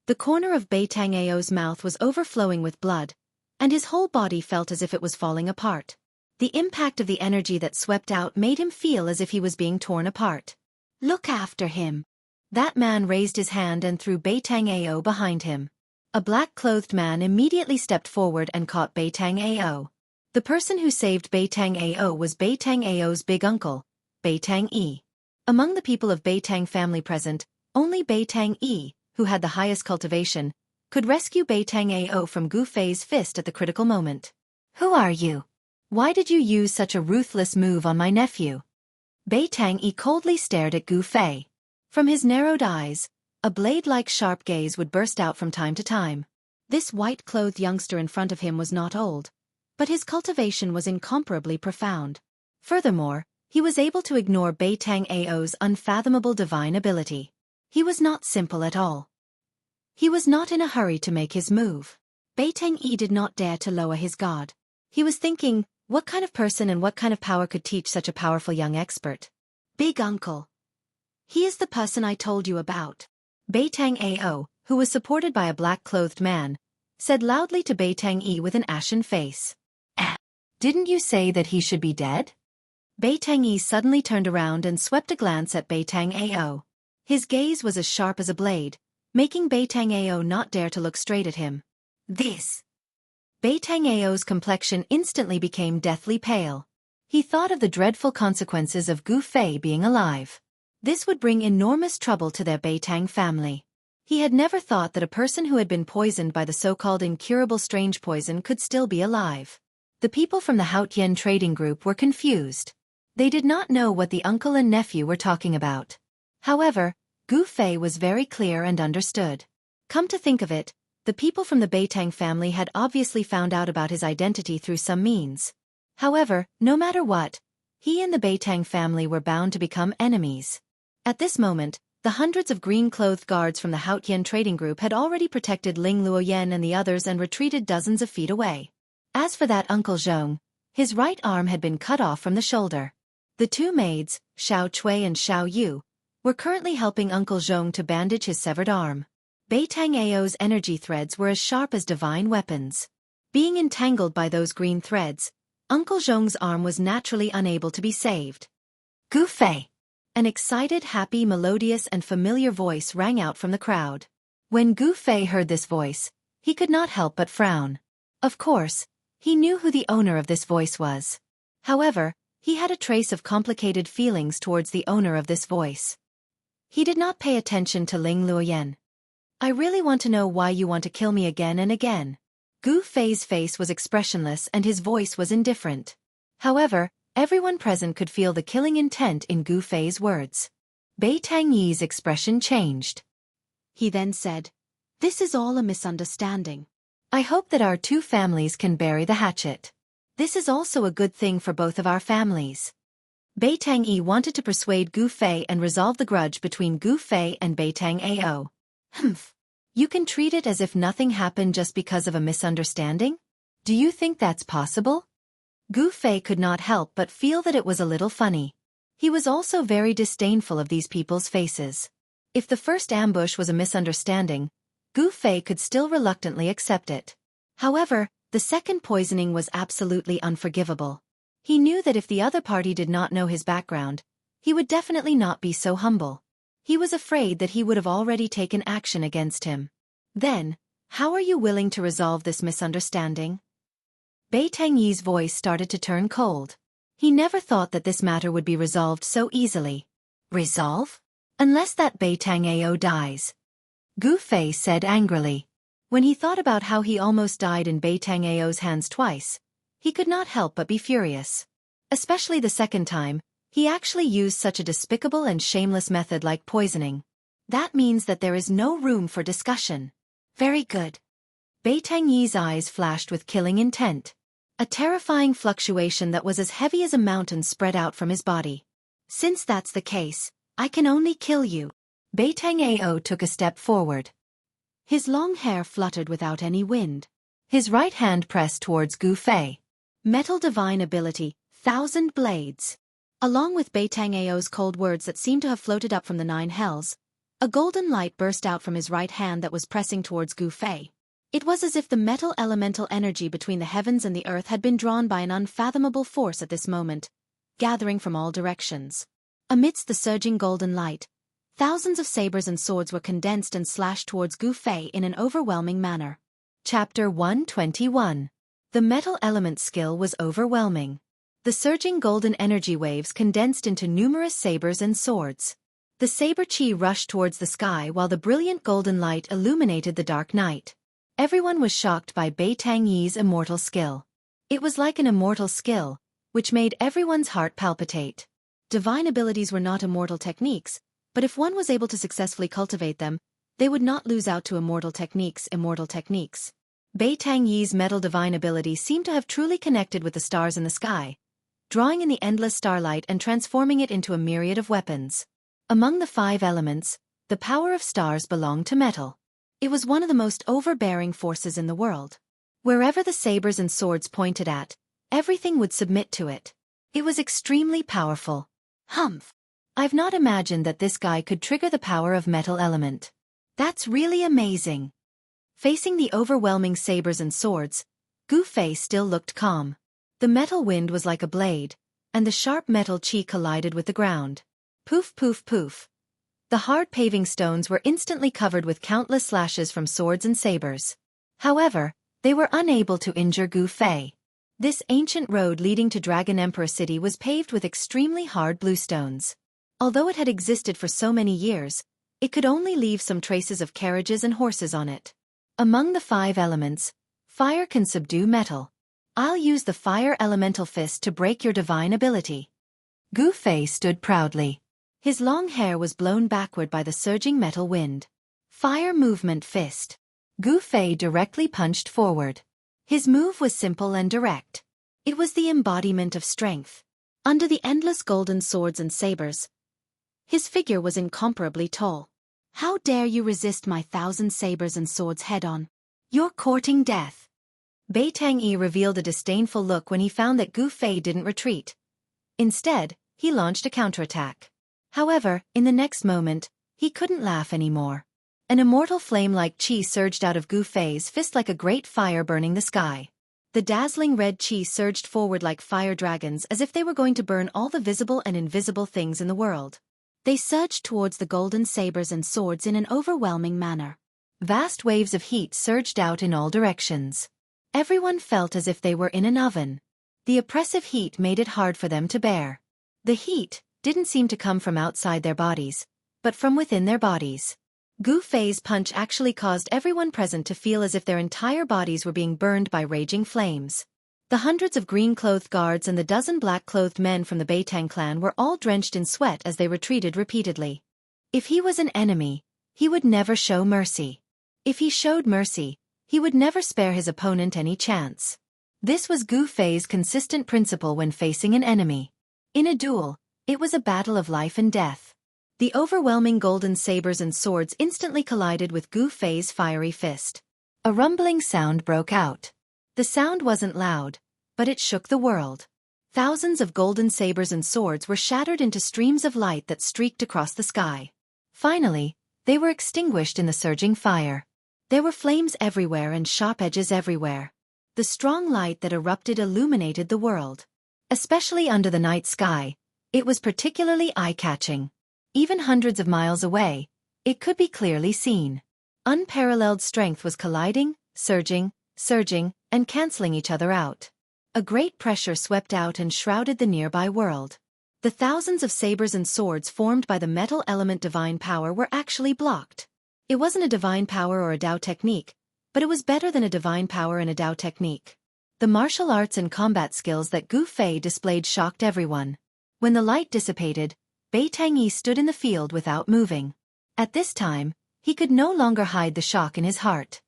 The corner of Bei Tang Ao's mouth was overflowing with blood, and his whole body felt as if it was falling apart. The impact of the energy that swept out made him feel as if he was being torn apart. Look after him. That man raised his hand and threw Bei Tang Ao behind him. A black-clothed man immediately stepped forward and caught Bei Tang Ao. The person who saved Bei Tang Ao was Bei Tang Ao's big uncle, Bei Tang Yi. Among the people of Bei Tang family present, only Bei Tang Yi, who had the highest cultivation, could rescue Bei Tang Ao from Gu Fei's fist at the critical moment. Who are you? Why did you use such a ruthless move on my nephew? Bei Tang Yi coldly stared at Gu Fei. From his narrowed eyes, a blade-like sharp gaze would burst out from time to time. This white-clothed youngster in front of him was not old, but his cultivation was incomparably profound. Furthermore, he was able to ignore Bei Tang Ao's unfathomable divine ability. He was not simple at all. He was not in a hurry to make his move. Bei Tang Yi did not dare to lower his guard. He was thinking, what kind of person and what kind of power could teach such a powerful young expert? Big uncle. He is the person I told you about. Bei Tang Ao, who was supported by a black-clothed man, said loudly to Bei Tang Yi with an ashen face. Didn't you say that he should be dead? Bei Tang Yi suddenly turned around and swept a glance at Bei Tang Ao. His gaze was as sharp as a blade, making Bei Tang Ao not dare to look straight at him. This. Bei Tang Ao's complexion instantly became deathly pale. He thought of the dreadful consequences of Gu Fei being alive. This would bring enormous trouble to their Bei Tang family. He had never thought that a person who had been poisoned by the so-called incurable strange poison could still be alive. The people from the Haotian trading group were confused. They did not know what the uncle and nephew were talking about. However, Gu Fei was very clear and understood. Come to think of it, the people from the Bei Tang family had obviously found out about his identity through some means. However, no matter what, he and the Bei Tang family were bound to become enemies. At this moment, the hundreds of green-clothed guards from the Haotian trading group had already protected Ling Luoyen and the others and retreated dozens of feet away. As for that Uncle Zhong, his right arm had been cut off from the shoulder. The two maids, Xiao Cui and Xiao Yu, were currently helping Uncle Zhong to bandage his severed arm. Bei Tang Ao's energy threads were as sharp as divine weapons. Being entangled by those green threads, Uncle Zhong's arm was naturally unable to be saved. Gu Fei! An excited, happy, melodious and familiar voice rang out from the crowd. When Gu Fei heard this voice, he could not help but frown. Of course, he knew who the owner of this voice was. However, he had a trace of complicated feelings towards the owner of this voice. He did not pay attention to Ling Luoyen. I really want to know why you want to kill me again and again. Gu Fei's face was expressionless and his voice was indifferent. However, everyone present could feel the killing intent in Gu Fei's words. Bei Tang Yi's expression changed. He then said, "This is all a misunderstanding. I hope that our two families can bury the hatchet. This is also a good thing for both of our families." Bei Tang Yi wanted to persuade Gu Fei and resolve the grudge between Gu Fei and Bei Tang Ao. Humph. You can treat it as if nothing happened just because of a misunderstanding? Do you think that's possible? Gu Fei could not help but feel that it was a little funny. He was also very disdainful of these people's faces. If the first ambush was a misunderstanding, Gu Fei could still reluctantly accept it. However, the second poisoning was absolutely unforgivable. He knew that if the other party did not know his background, he would definitely not be so humble. He was afraid that he would have already taken action against him. Then, how are you willing to resolve this misunderstanding? Bei Tang Yi's voice started to turn cold. He never thought that this matter would be resolved so easily. Resolve? Unless that Bei Tang Ao dies. Gu Fei said angrily. When he thought about how he almost died in Bei Tang Ao's hands twice, he could not help but be furious. Especially the second time, he actually used such a despicable and shameless method like poisoning. That means that there is no room for discussion. Very good. Bei Tang Yi's eyes flashed with killing intent. A terrifying fluctuation that was as heavy as a mountain spread out from his body. Since that's the case, I can only kill you. Bei Tang Ao took a step forward. His long hair fluttered without any wind. His right hand pressed towards Gu Fei. Metal divine ability, 1,000 blades. Along with Bei Tang Ao's cold words that seemed to have floated up from the 9 hells, a golden light burst out from his right hand that was pressing towards Gu Fei. It was as if the metal elemental energy between the heavens and the earth had been drawn by an unfathomable force at this moment, gathering from all directions. Amidst the surging golden light, thousands of sabers and swords were condensed and slashed towards Gu Fei in an overwhelming manner. Chapter 121. The metal element skill was overwhelming. The surging golden energy waves condensed into numerous sabers and swords. The saber chi rushed towards the sky while the brilliant golden light illuminated the dark night. Everyone was shocked by Bei Tang Yi's immortal skill. It was like an immortal skill, which made everyone's heart palpitate. Divine abilities were not immortal techniques, but if one was able to successfully cultivate them, they would not lose out to immortal techniques. Bei Tang Yi's metal divine ability seemed to have truly connected with the stars in the sky, drawing in the endless starlight and transforming it into a myriad of weapons. Among the 5 elements, the power of stars belonged to metal. It was one of the most overbearing forces in the world. Wherever the sabers and swords pointed at, everything would submit to it. It was extremely powerful. Humph! I've not imagined that this guy could trigger the power of metal element. That's really amazing. Facing the overwhelming sabers and swords, Gu Fei still looked calm. The metal wind was like a blade, and the sharp metal chi collided with the ground. Poof poof poof. The hard paving stones were instantly covered with countless slashes from swords and sabers. However, they were unable to injure Gu Fei. This ancient road leading to Dragon Emperor City was paved with extremely hard bluestones. Although it had existed for so many years, it could only leave some traces of carriages and horses on it. Among the 5 elements, fire can subdue metal. I'll use the fire elemental fist to break your divine ability. Gu Fei stood proudly. His long hair was blown backward by the surging metal wind. Fire movement fist. Gu Fei directly punched forward. His move was simple and direct. It was the embodiment of strength. Under the endless golden swords and sabers, his figure was incomparably tall. How dare you resist my 1,000 sabers and swords head-on? You're courting death. Bei Tang Yi revealed a disdainful look when he found that Gu Fei didn't retreat. Instead, he launched a counterattack. However, in the next moment, he couldn't laugh anymore. An immortal flame-like chi surged out of Gu Fei's fist like a great fire burning the sky. The dazzling red chi surged forward like fire dragons as if they were going to burn all the visible and invisible things in the world. They surged towards the golden sabers and swords in an overwhelming manner. Vast waves of heat surged out in all directions. Everyone felt as if they were in an oven. The oppressive heat made it hard for them to bear. The heat didn't seem to come from outside their bodies, but from within their bodies. Gu Fei's punch actually caused everyone present to feel as if their entire bodies were being burned by raging flames. The hundreds of green-clothed guards and the dozen black-clothed men from the Beitang clan were all drenched in sweat as they retreated repeatedly. If he was an enemy, He would never show mercy. If he showed mercy, he would never spare his opponent any chance. This was Gu Fei's consistent principle when facing an enemy. In a duel, it was a battle of life and death. The overwhelming golden sabers and swords instantly collided with Gu Fei's fiery fist. A rumbling sound broke out. The sound wasn't loud, but it shook the world. Thousands of golden sabers and swords were shattered into streams of light that streaked across the sky. Finally, they were extinguished in the surging fire. There were flames everywhere and sharp edges everywhere. The strong light that erupted illuminated the world. Especially under the night sky, it was particularly eye-catching. Even hundreds of miles away, it could be clearly seen. Unparalleled strength was colliding, surging, and canceling each other out. A great pressure swept out and shrouded the nearby world. The thousands of sabers and swords formed by the metal element divine power were actually blocked. It wasn't a divine power or a Dao technique, but it was better than a divine power and a Dao technique. The martial arts and combat skills that Gu Fei displayed shocked everyone. When the light dissipated, Bei Tangyi stood in the field without moving. At this time, he could no longer hide the shock in his heart.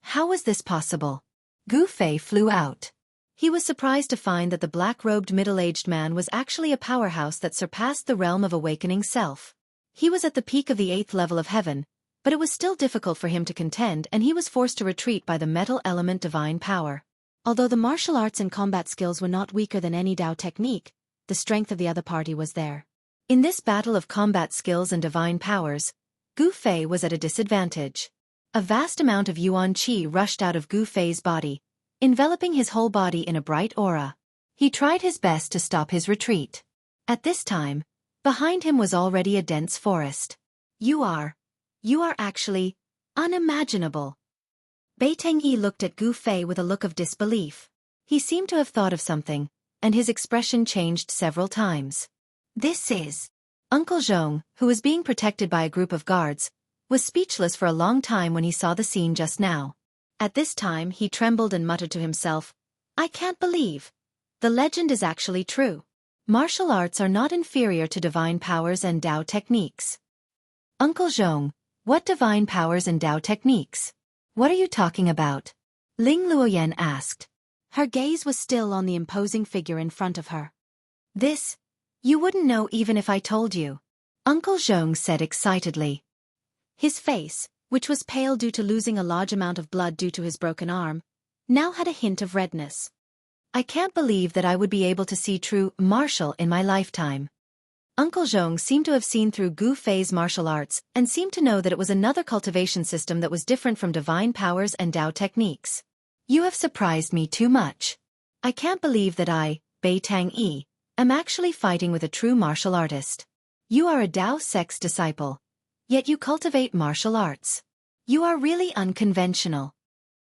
How was this possible? Gu Fei flew out. He was surprised to find that the black-robed middle-aged man was actually a powerhouse that surpassed the realm of awakening self. He was at the peak of the 8th level of heaven, but it was still difficult for him to contend and he was forced to retreat by the metal element divine power. Although the martial arts and combat skills were not weaker than any Dao technique, the strength of the other party was there. In this battle of combat skills and divine powers, Gu Fei was at a disadvantage. A vast amount of Yuan Qi rushed out of Gu Fei's body, enveloping his whole body in a bright aura. He tried his best to stop his retreat. At this time, behind him was already a dense forest. You are actually unimaginable. Bei Tangyi looked at Gu Fei with a look of disbelief. He seemed to have thought of something, and his expression changed several times. This is... Uncle Zhong, who was being protected by a group of guards, was speechless for a long time when he saw the scene just now. At this time he trembled and muttered to himself, I can't believe. The legend is actually true. Martial arts are not inferior to divine powers and Dao techniques. Uncle Zhong, what divine powers and Dao techniques? What are you talking about? Ling Luoyan asked. Her gaze was still on the imposing figure in front of her. You wouldn't know even if I told you. Uncle Zhong said excitedly. His face, which was pale due to losing a large amount of blood due to his broken arm, now had a hint of redness. I can't believe that I would be able to see true martial in my lifetime. Uncle Zhong seemed to have seen through Gu Fei's martial arts and seemed to know that it was another cultivation system that was different from divine powers and Dao techniques. You have surprised me too much. I can't believe that I, Bei Tangyi, am actually fighting with a true martial artist. You are a Dao sect's disciple, yet you cultivate martial arts. You are really unconventional.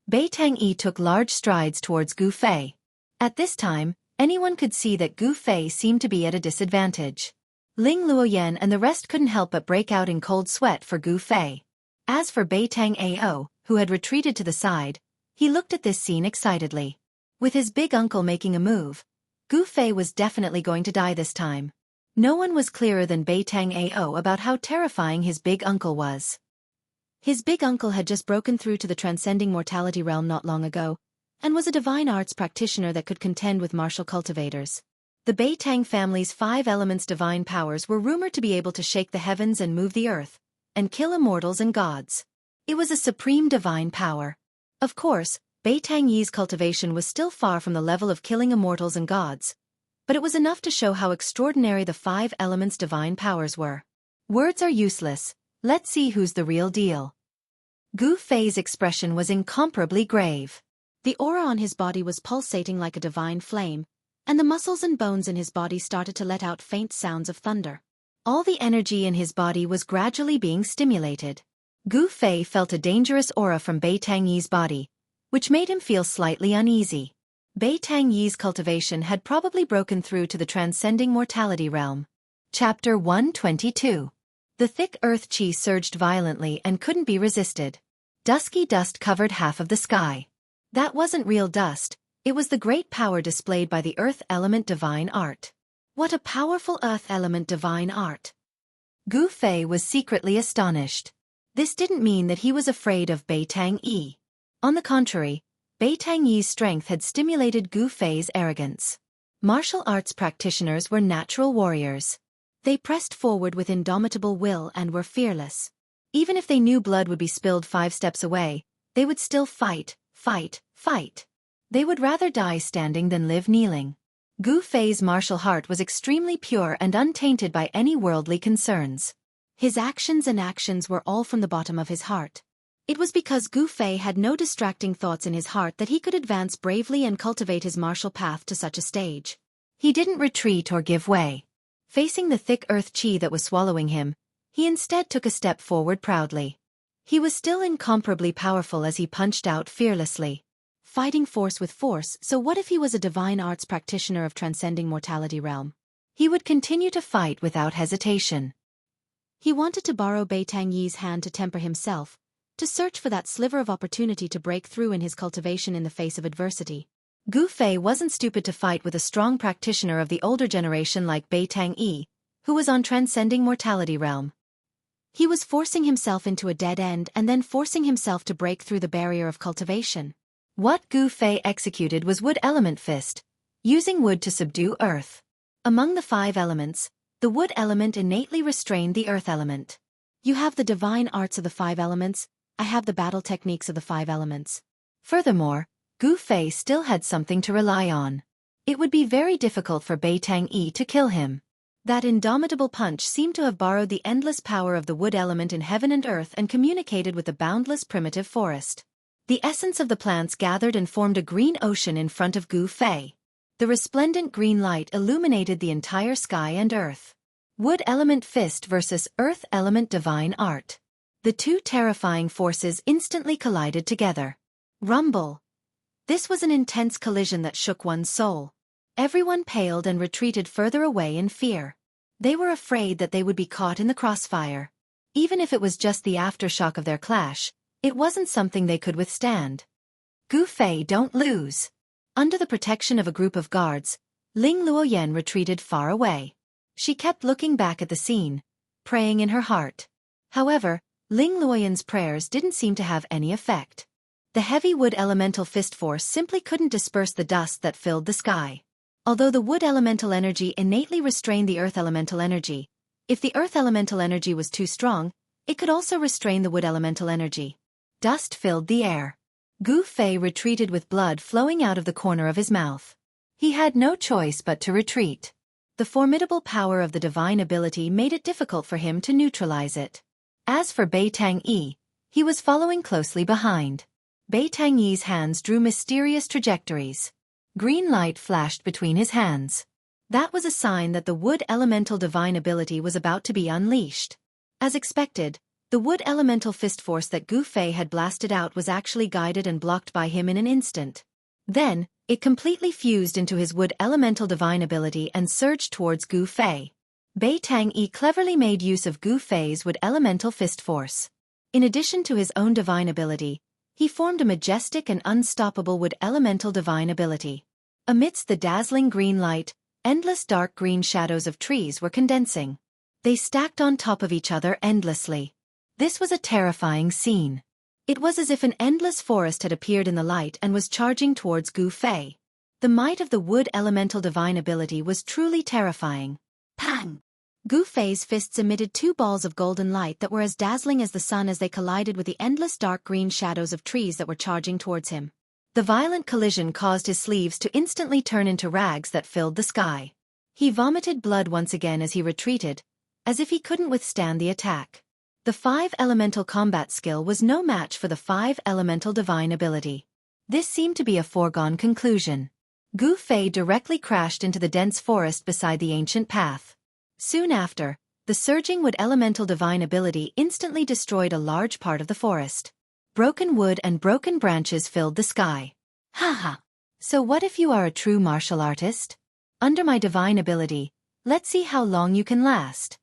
Bei Tangyi took large strides towards Gu Fei. At this time, anyone could see that Gu Fei seemed to be at a disadvantage. Ling Luoyan and the rest couldn't help but break out in cold sweat for Gu Fei. As for Bei Tangyi, who had retreated to the side, he looked at this scene excitedly. With his big uncle making a move, Gu Fei was definitely going to die this time. No one was clearer than Bei Tangyi about how terrifying his big uncle was. His big uncle had just broken through to the transcending mortality realm not long ago, and was a divine arts practitioner that could contend with martial cultivators. The Bei Tang family's 5 elements divine powers were rumored to be able to shake the heavens and move the earth, and kill immortals and gods. It was a supreme divine power. Of course, Bei Tangyi's cultivation was still far from the level of killing immortals and gods, but it was enough to show how extraordinary the 5 elements divine powers were. Words are useless, let's see who's the real deal. Gu Fei's expression was incomparably grave. The aura on his body was pulsating like a divine flame, and the muscles and bones in his body started to let out faint sounds of thunder. All the energy in his body was gradually being stimulated. Gu Fei felt a dangerous aura from Bei Tangyi's body, which made him feel slightly uneasy. Bei Tangyi's cultivation had probably broken through to the transcending mortality realm. Chapter 122. The thick earth chi surged violently and couldn't be resisted. Dusky dust covered half of the sky. That wasn't real dust, it was the great power displayed by the earth element divine art. What a powerful earth element divine art! Gu Fei was secretly astonished. This didn't mean that he was afraid of Bai Tang-yi. On the contrary, Bai Tang-yi's strength had stimulated Gu Fei's arrogance. Martial arts practitioners were natural warriors. They pressed forward with indomitable will and were fearless. Even if they knew blood would be spilled 5 steps away, they would still fight, fight, fight. They would rather die standing than live kneeling. Gu Fei's martial heart was extremely pure and untainted by any worldly concerns. His actions were all from the bottom of his heart. It was because Gu Fei had no distracting thoughts in his heart that he could advance bravely and cultivate his martial path to such a stage. He didn't retreat or give way. Facing the thick earth qi that was swallowing him, he instead took a step forward proudly. He was still incomparably powerful as he punched out fearlessly. Fighting force with force, so what if he was a divine arts practitioner of transcending mortality realm? He would continue to fight without hesitation. He wanted to borrow Bai Tang-yi's hand to temper himself, to search for that sliver of opportunity to break through in his cultivation in the face of adversity. Gu Fei wasn't stupid to fight with a strong practitioner of the older generation like Bai Tang-yi, who was on transcending mortality realm. He was forcing himself into a dead end and then forcing himself to break through the barrier of cultivation. What Gu Fei executed was Wood Element Fist, using wood to subdue earth. Among the 5 elements, the wood element innately restrained the earth element. You have the divine arts of the 5 elements, I have the battle techniques of the 5 elements. Furthermore, Gu Fei still had something to rely on. It would be very difficult for Bai Tang-yi to kill him. That indomitable punch seemed to have borrowed the endless power of the wood element in heaven and earth and communicated with the boundless primitive forest. The essence of the plants gathered and formed a green ocean in front of Gu Fei. The resplendent green light illuminated the entire sky and earth. Wood element fist versus earth element divine art. The 2 terrifying forces instantly collided together. Rumble. This was an intense collision that shook one's soul. Everyone paled and retreated further away in fear. They were afraid that they would be caught in the crossfire. Even if it was just the aftershock of their clash, it wasn't something they could withstand. Gu Fei, don't lose. Under the protection of a group of guards, Ling Luoyan retreated far away. She kept looking back at the scene, praying in her heart. However, Ling Luoyan's prayers didn't seem to have any effect. The heavy wood elemental fist force simply couldn't disperse the dust that filled the sky. Although the wood elemental energy innately restrained the earth elemental energy, if the earth elemental energy was too strong, it could also restrain the wood elemental energy. Dust filled the air. Gu Fei retreated with blood flowing out of the corner of his mouth. He had no choice but to retreat. The formidable power of the divine ability made it difficult for him to neutralize it. As for Bai Tang-yi, he was following closely behind. Bai Tang-yi's hands drew mysterious trajectories. Green light flashed between his hands. That was a sign that the wood elemental divine ability was about to be unleashed. As expected, the wood elemental fist force that Gu Fei had blasted out was actually guided and blocked by him in an instant. Then, it completely fused into his wood elemental divine ability and surged towards Gu Fei. Bai Tang-yi cleverly made use of Gu Fei's wood elemental fist force. In addition to his own divine ability, he formed a majestic and unstoppable wood elemental divine ability. Amidst the dazzling green light, endless dark green shadows of trees were condensing. They stacked on top of each other endlessly. This was a terrifying scene. It was as if an endless forest had appeared in the light and was charging towards Gu Fei. The might of the wood elemental divine ability was truly terrifying. Pang! Gu Fei's fists emitted 2 balls of golden light that were as dazzling as the sun as they collided with the endless dark green shadows of trees that were charging towards him. The violent collision caused his sleeves to instantly turn into rags that filled the sky. He vomited blood once again as he retreated, as if he couldn't withstand the attack. The 5 elemental combat skill was no match for the 5 elemental divine ability. This seemed to be a foregone conclusion. Gu Fei directly crashed into the dense forest beside the ancient path. Soon after, the surging wood elemental divine ability instantly destroyed a large part of the forest. Broken wood and broken branches filled the sky. Haha! So what if you are a true martial artist? Under my divine ability, let's see how long you can last.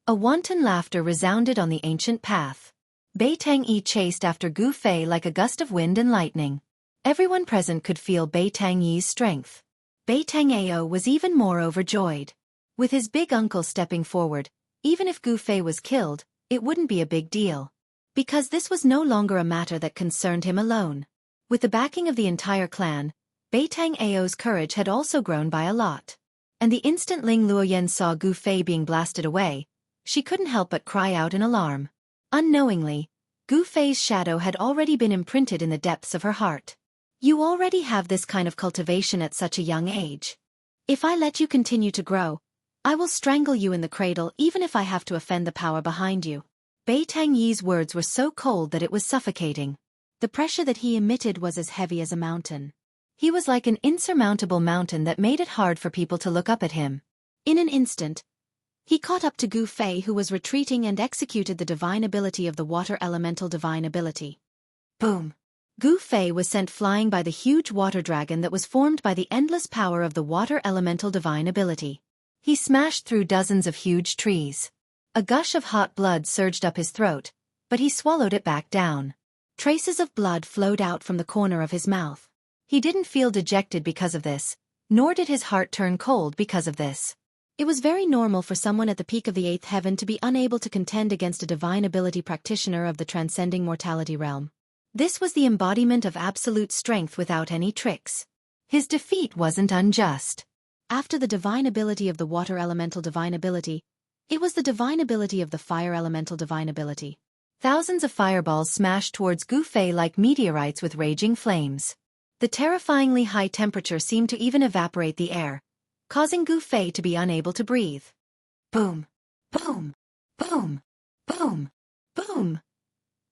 A wanton laughter resounded on the ancient path. Bai Tang-yi chased after Gu Fei like a gust of wind and lightning. Everyone present could feel Bai Tang-yi's strength. Bai Tang-ao was even more overjoyed. With his big uncle stepping forward, even if Gu Fei was killed, it wouldn't be a big deal. Because this was no longer a matter that concerned him alone. With the backing of the entire clan, Beitang Ao's courage had also grown by a lot. And the instant Ling Luoyen saw Gu Fei being blasted away, she couldn't help but cry out in alarm. Unknowingly, Gu Fei's shadow had already been imprinted in the depths of her heart. You already have this kind of cultivation at such a young age. If I let you continue to grow, I will strangle you in the cradle even if I have to offend the power behind you. Beitang Yi's words were so cold that it was suffocating. The pressure that he emitted was as heavy as a mountain. He was like an insurmountable mountain that made it hard for people to look up at him. In an instant, he caught up to Gu Fei, who was retreating, and executed the divine ability of the water elemental divine ability. Boom! Gu Fei was sent flying by the huge water dragon that was formed by the endless power of the water elemental divine ability. He smashed through dozens of huge trees. A gush of hot blood surged up his throat, but he swallowed it back down. Traces of blood flowed out from the corner of his mouth. He didn't feel dejected because of this, nor did his heart turn cold because of this. It was very normal for someone at the peak of the 8th heaven to be unable to contend against a divine ability practitioner of the transcending mortality realm. This was the embodiment of absolute strength without any tricks. His defeat wasn't unjust. After the divine ability of the water elemental divine ability, it was the divine ability of the fire elemental divine ability. Thousands of fireballs smashed towards Gu Fei like meteorites with raging flames. The terrifyingly high temperature seemed to even evaporate the air, causing Gu Fei to be unable to breathe. Boom! Boom! Boom! Boom! Boom!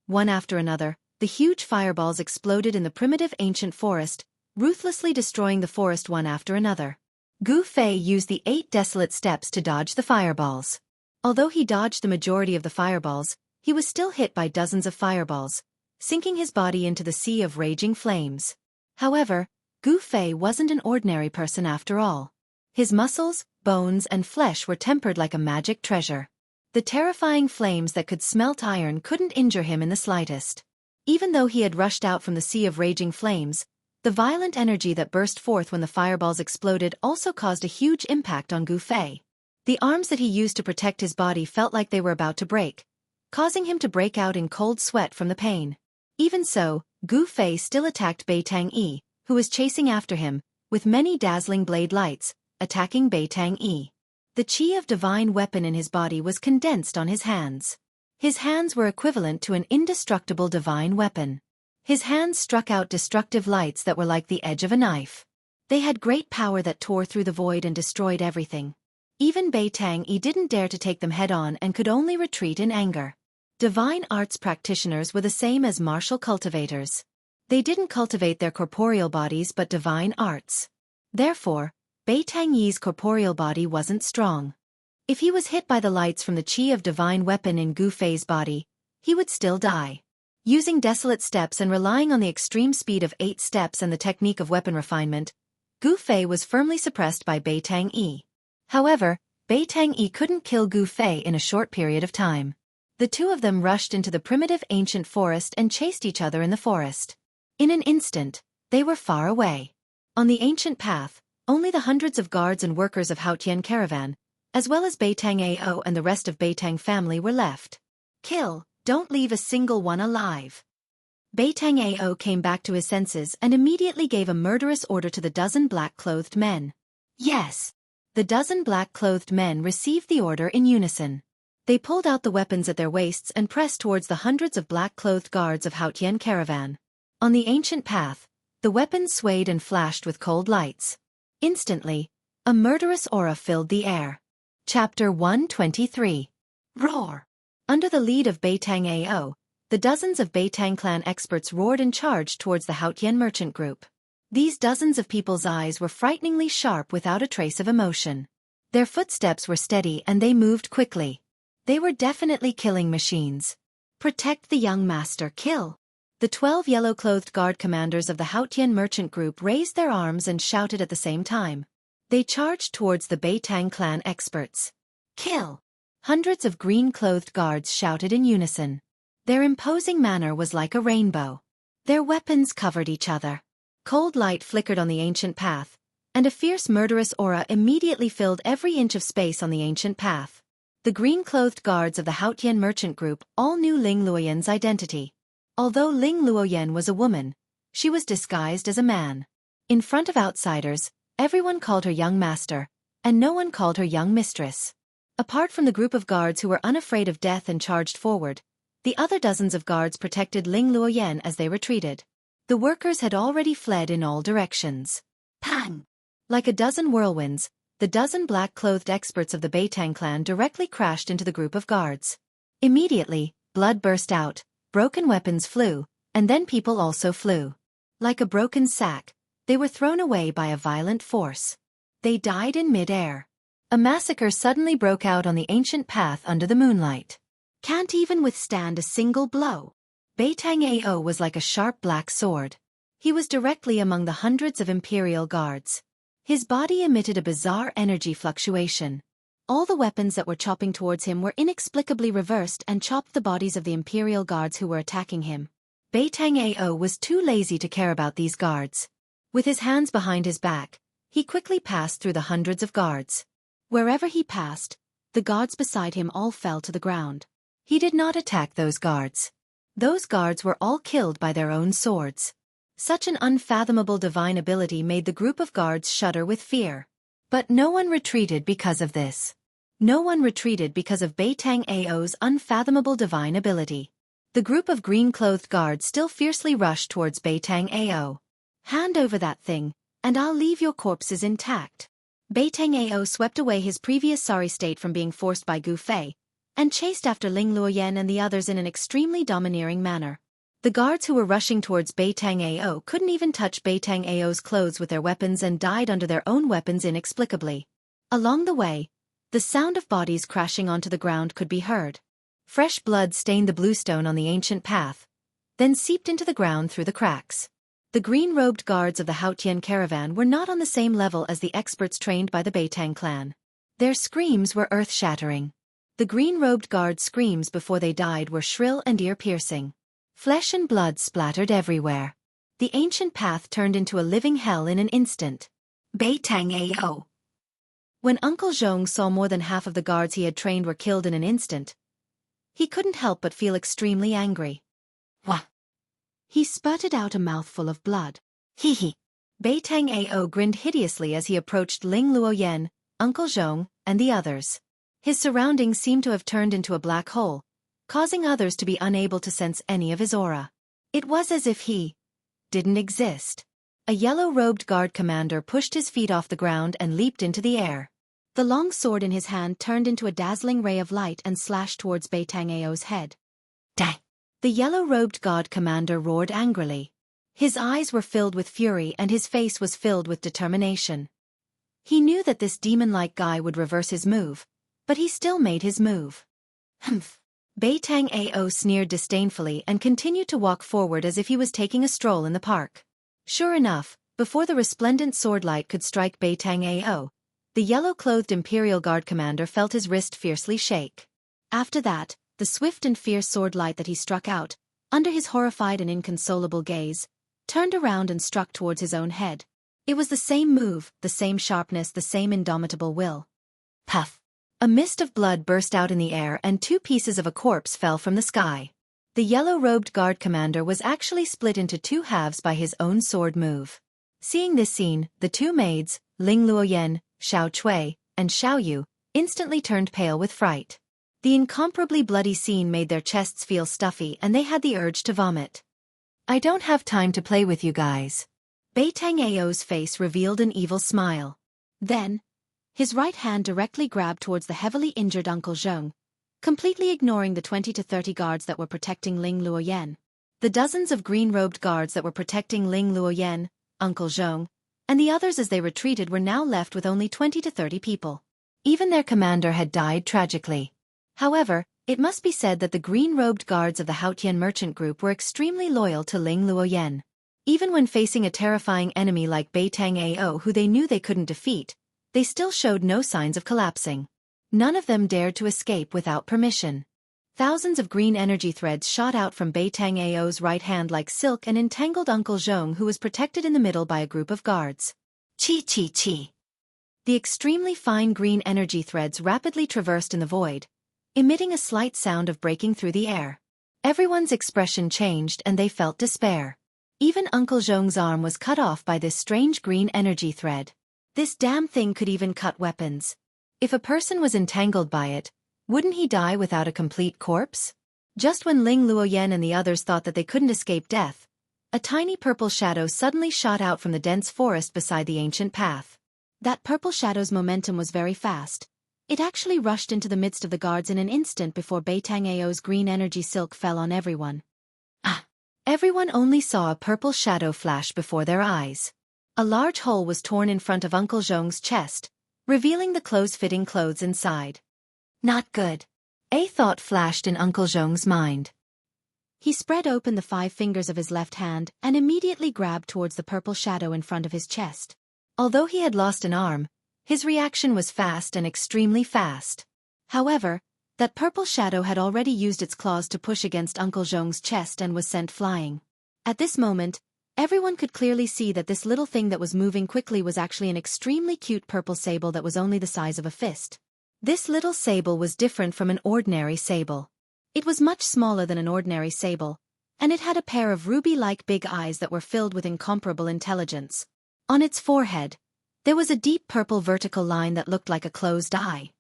One after another, the huge fireballs exploded in the primitive ancient forest, ruthlessly destroying the forest one after another. Gu Fei used the 8 desolate steps to dodge the fireballs. Although he dodged the majority of the fireballs, he was still hit by dozens of fireballs, sinking his body into the sea of raging flames. However, Gu Fei wasn't an ordinary person after all. His muscles, bones, and flesh were tempered like a magic treasure. The terrifying flames that could smelt iron couldn't injure him in the slightest. Even though he had rushed out from the sea of raging flames, the violent energy that burst forth when the fireballs exploded also caused a huge impact on Gu Fei. The arms that he used to protect his body felt like they were about to break, causing him to break out in cold sweat from the pain. Even so, Gu Fei still attacked Beitang Yi, who was chasing after him, with many dazzling blade lights, attacking Beitang Yi. The chi of divine weapon in his body was condensed on his hands. His hands were equivalent to an indestructible divine weapon. His hands struck out destructive lights that were like the edge of a knife. They had great power that tore through the void and destroyed everything. Even Beitang Yi didn't dare to take them head-on and could only retreat in anger. Divine arts practitioners were the same as martial cultivators. They didn't cultivate their corporeal bodies but divine arts. Therefore, Beitang Yi's corporeal body wasn't strong. If he was hit by the lights from the chi of divine weapon in Gu Fei's body, he would still die. Using desolate steps and relying on the extreme speed of 8 steps and the technique of weapon refinement, Gu Fei was firmly suppressed by Beitang Yi. However, Beitang Yi couldn't kill Gu Fei in a short period of time. The two of them rushed into the primitive ancient forest and chased each other in the forest. In an instant, they were far away. On the ancient path, only the hundreds of guards and workers of Haotian caravan, as well as Beitang Ao and the rest of Beitang family were left. Kill, don't leave a single one alive. Beitang Ao came back to his senses and immediately gave a murderous order to the dozen black-clothed men. Yes! The dozen black-clothed men received the order in unison. They pulled out the weapons at their waists and pressed towards the hundreds of black-clothed guards of Haotian caravan. On the ancient path, the weapons swayed and flashed with cold lights. Instantly, a murderous aura filled the air. Chapter 123. Roar! Under the lead of Beitang Ao, the dozens of Beitang clan experts roared and charged towards the Haotian merchant group. These dozens of people's eyes were frighteningly sharp without a trace of emotion. Their footsteps were steady and they moved quickly. They were definitely killing machines. Protect the young master, kill! The 12 yellow-clothed guard commanders of the Haotian merchant group raised their arms and shouted at the same time. They charged towards the Beitang clan experts. Kill! Hundreds of green-clothed guards shouted in unison. Their imposing manner was like a rainbow. Their weapons covered each other. Cold light flickered on the ancient path, and a fierce murderous aura immediately filled every inch of space on the ancient path. The green-clothed guards of the Haotian merchant group all knew Ling Luoyan's identity. Although Ling Luoyan was a woman, she was disguised as a man. In front of outsiders, everyone called her young master, and no one called her young mistress. Apart from the group of guards who were unafraid of death and charged forward, the other dozens of guards protected Ling Luoyan as they retreated. The workers had already fled in all directions. Pang! Like a dozen whirlwinds, the dozen black-clothed experts of the Beitang clan directly crashed into the group of guards. Immediately, blood burst out, broken weapons flew, and then people also flew. Like a broken sack, they were thrown away by a violent force. They died in mid-air. A massacre suddenly broke out on the ancient path under the moonlight. Can't even withstand a single blow. Beitang Ao was like a sharp black sword. He was directly among the hundreds of Imperial guards. His body emitted a bizarre energy fluctuation. All the weapons that were chopping towards him were inexplicably reversed and chopped the bodies of the Imperial guards who were attacking him. Beitang Ao was too lazy to care about these guards. With his hands behind his back, he quickly passed through the hundreds of guards. Wherever he passed, the guards beside him all fell to the ground. He did not attack those guards. Those guards were all killed by their own swords. Such an unfathomable divine ability made the group of guards shudder with fear. But no one retreated because of this. No one retreated because of Beitang Ao's unfathomable divine ability. The group of green-clothed guards still fiercely rushed towards Beitang Ao. Hand over that thing, and I'll leave your corpses intact. Beitang Ao swept away his previous sorry state from being forced by Gu Fei, and chased after Ling Luoyan and the others in an extremely domineering manner. The guards who were rushing towards Beitang Ao couldn't even touch Beitang Ao's clothes with their weapons and died under their own weapons inexplicably. Along the way, the sound of bodies crashing onto the ground could be heard. Fresh blood stained the bluestone on the ancient path, then seeped into the ground through the cracks. The green-robed guards of the Haotian caravan were not on the same level as the experts trained by the Beitang clan. Their screams were earth-shattering. The green-robed guards' screams before they died were shrill and ear-piercing. Flesh and blood splattered everywhere. The ancient path turned into a living hell in an instant. Beitang Ao. When Uncle Zhong saw more than half of the guards he had trained were killed in an instant, he couldn't help but feel extremely angry. Wah! He spurted out a mouthful of blood. Hee hee. Beitang Ao grinned hideously as he approached Ling Luoyan, Uncle Zhong, and the others. His surroundings seemed to have turned into a black hole, causing others to be unable to sense any of his aura. It was as if he didn't exist. A yellow-robed guard commander pushed his feet off the ground and leaped into the air. The long sword in his hand turned into a dazzling ray of light and slashed towards Beitang Ao's head. Die! The yellow-robed guard commander roared angrily. His eyes were filled with fury and his face was filled with determination. He knew that this demon-like guy would reverse his move, but he still made his move. Humph! Beitang Ao sneered disdainfully and continued to walk forward as if he was taking a stroll in the park. Sure enough, before the resplendent swordlight could strike Beitang Ao, the yellow-clothed Imperial Guard commander felt his wrist fiercely shake. After that, the swift and fierce swordlight that he struck out, under his horrified and inconsolable gaze, turned around and struck towards his own head. It was the same move, the same sharpness, the same indomitable will. Puff! A mist of blood burst out in the air and 2 pieces of a corpse fell from the sky. The yellow-robed guard commander was actually split into 2 halves by his own sword move. Seeing this scene, the 2 maids, Ling Luoyan, Xiao Chui, and Xiao Yu, instantly turned pale with fright. The incomparably bloody scene made their chests feel stuffy and they had the urge to vomit. I don't have time to play with you guys. Beitang Ao's face revealed an evil smile. Then, his right hand directly grabbed towards the heavily injured Uncle Zhong, completely ignoring the 20 to 30 guards that were protecting Ling Luoyan. The dozens of green-robed guards that were protecting Ling Luoyan, Uncle Zhong, and the others as they retreated were now left with only 20 to 30 people. Even their commander had died tragically. However, it must be said that the green-robed guards of the Haotian merchant group were extremely loyal to Ling Luoyan. Even when facing a terrifying enemy like Beitang Ao who they knew they couldn't defeat, they still showed no signs of collapsing. None of them dared to escape without permission. Thousands of green energy threads shot out from Beitang Ao's right hand like silk and entangled Uncle Zhong who was protected in the middle by a group of guards. Chi chi chi. The extremely fine green energy threads rapidly traversed in the void, emitting a slight sound of breaking through the air. Everyone's expression changed and they felt despair. Even Uncle Zhong's arm was cut off by this strange green energy thread. This damn thing could even cut weapons. If a person was entangled by it, wouldn't he die without a complete corpse? Just when Ling Luoyan and the others thought that they couldn't escape death, a tiny purple shadow suddenly shot out from the dense forest beside the ancient path. That purple shadow's momentum was very fast. It actually rushed into the midst of the guards in an instant before Beitang Ao's green energy silk fell on everyone. Everyone only saw a purple shadow flash before their eyes. A large hole was torn in front of Uncle Zhong's chest, revealing the close-fitting clothes inside. Not good. A thought flashed in Uncle Zhong's mind. He spread open the 5 fingers of his left hand and immediately grabbed towards the purple shadow in front of his chest. Although he had lost an arm, his reaction was fast and extremely fast. However, that purple shadow had already used its claws to push against Uncle Zhong's chest and was sent flying. At this moment, everyone could clearly see that this little thing that was moving quickly was actually an extremely cute purple sable that was only the size of a fist. This little sable was different from an ordinary sable. It was much smaller than an ordinary sable, and it had a pair of ruby-like big eyes that were filled with incomparable intelligence. On its forehead, there was a deep purple vertical line that looked like a closed eye.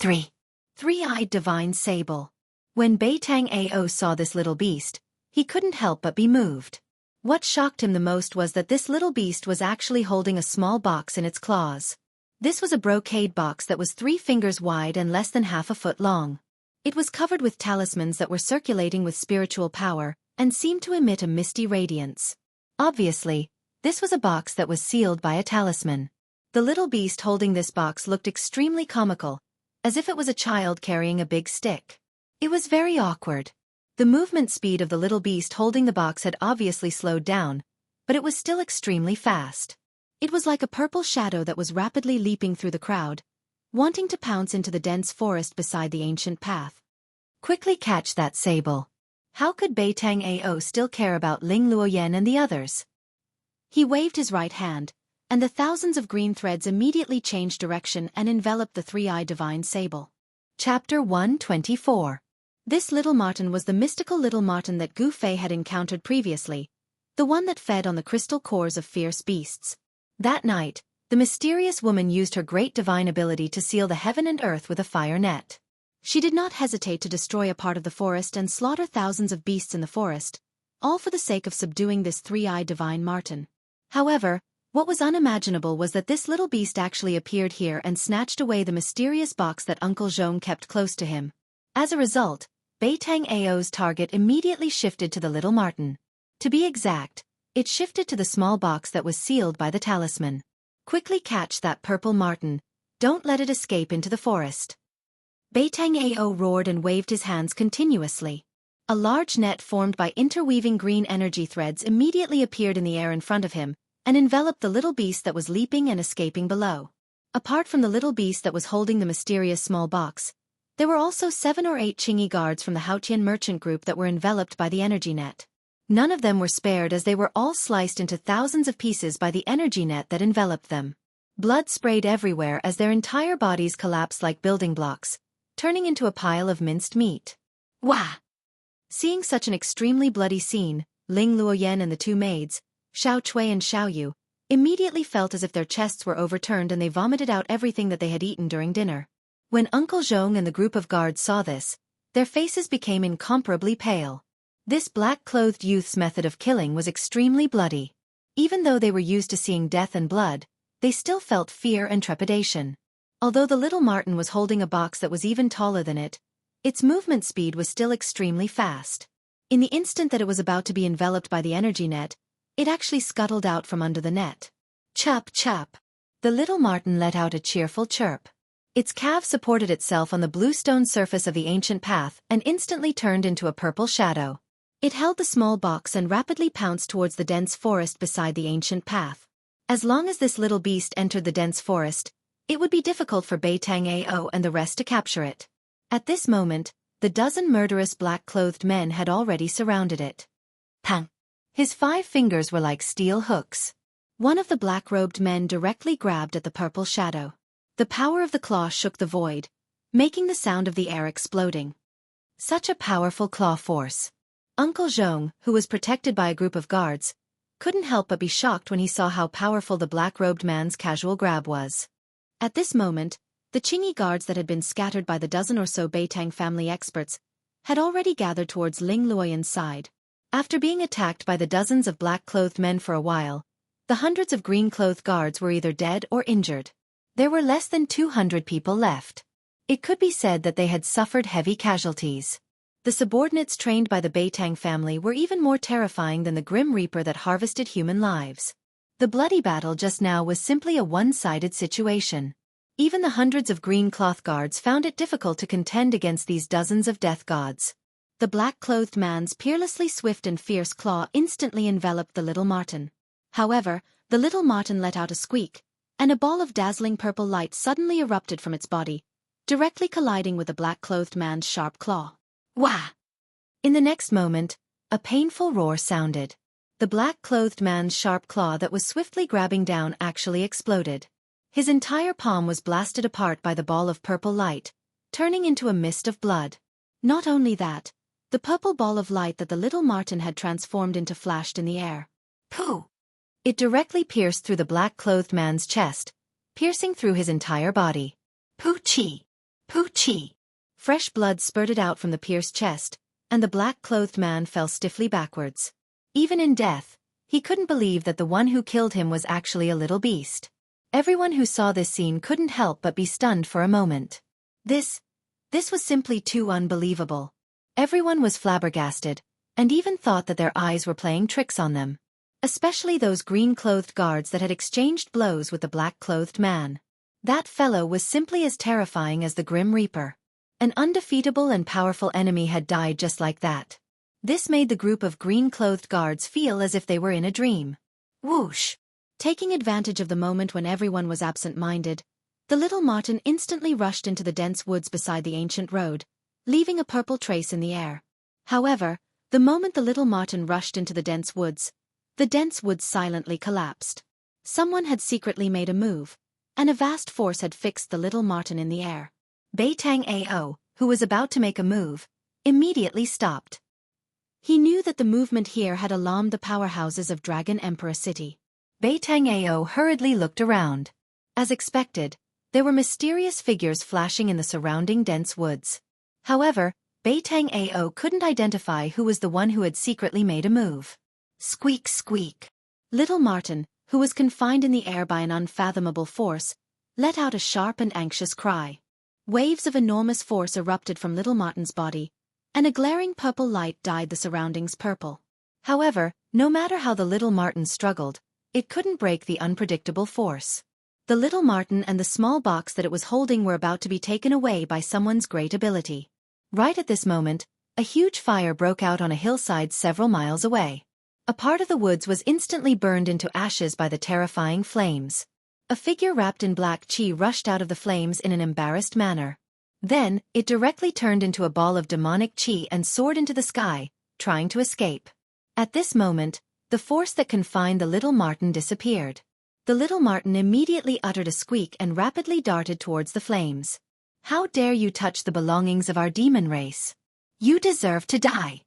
Three-eyed divine sable. When Beitang Ao saw this little beast, he couldn't help but be moved. What shocked him the most was that this little beast was actually holding a small box in its claws. This was a brocade box that was 3 fingers wide and less than half a foot long. It was covered with talismans that were circulating with spiritual power and seemed to emit a misty radiance. Obviously, this was a box that was sealed by a talisman. The little beast holding this box looked extremely comical, as if it was a child carrying a big stick. It was very awkward. The movement speed of the little beast holding the box had obviously slowed down, but it was still extremely fast. It was like a purple shadow that was rapidly leaping through the crowd, wanting to pounce into the dense forest beside the ancient path. Quickly catch that sable. How could Beitang Ao still care about Ling Luoyan and the others? He waved his right hand, and the thousands of green threads immediately changed direction and enveloped the 3-eyed divine sable. Chapter 124. This little marten was the mystical little marten that Gu Fei had encountered previously, the one that fed on the crystal cores of fierce beasts. That night, the mysterious woman used her great divine ability to seal the heaven and earth with a fire net. She did not hesitate to destroy a part of the forest and slaughter thousands of beasts in the forest, all for the sake of subduing this 3-eyed divine marten. However, what was unimaginable was that this little beast actually appeared here and snatched away the mysterious box that Uncle Zhong kept close to him. As a result, Beitang Ao's target immediately shifted to the little marten. To be exact, it shifted to the small box that was sealed by the talisman. Quickly catch that purple marten. Don't let it escape into the forest. Beitang Ao roared and waved his hands continuously. A large net formed by interweaving green energy threads immediately appeared in the air in front of him and enveloped the little beast that was leaping and escaping below. Apart from the little beast that was holding the mysterious small box, there were also 7 or 8 Qingyi guards from the Haotian merchant group that were enveloped by the energy net. None of them were spared as they were all sliced into thousands of pieces by the energy net that enveloped them. Blood sprayed everywhere as their entire bodies collapsed like building blocks, turning into a pile of minced meat. Wah! Seeing such an extremely bloody scene, Ling Luoyan and the 2 maids, Xiao Chui and Xiao Yu, immediately felt as if their chests were overturned and they vomited out everything that they had eaten during dinner. When Uncle Zhong and the group of guards saw this, their faces became incomparably pale. This black-clothed youth's method of killing was extremely bloody. Even though they were used to seeing death and blood, they still felt fear and trepidation. Although the little marten was holding a box that was even taller than it, its movement speed was still extremely fast. In the instant that it was about to be enveloped by the energy net, it actually scuttled out from under the net. Chop chop. The little marten let out a cheerful chirp. Its calf supported itself on the blue stone surface of the ancient path and instantly turned into a purple shadow. It held the small box and rapidly pounced towards the dense forest beside the ancient path. As long as this little beast entered the dense forest, it would be difficult for Beitang Ao and the rest to capture it. At this moment, the dozen murderous black-clothed men had already surrounded it. Pang! His 5 fingers were like steel hooks. One of the black-robed men directly grabbed at the purple shadow. The power of the claw shook the void, making the sound of the air exploding. Such a powerful claw force. Uncle Zhong, who was protected by a group of guards, couldn't help but be shocked when he saw how powerful the black-robed man's casual grab was. At this moment, the Qingyi guards that had been scattered by the dozen or so Beitang family experts had already gathered towards Ling Luoyan's side. After being attacked by the dozens of black-clothed men for a while, the hundreds of green-clothed guards were either dead or injured. There were less than 200 people left. It could be said that they had suffered heavy casualties. The subordinates trained by the Beitang family were even more terrifying than the Grim Reaper that harvested human lives. The bloody battle just now was simply a one-sided situation. Even the hundreds of green cloth guards found it difficult to contend against these dozens of death gods. The black-clothed man's peerlessly swift and fierce claw instantly enveloped the little marten. However, the little marten let out a squeak, and a ball of dazzling purple light suddenly erupted from its body, directly colliding with the black-clothed man's sharp claw. Wah! In the next moment, a painful roar sounded. The black-clothed man's sharp claw that was swiftly grabbing down actually exploded. His entire palm was blasted apart by the ball of purple light, turning into a mist of blood. Not only that, the purple ball of light that the little marten had transformed into flashed in the air. Pooh! It directly pierced through the black-clothed man's chest, piercing through his entire body. Pooh-chee! Pooh-chee! Fresh blood spurted out from the pierced chest, and the black-clothed man fell stiffly backwards. Even in death, he couldn't believe that the one who killed him was actually a little beast. Everyone who saw this scene couldn't help but be stunned for a moment. This was simply too unbelievable. Everyone was flabbergasted, and even thought that their eyes were playing tricks on them. Especially those green-clothed guards that had exchanged blows with the black-clothed man. That fellow was simply as terrifying as the Grim Reaper. An undefeatable and powerful enemy had died just like that. This made the group of green-clothed guards feel as if they were in a dream. Whoosh! Taking advantage of the moment when everyone was absent-minded, the little marten instantly rushed into the dense woods beside the ancient road, leaving a purple trace in the air. However, the moment the little marten rushed into the dense woods silently collapsed. Someone had secretly made a move, and a vast force had fixed the little marten in the air. Beitang Ao, who was about to make a move, immediately stopped. He knew that the movement here had alarmed the powerhouses of Dragon Emperor City. Beitang Ao hurriedly looked around. As expected, there were mysterious figures flashing in the surrounding dense woods. However, Beitang Ao couldn't identify who was the one who had secretly made a move. Squeak, squeak. Little marten, who was confined in the air by an unfathomable force, let out a sharp and anxious cry. Waves of enormous force erupted from little marten's body, and a glaring purple light dyed the surroundings purple. However, no matter how the little marten struggled, it couldn't break the unpredictable force. The little marten and the small box that it was holding were about to be taken away by someone's great ability. Right at this moment, a huge fire broke out on a hillside several miles away. A part of the woods was instantly burned into ashes by the terrifying flames. A figure wrapped in black chi rushed out of the flames in an embarrassed manner. Then, it directly turned into a ball of demonic chi and soared into the sky, trying to escape. At this moment, the force that confined the little marten disappeared. The little marten immediately uttered a squeak and rapidly darted towards the flames. How dare you touch the belongings of our demon race? You deserve to die.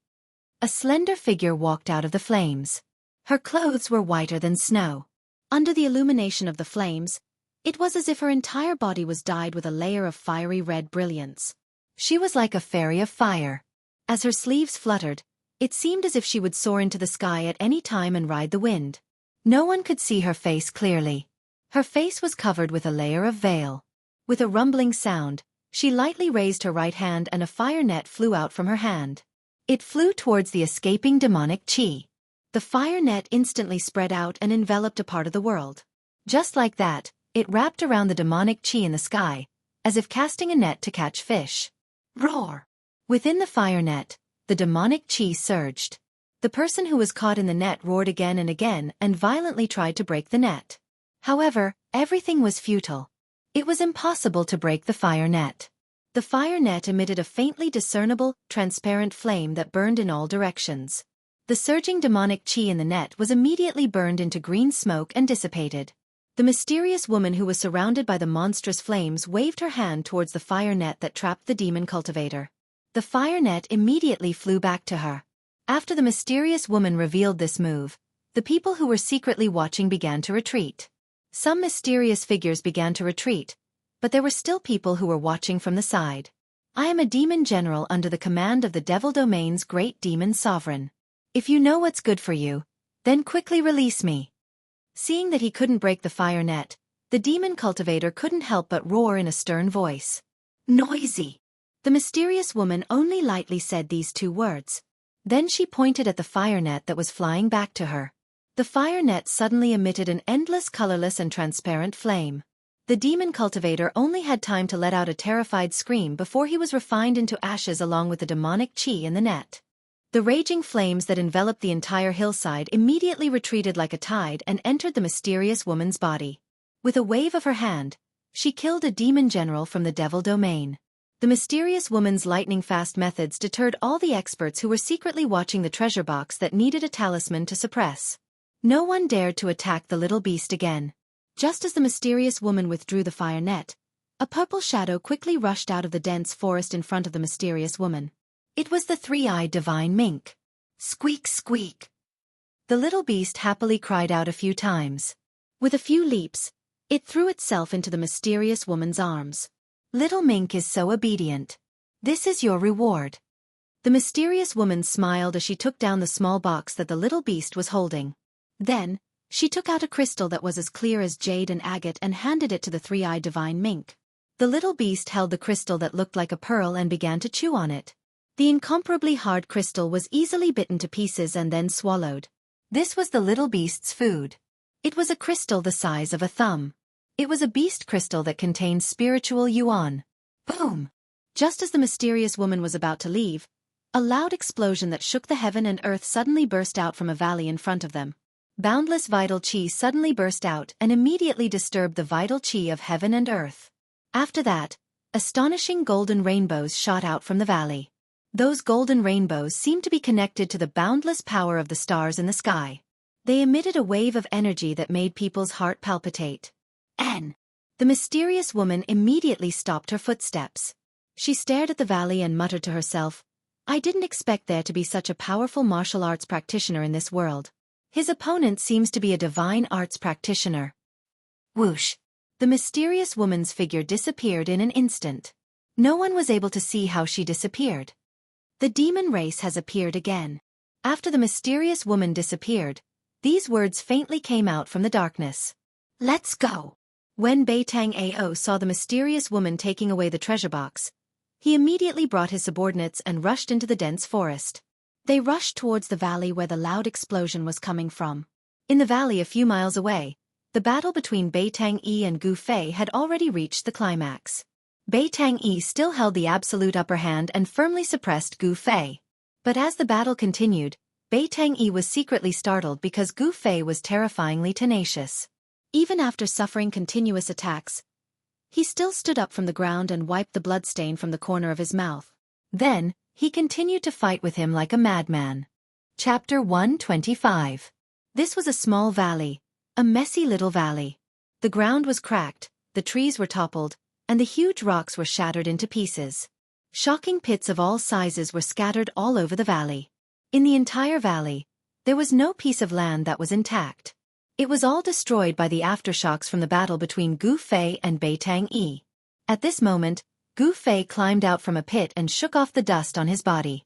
A slender figure walked out of the flames. Her clothes were whiter than snow. Under the illumination of the flames, it was as if her entire body was dyed with a layer of fiery red brilliance. She was like a fairy of fire. As her sleeves fluttered, it seemed as if she would soar into the sky at any time and ride the wind. No one could see her face clearly. Her face was covered with a layer of veil. With a rumbling sound, she lightly raised her right hand and a fire net flew out from her hand. It flew towards the escaping demonic chi. The fire net instantly spread out and enveloped a part of the world. Just like that, it wrapped around the demonic chi in the sky, as if casting a net to catch fish. Roar! Within the fire net, the demonic chi surged. The person who was caught in the net roared again and violently tried to break the net. However, everything was futile. It was impossible to break the fire net. The fire net emitted a faintly discernible, transparent flame that burned in all directions. The surging demonic chi in the net was immediately burned into green smoke and dissipated. The mysterious woman who was surrounded by the monstrous flames waved her hand towards the fire net that trapped the demon cultivator. The fire net immediately flew back to her. After the mysterious woman revealed this move, the people who were secretly watching began to retreat. Some mysterious figures began to retreat, but there were still people who were watching from the side. I am a demon general under the command of the Devil Domain's great demon sovereign. If you know what's good for you, then quickly release me. Seeing that he couldn't break the fire net, the demon cultivator couldn't help but roar in a stern voice. Noisy! The mysterious woman only lightly said these 2 words. Then she pointed at the fire net that was flying back to her. The fire net suddenly emitted an endless colorless and transparent flame. The demon cultivator only had time to let out a terrified scream before he was refined into ashes along with the demonic chi in the net. The raging flames that enveloped the entire hillside immediately retreated like a tide and entered the mysterious woman's body. With a wave of her hand, she killed a demon general from the Devil Domain. The mysterious woman's lightning-fast methods deterred all the experts who were secretly watching the treasure box that needed a talisman to suppress. No one dared to attack the little beast again. Just as the mysterious woman withdrew the fire net, a purple shadow quickly rushed out of the dense forest in front of the mysterious woman. It was the 3-eyed divine mink. Squeak, squeak. The little beast happily cried out a few times. With a few leaps, it threw itself into the mysterious woman's arms. Little mink is so obedient. This is your reward. The mysterious woman smiled as she took down the small box that the little beast was holding. Then, she took out a crystal that was as clear as jade and agate and handed it to the 3-eyed divine mink. The little beast held the crystal that looked like a pearl and began to chew on it. The incomparably hard crystal was easily bitten to pieces and then swallowed. This was the little beast's food. It was a crystal the size of a thumb. It was a beast crystal that contained spiritual yuan. Boom! Just as the mysterious woman was about to leave, a loud explosion that shook the heaven and earth suddenly burst out from a valley in front of them. Boundless vital chi suddenly burst out and immediately disturbed the vital chi of heaven and earth. After that, astonishing golden rainbows shot out from the valley. Those golden rainbows seemed to be connected to the boundless power of the stars in the sky. They emitted a wave of energy that made people's heart palpitate. The mysterious woman immediately stopped her footsteps. She stared at the valley and muttered to herself, I didn't expect there to be such a powerful martial arts practitioner in this world. His opponent seems to be a divine arts practitioner. Whoosh! The mysterious woman's figure disappeared in an instant. No one was able to see how she disappeared. The demon race has appeared again. After the mysterious woman disappeared, these words faintly came out from the darkness. Let's go! When Beitang Ao saw the mysterious woman taking away the treasure box, he immediately brought his subordinates and rushed into the dense forest. They rushed towards the valley where the loud explosion was coming from. In the valley a few miles away, the battle between Beitang Yi and Gu Fei had already reached the climax. Beitang Yi still held the absolute upper hand and firmly suppressed Gu Fei. But as the battle continued, Beitang Yi was secretly startled because Gu Fei was terrifyingly tenacious. Even after suffering continuous attacks, he still stood up from the ground and wiped the bloodstain from the corner of his mouth. Then, he continued to fight with him like a madman. Chapter 125. This was a small valley, a messy little valley. The ground was cracked, the trees were toppled, and the huge rocks were shattered into pieces. Shocking pits of all sizes were scattered all over the valley. In the entire valley, there was no piece of land that was intact. It was all destroyed by the aftershocks from the battle between Gu Fei and Beitang Yi. At this moment, Gu Fei climbed out from a pit and shook off the dust on his body.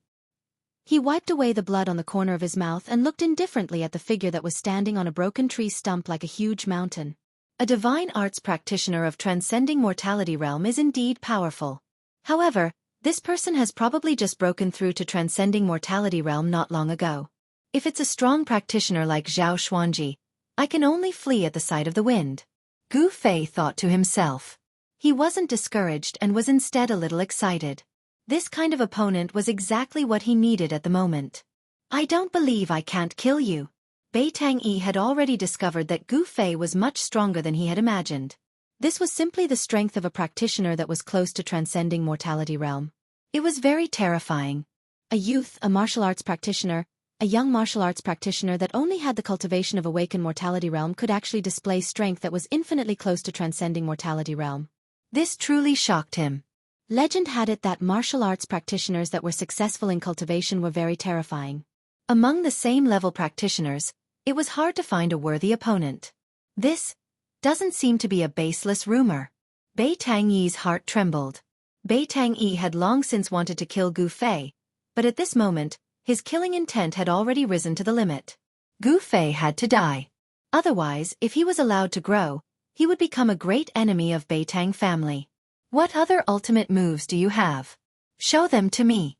He wiped away the blood on the corner of his mouth and looked indifferently at the figure that was standing on a broken tree stump like a huge mountain. A divine arts practitioner of transcending mortality realm is indeed powerful. However, this person has probably just broken through to transcending mortality realm not long ago. If it's a strong practitioner like Zhao Xuanji, I can only flee at the sight of the wind. Gu Fei thought to himself. He wasn't discouraged and was instead a little excited. This kind of opponent was exactly what he needed at the moment. I don't believe I can't kill you. Beitang Yi had already discovered that Gu Fei was much stronger than he had imagined. This was simply the strength of a practitioner that was close to transcending mortality realm. It was very terrifying. A youth, a martial arts practitioner, A young martial arts practitioner that only had the cultivation of awakened mortality realm could actually display strength that was infinitely close to transcending mortality realm. This truly shocked him. Legend had it that martial arts practitioners that were successful in cultivation were very terrifying. Among the same-level practitioners, it was hard to find a worthy opponent. This doesn't seem to be a baseless rumor. Bei Tangyi's heart trembled. Bei Tangyi had long since wanted to kill Gu Fei, but at this moment, his killing intent had already risen to the limit. Gu Fei had to die. Otherwise, if he was allowed to grow, he would become a great enemy of Bei Tang family. What other ultimate moves do you have? Show them to me.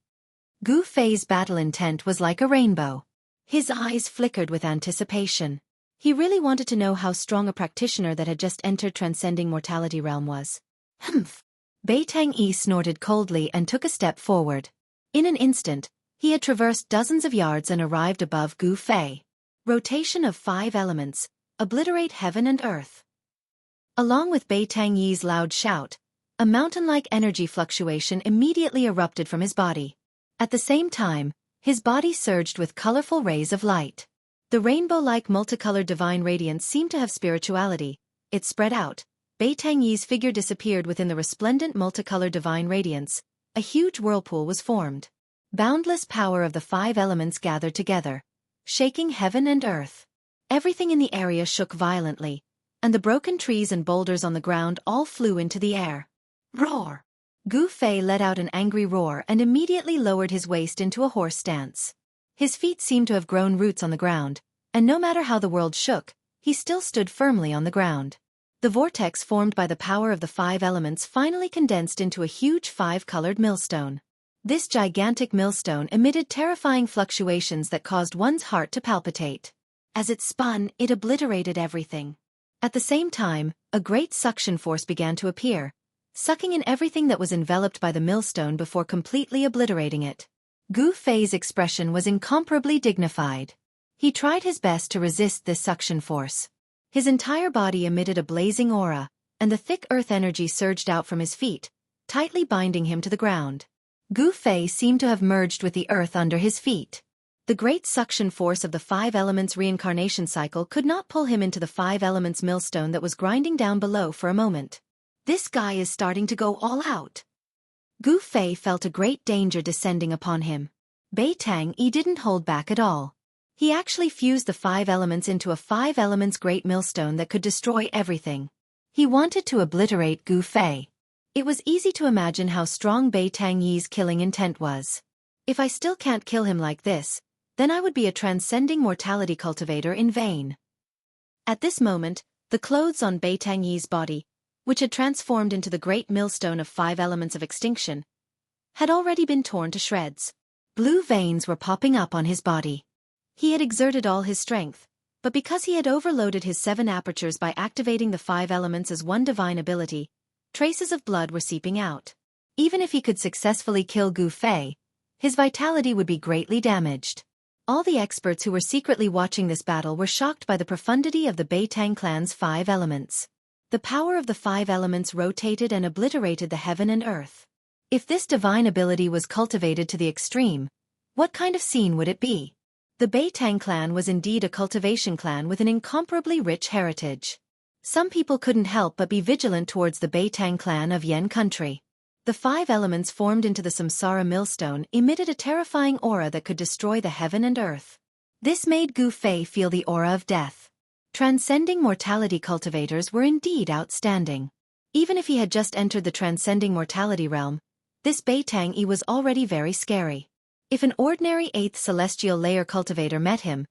Gu Fei's battle intent was like a rainbow. His eyes flickered with anticipation. He really wanted to know how strong a practitioner that had just entered transcending mortality realm was. Humph. Bei Tangyi snorted coldly and took a step forward. In an instant, he had traversed dozens of yards and arrived above Gu Fei. Rotation of 5 elements, obliterate heaven and earth. Along with Bei Tangyi's loud shout, a mountain-like energy fluctuation immediately erupted from his body. At the same time, his body surged with colorful rays of light. The rainbow-like multicolored divine radiance seemed to have spirituality. It spread out. Bei Tangyi's figure disappeared within the resplendent multicolored divine radiance. A huge whirlpool was formed. Boundless power of the 5 elements gathered together, shaking heaven and earth. Everything in the area shook violently, and the broken trees and boulders on the ground all flew into the air. Roar! Gu Fei let out an angry roar and immediately lowered his waist into a horse stance. His feet seemed to have grown roots on the ground, and no matter how the world shook, he still stood firmly on the ground. The vortex formed by the power of the 5 elements finally condensed into a huge 5-colored millstone. This gigantic millstone emitted terrifying fluctuations that caused one's heart to palpitate. As it spun, it obliterated everything. At the same time, a great suction force began to appear, sucking in everything that was enveloped by the millstone before completely obliterating it. Gu Fei's expression was incomparably dignified. He tried his best to resist this suction force. His entire body emitted a blazing aura, and the thick earth energy surged out from his feet, tightly binding him to the ground. Gu Fei seemed to have merged with the earth under his feet. The great suction force of the 5 elements reincarnation cycle could not pull him into the 5 elements millstone that was grinding down below for a moment. This guy is starting to go all out. Gu Fei felt a great danger descending upon him. Bei Tangyi didn't hold back at all. He actually fused the 5 elements into a 5 elements great millstone that could destroy everything. He wanted to obliterate Gu Fei. It was easy to imagine how strong Bei Tangyi's killing intent was. If I still can't kill him like this, then I would be a transcending mortality cultivator in vain. At this moment, the clothes on Bei Tangyi's body, which had transformed into the great millstone of 5 elements of extinction, had already been torn to shreds. Blue veins were popping up on his body. He had exerted all his strength, but because he had overloaded his 7 apertures by activating the 5 elements as one divine ability, traces of blood were seeping out. Even if he could successfully kill Gu Fei, his vitality would be greatly damaged. All the experts who were secretly watching this battle were shocked by the profundity of the Bei Tang clan's 5 elements. The power of the 5 elements rotated and obliterated the heaven and earth. If this divine ability was cultivated to the extreme, what kind of scene would it be? The Bei Tang clan was indeed a cultivation clan with an incomparably rich heritage. Some people couldn't help but be vigilant towards the Bei Tang clan of Yen country. The 5 elements formed into the Samsara millstone emitted a terrifying aura that could destroy the heaven and earth. This made Gu Fei feel the aura of death. Transcending mortality cultivators were indeed outstanding. Even if he had just entered the transcending mortality realm, this Bei Tangyi was already very scary. If an ordinary 8th celestial layer cultivator met him,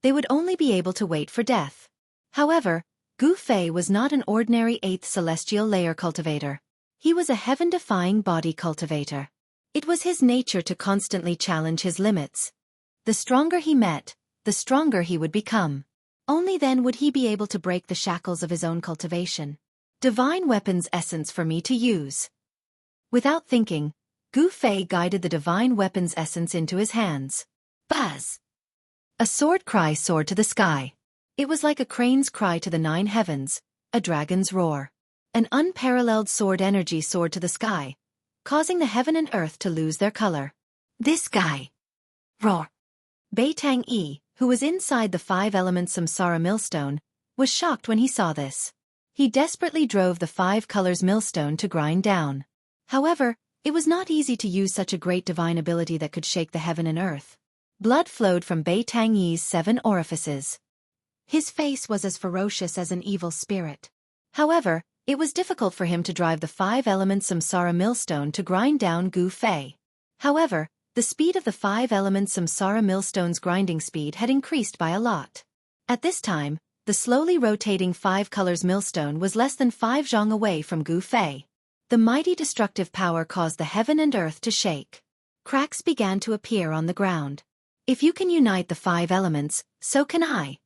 they would only be able to wait for death. However, Gu Fei was not an ordinary 8th celestial layer cultivator. He was a heaven-defying body cultivator. It was his nature to constantly challenge his limits. The stronger he met, the stronger he would become. Only then would he be able to break the shackles of his own cultivation. Divine weapons essence for me to use. Without thinking, Gu Fei guided the divine weapons essence into his hands. Buzz! A sword cry soared to the sky. It was like a crane's cry to the 9 heavens, a dragon's roar. An unparalleled sword energy soared to the sky, causing the heaven and earth to lose their color. This guy! Roar! Beitang-yi, who was inside the five-element samsara millstone, was shocked when he saw this. He desperately drove the five colors millstone to grind down. However, it was not easy to use such a great divine ability that could shake the heaven and earth. Blood flowed from Beitang-yi's 7 orifices. His face was as ferocious as an evil spirit. However, it was difficult for him to drive the five-element samsara millstone to grind down Gu Fei. However, the speed of the five-element samsara millstone's grinding speed had increased by a lot. At this time, the slowly rotating five colors millstone was less than 5 zhang away from Gu Fei. The mighty destructive power caused the heaven and earth to shake. Cracks began to appear on the ground. If you can unite the five elements, so can I.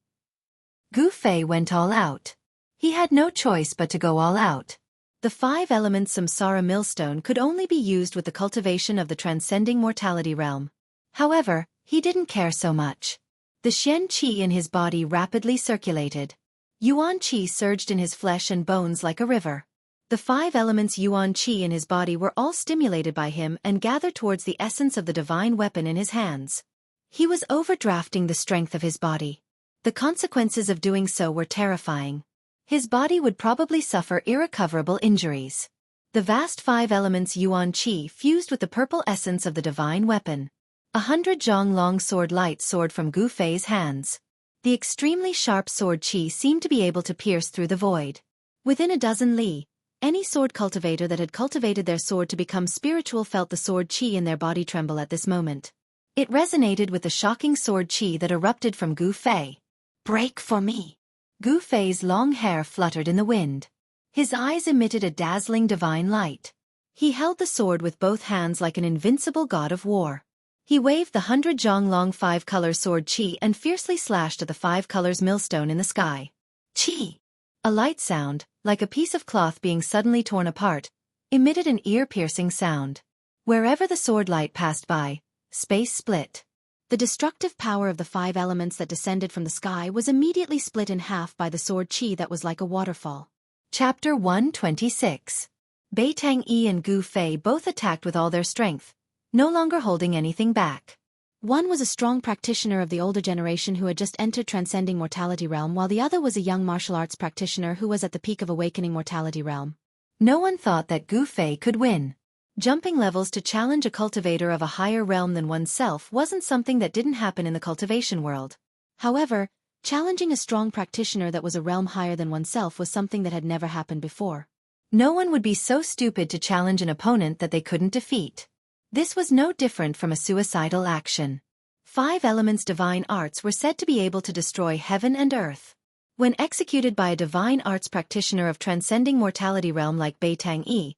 Gu Fei went all out. He had no choice but to go all out. The five-element samsara millstone could only be used with the cultivation of the transcending mortality realm. However, he didn't care so much. The Xian Qi in his body rapidly circulated. Yuan Qi surged in his flesh and bones like a river. The five elements Yuan Qi in his body were all stimulated by him and gathered towards the essence of the divine weapon in his hands. He was overdrafting the strength of his body. The consequences of doing so were terrifying. His body would probably suffer irrecoverable injuries. The vast five elements Yuan Qi fused with the purple essence of the divine weapon. 100 zhang long sword light soared from Gu Fei's hands. The extremely sharp sword Qi seemed to be able to pierce through the void. Within a dozen li, any sword cultivator that had cultivated their sword to become spiritual felt the sword Qi in their body tremble at this moment. It resonated with the shocking sword Qi that erupted from Gu Fei. Break for me. Gu Fei's long hair fluttered in the wind. His eyes emitted a dazzling divine light. He held the sword with both hands like an invincible god of war. He waved the 100 zhang long five-color sword Qi and fiercely slashed at the five colors millstone in the sky. Qi! A light sound, like a piece of cloth being suddenly torn apart, emitted an ear-piercing sound. Wherever the sword light passed by, space split. The destructive power of the five elements that descended from the sky was immediately split in half by the sword Qi that was like a waterfall. Chapter 126. Beitang-yi and Gu Fei both attacked with all their strength, no longer holding anything back. One was a strong practitioner of the older generation who had just entered transcending mortality realm, while the other was a young martial arts practitioner who was at the peak of awakening mortality realm. No one thought that Gu Fei could win. Jumping levels to challenge a cultivator of a higher realm than oneself wasn't something that didn't happen in the cultivation world. However, challenging a strong practitioner that was a realm higher than oneself was something that had never happened before. No one would be so stupid to challenge an opponent that they couldn't defeat. This was no different from a suicidal action. Five elements divine arts were said to be able to destroy heaven and earth. When executed by a divine arts practitioner of transcending mortality realm like Beitang-yi,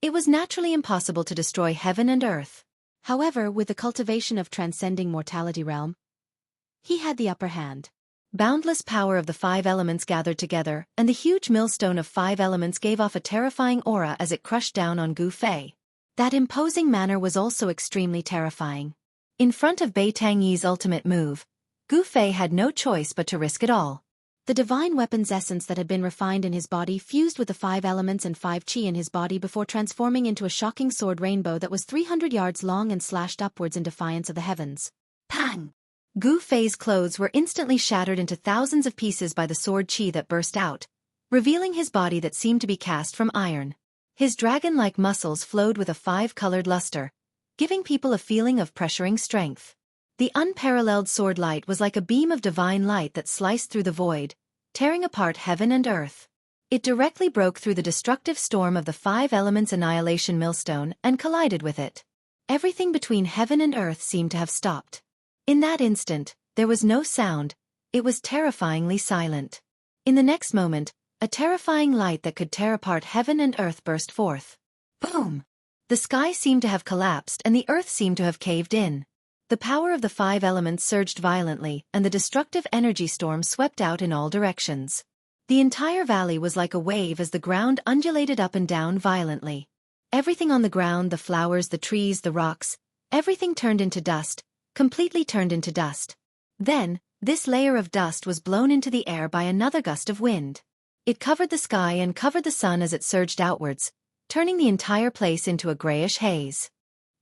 it was naturally impossible to destroy heaven and earth. However, with the cultivation of transcending mortality realm, he had the upper hand. Boundless power of the five elements gathered together, and the huge millstone of five elements gave off a terrifying aura as it crushed down on Gu Fei. That imposing manner was also extremely terrifying. In front of Beitang-yi's ultimate move, Gu Fei had no choice but to risk it all. The divine weapon's essence that had been refined in his body fused with the five elements and five Qi in his body before transforming into a shocking sword rainbow that was 300 yards long and slashed upwards in defiance of the heavens. Pang! Gu Fei's clothes were instantly shattered into thousands of pieces by the sword Qi that burst out, revealing his body that seemed to be cast from iron. His dragon-like muscles flowed with a five-colored luster, giving people a feeling of pressuring strength. The unparalleled sword light was like a beam of divine light that sliced through the void, tearing apart heaven and earth. It directly broke through the destructive storm of the five elements annihilation millstone and collided with it. Everything between heaven and earth seemed to have stopped. In that instant, there was no sound, it was terrifyingly silent. In the next moment, a terrifying light that could tear apart heaven and earth burst forth. Boom! The sky seemed to have collapsed and the earth seemed to have caved in. The power of the five elements surged violently, and the destructive energy storm swept out in all directions. The entire valley was like a wave as the ground undulated up and down violently. Everything on the ground, the flowers, the trees, the rocks, everything turned into dust, completely turned into dust. Then, this layer of dust was blown into the air by another gust of wind. It covered the sky and covered the sun as it surged outwards, turning the entire place into a grayish haze.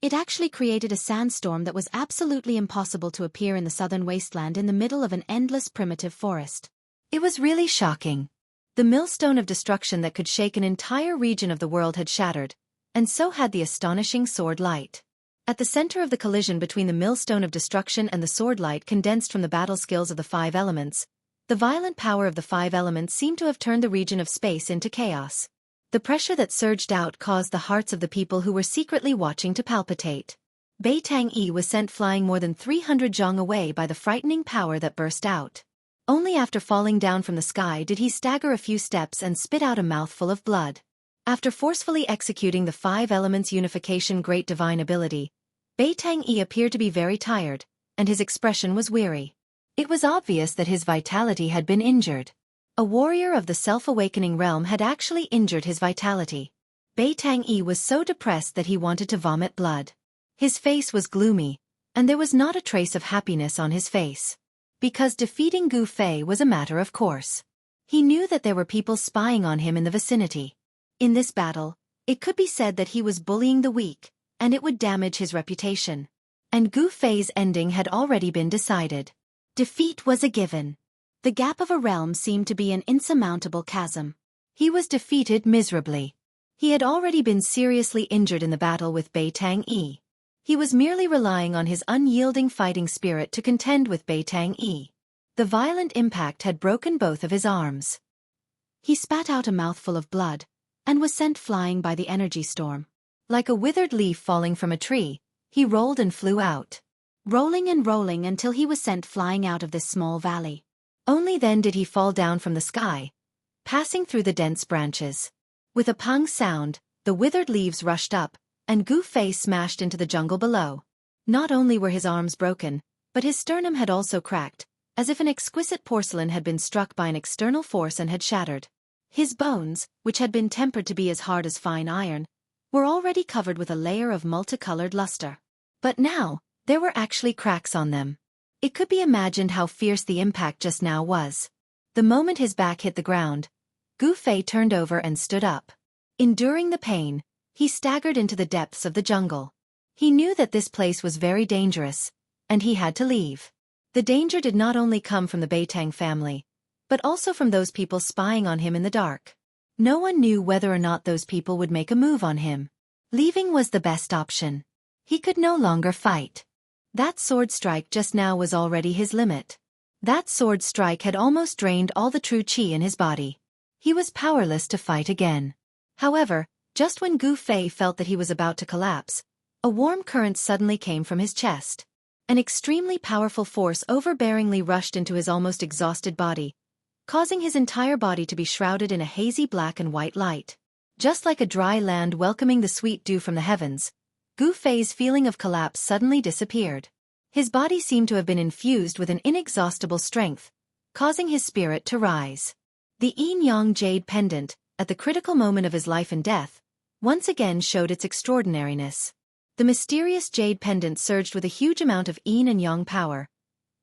It actually created a sandstorm that was absolutely impossible to appear in the southern wasteland in the middle of an endless primitive forest. It was really shocking. The millstone of destruction that could shake an entire region of the world had shattered, and so had the astonishing sword light. At the center of the collision between the millstone of destruction and the sword light condensed from the battle skills of the 5 elements, the violent power of the 5 elements seemed to have turned the region of space into chaos. The pressure that surged out caused the hearts of the people who were secretly watching to palpitate. Bai Tang-yi was sent flying more than 300 zhong away by the frightening power that burst out. Only after falling down from the sky did he stagger a few steps and spit out a mouthful of blood. After forcefully executing the 5 elements unification great divine ability, Bai Tang-yi appeared to be very tired, and his expression was weary. It was obvious that his vitality had been injured. A warrior of the self-awakening realm had actually injured his vitality. Bai Tang-yi was so depressed that he wanted to vomit blood. His face was gloomy, and there was not a trace of happiness on his face. Because defeating Gu Fei was a matter of course. He knew that there were people spying on him in the vicinity. In this battle, it could be said that he was bullying the weak, and it would damage his reputation. And Gu Fei's ending had already been decided. Defeat was a given. The gap of a realm seemed to be an insurmountable chasm. He was defeated miserably. He had already been seriously injured in the battle with Bai Tang-yi. He was merely relying on his unyielding fighting spirit to contend with Bai Tang-yi. The violent impact had broken both of his arms. He spat out a mouthful of blood, and was sent flying by the energy storm. Like a withered leaf falling from a tree, he rolled and flew out. Rolling and rolling until he was sent flying out of this small valley. Only then did he fall down from the sky, passing through the dense branches. With a pang sound, the withered leaves rushed up, and Gu Fei smashed into the jungle below. Not only were his arms broken, but his sternum had also cracked, as if an exquisite porcelain had been struck by an external force and had shattered. His bones, which had been tempered to be as hard as fine iron, were already covered with a layer of multicolored luster. But now, there were actually cracks on them. It could be imagined how fierce the impact just now was. The moment his back hit the ground, Gu Fei turned over and stood up. Enduring the pain, he staggered into the depths of the jungle. He knew that this place was very dangerous, and he had to leave. The danger did not only come from the Beitang family, but also from those people spying on him in the dark. No one knew whether or not those people would make a move on him. Leaving was the best option. He could no longer fight. That sword strike just now was already his limit. That sword strike had almost drained all the true qi in his body. He was powerless to fight again. However, just when Gu Fei felt that he was about to collapse, a warm current suddenly came from his chest. An extremely powerful force overbearingly rushed into his almost exhausted body, causing his entire body to be shrouded in a hazy black and white light. Just like a dry land welcoming the sweet dew from the heavens, Gu Fei's feeling of collapse suddenly disappeared. His body seemed to have been infused with an inexhaustible strength, causing his spirit to rise. The yin-yang jade pendant, at the critical moment of his life and death, once again showed its extraordinariness. The mysterious jade pendant surged with a huge amount of yin and yang power,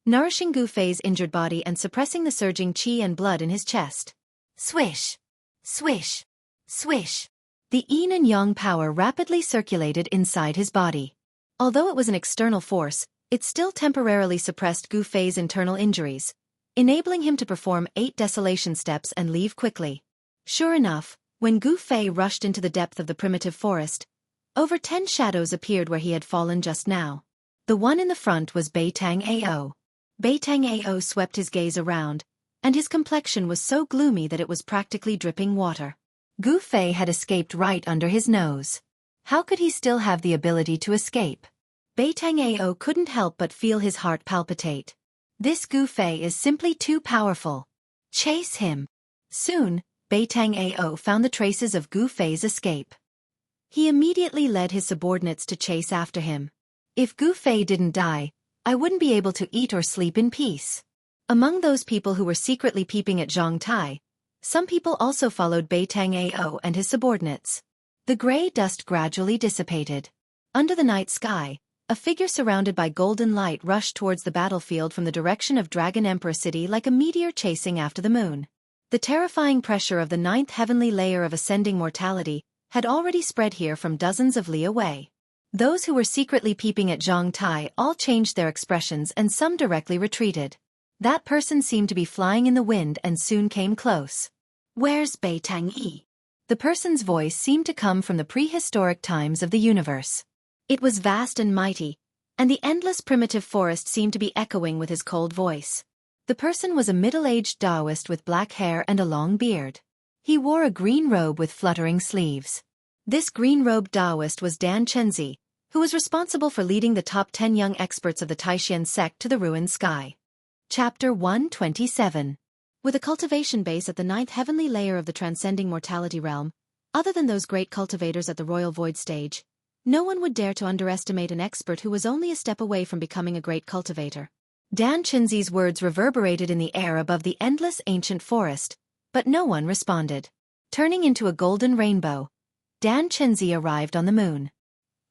nourishing Gu Fei's injured body and suppressing the surging qi and blood in his chest. Swish! Swish! Swish! The yin and yang power rapidly circulated inside his body. Although it was an external force, it still temporarily suppressed Gu Fei's internal injuries, enabling him to perform 8 desolation steps and leave quickly. Sure enough, when Gu Fei rushed into the depth of the primitive forest, over 10 shadows appeared where he had fallen just now. The one in the front was Bai Tang-ao. Bai Tang-ao swept his gaze around, and his complexion was so gloomy that it was practically dripping water. Gu Fei had escaped right under his nose. How could he still have the ability to escape? Bai Tang-ao couldn't help but feel his heart palpitate. This Gu Fei is simply too powerful. Chase him. Soon, Bai Tang-ao found the traces of Gu Fei's escape. He immediately led his subordinates to chase after him. If Gu Fei didn't die, I wouldn't be able to eat or sleep in peace. Among those people who were secretly peeping at Zhang Tai, some people also followed Bai Tang-ao and his subordinates. The gray dust gradually dissipated. Under the night sky, a figure surrounded by golden light rushed towards the battlefield from the direction of Dragon Emperor City like a meteor chasing after the moon. The terrifying pressure of the 9th heavenly layer of ascending mortality had already spread here from dozens of li away. Those who were secretly peeping at Zhang Tai all changed their expressions and some directly retreated. That person seemed to be flying in the wind and soon came close. Where's Bei Tang-yi? The person's voice seemed to come from the prehistoric times of the universe. It was vast and mighty, and the endless primitive forest seemed to be echoing with his cold voice. The person was a middle-aged Taoist with black hair and a long beard. He wore a green robe with fluttering sleeves. This green-robed Taoist was Dan Chenzi, who was responsible for leading the top 10 young experts of the Taishan sect to the ruined sky. Chapter 127. With a cultivation base at the 9th heavenly layer of the transcending mortality realm, other than those great cultivators at the royal void stage, no one would dare to underestimate an expert who was only a step away from becoming a great cultivator. Dan Chenzi's words reverberated in the air above the endless ancient forest, but no one responded. Turning into a golden rainbow, Dan Chenzi arrived on the moon.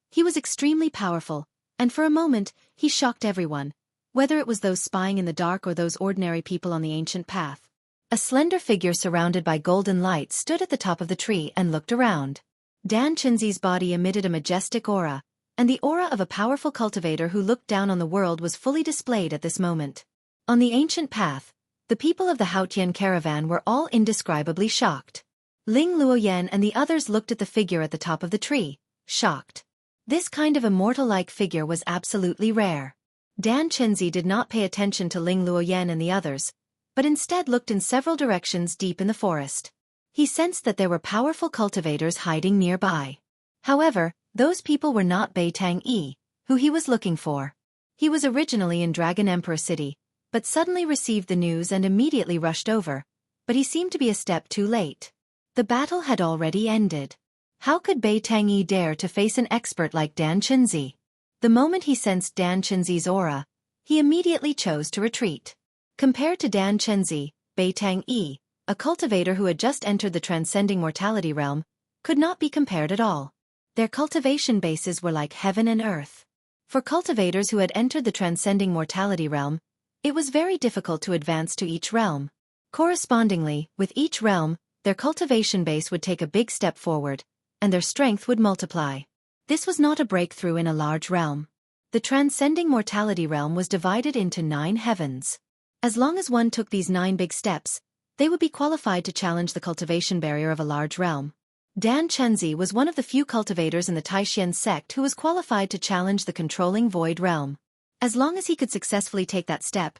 He was extremely powerful, and for a moment, he shocked everyone, whether it was those spying in the dark or those ordinary people on the ancient path. A slender figure surrounded by golden light stood at the top of the tree and looked around. Dan Chenzi's body emitted a majestic aura, and the aura of a powerful cultivator who looked down on the world was fully displayed at this moment. On the ancient path, the people of the Haotian caravan were all indescribably shocked. Ling Luoyan and the others looked at the figure at the top of the tree, shocked. This kind of immortal-like figure was absolutely rare. Dan Chenzi did not pay attention to Ling Luoyan and the others, but instead looked in several directions deep in the forest. He sensed that there were powerful cultivators hiding nearby. However, those people were not Bei Tang-yi, who he was looking for. He was originally in Dragon Emperor City, but suddenly received the news and immediately rushed over, but he seemed to be a step too late. The battle had already ended. How could Bei Tang-yi dare to face an expert like Dan Chenzi? The moment he sensed Dan Chenzi's aura, he immediately chose to retreat. Compared to Dan Chenzi, Bei Tang-yi, a cultivator who had just entered the transcending mortality realm, could not be compared at all. Their cultivation bases were like heaven and earth. For cultivators who had entered the transcending mortality realm, it was very difficult to advance to each realm. Correspondingly, with each realm, their cultivation base would take a big step forward, and their strength would multiply. This was not a breakthrough in a large realm. The transcending mortality realm was divided into 9 heavens. As long as one took these 9 big steps, they would be qualified to challenge the cultivation barrier of a large realm. Dan Chenzi was one of the few cultivators in the Taishan sect who was qualified to challenge the controlling void realm. As long as he could successfully take that step,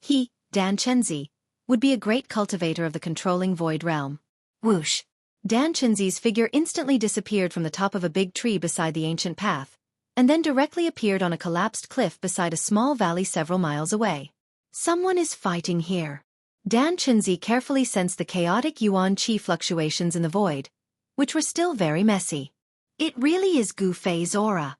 he, Dan Chenzi, would be a great cultivator of the controlling void realm. Whoosh! Dan Chenzi's figure instantly disappeared from the top of a big tree beside the ancient path, and then directly appeared on a collapsed cliff beside a small valley several miles away. Someone is fighting here. Dan Chenzi carefully sensed the chaotic yuan qi fluctuations in the void, which were still very messy. It really is Gu Fei's aura.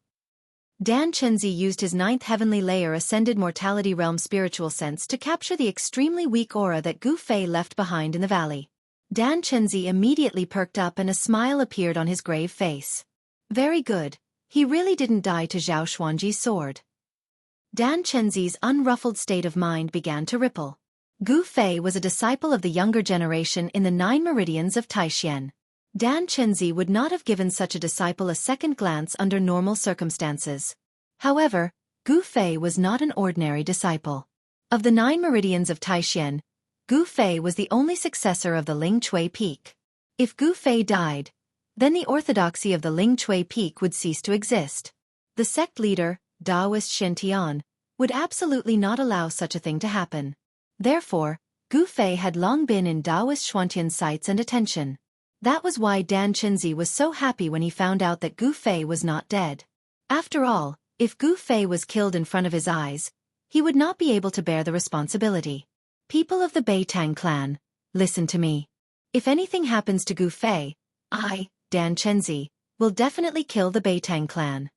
Dan Chenzi used his 9th heavenly layer ascended mortality realm spiritual sense to capture the extremely weak aura that Gu Fei left behind in the valley. Dan Chenzi immediately perked up and a smile appeared on his grave face. Very good, he really didn't die to Zhao Xuanji's sword. Dan Chenzi's unruffled state of mind began to ripple. Gu Fei was a disciple of the younger generation in the 9 meridians of Taishan. Dan Chenzi would not have given such a disciple a second glance under normal circumstances. However, Gu Fei was not an ordinary disciple. Of the 9 meridians of Taishan, Gu Fei was the only successor of the Ling Chui Peak. If Gu Fei died, then the orthodoxy of the Ling Chui Peak would cease to exist. The sect leader, Taoist Shen-Tian, would absolutely not allow such a thing to happen. Therefore, Gu Fei had long been in Taoist Xuantian's sights and attention. That was why Dan Chenzi was so happy when he found out that Gu Fei was not dead. After all, if Gu Fei was killed in front of his eyes, he would not be able to bear the responsibility. People of the Beitang clan, listen to me. If anything happens to Gu Fei, I, Dan Chenzi, will definitely kill the Beitang clan.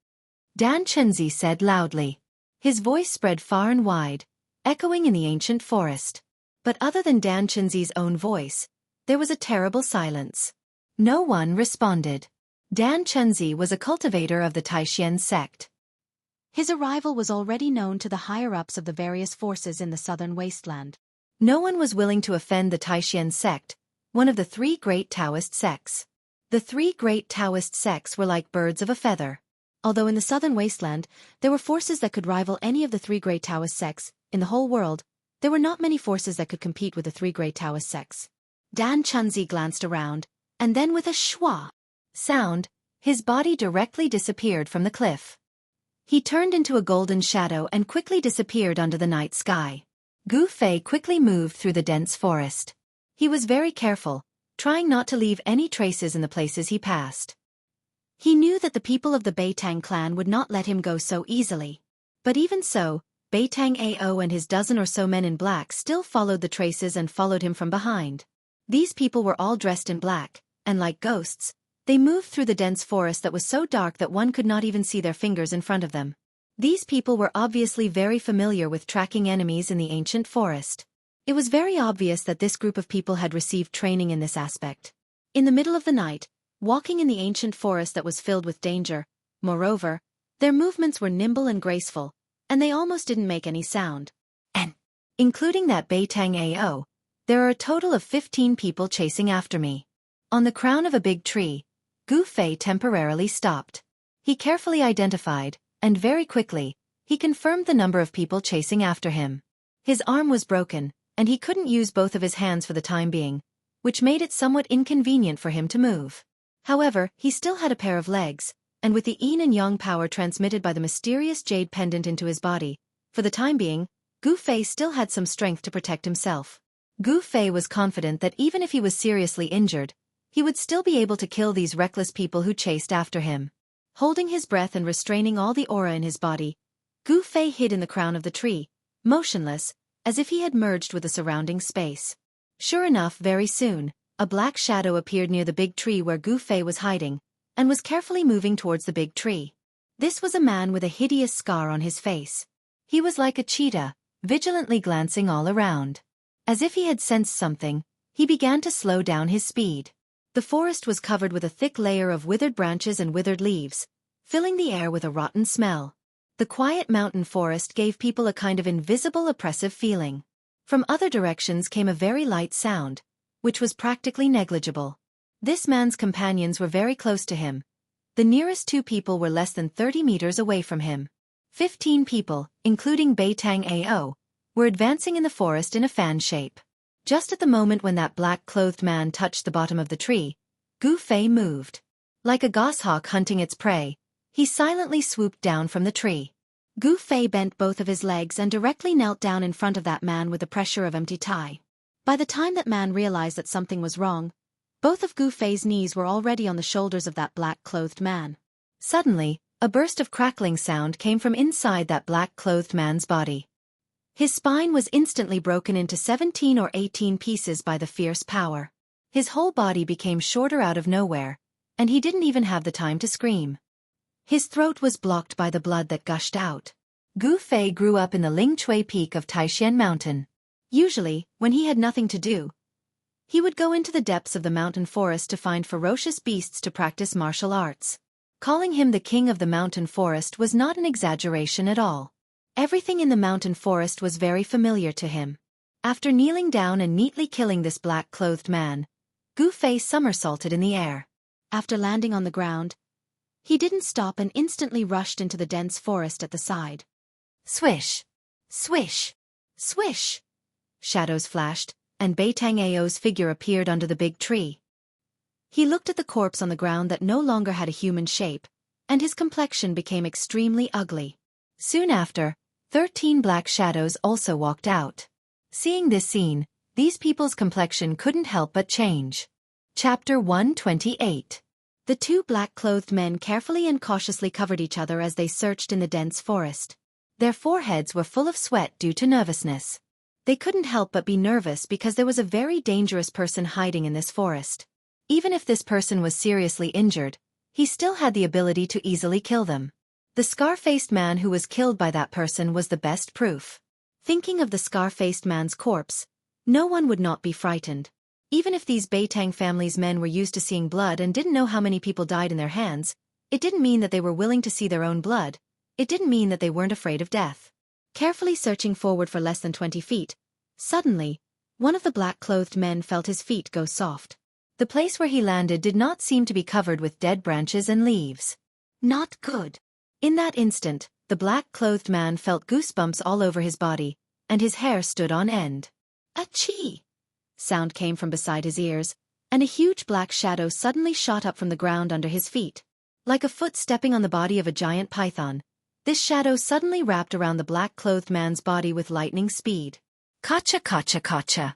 Dan Chenzi said loudly. His voice spread far and wide, echoing in the ancient forest. But other than Dan Chenzi's own voice, there was a terrible silence. No one responded. Dan Chenzi was a cultivator of the Taishan sect. His arrival was already known to the higher-ups of the various forces in the southern wasteland. No one was willing to offend the Taishan sect, one of the 3 great Taoist sects. The 3 great Taoist sects were like birds of a feather. Although in the southern wasteland, there were forces that could rival any of the three Great Taoist sects, in the whole world, there were not many forces that could compete with the three Great Taoist sects. Dan Chunzi glanced around, and then with a schwa sound, his body directly disappeared from the cliff. He turned into a golden shadow and quickly disappeared under the night sky. Gu Fei quickly moved through the dense forest. He was very careful, trying not to leave any traces in the places he passed. He knew that the people of the Beitang clan would not let him go so easily. But even so, Beitang Ao and his dozen or so men in black still followed the traces and followed him from behind. These people were all dressed in black, and like ghosts, they moved through the dense forest that was so dark that one could not even see their fingers in front of them. These people were obviously very familiar with tracking enemies in the ancient forest. It was very obvious that this group of people had received training in this aspect. In the middle of the night, walking in the ancient forest that was filled with danger, moreover, their movements were nimble and graceful, and they almost didn't make any sound. And, including that Beitang Ao, there are a total of 15 people chasing after me. On the crown of a big tree, Gu Fei temporarily stopped. He carefully identified, and very quickly, he confirmed the number of people chasing after him. His arm was broken, and he couldn't use both of his hands for the time being, which made it somewhat inconvenient for him to move. However, he still had a pair of legs, and with the yin and yang power transmitted by the mysterious jade pendant into his body, for the time being, Gu Fei still had some strength to protect himself. Gu Fei was confident that even if he was seriously injured, he would still be able to kill these reckless people who chased after him. Holding his breath and restraining all the aura in his body, Gu Fei hid in the crown of the tree, motionless, as if he had merged with the surrounding space. Sure enough, very soon, a black shadow appeared near the big tree where Gu Fei was hiding, and was carefully moving towards the big tree. This was a man with a hideous scar on his face. He was like a cheetah, vigilantly glancing all around. As if he had sensed something, he began to slow down his speed. The forest was covered with a thick layer of withered branches and withered leaves, filling the air with a rotten smell. The quiet mountain forest gave people a kind of invisible oppressive feeling. From other directions came a very light sound, which was practically negligible. This man's companions were very close to him. The nearest two people were less than 30 meters away from him. 15 people, including Beitang Ao, were advancing in the forest in a fan shape. Just at the moment when that black-clothed man touched the bottom of the tree, Gu Fei moved. Like a goshawk hunting its prey, he silently swooped down from the tree. Gu Fei bent both of his legs and directly knelt down in front of that man with the pressure of empty thigh. By the time that man realized that something was wrong, both of Gu Fei's knees were already on the shoulders of that black-clothed man. Suddenly, a burst of crackling sound came from inside that black-clothed man's body. His spine was instantly broken into 17 or 18 pieces by the fierce power. His whole body became shorter out of nowhere, and he didn't even have the time to scream. His throat was blocked by the blood that gushed out. Gu Fei grew up in the Lingchui peak of Taishan Mountain. Usually, when he had nothing to do, he would go into the depths of the mountain forest to find ferocious beasts to practice martial arts. Calling him the king of the mountain forest was not an exaggeration at all. Everything in the mountain forest was very familiar to him. After kneeling down and neatly killing this black-clothed man, Gu Fei somersaulted in the air. After landing on the ground, he didn't stop and instantly rushed into the dense forest at the side. Swish! Swish! Swish! Shadows flashed, and Beitang Ao's figure appeared under the big tree. He looked at the corpse on the ground that no longer had a human shape, and his complexion became extremely ugly. Soon after, 13 black shadows also walked out. Seeing this scene, these people's complexion couldn't help but change. Chapter 128. The two black-clothed men carefully and cautiously covered each other as they searched in the dense forest. Their foreheads were full of sweat due to nervousness. They couldn't help but be nervous because there was a very dangerous person hiding in this forest. Even if this person was seriously injured, he still had the ability to easily kill them. The scar-faced man who was killed by that person was the best proof. Thinking of the scar-faced man's corpse, no one would not be frightened. Even if these Beitang family's men were used to seeing blood and didn't know how many people died in their hands, it didn't mean that they were willing to see their own blood. It didn't mean that they weren't afraid of death. Carefully searching forward for less than 20 feet, suddenly, one of the black-clothed men felt his feet go soft. The place where he landed did not seem to be covered with dead branches and leaves. Not good. In that instant, the black-clothed man felt goosebumps all over his body, and his hair stood on end. "Achoo!" sound came from beside his ears, and a huge black shadow suddenly shot up from the ground under his feet. Like a foot stepping on the body of a giant python, this shadow suddenly wrapped around the black-clothed man's body with lightning speed. Kacha kacha kacha.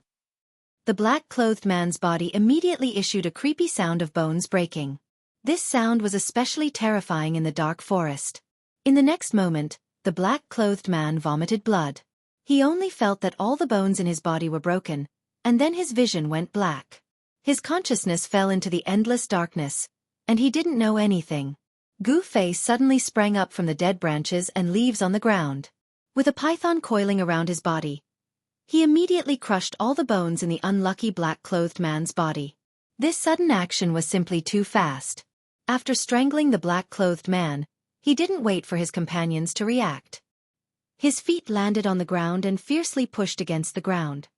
The black-clothed man's body immediately issued a creepy sound of bones breaking. This sound was especially terrifying in the dark forest. In the next moment, the black-clothed man vomited blood. He only felt that all the bones in his body were broken, and then his vision went black. His consciousness fell into the endless darkness, and he didn't know anything. Gu-Fei suddenly sprang up from the dead branches and leaves on the ground. With a python coiling around his body, he immediately crushed all the bones in the unlucky black-clothed man's body. This sudden action was simply too fast. After strangling the black-clothed man, he didn't wait for his companions to react. His feet landed on the ground and fiercely pushed against the ground.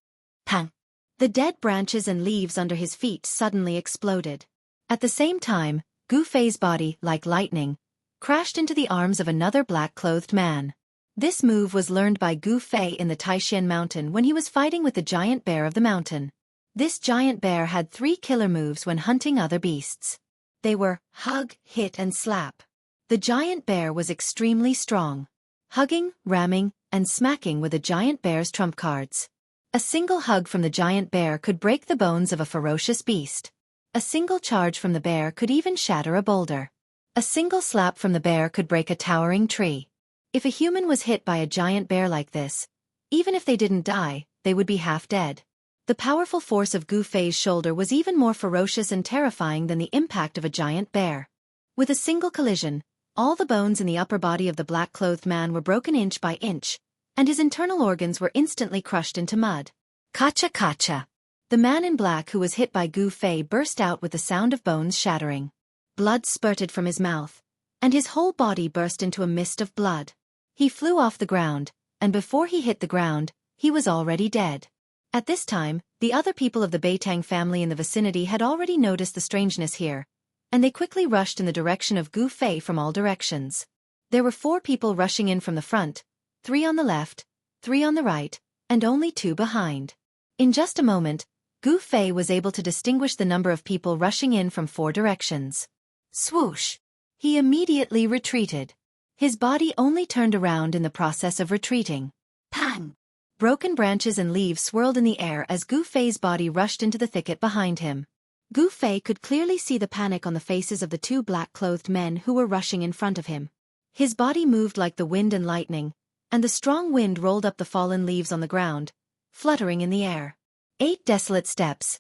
Pang! The dead branches and leaves under his feet suddenly exploded. At the same time, Gu-Fei's body, like lightning, crashed into the arms of another black-clothed man. This move was learned by Gu-Fei in the Taishan Mountain when he was fighting with the giant bear of the mountain. This giant bear had 3 killer moves when hunting other beasts. They were hug, hit and slap. The giant bear was extremely strong. Hugging, ramming, and smacking were the giant bear's trump cards. A single hug from the giant bear could break the bones of a ferocious beast. A single charge from the bear could even shatter a boulder. A single slap from the bear could break a towering tree. If a human was hit by a giant bear like this, even if they didn't die, they would be half dead. The powerful force of Gu-Fei's shoulder was even more ferocious and terrifying than the impact of a giant bear. With a single collision, all the bones in the upper body of the black-clothed man were broken inch by inch, and his internal organs were instantly crushed into mud. Kacha kacha. The man in black who was hit by Gu-Fei burst out with the sound of bones shattering. Blood spurted from his mouth, and his whole body burst into a mist of blood. He flew off the ground, and before he hit the ground, he was already dead. At this time, the other people of the Beitang family in the vicinity had already noticed the strangeness here, and they quickly rushed in the direction of Gu-Fei from all directions. There were 4 people rushing in from the front, 3 on the left, 3 on the right, and only 2 behind. In just a moment, Gu-Fei was able to distinguish the number of people rushing in from 4 directions. Swoosh! He immediately retreated. His body only turned around in the process of retreating. Pang! Broken branches and leaves swirled in the air as Gu-Fei's body rushed into the thicket behind him. Gu-Fei could clearly see the panic on the faces of the 2 black-clothed men who were rushing in front of him. His body moved like the wind and lightning, and the strong wind rolled up the fallen leaves on the ground, fluttering in the air. 8 desolate steps.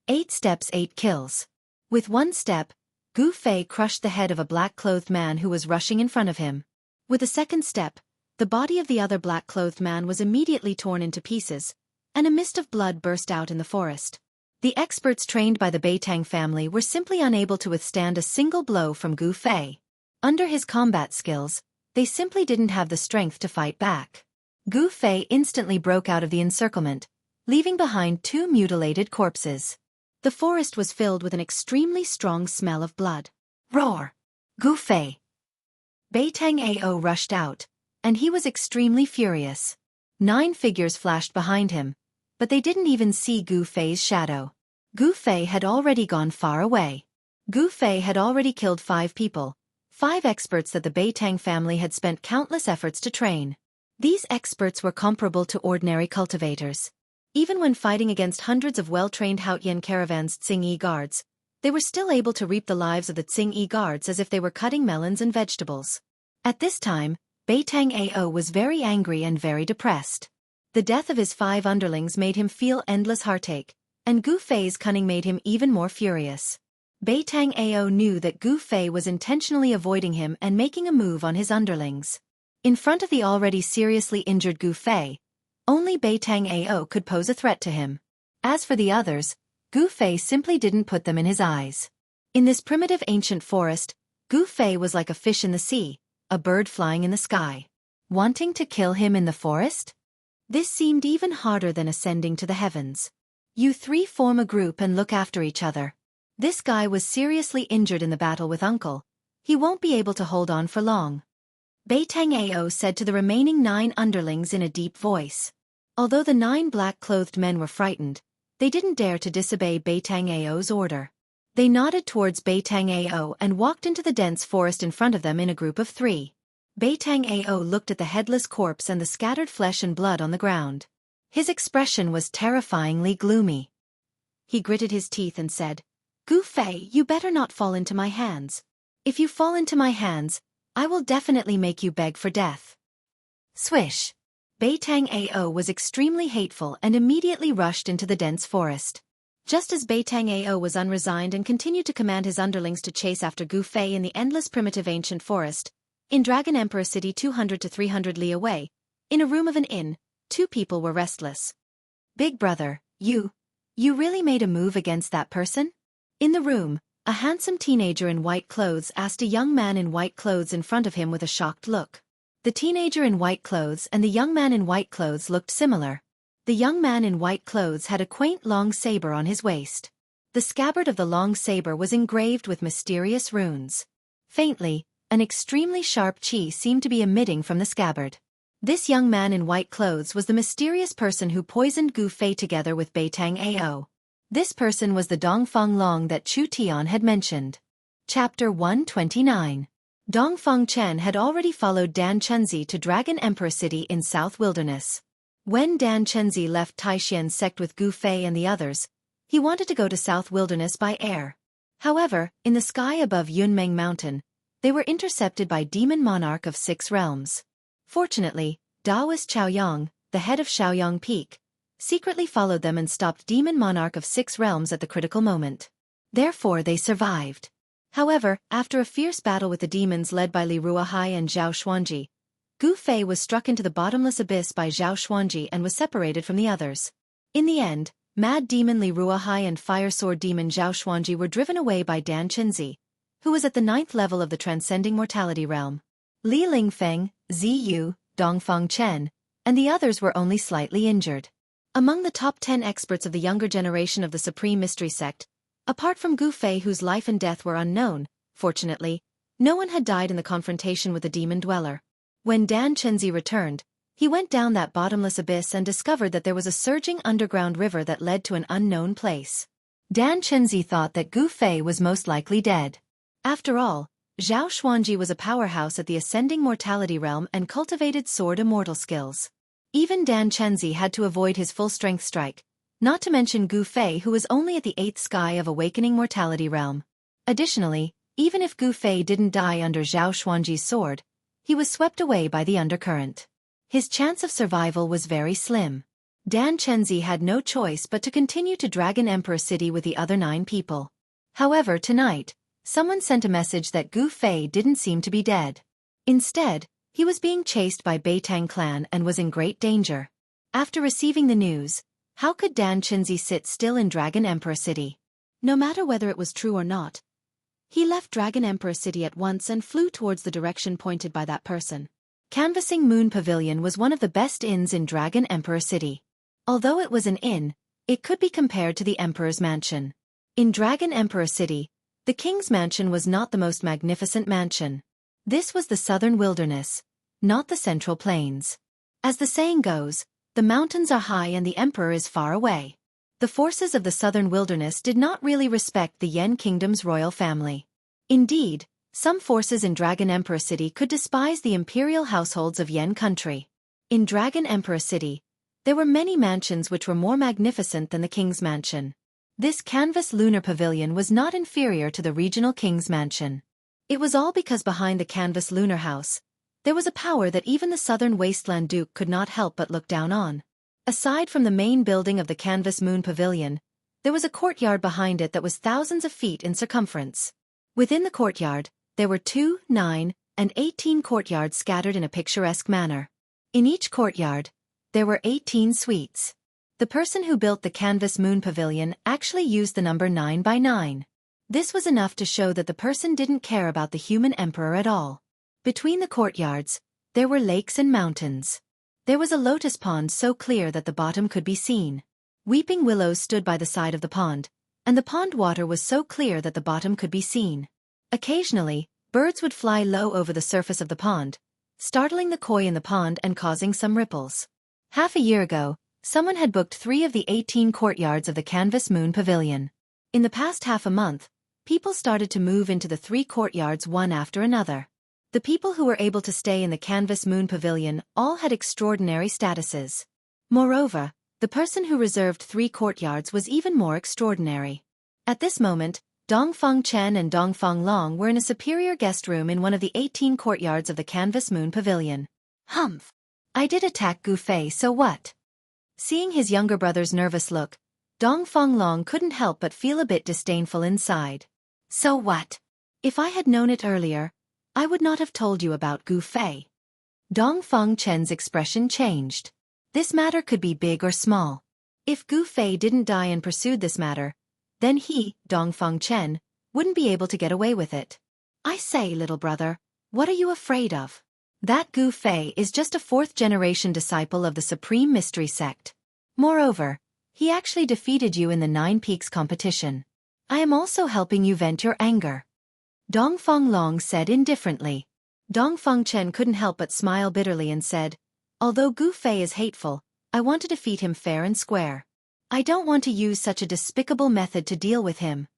8 steps, 8 kills. With 1 step, Gu-Fei crushed the head of a black-clothed man who was rushing in front of him. With a second step, the body of the other black-clothed man was immediately torn into pieces, and a mist of blood burst out in the forest. The experts trained by the Beitang family were simply unable to withstand a single blow from Gu-Fei. Under his combat skills, they simply didn't have the strength to fight back. Gu-Fei instantly broke out of the encirclement, leaving behind 2 mutilated corpses. The forest was filled with an extremely strong smell of blood. Roar! Gu-Fei! Beitang Ao rushed out, and he was extremely furious. 9 figures flashed behind him, but they didn't even see Gu-Fei's shadow. Gu-Fei had already gone far away. Gu-Fei had already killed 5 people, 5 experts that the Beitang family had spent countless efforts to train. These experts were comparable to ordinary cultivators. Even when fighting against hundreds of well-trained Haotian caravans Tsing-Yi guards, they were still able to reap the lives of the Tsing-Yi guards as if they were cutting melons and vegetables. At this time, Beitang Ao was very angry and very depressed. The death of his 5 underlings made him feel endless heartache, and Gu-Fei's cunning made him even more furious. Beitang Ao knew that Gu-Fei was intentionally avoiding him and making a move on his underlings. In front of the already seriously injured Gu-Fei, only Beitang Ao could pose a threat to him. As for the others, Gu-Fei simply didn't put them in his eyes. In this primitive ancient forest, Gu-Fei was like a fish in the sea, a bird flying in the sky. Wanting to kill him in the forest? This seemed even harder than ascending to the heavens. You 3 form a group and look after each other. This guy was seriously injured in the battle with Uncle. He won't be able to hold on for long. Beitang Ao said to the remaining 9 underlings in a deep voice. Although the 9 black-clothed men were frightened, they didn't dare to disobey Beitang Ao's order. They nodded towards Beitang Ao and walked into the dense forest in front of them in a group of 3. Beitang Ao looked at the headless corpse and the scattered flesh and blood on the ground. His expression was terrifyingly gloomy. He gritted his teeth and said, "Gu Fei, you better not fall into my hands. If you fall into my hands, I will definitely make you beg for death." Swish! Beitang Ao was extremely hateful and immediately rushed into the dense forest. Just as Beitang Ao was unresigned and continued to command his underlings to chase after Gu Fei in the endless primitive ancient forest, in Dragon Emperor City 200 to 300 li away, in a room of an inn, 2 people were restless. "Big brother, you really made a move against that person?" In the room, a handsome teenager in white clothes asked a young man in white clothes in front of him with a shocked look. The teenager in white clothes and the young man in white clothes looked similar. The young man in white clothes had a quaint long saber on his waist. The scabbard of the long saber was engraved with mysterious runes. Faintly, an extremely sharp chi seemed to be emitting from the scabbard. This young man in white clothes was the mysterious person who poisoned Gu Fei together with Beitang Ao. This person was the Dongfang Long that Chu Tian had mentioned. Chapter 129. Dongfang Chen had already followed Dan Chunzi to Dragon Emperor City in South Wilderness. When Dan Chunzi left Taixian's sect with Gu Fei and the others, he wanted to go to South Wilderness by air. However, in the sky above Yunmeng Mountain, they were intercepted by Demon Monarch of 6 Realms. Fortunately, Daoist Chaoyang, the head of Shaoyang Peak, secretly followed them and stopped Demon Monarch of 6 Realms at the critical moment. Therefore they survived. However, after a fierce battle with the demons led by Li Ruohai and Zhao Xuanji, Gu Fei was struck into the bottomless abyss by Zhao Xuanji and was separated from the others. In the end, Mad Demon Li Ruohai and Fire Sword Demon Zhao Xuanji were driven away by Dan Chenzi, who was at the 9th level of the Transcending Mortality Realm. Li Lingfeng, Ziyu, Dongfang Chen, and the others were only slightly injured. Among the top 10 experts of the younger generation of the Supreme Mystery Sect, apart from Gu Fei whose life and death were unknown, fortunately, no one had died in the confrontation with the demon dweller. When Dan Chenzi returned, he went down that bottomless abyss and discovered that there was a surging underground river that led to an unknown place. Dan Chenzi thought that Gu Fei was most likely dead. After all, Zhao Xuanji was a powerhouse at the Ascending Mortality Realm and cultivated sword immortal skills. Even Dan Chenzi had to avoid his full-strength strike, not to mention Gu Fei who was only at the 8th sky of Awakening Mortality Realm. Additionally, even if Gu Fei didn't die under Zhao Xuanji's sword, he was swept away by the undercurrent. His chance of survival was very slim. Dan Chenzi had no choice but to continue to Dragon Emperor City with the other 9 people. However, tonight, someone sent a message that Gu Fei didn't seem to be dead. Instead, he was being chased by Beitang clan and was in great danger. After receiving the news, how could Dan Chenzi sit still in Dragon Emperor City? No matter whether it was true or not, he left Dragon Emperor City at once and flew towards the direction pointed by that person. Canvassing Moon Pavilion was one of the best inns in Dragon Emperor City. Although it was an inn, it could be compared to the Emperor's mansion. In Dragon Emperor City, the king's mansion was not the most magnificent mansion. This was the southern wilderness, not the central plains. As the saying goes, the mountains are high and the emperor is far away. The forces of the southern wilderness did not really respect the Yen Kingdom's royal family. Indeed, some forces in Dragon Emperor City could despise the imperial households of Yen country. In Dragon Emperor City, there were many mansions which were more magnificent than the king's mansion. This canvas lunar pavilion was not inferior to the regional king's mansion. It was all because behind the canvas lunar house, there was a power that even the southern wasteland duke could not help but look down on. Aside from the main building of the canvas moon pavilion, there was a courtyard behind it that was thousands of feet in circumference. Within the courtyard, there were 2, 9, and 18 courtyards scattered in a picturesque manner. In each courtyard, there were 18 suites. The person who built the canvas moon pavilion actually used the number 9 by 9. This was enough to show that the person didn't care about the human emperor at all. Between the courtyards, there were lakes and mountains. There was a lotus pond so clear that the bottom could be seen. Weeping willows stood by the side of the pond, and the pond water was so clear that the bottom could be seen. Occasionally, birds would fly low over the surface of the pond, startling the koi in the pond and causing some ripples. Half a year ago, someone had booked 3 of the 18 courtyards of the Canvas Moon Pavilion. In the past half a month, people started to move into the 3 courtyards one after another. The people who were able to stay in the Canvas Moon Pavilion all had extraordinary statuses. Moreover, the person who reserved 3 courtyards was even more extraordinary. At this moment, Dongfang Chen and Dongfang Long were in a superior guest room in one of the 18 courtyards of the Canvas Moon Pavilion. Humph! I did attack Gu Fei, so what? Seeing his younger brother's nervous look, Dongfang Long couldn't help but feel a bit disdainful inside. So what? If I had known it earlier, I would not have told you about Gu Fei. Dongfang Chen's expression changed. This matter could be big or small. If Gu Fei didn't die and pursued this matter, then he, Dongfang Chen, wouldn't be able to get away with it. I say, little brother, what are you afraid of? That Gu Fei is just a 4th-generation disciple of the Supreme Mystery Sect. Moreover, he actually defeated you in the 9 Peaks competition. I am also helping you vent your anger. Dongfang Long said indifferently. Dongfang Chen couldn't help but smile bitterly and said, although Gu Fei is hateful, I want to defeat him fair and square. I don't want to use such a despicable method to deal with him.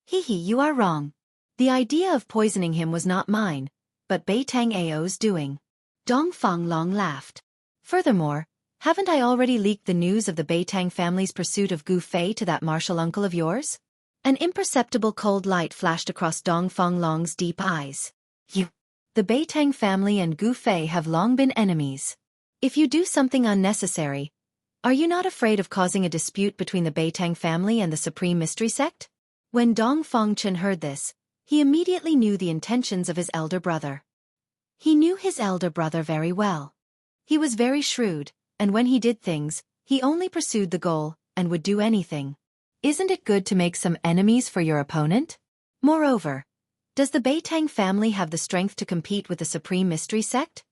Hee, you are wrong. The idea of poisoning him was not mine, but Beitang Ao's doing. Dongfang Long laughed. Furthermore, haven't I already leaked the news of the Beitang family's pursuit of Gu Fei to that martial uncle of yours? An imperceptible cold light flashed across Dongfang Long's deep eyes. The Beitang family and Gu Fei have long been enemies. If you do something unnecessary, are you not afraid of causing a dispute between the Beitang family and the Supreme Mystery Sect? When Dongfang Chen heard this, he immediately knew the intentions of his elder brother. He knew his elder brother very well. He was very shrewd, and when he did things, he only pursued the goal, and would do anything. Isn't it good to make some enemies for your opponent? Moreover, does the Beitang family have the strength to compete with the Supreme Mystery Sect?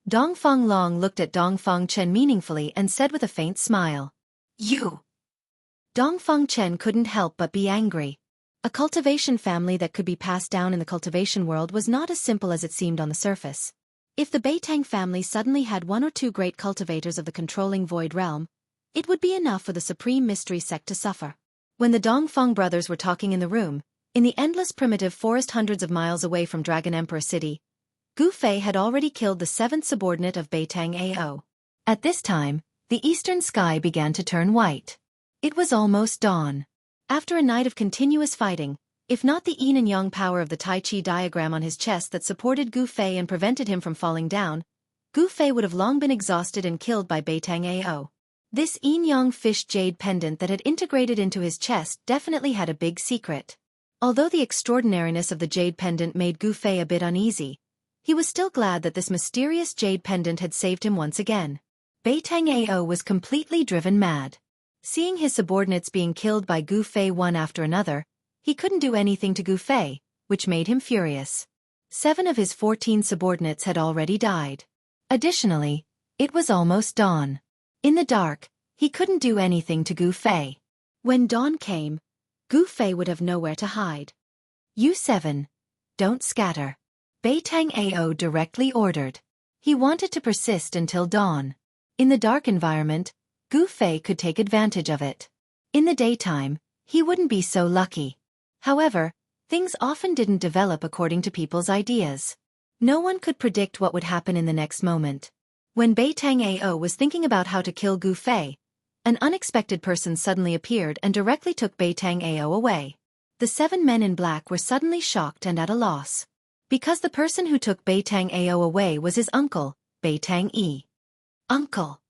Dongfang Long looked at Dongfang Chen meaningfully and said with a faint smile, You! Dongfang Chen couldn't help but be angry. A cultivation family that could be passed down in the cultivation world was not as simple as it seemed on the surface. If the Beitang family suddenly had 1 or 2 great cultivators of the controlling void realm, it would be enough for the Supreme Mystery Sect to suffer. When the Dongfang brothers were talking in the room, in the endless primitive forest hundreds of miles away from Dragon Emperor City, Gu Fei had already killed the 7th subordinate of Beitang Ao. At this time, the eastern sky began to turn white. It was almost dawn. After a night of continuous fighting, if not the yin and yang power of the Tai Chi diagram on his chest that supported Gu Fei and prevented him from falling down, Gu Fei would have long been exhausted and killed by Beitang Ao. This yin-yang fish jade pendant that had integrated into his chest definitely had a big secret. Although the extraordinariness of the jade pendant made Gu Fei a bit uneasy, he was still glad that this mysterious jade pendant had saved him once again. Beitang Ao was completely driven mad. Seeing his subordinates being killed by Gu Fei one after another, he couldn't do anything to Gu Fei, which made him furious. 7 of his 14 subordinates had already died. Additionally, it was almost dawn. In the dark, he couldn't do anything to Gu Fei. When dawn came, Gu Fei would have nowhere to hide. You 7, don't scatter. Beitang Ao directly ordered. He wanted to persist until dawn. In the dark environment, Gu Fei could take advantage of it. In the daytime, he wouldn't be so lucky. However, things often didn't develop according to people's ideas. No one could predict what would happen in the next moment. When Beitang Ao was thinking about how to kill Gu Fei, an unexpected person suddenly appeared and directly took Beitang Ao away. The 7 men in black were suddenly shocked and at a loss. Because the person who took Beitang Ao away was his uncle, Beitang Yi. Uncle!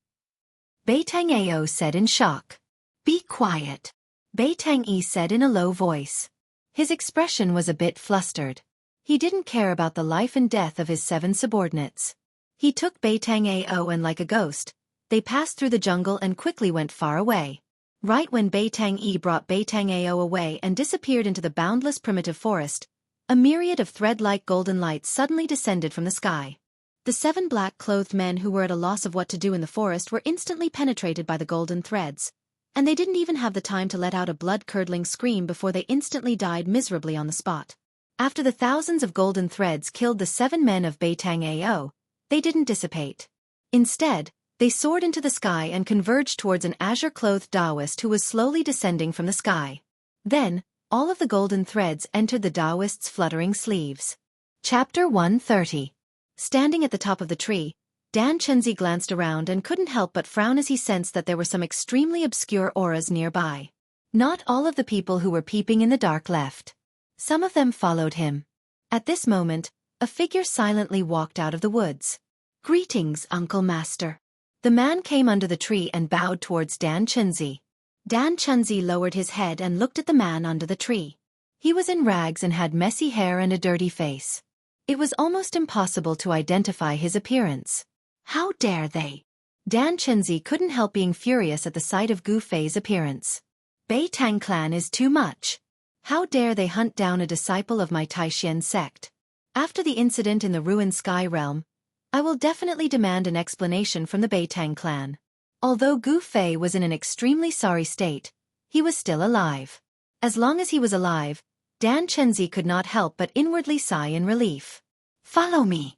Beitang Ao said in shock. Be quiet, Beitang Yi said in a low voice. His expression was a bit flustered. He didn't care about the life and death of his 7 subordinates. He took Beitang Ao and like a ghost, they passed through the jungle and quickly went far away. Right when Beitang Yi brought Beitang Ao away and disappeared into the boundless primitive forest, a myriad of thread-like golden lights suddenly descended from the sky. The 7 black-clothed men who were at a loss of what to do in the forest were instantly penetrated by the golden threads, and they didn't even have the time to let out a blood-curdling scream before they instantly died miserably on the spot. After the thousands of golden threads killed the 7 men of Beitang Ao, they didn't dissipate. Instead, they soared into the sky and converged towards an azure-clothed Taoist who was slowly descending from the sky. Then, all of the golden threads entered the Taoist's fluttering sleeves. Chapter 130. Standing at the top of the tree, Dan Chenzi glanced around and couldn't help but frown as he sensed that there were some extremely obscure auras nearby. Not all of the people who were peeping in the dark left. Some of them followed him. At this moment, a figure silently walked out of the woods. "Greetings, Uncle Master." The man came under the tree and bowed towards Dan Chenzi. Dan Chenzi lowered his head and looked at the man under the tree. He was in rags and had messy hair and a dirty face. It was almost impossible to identify his appearance. How dare they? Dan Chenzi couldn't help being furious at the sight of Gu Fei's appearance. Beitang clan is too much. How dare they hunt down a disciple of my Taishan sect? After the incident in the ruined sky realm, I will definitely demand an explanation from the Beitang clan. Although Gu Fei was in an extremely sorry state, he was still alive. As long as he was alive, Dan Chenzi could not help but inwardly sigh in relief. "Follow me."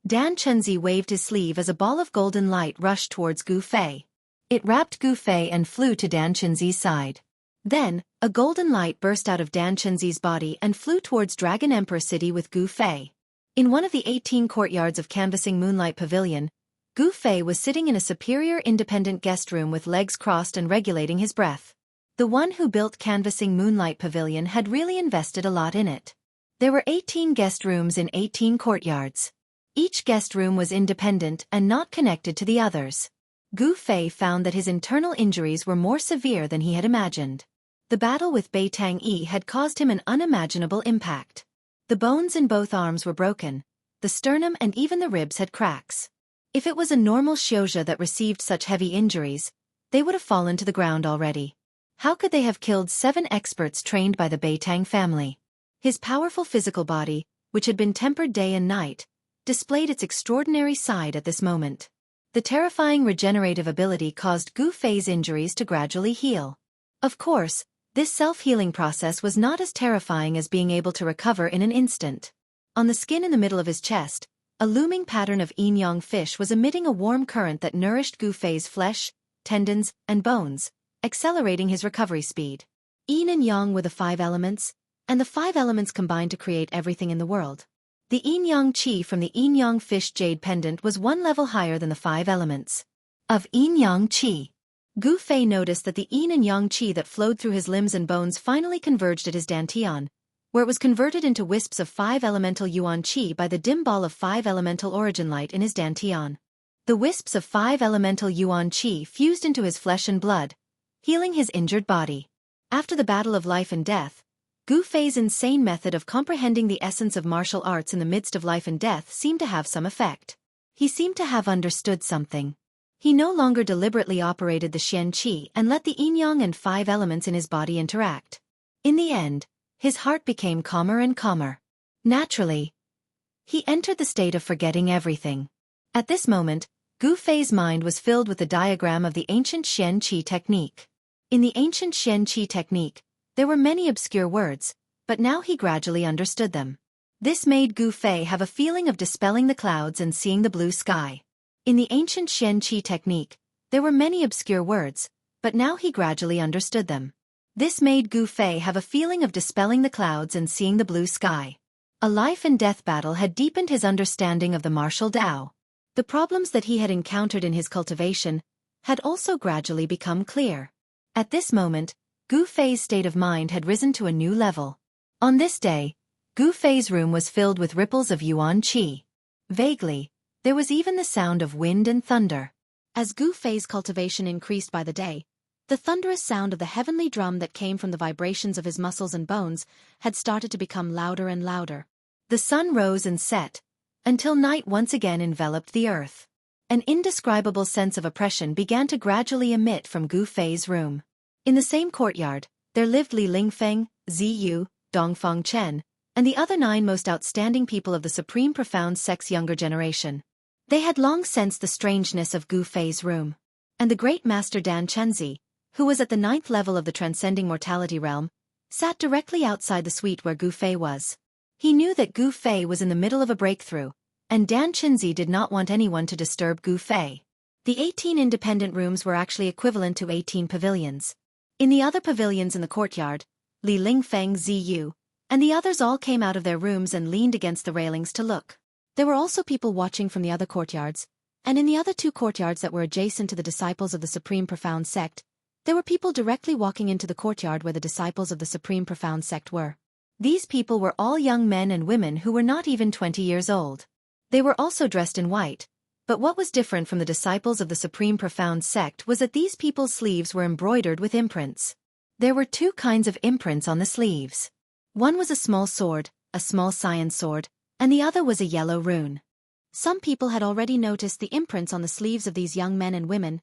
Dan Chenzi waved his sleeve as a ball of golden light rushed towards Gu Fei. It wrapped Gu Fei and flew to Dan Chenzi's side. Then, a golden light burst out of Dan Chenzi's body and flew towards Dragon Emperor City with Gu Fei. In one of the 18 courtyards of Canvassing Moonlight Pavilion, Gu Fei was sitting in a superior independent guest room with legs crossed and regulating his breath. The one who built Canvassing Moonlight Pavilion had really invested a lot in it. There were 18 guest rooms in 18 courtyards. Each guest room was independent and not connected to the others. Gu Fei found that his internal injuries were more severe than he had imagined. The battle with Beitang Yi had caused him an unimaginable impact. The bones in both arms were broken, the sternum and even the ribs had cracks. If it was a normal Xiuzha that received such heavy injuries, they would have fallen to the ground already. How could they have killed 7 experts trained by the Beitang family? His powerful physical body, which had been tempered day and night, displayed its extraordinary side at this moment. The terrifying regenerative ability caused Gu Fei's injuries to gradually heal. Of course, this self-healing process was not as terrifying as being able to recover in an instant. On the skin in the middle of his chest, a looming pattern of yin-yang fish was emitting a warm current that nourished Gu Fei's flesh, tendons, and bones, accelerating his recovery speed. Yin and yang were the 5 elements, and the 5 elements combined to create everything in the world. The yin-yang qi from the yin-yang fish jade pendant was 1 level higher than the 5 elements. Of yin-yang qi, Gu Fei noticed that the yin and yang qi that flowed through his limbs and bones finally converged at his dantian, where it was converted into wisps of 5 elemental yuan qi by the dim ball of 5 elemental origin light in his dantian. The wisps of 5 elemental yuan qi fused into his flesh and blood, healing his injured body. After the battle of life and death, Gu Fei's insane method of comprehending the essence of martial arts in the midst of life and death seemed to have some effect. He seemed to have understood something. He no longer deliberately operated the Xian Qi and let the yin-yang and 5 elements in his body interact. In the end, his heart became calmer and calmer. Naturally, he entered the state of forgetting everything. At this moment, Gu Fei's mind was filled with the diagram of the ancient Xian Qi technique. In the ancient Xian Qi technique, there were many obscure words, but now he gradually understood them. This made Gu Fei have a feeling of dispelling the clouds and seeing the blue sky. In the ancient Xian Qi technique, there were many obscure words, but now he gradually understood them. This made Gu Fei have a feeling of dispelling the clouds and seeing the blue sky. A life and death battle had deepened his understanding of the martial Tao. The problems that he had encountered in his cultivation had also gradually become clear. At this moment, Gu Fei's state of mind had risen to a new level. On this day, Gu Fei's room was filled with ripples of yuan qi. Vaguely, there was even the sound of wind and thunder. As Gu Fei's cultivation increased by the day, the thunderous sound of the heavenly drum that came from the vibrations of his muscles and bones had started to become louder and louder. The sun rose and set, until night once again enveloped the earth. An indescribable sense of oppression began to gradually emit from Gu Fei's room. In the same courtyard, there lived Li Lingfeng, Ziyu, Dongfang Chen, and the other 9 most outstanding people of the Supreme Profound Sect's younger generation. They had long sensed the strangeness of Gu Fei's room. And the great master Dan Chenzi, who was at the 9th level of the transcending mortality realm, sat directly outside the suite where Gu Fei was. He knew that Gu Fei was in the middle of a breakthrough, and Dan Chinzi did not want anyone to disturb Gu Fei. The 18 independent rooms were actually equivalent to 18 pavilions. In the other pavilions in the courtyard, Li Lingfeng, Ziyu, and the others all came out of their rooms and leaned against the railings to look. There were also people watching from the other courtyards, and in the other 2 courtyards that were adjacent to the disciples of the Supreme Profound Sect, there were people directly walking into the courtyard where the disciples of the Supreme Profound Sect were. These people were all young men and women who were not even 20 years old. They were also dressed in white, but what was different from the disciples of the Supreme Profound Sect was that these people's sleeves were embroidered with imprints. There were 2 kinds of imprints on the sleeves. One was a small sword, a small cyan sword, and the other was a yellow rune. Some people had already noticed the imprints on the sleeves of these young men and women,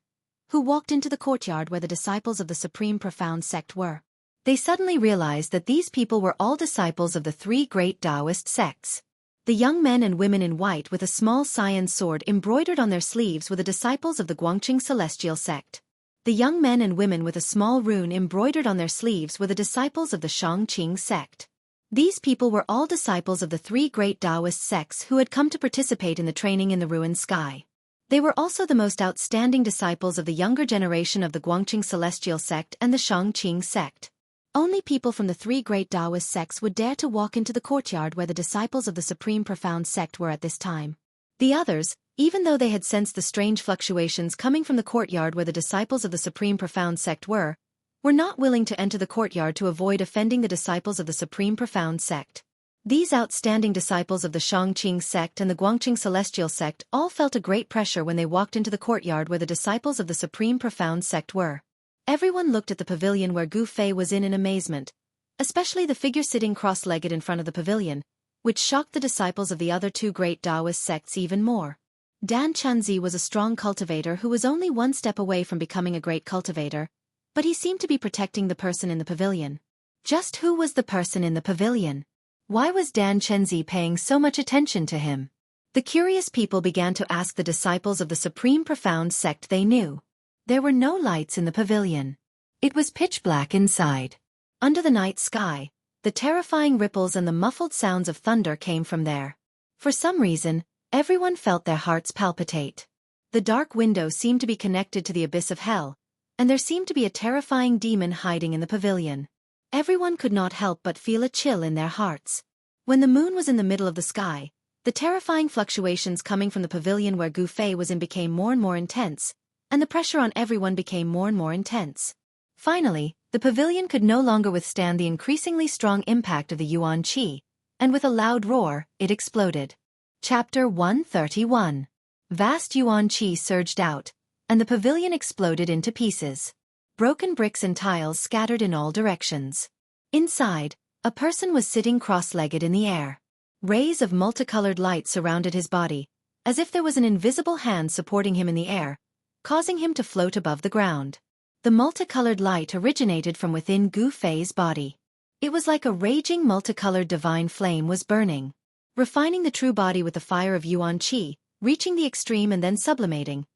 who walked into the courtyard where the disciples of the Supreme Profound Sect were. They suddenly realized that these people were all disciples of the 3 great Taoist sects. The young men and women in white with a small cyan sword embroidered on their sleeves were the disciples of the Guangqing Celestial Sect. The young men and women with a small rune embroidered on their sleeves were the disciples of the Shangqing Sect. These people were all disciples of the 3 great Taoist sects who had come to participate in the training in the ruined sky. They were also the most outstanding disciples of the younger generation of the Guangqing Celestial Sect and the Shangqing Sect. Only people from the 3 great Taoist sects would dare to walk into the courtyard where the disciples of the Supreme Profound Sect were at this time. The others, even though they had sensed the strange fluctuations coming from the courtyard where the disciples of the Supreme Profound Sect were not willing to enter the courtyard to avoid offending the disciples of the Supreme Profound Sect. These outstanding disciples of the Shangqing Sect and the Guangqing Celestial Sect all felt a great pressure when they walked into the courtyard where the disciples of the Supreme Profound Sect were. Everyone looked at the pavilion where Gu Fei was in amazement, especially the figure sitting cross-legged in front of the pavilion, which shocked the disciples of the other 2 great Taoist sects even more. Dan Chenzi was a strong cultivator who was only 1 step away from becoming a great cultivator, but he seemed to be protecting the person in the pavilion. Just who was the person in the pavilion? Why was Dan Chenzi paying so much attention to him? The curious people began to ask the disciples of the Supreme Profound Sect they knew. There were no lights in the pavilion. It was pitch black inside. Under the night sky, the terrifying ripples and the muffled sounds of thunder came from there. For some reason, everyone felt their hearts palpitate. The dark window seemed to be connected to the abyss of hell, and there seemed to be a terrifying demon hiding in the pavilion. Everyone could not help but feel a chill in their hearts. When the moon was in the middle of the sky, the terrifying fluctuations coming from the pavilion where Gu Fei was in became more and more intense, and the pressure on everyone became more and more intense. Finally, the pavilion could no longer withstand the increasingly strong impact of the Yuan Qi, and with a loud roar, it exploded. Chapter 131. Vast Yuan Qi surged out, and the pavilion exploded into pieces. Broken bricks and tiles scattered in all directions. Inside, a person was sitting cross-legged in the air. Rays of multicolored light surrounded his body, as if there was an invisible hand supporting him in the air, causing him to float above the ground. The multicolored light originated from within Gu Fei's body. It was like a raging multicolored divine flame was burning, refining the true body with the fire of Yuan Qi, reaching the extreme and then sublimating.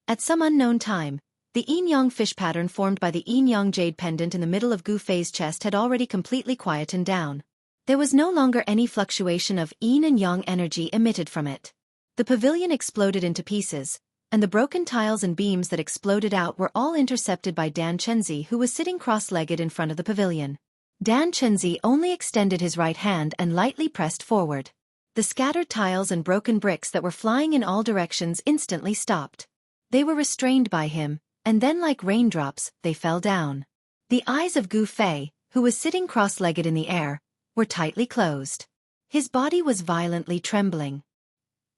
At some unknown time, the yin-yang fish pattern formed by the yin-yang jade pendant in the middle of Gu Fei's chest had already completely quietened down. There was no longer any fluctuation of yin and yang energy emitted from it. The pavilion exploded into pieces, and the broken tiles and beams that exploded out were all intercepted by Dan Chenzi, who was sitting cross-legged in front of the pavilion. Dan Chenzi only extended his right hand and lightly pressed forward. The scattered tiles and broken bricks that were flying in all directions instantly stopped. They were restrained by him, and then like raindrops, they fell down. The eyes of Gu Fei, who was sitting cross-legged in the air, were tightly closed. His body was violently trembling.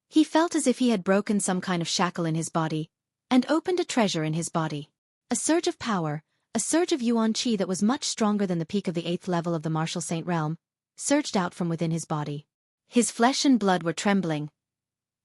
He felt as if he had broken some kind of shackle in his body, and opened a treasure in his body. A surge of power, a surge of Yuan Qi that was much stronger than the peak of the 8th level of the Martial Saint realm, surged out from within his body. His flesh and blood were trembling.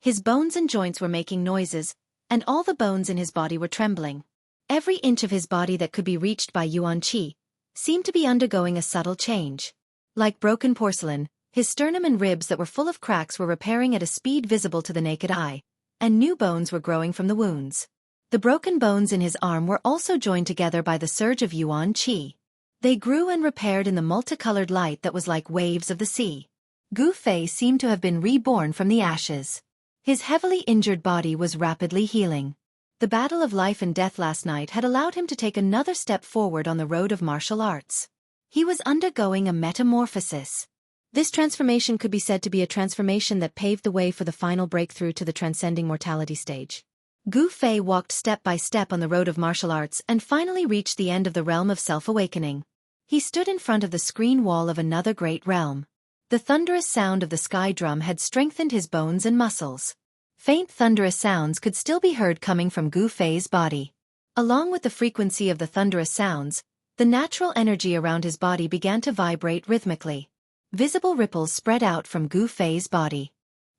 His bones and joints were making noises, and all the bones in his body were trembling. Every inch of his body that could be reached by Yuan Qi seemed to be undergoing a subtle change. Like broken porcelain, his sternum and ribs that were full of cracks were repairing at a speed visible to the naked eye, and new bones were growing from the wounds. The broken bones in his arm were also joined together by the surge of Yuan Qi. They grew and repaired in the multicolored light that was like waves of the sea. Gu Fei seemed to have been reborn from the ashes. His heavily injured body was rapidly healing. The battle of life and death last night had allowed him to take another step forward on the road of martial arts. He was undergoing a metamorphosis. This transformation could be said to be a transformation that paved the way for the final breakthrough to the transcending mortality stage. Gu Fei walked step by step on the road of martial arts and finally reached the end of the realm of self-awakening. He stood in front of the screen wall of another great realm. The thunderous sound of the sky drum had strengthened his bones and muscles. Faint thunderous sounds could still be heard coming from Gu Fei's body. Along with the frequency of the thunderous sounds, the natural energy around his body began to vibrate rhythmically. Visible ripples spread out from Gu Fei's body.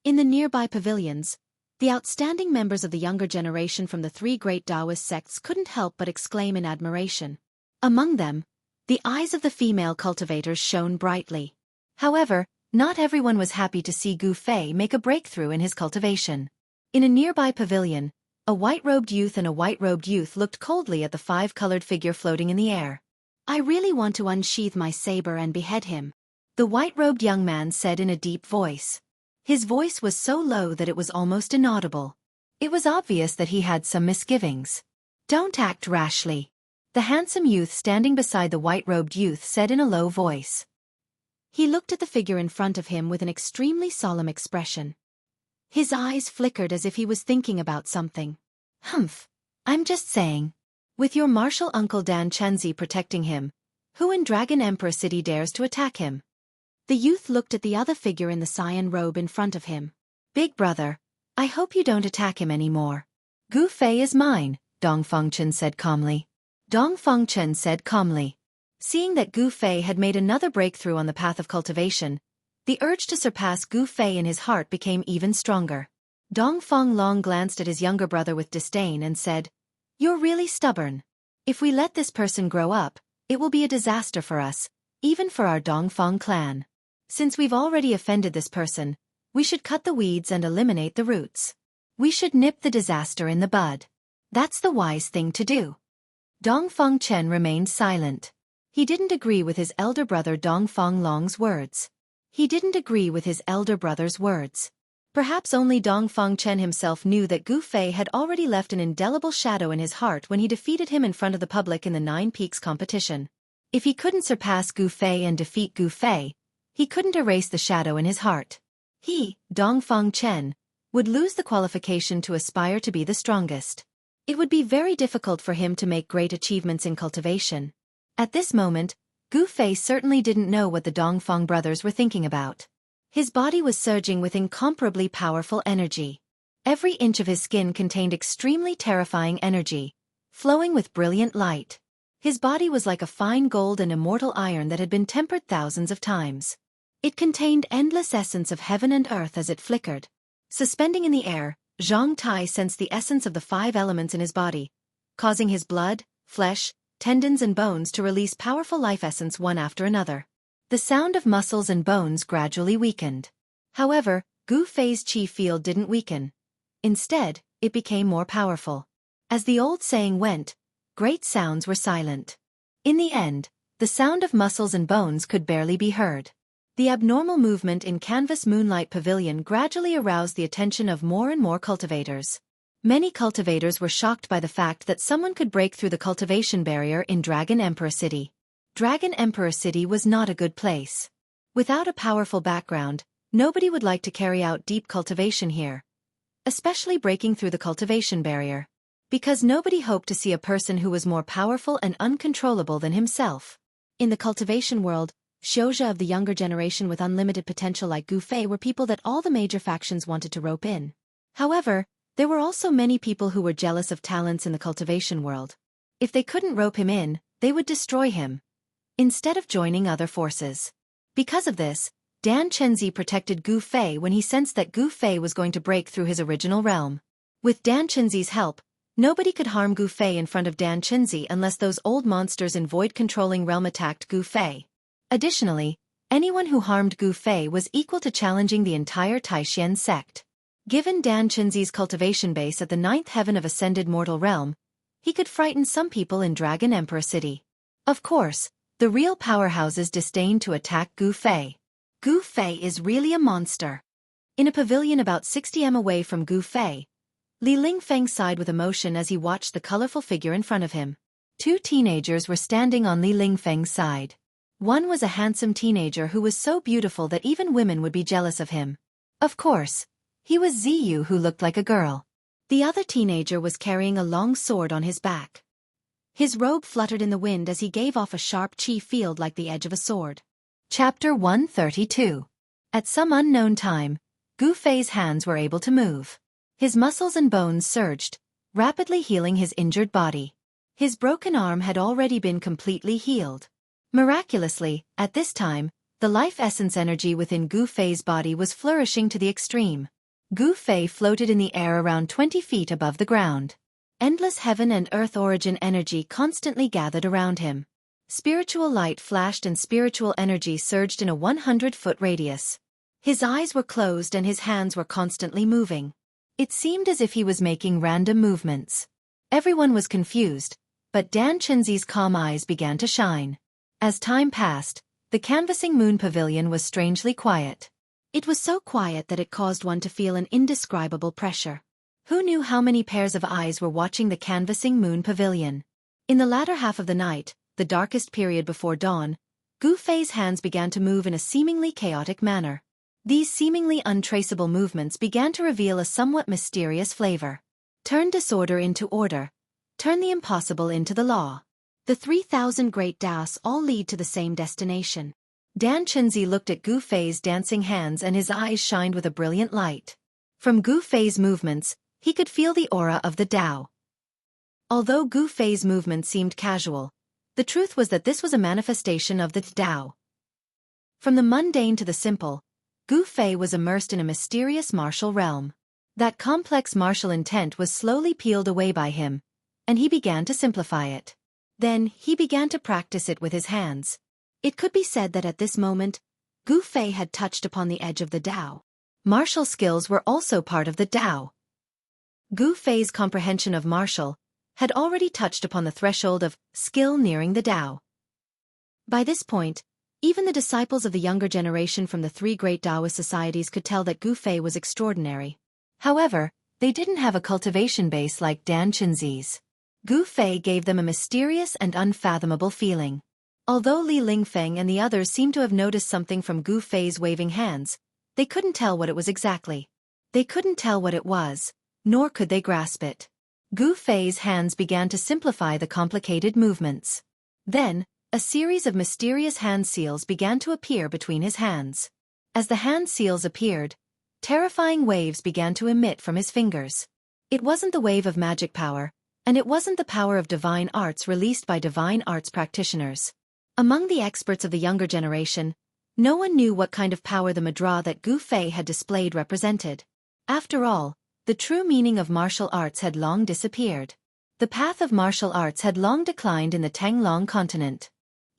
In the nearby pavilions, the outstanding members of the younger generation from the three great Taoist sects couldn't help but exclaim in admiration. Among them, the eyes of the female cultivators shone brightly. However, not everyone was happy to see Gu Fei make a breakthrough in his cultivation. In a nearby pavilion, a white-robed youth and a white-robed youth looked coldly at the five-colored figure floating in the air. "I really want to unsheath my saber and behead him," the white-robed young man said in a deep voice. His voice was so low that it was almost inaudible. It was obvious that he had some misgivings. "Don't act rashly," the handsome youth standing beside the white-robed youth said in a low voice. He looked at the figure in front of him with an extremely solemn expression. His eyes flickered as if he was thinking about something. "Humph, I'm just saying. With your martial uncle Dan Chenzi protecting him, who in Dragon Emperor City dares to attack him?" The youth looked at the other figure in the cyan robe in front of him. "Big brother, I hope you don't attack him anymore." "Gu Fei is mine," Dong Fengchen said calmly. Dong Fengchen said calmly. Seeing that Gu Fei had made another breakthrough on the path of cultivation, the urge to surpass Gu Fei in his heart became even stronger. Dong Fenglong glanced at his younger brother with disdain and said, "You're really stubborn. If we let this person grow up, it will be a disaster for us, even for our Dongfeng clan. Since we've already offended this person, we should cut the weeds and eliminate the roots. We should nip the disaster in the bud. That's the wise thing to do." Dong Fengchen remained silent. He didn't agree with his elder brother Dong Fenglong's words. He didn't agree with his elder brother's words. Perhaps only Dong Fengchen himself knew that Gu Fei had already left an indelible shadow in his heart when he defeated him in front of the public in the Nine Peaks competition. If he couldn't surpass Gu Fei and defeat Gu Fei, he couldn't erase the shadow in his heart. He, Dong Fengchen, would lose the qualification to aspire to be the strongest. It would be very difficult for him to make great achievements in cultivation. At this moment, Gu Fei certainly didn't know what the Dongfeng brothers were thinking about. His body was surging with incomparably powerful energy. Every inch of his skin contained extremely terrifying energy, flowing with brilliant light. His body was like a fine gold and immortal iron that had been tempered thousands of times. It contained endless essence of heaven and earth as it flickered. Suspending in the air, Zhang Tai sensed the essence of the five elements in his body, causing his blood, flesh, tendons and bones to release powerful life essence one after another. The sound of muscles and bones gradually weakened. However, Gu Fei's chi field didn't weaken. Instead, it became more powerful. As the old saying went, great sounds were silent. In the end, the sound of muscles and bones could barely be heard. The abnormal movement in Canvas Moonlight Pavilion gradually aroused the attention of more and more cultivators. Many cultivators were shocked by the fact that someone could break through the cultivation barrier in Dragon Emperor City. Dragon Emperor City was not a good place. Without a powerful background, nobody would like to carry out deep cultivation here, especially breaking through the cultivation barrier. Because nobody hoped to see a person who was more powerful and uncontrollable than himself. In the cultivation world, Shouja of the younger generation with unlimited potential like Gu Fei were people that all the major factions wanted to rope in. However, there were also many people who were jealous of talents in the cultivation world. If they couldn't rope him in, they would destroy him, instead of joining other forces. Because of this, Dan Chenzi protected Gu Fei when he sensed that Gu Fei was going to break through his original realm. With Dan Chenzi's help, nobody could harm Gu Fei in front of Dan Chenzi unless those old monsters in void-controlling realm attacked Gu Fei. Additionally, anyone who harmed Gu Fei was equal to challenging the entire Taishian sect. Given Dan Chenzi's cultivation base at the ninth heaven of Ascended Mortal Realm, he could frighten some people in Dragon Emperor City. Of course, the real powerhouses disdained to attack Gu Fei. Gu Fei is really a monster. In a pavilion about 60 m away from Gu Fei, Li Lingfeng sighed with emotion as he watched the colorful figure in front of him. Two teenagers were standing on Li Lingfeng's side. One was a handsome teenager who was so beautiful that even women would be jealous of him. Of course, he was Ziyu, who looked like a girl. The other teenager was carrying a long sword on his back. His robe fluttered in the wind as he gave off a sharp chi field like the edge of a sword. Chapter 132. At some unknown time, Gu Fei's hands were able to move. His muscles and bones surged, rapidly healing his injured body. His broken arm had already been completely healed. Miraculously, at this time, the life essence energy within Gu Fei's body was flourishing to the extreme. Gu Fei floated in the air around 20 feet above the ground. Endless heaven and earth origin energy constantly gathered around him. Spiritual light flashed and spiritual energy surged in a 100-foot radius. His eyes were closed and his hands were constantly moving. It seemed as if he was making random movements. Everyone was confused, but Dan Chenzi's calm eyes began to shine. As time passed, the canvassing moon pavilion was strangely quiet. It was so quiet that it caused one to feel an indescribable pressure. Who knew how many pairs of eyes were watching the canvassing moon pavilion? In the latter half of the night, the darkest period before dawn, Gu Fei's hands began to move in a seemingly chaotic manner. These seemingly untraceable movements began to reveal a somewhat mysterious flavor. Turn disorder into order. Turn the impossible into the law. The 3,000 great Daos all lead to the same destination. Dan Chenzi looked at Gu Fei's dancing hands and his eyes shined with a brilliant light. From Gu Fei's movements, he could feel the aura of the Tao. Although Gu Fei's movements seemed casual, the truth was that this was a manifestation of the Tao. From the mundane to the simple, Gu Fei was immersed in a mysterious martial realm. That complex martial intent was slowly peeled away by him, and he began to simplify it. Then, he began to practice it with his hands. It could be said that at this moment, Gu Fei had touched upon the edge of the Tao. Martial skills were also part of the Tao. Gu Fei's comprehension of martial had already touched upon the threshold of skill nearing the Tao. By this point, even the disciples of the younger generation from the three great Taoist societies could tell that Gu Fei was extraordinary. However, they didn't have a cultivation base like Dan Chenzi's. Gu Fei gave them a mysterious and unfathomable feeling. Although Li Lingfeng and the others seemed to have noticed something from Gu Fei's waving hands, they couldn't tell what it was exactly. They couldn't tell what it was, nor could they grasp it. Gu Fei's hands began to simplify the complicated movements. Then, a series of mysterious hand seals began to appear between his hands. As the hand seals appeared, terrifying waves began to emit from his fingers. It wasn't the wave of magic power, and it wasn't the power of divine arts released by divine arts practitioners. Among the experts of the younger generation, no one knew what kind of power the madra that Gu Fei had displayed represented. After all, the true meaning of martial arts had long disappeared. The path of martial arts had long declined in the Tanglong continent.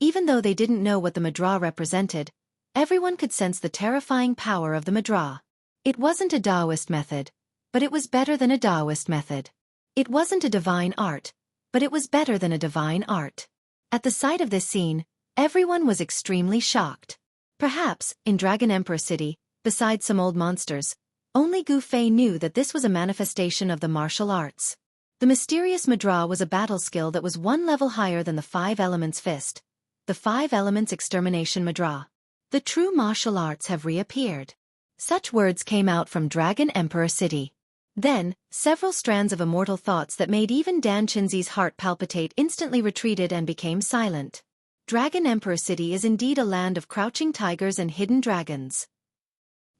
Even though they didn't know what the madra represented, everyone could sense the terrifying power of the madra. It wasn't a Taoist method, but it was better than a Taoist method. It wasn't a divine art, but it was better than a divine art. At the sight of this scene, everyone was extremely shocked. Perhaps, in Dragon Emperor City, besides some old monsters, only Gu Fei knew that this was a manifestation of the martial arts. The mysterious madra was a battle skill that was one level higher than the Five Elements Fist, the Five Elements Extermination Madra. The true martial arts have reappeared. Such words came out from Dragon Emperor City. Then, several strands of immortal thoughts that made even Dan Chenzi's heart palpitate instantly retreated and became silent. Dragon Emperor City is indeed a land of crouching tigers and hidden dragons.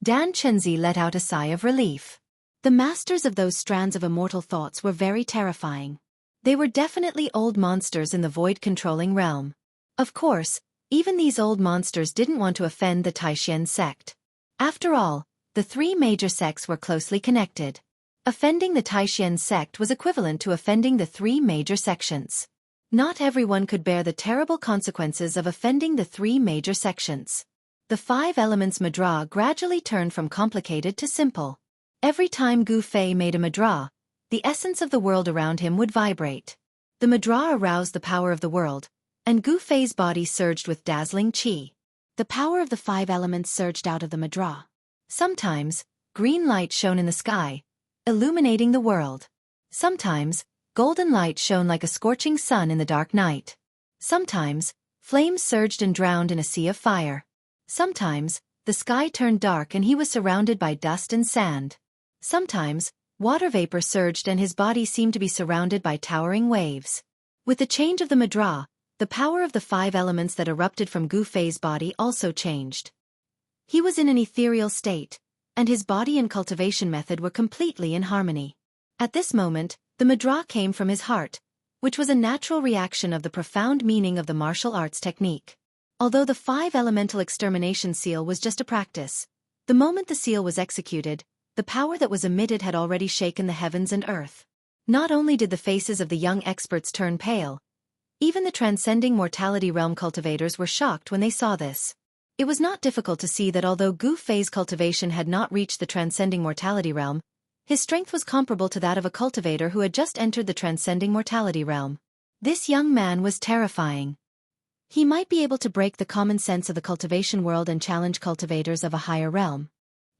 Dan Chenzi let out a sigh of relief. The masters of those strands of immortal thoughts were very terrifying. They were definitely old monsters in the void-controlling realm. Of course, even these old monsters didn't want to offend the Taishan sect. After all, the three major sects were closely connected. Offending the Taishan sect was equivalent to offending the three major sections. Not everyone could bear the terrible consequences of offending the three major sections. The Five Elements Madra gradually turned from complicated to simple. Every time Gu Fei made a madra, the essence of the world around him would vibrate. The madra aroused the power of the world, and Gu Fei's body surged with dazzling qi. The power of the five elements surged out of the madra. Sometimes, green light shone in the sky, illuminating the world. Sometimes, golden light shone like a scorching sun in the dark night. Sometimes, flames surged and drowned in a sea of fire. Sometimes, the sky turned dark and he was surrounded by dust and sand. Sometimes, water vapor surged and his body seemed to be surrounded by towering waves. With the change of the Madra, the power of the 5 elements that erupted from Gu Fei's body also changed. He was in an ethereal state, and his body and cultivation method were completely in harmony. At this moment, the Madra came from his heart, which was a natural reaction of the profound meaning of the martial arts technique. Although the 5 elemental extermination seal was just a practice, the moment the seal was executed, the power that was emitted had already shaken the heavens and earth. Not only did the faces of the young experts turn pale, even the transcending mortality realm cultivators were shocked when they saw this. It was not difficult to see that although Gu Fei's cultivation had not reached the transcending mortality realm, his strength was comparable to that of a cultivator who had just entered the transcending mortality realm. This young man was terrifying. He might be able to break the common sense of the cultivation world and challenge cultivators of a higher realm.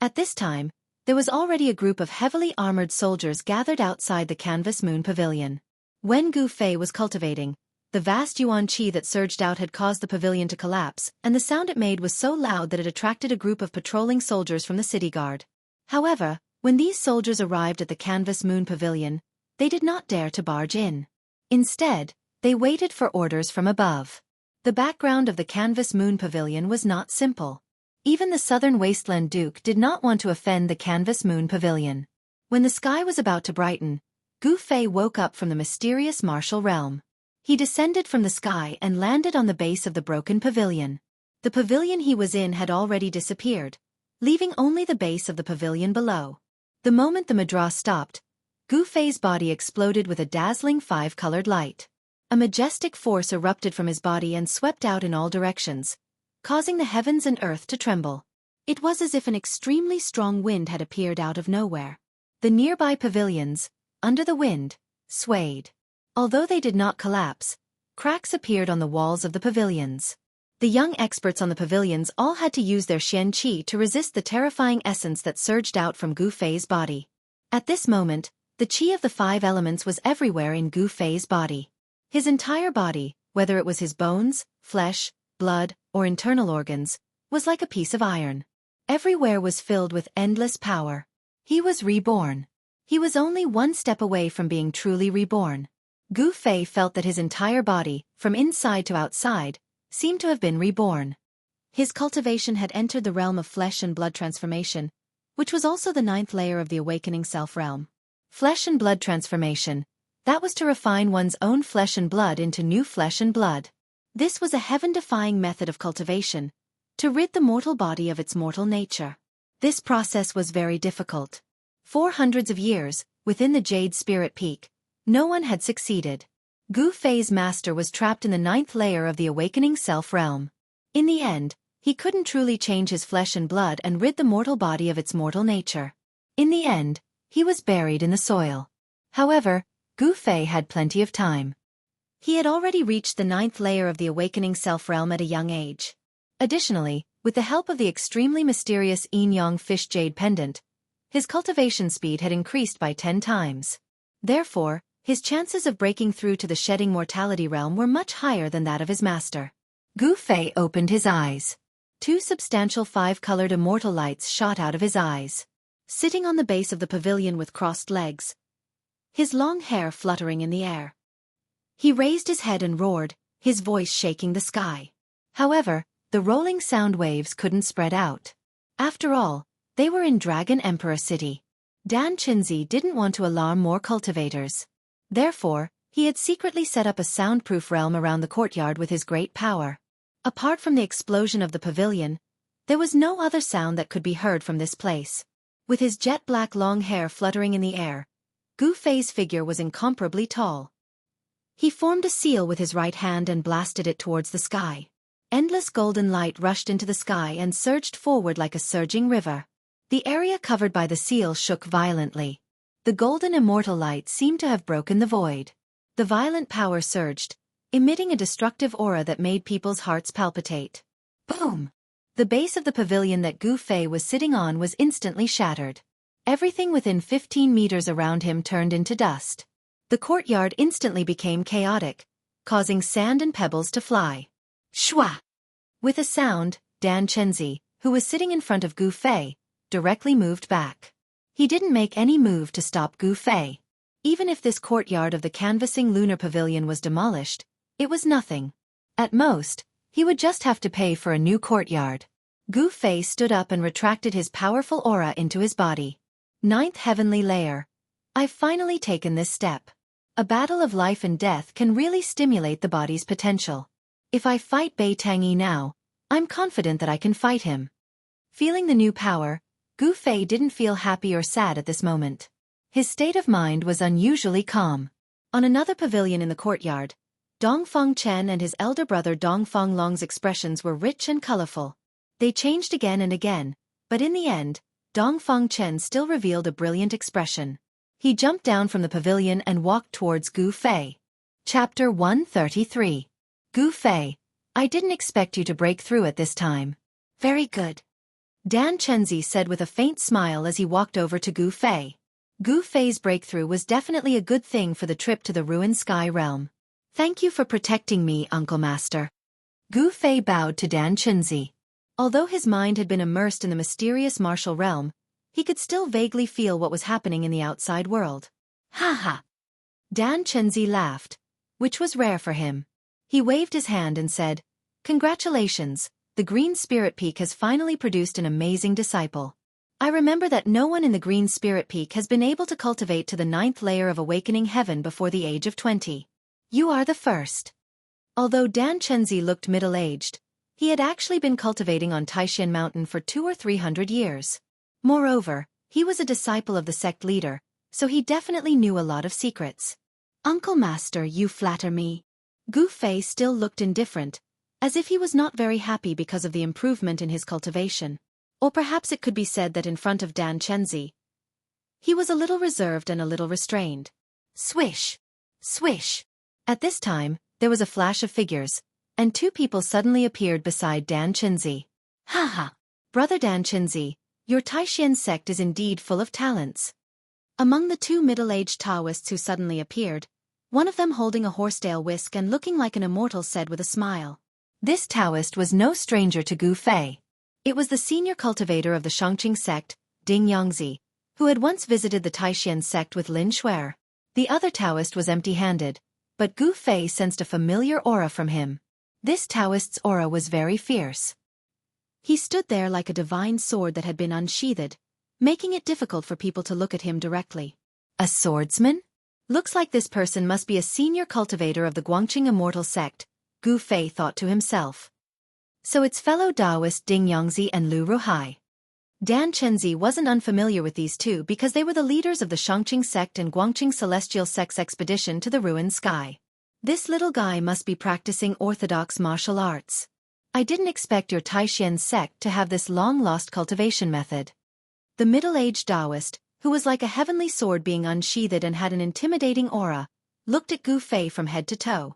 At this time, there was already a group of heavily armored soldiers gathered outside the Canvas Moon Pavilion. When Gu Fei was cultivating, the vast yuan qi that surged out had caused the pavilion to collapse, and the sound it made was so loud that it attracted a group of patrolling soldiers from the city guard. However, when these soldiers arrived at the Canvas Moon Pavilion, they did not dare to barge in. Instead, they waited for orders from above. The background of the Canvas Moon Pavilion was not simple. Even the Southern Wasteland Duke did not want to offend the Canvas Moon Pavilion. When the sky was about to brighten, Gu Fei woke up from the mysterious martial realm. He descended from the sky and landed on the base of the broken pavilion. The pavilion he was in had already disappeared, leaving only the base of the pavilion below. The moment the Madra stopped, Gu Fei's body exploded with a dazzling 5-colored light. A majestic force erupted from his body and swept out in all directions, causing the heavens and earth to tremble. It was as if an extremely strong wind had appeared out of nowhere. The nearby pavilions, under the wind, swayed. Although they did not collapse, cracks appeared on the walls of the pavilions. The young experts on the pavilions all had to use their Xian Qi to resist the terrifying essence that surged out from Gu Fei's body. At this moment, the Qi of the 5 elements was everywhere in Gu Fei's body. His entire body, whether it was his bones, flesh, blood, or internal organs, was like a piece of iron. Everywhere was filled with endless power. He was reborn. He was only one step away from being truly reborn. Gu Fei felt that his entire body, from inside to outside, seemed to have been reborn. His cultivation had entered the realm of flesh and blood transformation, which was also the 9th layer of the awakening self-realm. Flesh and blood transformation, that was to refine one's own flesh and blood into new flesh and blood. This was a heaven-defying method of cultivation, to rid the mortal body of its mortal nature. This process was very difficult. For hundreds of years, within the Jade Spirit Peak, no one had succeeded. Gu Fei's master was trapped in the 9th layer of the awakening self-realm. In the end, he couldn't truly change his flesh and blood and rid the mortal body of its mortal nature. In the end, he was buried in the soil. However, Gu Fei had plenty of time. He had already reached the 9th layer of the awakening self-realm at a young age. Additionally, with the help of the extremely mysterious Yin-Yang Fish Jade Pendant, his cultivation speed had increased by 10 times. Therefore, his chances of breaking through to the shedding mortality realm were much higher than that of his master. Gu Fei opened his eyes. 2 substantial 5-colored immortal lights shot out of his eyes. Sitting on the base of the pavilion with crossed legs, his long hair fluttering in the air, he raised his head and roared, his voice shaking the sky. However, the rolling sound waves couldn't spread out. After all, they were in Dragon Emperor City. Dan Chinzi didn't want to alarm more cultivators. Therefore, he had secretly set up a soundproof realm around the courtyard with his great power. Apart from the explosion of the pavilion, there was no other sound that could be heard from this place. With his jet-black long hair fluttering in the air, Gu Fei's figure was incomparably tall. He formed a seal with his right hand and blasted it towards the sky. Endless golden light rushed into the sky and surged forward like a surging river. The area covered by the seal shook violently. The golden immortal light seemed to have broken the void. The violent power surged, emitting a destructive aura that made people's hearts palpitate. Boom! The base of the pavilion that Gu Fei was sitting on was instantly shattered. Everything within 15 meters around him turned into dust. The courtyard instantly became chaotic, causing sand and pebbles to fly. Shwa! With a sound, Dan Chenzi, who was sitting in front of Gu Fei, directly moved back. He didn't make any move to stop Gu Fei. Even if this courtyard of the canvassing lunar pavilion was demolished, it was nothing. At most, he would just have to pay for a new courtyard. Gu Fei stood up and retracted his powerful aura into his body. Ninth heavenly layer. I've finally taken this step. A battle of life and death can really stimulate the body's potential. If I fight Bai Tangyi now, I'm confident that I can fight him. Feeling the new power, Gu Fei didn't feel happy or sad at this moment. His state of mind was unusually calm. On another pavilion in the courtyard, Dongfang Chen and his elder brother Dongfang Long's expressions were rich and colorful. They changed again and again, but in the end, Dongfang Chen still revealed a brilliant expression. He jumped down from the pavilion and walked towards Gu Fei. Chapter 133. Gu Fei, I didn't expect you to break through at this time. Very good. Dan Chenzi said with a faint smile as he walked over to Gu Fei. Gu Fei's breakthrough was definitely a good thing for the trip to the ruined sky realm. Thank you for protecting me, Uncle Master. Gu Fei bowed to Dan Chenzi. Although his mind had been immersed in the mysterious martial realm, he could still vaguely feel what was happening in the outside world. Ha ha! Dan Chenzi laughed, which was rare for him. He waved his hand and said, Congratulations, the Green Spirit Peak has finally produced an amazing disciple. I remember that no one in the Green Spirit Peak has been able to cultivate to the 9th layer of awakening heaven before the age of 20. You are the first. Although Dan Chenzi looked middle-aged, he had actually been cultivating on Taishan Mountain for 200 or 300 years. Moreover, he was a disciple of the sect leader, so he definitely knew a lot of secrets. Uncle Master, you flatter me. Gu Fei still looked indifferent, as if he was not very happy because of the improvement in his cultivation. Or perhaps it could be said that in front of Dan Chenzi, he was a little reserved and a little restrained. Swish! Swish! At this time, there was a flash of figures, and two people suddenly appeared beside Dan Chenzi. Ha ha! Brother Dan Chenzi, your Taishan sect is indeed full of talents. Among the two middle-aged Taoists who suddenly appeared, one of them holding a horsetail whisk and looking like an immortal said with a smile. This Taoist was no stranger to Gu Fei. It was the senior cultivator of the Shangqing sect, Ding Yangzi, who had once visited the Taishan sect with Lin Shuer. The other Taoist was empty-handed, but Gu Fei sensed a familiar aura from him. This Taoist's aura was very fierce. He stood there like a divine sword that had been unsheathed, making it difficult for people to look at him directly. A swordsman? Looks like this person must be a senior cultivator of the Guangqing immortal sect, Gu Fei thought to himself. So it's fellow Taoist Ding Yangzi and Lu Ruhai. Dan Chenzi wasn't unfamiliar with these two because they were the leaders of the Shangqing sect and Guangqing celestial sect's expedition to the ruined sky. This little guy must be practicing orthodox martial arts. I didn't expect your Taishan sect to have this long-lost cultivation method. The middle-aged Taoist, who was like a heavenly sword being unsheathed and had an intimidating aura, looked at Gu Fei from head to toe.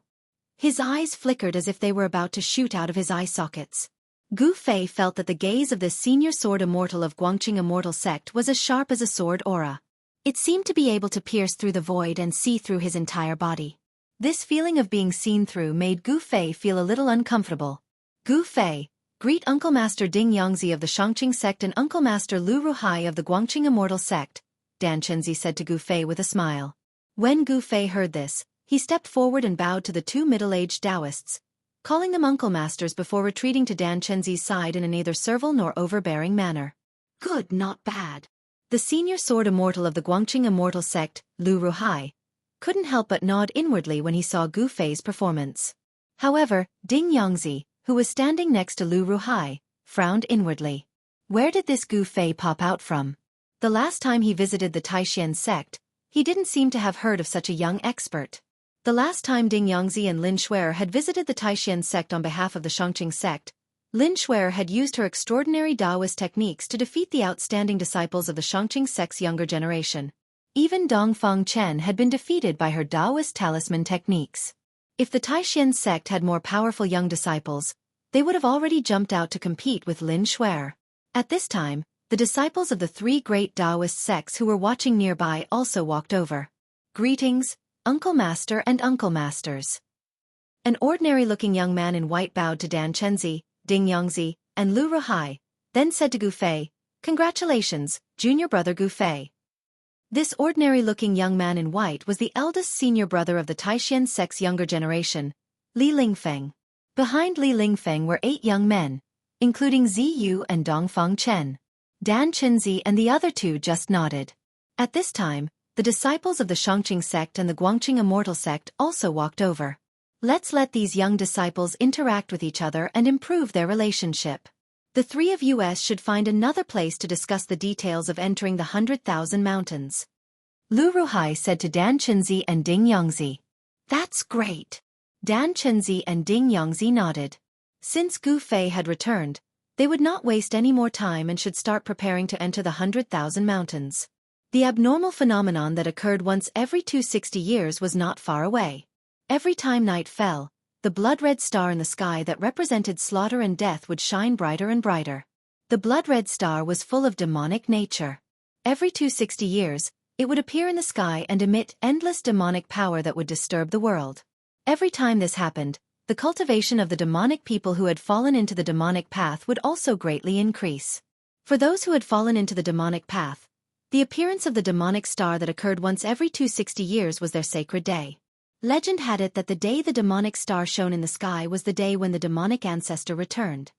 His eyes flickered as if they were about to shoot out of his eye sockets. Gu Fei felt that the gaze of this senior sword immortal of Guangqing immortal sect was as sharp as a sword aura. It seemed to be able to pierce through the void and see through his entire body. This feeling of being seen through made Gu Fei feel a little uncomfortable. Gu Fei, greet Uncle Master Ding Yangzi of the Shangqing sect and Uncle Master Lu Ruhai of the Guangqing immortal sect, Dan Chenzi said to Gu Fei with a smile. When Gu Fei heard this, he stepped forward and bowed to the two middle-aged Taoists, calling them Uncle Masters before retreating to Dan Chenzi's side in a neither servile nor overbearing manner. Good, not bad. The senior sword immortal of the Guangqing immortal sect, Lu Ruhai, couldn't help but nod inwardly when he saw Gu Fei's performance. However, Ding Yangzi, who was standing next to Lu Ruhai, frowned inwardly. Where did this Gu Fei pop out from? The last time he visited the Taishan sect, he didn't seem to have heard of such a young expert. The last time Ding Yangzi and Lin Shuer had visited the Taishan sect on behalf of the Shangqing sect, Lin Shuer had used her extraordinary Taoist techniques to defeat the outstanding disciples of the Shangqing sect's younger generation. Even Dongfang Chen had been defeated by her Taoist talisman techniques. If the Taishan sect had more powerful young disciples, they would have already jumped out to compete with Lin Shuer. At this time, The disciples of the three great Taoist sects who were watching nearby also walked over. Greetings, Uncle Master and Uncle Masters. An ordinary-looking young man in white bowed to Dan Chenzi, Ding Yongzi, and Lu Ruhai, then said to Gu Fei, "Congratulations, junior brother Gu Fei." This ordinary-looking young man in white was the eldest senior brother of the Taishan sect's younger generation, Li Lingfeng. Behind Li Lingfeng were 8 young men, including Zi Yu and Dongfang Chen. Dan Chenzi and the other 2 just nodded. At this time, the disciples of the Shangqing sect and the Guangqing Immortal sect also walked over. Let's let these young disciples interact with each other and improve their relationship. The 3 of us should find another place to discuss the details of entering the 100,000 mountains. Lu Ruhai said to Dan Chenzi and Ding Yongzi. That's great. Dan Chenzi and Ding Yongzi nodded. Since Gu Fei had returned, they would not waste any more time and should start preparing to enter the 100,000 mountains. The abnormal phenomenon that occurred once every 260 years was not far away. Every time night fell, the blood-red star in the sky that represented slaughter and death would shine brighter and brighter. The blood-red star was full of demonic nature. Every 260 years, it would appear in the sky and emit endless demonic power that would disturb the world. Every time this happened, the cultivation of the demonic people who had fallen into the demonic path would also greatly increase. For those who had fallen into the demonic path, the appearance of the demonic star that occurred once every 260 years was their sacred day. Legend had it that the day the demonic star shone in the sky was the day when the demonic ancestor returned.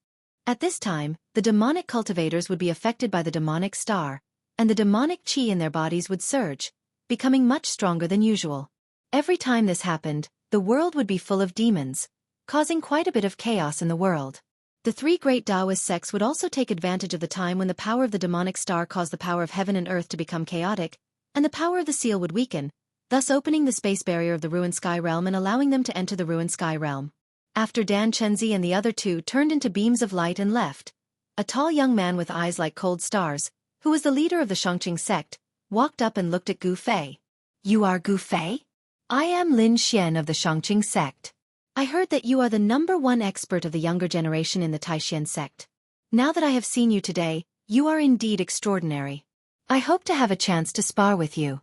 At this time, the demonic cultivators would be affected by the demonic star, and the demonic qi in their bodies would surge, becoming much stronger than usual. Every time this happened, the world would be full of demons, causing quite a bit of chaos in the world. The 3 great Taoist sects would also take advantage of the time when the power of the demonic star caused the power of heaven and earth to become chaotic, and the power of the seal would weaken, thus opening the space barrier of the ruined sky realm and allowing them to enter the ruined sky realm. After Dan Chenzi and the other 2 turned into beams of light and left, a tall young man with eyes like cold stars, who was the leader of the Shangqing sect, walked up and looked at Gu Fei. "You are Gu Fei? I am Lin Xian of the Shangqing sect. I heard that you are the #1 expert of the younger generation in the Taishan sect. Now that I have seen you today, you are indeed extraordinary. I hope to have a chance to spar with you."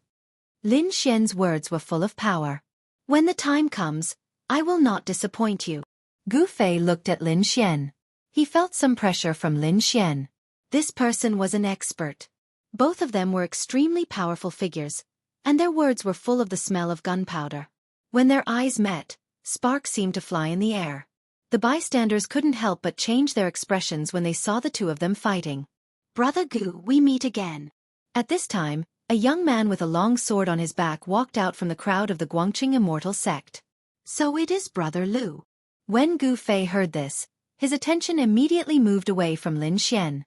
Lin Xian's words were full of power. "When the time comes, I will not disappoint you." Gu Fei looked at Lin Xian. He felt some pressure from Lin Xian. This person was an expert. Both of them were extremely powerful figures, and their words were full of the smell of gunpowder. When their eyes met, sparks seemed to fly in the air. The bystanders couldn't help but change their expressions when they saw the 2 of them fighting. "Brother Gu, we meet again." At this time, a young man with a long sword on his back walked out from the crowd of the Guangqing Immortal sect. "So it is Brother Lu." When Gu Fei heard this, his attention immediately moved away from Lin Xian.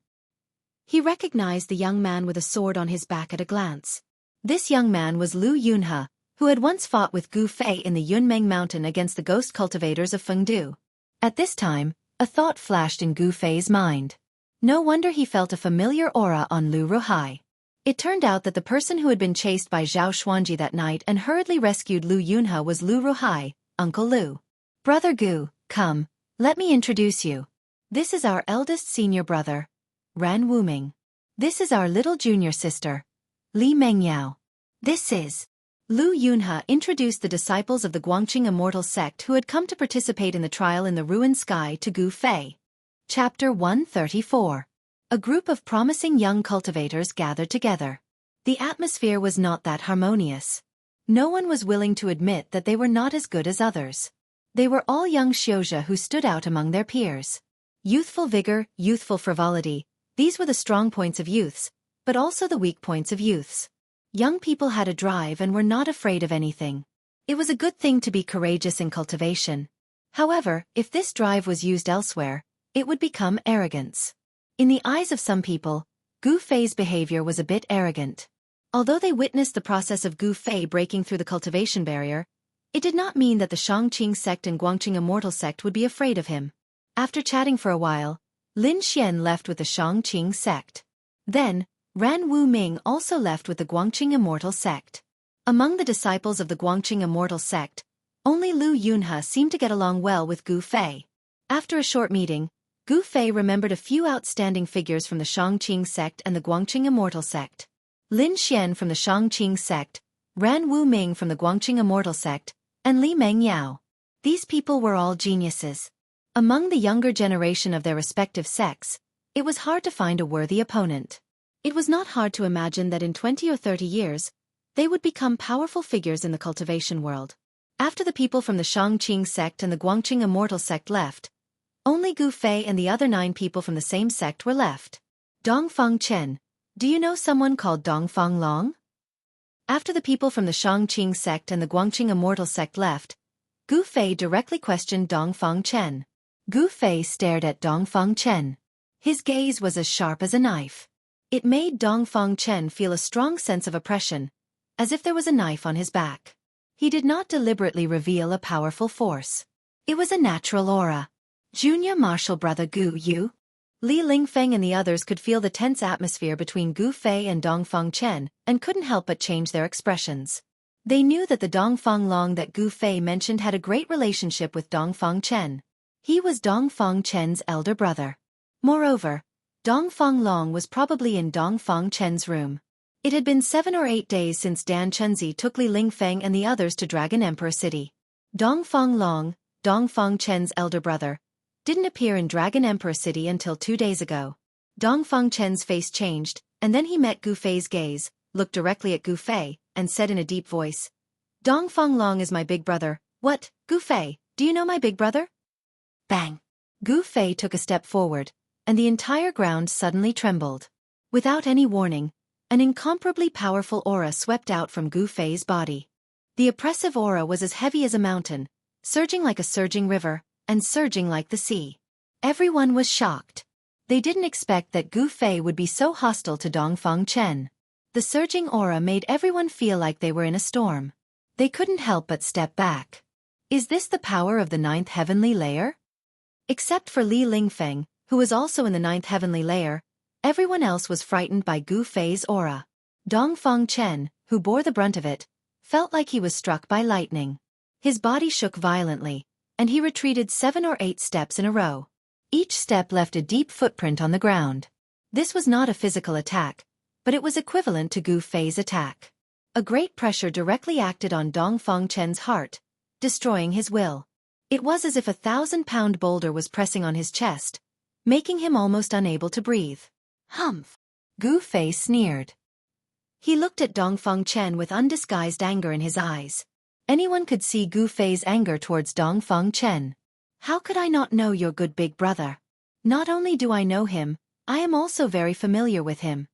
He recognized the young man with a sword on his back at a glance. This young man was Lu Yunhe, who had once fought with Gu Fei in the Yunmeng Mountain against the ghost cultivators of Fengdu. At this time, a thought flashed in Gu Fei's mind. No wonder he felt a familiar aura on Lu Ruhai. It turned out that the person who had been chased by Zhao Xuanji that night and hurriedly rescued Lu Yunhe was Lu Ruhai, Uncle Lu. "Brother Gu, come, let me introduce you. This is our eldest senior brother, Ran Wuming. This is our little junior sister, Li Mengyao. This is..." Lu Yunhe introduced the disciples of the Guangqing Immortal sect who had come to participate in the trial in the ruined sky to Gu Fei. Chapter 134. A group of promising young cultivators gathered together. The atmosphere was not that harmonious. No one was willing to admit that they were not as good as others. They were all young Xiuzhe who stood out among their peers. Youthful vigor, youthful frivolity, these were the strong points of youths, but also the weak points of youths. Young people had a drive and were not afraid of anything. It was a good thing to be courageous in cultivation. However, if this drive was used elsewhere, it would become arrogance. In the eyes of some people, Gu Fei's behavior was a bit arrogant. Although they witnessed the process of Gu Fei breaking through the cultivation barrier, it did not mean that the Shangqing sect and Guangqing Immortal sect would be afraid of him. After chatting for a while, Lin Xian left with the Shangqing sect. Then, Ran Wuming also left with the Guangqing Immortal sect. Among the disciples of the Guangqing Immortal sect, only Lu Yunhe seemed to get along well with Gu Fei. After a short meeting, Gu Fei remembered a few outstanding figures from the Shangqing sect and the Guangqing Immortal sect. Lin Xian from the Shangqing sect, Ran Wu Ming from the Guangqing Immortal sect, and Li Meng Yao. These people were all geniuses. Among the younger generation of their respective sects, it was hard to find a worthy opponent. It was not hard to imagine that in 20 or 30 years, they would become powerful figures in the cultivation world. After the people from the Shangqing sect and the Guangqing Immortal sect left, only Gu Fei and the other 9 people from the same sect were left. Dongfang Chen, do you know someone called Dongfang Long? After the people from the Shangqing sect and the Guangqing Immortal sect left, Gu Fei directly questioned Dongfang Chen. Gu Fei stared at Dongfang Chen. His gaze was as sharp as a knife. It made Dongfang Chen feel a strong sense of oppression, as if there was a knife on his back. He did not deliberately reveal a powerful force. It was a natural aura. Junior Marshal Brother Gu Yu? Li Lingfeng and the others could feel the tense atmosphere between Gu Fei and Dongfang Chen and couldn't help but change their expressions. They knew that the Dongfang Long that Gu Fei mentioned had a great relationship with Dongfang Chen. He was Dongfang Chen's elder brother. Moreover, Dongfang Long was probably in Dongfang Chen's room. It had been 7 or 8 days since Dan Chunzi took Li Lingfeng and the others to Dragon Emperor City. Dongfang Long, Dongfang Chen's elder brother, didn't appear in Dragon Emperor City until 2 days ago. Dongfang Chen's face changed, and then he met Gu Fei's gaze, looked directly at Gu Fei, and said in a deep voice, Dongfang Long is my big brother. What, Gu Fei, do you know my big brother? Bang! Gu Fei took a step forward, and the entire ground suddenly trembled. Without any warning, an incomparably powerful aura swept out from Gu Fei's body. The oppressive aura was as heavy as a mountain, surging like a surging river, and surging like the sea. Everyone was shocked. They didn't expect that Gu Fei would be so hostile to Dongfang Chen. The surging aura made everyone feel like they were in a storm. They couldn't help but step back. Is this the power of the 9th heavenly layer? Except for Li Lingfeng, who was also in the 9th heavenly layer, everyone else was frightened by Gu Fei's aura. Dongfang Chen, who bore the brunt of it, felt like he was struck by lightning. His body shook violently, and he retreated 7 or 8 steps in a row. Each step left a deep footprint on the ground. This was not a physical attack, but it was equivalent to Gu Fei's attack. A great pressure directly acted on Dongfang Chen's heart, destroying his will. It was as if a 1,000-pound boulder was pressing on his chest, making him almost unable to breathe. Humph! Gu Fei sneered. He looked at Dongfang Chen with undisguised anger in his eyes. Anyone could see Gu Fei's anger towards Dongfang Chen. How could I not know your good big brother? Not only do I know him, I am also very familiar with him.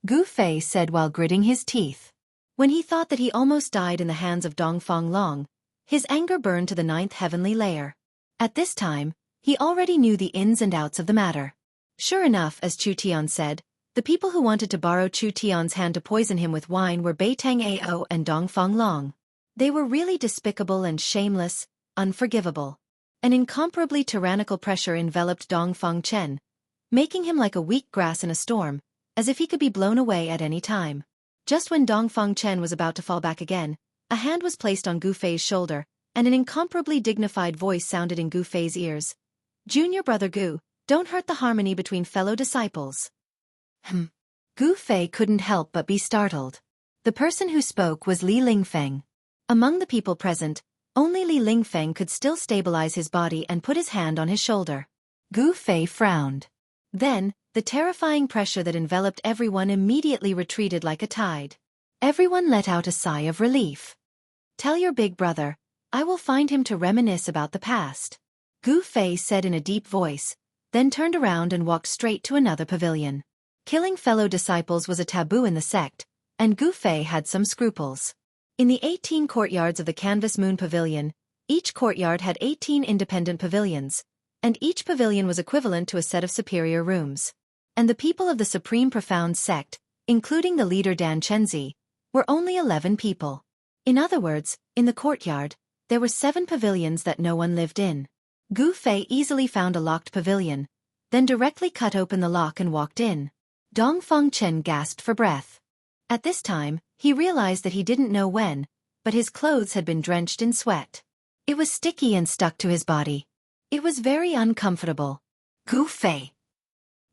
Gu Fei said while gritting his teeth. When he thought that he almost died in the hands of Dongfang Long, his anger burned to the 9th heavenly layer. At this time, he already knew the ins and outs of the matter. Sure enough, as Chu Tian said, the people who wanted to borrow Chu Tian's hand to poison him with wine were Beitang Ao and Dongfang Long. They were really despicable and shameless, unforgivable. An incomparably tyrannical pressure enveloped Dongfang Chen, making him like a weak grass in a storm, as if he could be blown away at any time. Just when Dongfang Chen was about to fall back again, a hand was placed on Gu Fei's shoulder, and an incomparably dignified voice sounded in Gu Fei's ears. Junior brother Gu, don't hurt the harmony between fellow disciples. Gu Fei couldn't help but be startled. The person who spoke was Li Lingfeng. Among the people present, only Li Lingfeng could still stabilize his body and put his hand on his shoulder. Gu Fei frowned. Then, the terrifying pressure that enveloped everyone immediately retreated like a tide. Everyone let out a sigh of relief. Tell your big brother, I will find him to reminisce about the past. Gu Fei said in a deep voice, then turned around and walked straight to another pavilion. Killing fellow disciples was a taboo in the sect, and Gu Fei had some scruples. In the 18 courtyards of the Canvas Moon Pavilion, each courtyard had 18 independent pavilions, and each pavilion was equivalent to a set of superior rooms. And the people of the Supreme Profound sect, including the leader Dan Chenzi, were only 11 people. In other words, in the courtyard, there were 7 pavilions that no one lived in. Gu Fei easily found a locked pavilion, then directly cut open the lock and walked in. Dongfang Chen gasped for breath. At this time, he realized that he didn't know when, but his clothes had been drenched in sweat. It was sticky and stuck to his body. It was very uncomfortable. Gu Fei!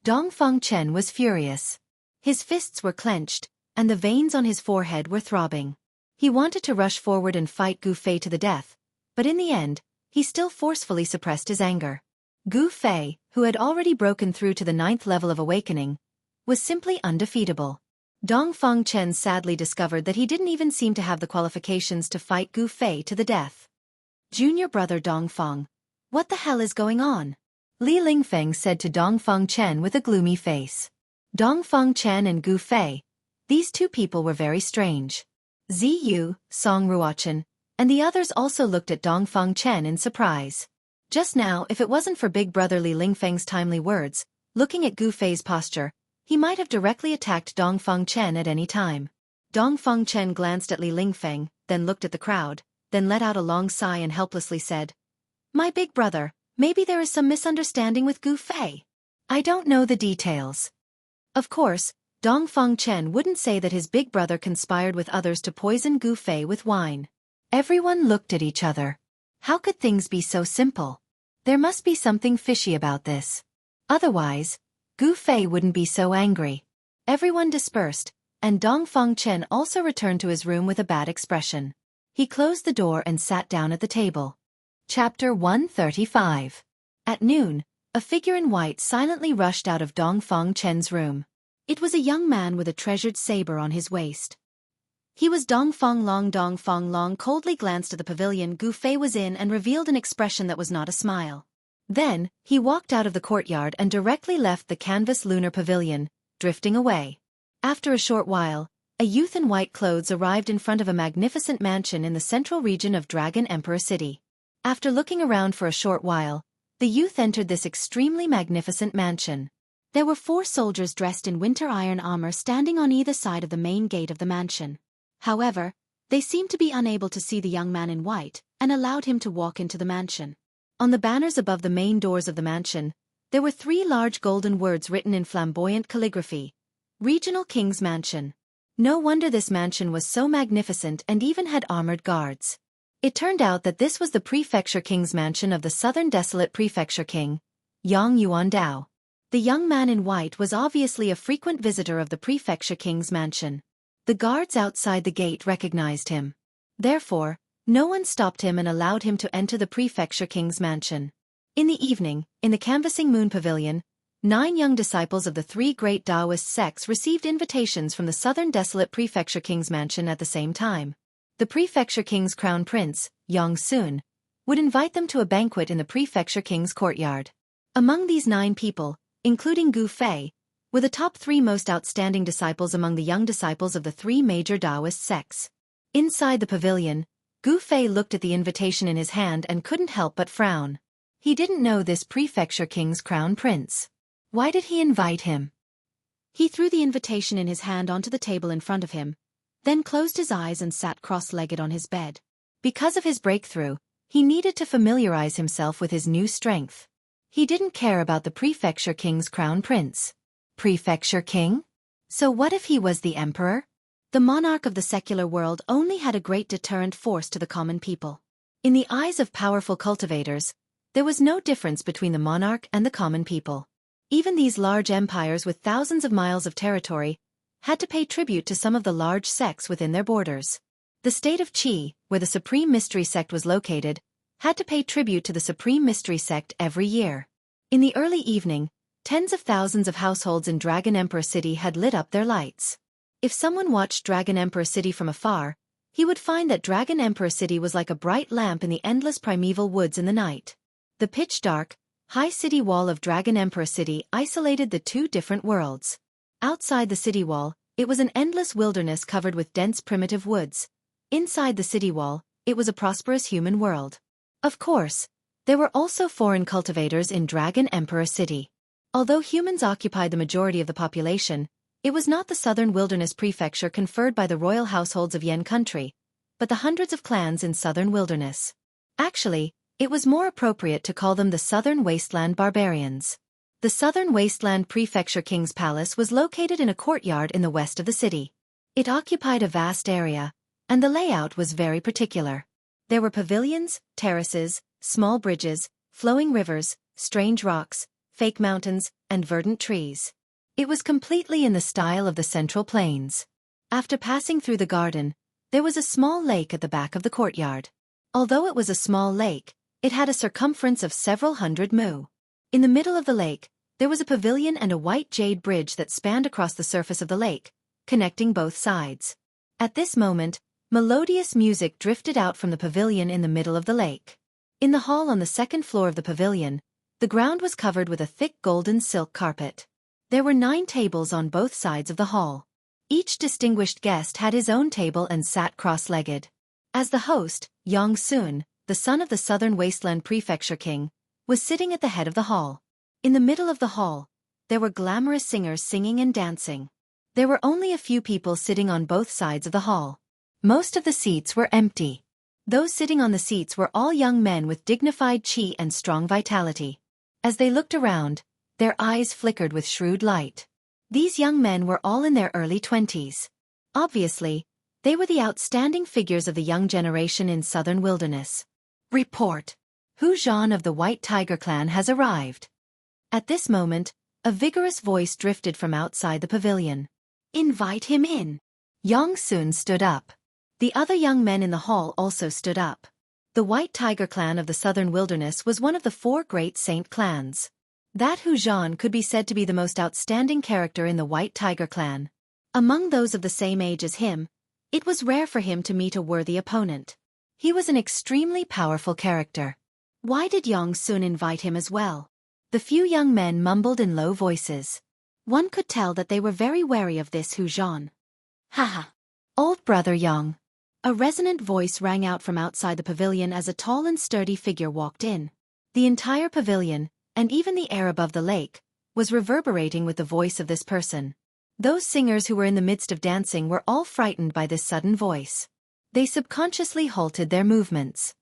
Dongfang Chen was furious. His fists were clenched, and the veins on his forehead were throbbing. He wanted to rush forward and fight Gu Fei to the death, but in the end, he still forcefully suppressed his anger. Gu Fei, who had already broken through to the 9th level of awakening, was simply undefeatable. Dongfang Chen sadly discovered that he didn't even seem to have the qualifications to fight Gu Fei to the death. Junior brother Dongfang, what the hell is going on? Li Lingfeng said to Dongfang Chen with a gloomy face. Dongfang Chen and Gu Fei, these two people were very strange. Ziyu, Song Ruochen, and the others also looked at Dongfang Chen in surprise. Just now, if it wasn't for big brother Li Lingfeng's timely words, looking at Gu Fei's posture, he might have directly attacked Dongfang Chen at any time. Dongfang Chen glanced at Li Lingfeng, then looked at the crowd, then let out a long sigh and helplessly said, "My big brother, maybe there is some misunderstanding with Gu Fei. I don't know the details." Of course, Dongfang Chen wouldn't say that his big brother conspired with others to poison Gu Fei with wine. Everyone looked at each other. How could things be so simple? There must be something fishy about this. Otherwise, Gu Fei wouldn't be so angry. Everyone dispersed, and Dongfang Chen also returned to his room with a bad expression. He closed the door and sat down at the table. Chapter 135. At noon, a figure in white silently rushed out of Dongfang Chen's room. It was a young man with a treasured saber on his waist. He was Dongfang Long. Dongfang Long coldly glanced at the pavilion Gu Fei was in and revealed an expression that was not a smile. Then, he walked out of the courtyard and directly left the canvas lunar pavilion, drifting away. After a short while, a youth in white clothes arrived in front of a magnificent mansion in the central region of Dragon Emperor City. After looking around for a short while, the youth entered this extremely magnificent mansion. There were 4 soldiers dressed in winter iron armor standing on either side of the main gate of the mansion. However, they seemed to be unable to see the young man in white, and allowed him to walk into the mansion. On the banners above the main doors of the mansion, there were 3 large golden words written in flamboyant calligraphy. Regional King's Mansion. No wonder this mansion was so magnificent and even had armored guards. It turned out that this was the Prefecture King's Mansion of the Southern Desolate Prefecture King, Yang Yuandao. The young man in white was obviously a frequent visitor of the Prefecture King's Mansion. The guards outside the gate recognized him. Therefore, no one stopped him and allowed him to enter the Prefecture King's Mansion. In the evening, in the Canvassing Moon Pavilion, 9 young disciples of the 3 great Taoist sects received invitations from the Southern Desolate Prefecture King's Mansion at the same time. The Prefecture King's Crown Prince, Yang Sun, would invite them to a banquet in the Prefecture King's courtyard. Among these 9 people, including Gu Fei, were the top 3 most outstanding disciples among the young disciples of the 3 major Taoist sects. Inside the pavilion, Gu Fei looked at the invitation in his hand and couldn't help but frown. He didn't know this Prefecture King's Crown Prince. Why did he invite him? He threw the invitation in his hand onto the table in front of him, then closed his eyes and sat cross-legged on his bed. Because of his breakthrough, he needed to familiarize himself with his new strength. He didn't care about the Prefecture King's Crown Prince. Prefecture King? So what if he was the emperor? The monarch of the secular world only had a great deterrent force to the common people. In the eyes of powerful cultivators, there was no difference between the monarch and the common people. Even these large empires with thousands of miles of territory had to pay tribute to some of the large sects within their borders. The state of Qi, where the Supreme Mystery Sect was located, had to pay tribute to the Supreme Mystery Sect every year. In the early evening, tens of thousands of households in Dragon Emperor City had lit up their lights. If someone watched Dragon Emperor City from afar, he would find that Dragon Emperor City was like a bright lamp in the endless primeval woods in the night. The pitch-dark, high city wall of Dragon Emperor City isolated the 2 different worlds. Outside the city wall, it was an endless wilderness covered with dense primitive woods. Inside the city wall, it was a prosperous human world. Of course, there were also foreign cultivators in Dragon Emperor City. Although humans occupied the majority of the population, it was not the Southern Wilderness Prefecture conferred by the royal households of Yen country, but the hundreds of clans in Southern Wilderness. Actually, it was more appropriate to call them the Southern Wasteland Barbarians. The Southern Wasteland Prefecture King's Palace was located in a courtyard in the west of the city. It occupied a vast area, and the layout was very particular. There were pavilions, terraces, small bridges, flowing rivers, strange rocks, fake mountains, and verdant trees. It was completely in the style of the Central Plains. After passing through the garden, there was a small lake at the back of the courtyard. Although it was a small lake, it had a circumference of several hundred mu. In the middle of the lake, there was a pavilion and a white jade bridge that spanned across the surface of the lake, connecting both sides. At this moment, melodious music drifted out from the pavilion in the middle of the lake. In the hall on the second floor of the pavilion, the ground was covered with a thick golden silk carpet. There were 9 tables on both sides of the hall. Each distinguished guest had his own table and sat cross-legged. As the host, Yong-sun, the son of the Southern Wasteland Prefecture King, was sitting at the head of the hall. In the middle of the hall, there were glamorous singers singing and dancing. There were only a few people sitting on both sides of the hall. Most of the seats were empty. Those sitting on the seats were all young men with dignified chi and strong vitality. As they looked around, their eyes flickered with shrewd light. These young men were all in their early 20s. Obviously, they were the outstanding figures of the young generation in Southern Wilderness. Report. Hu Zhan of the White Tiger Clan has arrived. At this moment, a vigorous voice drifted from outside the pavilion. Invite him in. Yong-sun stood up. The other young men in the hall also stood up. The White Tiger Clan of the Southern Wilderness was one of the 4 great saint clans. That Hu Zhan could be said to be the most outstanding character in the White Tiger Clan. Among those of the same age as him, it was rare for him to meet a worthy opponent. He was an extremely powerful character. Why did Yong-sun invite him as well? The few young men mumbled in low voices. One could tell that they were very wary of this Hu Zhan. Haha. Old brother Yang. A resonant voice rang out from outside the pavilion as a tall and sturdy figure walked in. The entire pavilion, and even the air above the lake, was reverberating with the voice of this person. Those singers who were in the midst of dancing were all frightened by this sudden voice. They subconsciously halted their movements.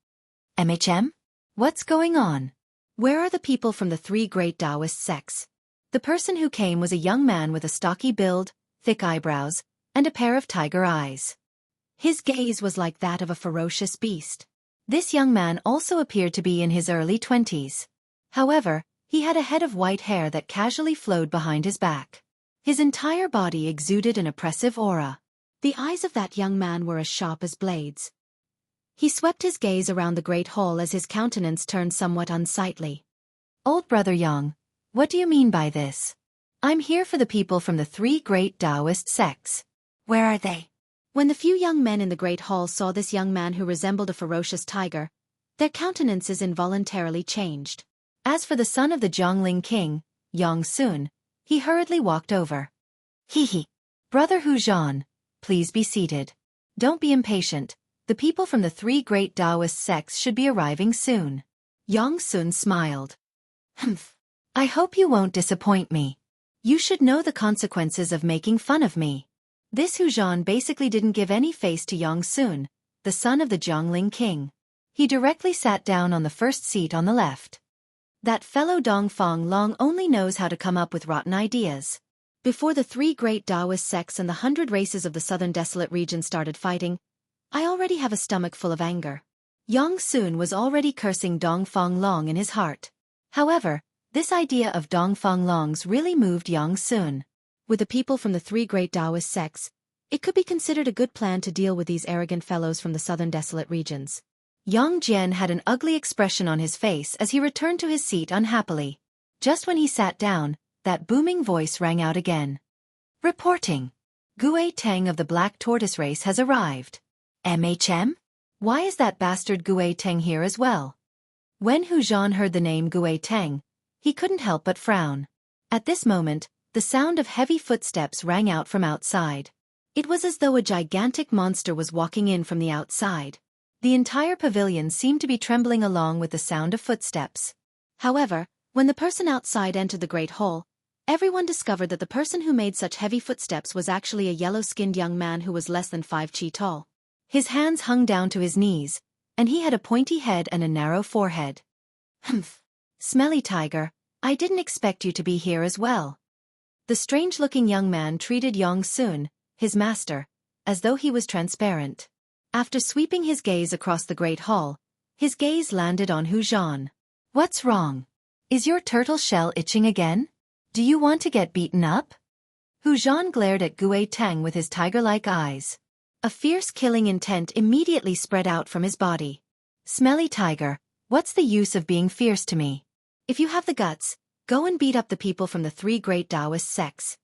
What's going on? Where are the people from the 3 great Taoist sects? The person who came was a young man with a stocky build, thick eyebrows, and a pair of tiger eyes. His gaze was like that of a ferocious beast. This young man also appeared to be in his early 20s. However, he had a head of white hair that casually flowed behind his back. His entire body exuded an oppressive aura. The eyes of that young man were as sharp as blades. He swept his gaze around the great hall as his countenance turned somewhat unsightly. Old brother Yang, what do you mean by this? I'm here for the people from the 3 great Taoist sects. Where are they? When the few young men in the great hall saw this young man who resembled a ferocious tiger, their countenances involuntarily changed. As for the son of the Zhongling king, Yong-sun, he hurriedly walked over. Hee. Brother Hu Zhan, please be seated. Don't be impatient. The people from the 3 great Taoist sects should be arriving soon. Yong-sun smiled. Humph. I hope you won't disappoint me. You should know the consequences of making fun of me. This Hu Zhan basically didn't give any face to Yong-sun, the son of the Zhongling king. He directly sat down on the first seat on the left. That fellow Dongfang Long only knows how to come up with rotten ideas. Before the 3 great Taoist sects and the 100 races of the southern desolate region started fighting, I already have a stomach full of anger. Yong-sun was already cursing Dongfang Long in his heart. However, this idea of Dongfang Long's really moved Yong-sun. With the people from the 3 great Taoist sects, it could be considered a good plan to deal with these arrogant fellows from the southern desolate regions. Yang Jian had an ugly expression on his face as he returned to his seat unhappily. Just when he sat down, that booming voice rang out again. Reporting. Gue Teng of the Black Tortoise race has arrived. Why is that bastard Gue Teng here as well? When Hu Zhan heard the name Gue Teng, he couldn't help but frown. At this moment, the sound of heavy footsteps rang out from outside. It was as though a gigantic monster was walking in from the outside. The entire pavilion seemed to be trembling along with the sound of footsteps. However, when the person outside entered the great hall, everyone discovered that the person who made such heavy footsteps was actually a yellow-skinned young man who was less than 5 chi tall. His hands hung down to his knees, and he had a pointy head and a narrow forehead. Humph. Smelly tiger, I didn't expect you to be here as well. The strange-looking young man treated Yong-sun, his master, as though he was transparent. After sweeping his gaze across the great hall, his gaze landed on Hu Zhan. What's wrong? Is your turtle shell itching again? Do you want to get beaten up? Hu Zhan glared at Gui Tang with his tiger-like eyes. A fierce killing intent immediately spread out from his body. Smelly tiger, what's the use of being fierce to me? If you have the guts, go and beat up the people from the three great Taoist sects.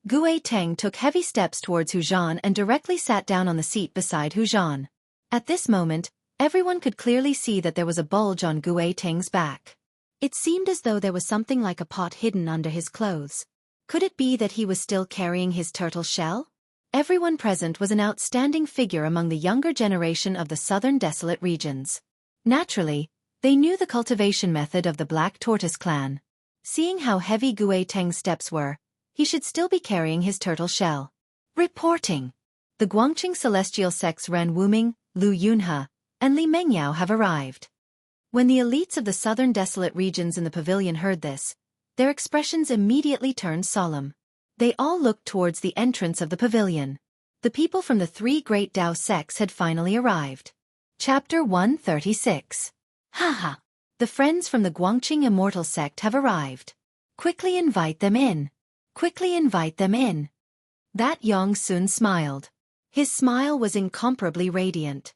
Gui Tang took heavy steps towards Hu Zhan and directly sat down on the seat beside Hu Zhan. At this moment, everyone could clearly see that there was a bulge on Gui Tang's back. It seemed as though there was something like a pot hidden under his clothes. Could it be that he was still carrying his turtle shell? Everyone present was an outstanding figure among the younger generation of the southern desolate regions. Naturally, they knew the cultivation method of the Black Tortoise clan. Seeing how heavy Gui Tang's steps were, he should still be carrying his turtle shell. Reporting. The Guangqing Celestial sects Ren Wuming, Lu Yunhe, and Li Mengyao have arrived. When the elites of the southern desolate regions in the pavilion heard this, their expressions immediately turned solemn. They all looked towards the entrance of the pavilion. The people from the three great Dao sects had finally arrived. Chapter 136. Haha! The friends from the Guangqing Immortal sect have arrived. Quickly invite them in. Quickly invite them in. That Yang Sun smiled. His smile was incomparably radiant.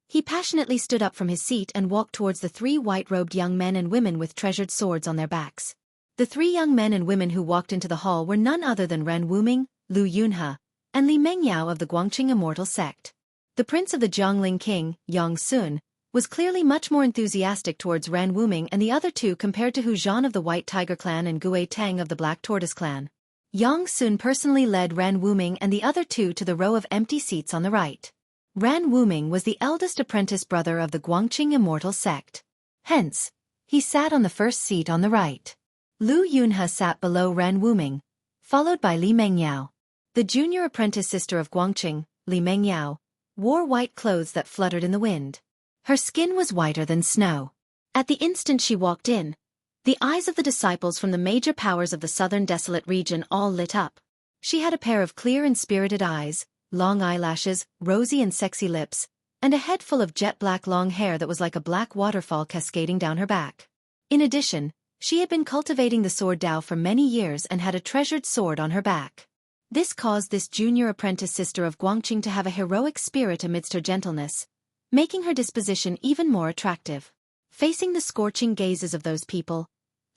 He passionately stood up from his seat and walked towards the three white-robed young men and women with treasured swords on their backs. The three young men and women who walked into the hall were none other than Ren Wuming, Lu Yunhe, and Li Mengyao of the Guangqing Immortal sect. The prince of the Jiangling king, Yang Sun, was clearly much more enthusiastic towards Ren Wuming and the other two compared to Hu Zhan of the White Tiger clan and Gui Tang of the Black Tortoise clan. Yang Sun personally led Ren Wuming and the other two to the row of empty seats on the right. Ren Wuming was the eldest apprentice brother of the Guangqing Immortal sect. Hence, he sat on the first seat on the right. Lu Yunhe sat below Ren Wuming, followed by Li Mengyao. The junior apprentice sister of Guangqing, Li Mengyao, wore white clothes that fluttered in the wind. Her skin was whiter than snow. At the instant she walked in, the eyes of the disciples from the major powers of the southern desolate region all lit up. She had a pair of clear and spirited eyes, long eyelashes, rosy and sexy lips, and a head full of jet-black long hair that was like a black waterfall cascading down her back. In addition, she had been cultivating the sword Dao for many years and had a treasured sword on her back. This caused this junior apprentice sister of Guangqing to have a heroic spirit amidst her gentleness, making her disposition even more attractive. Facing the scorching gazes of those people,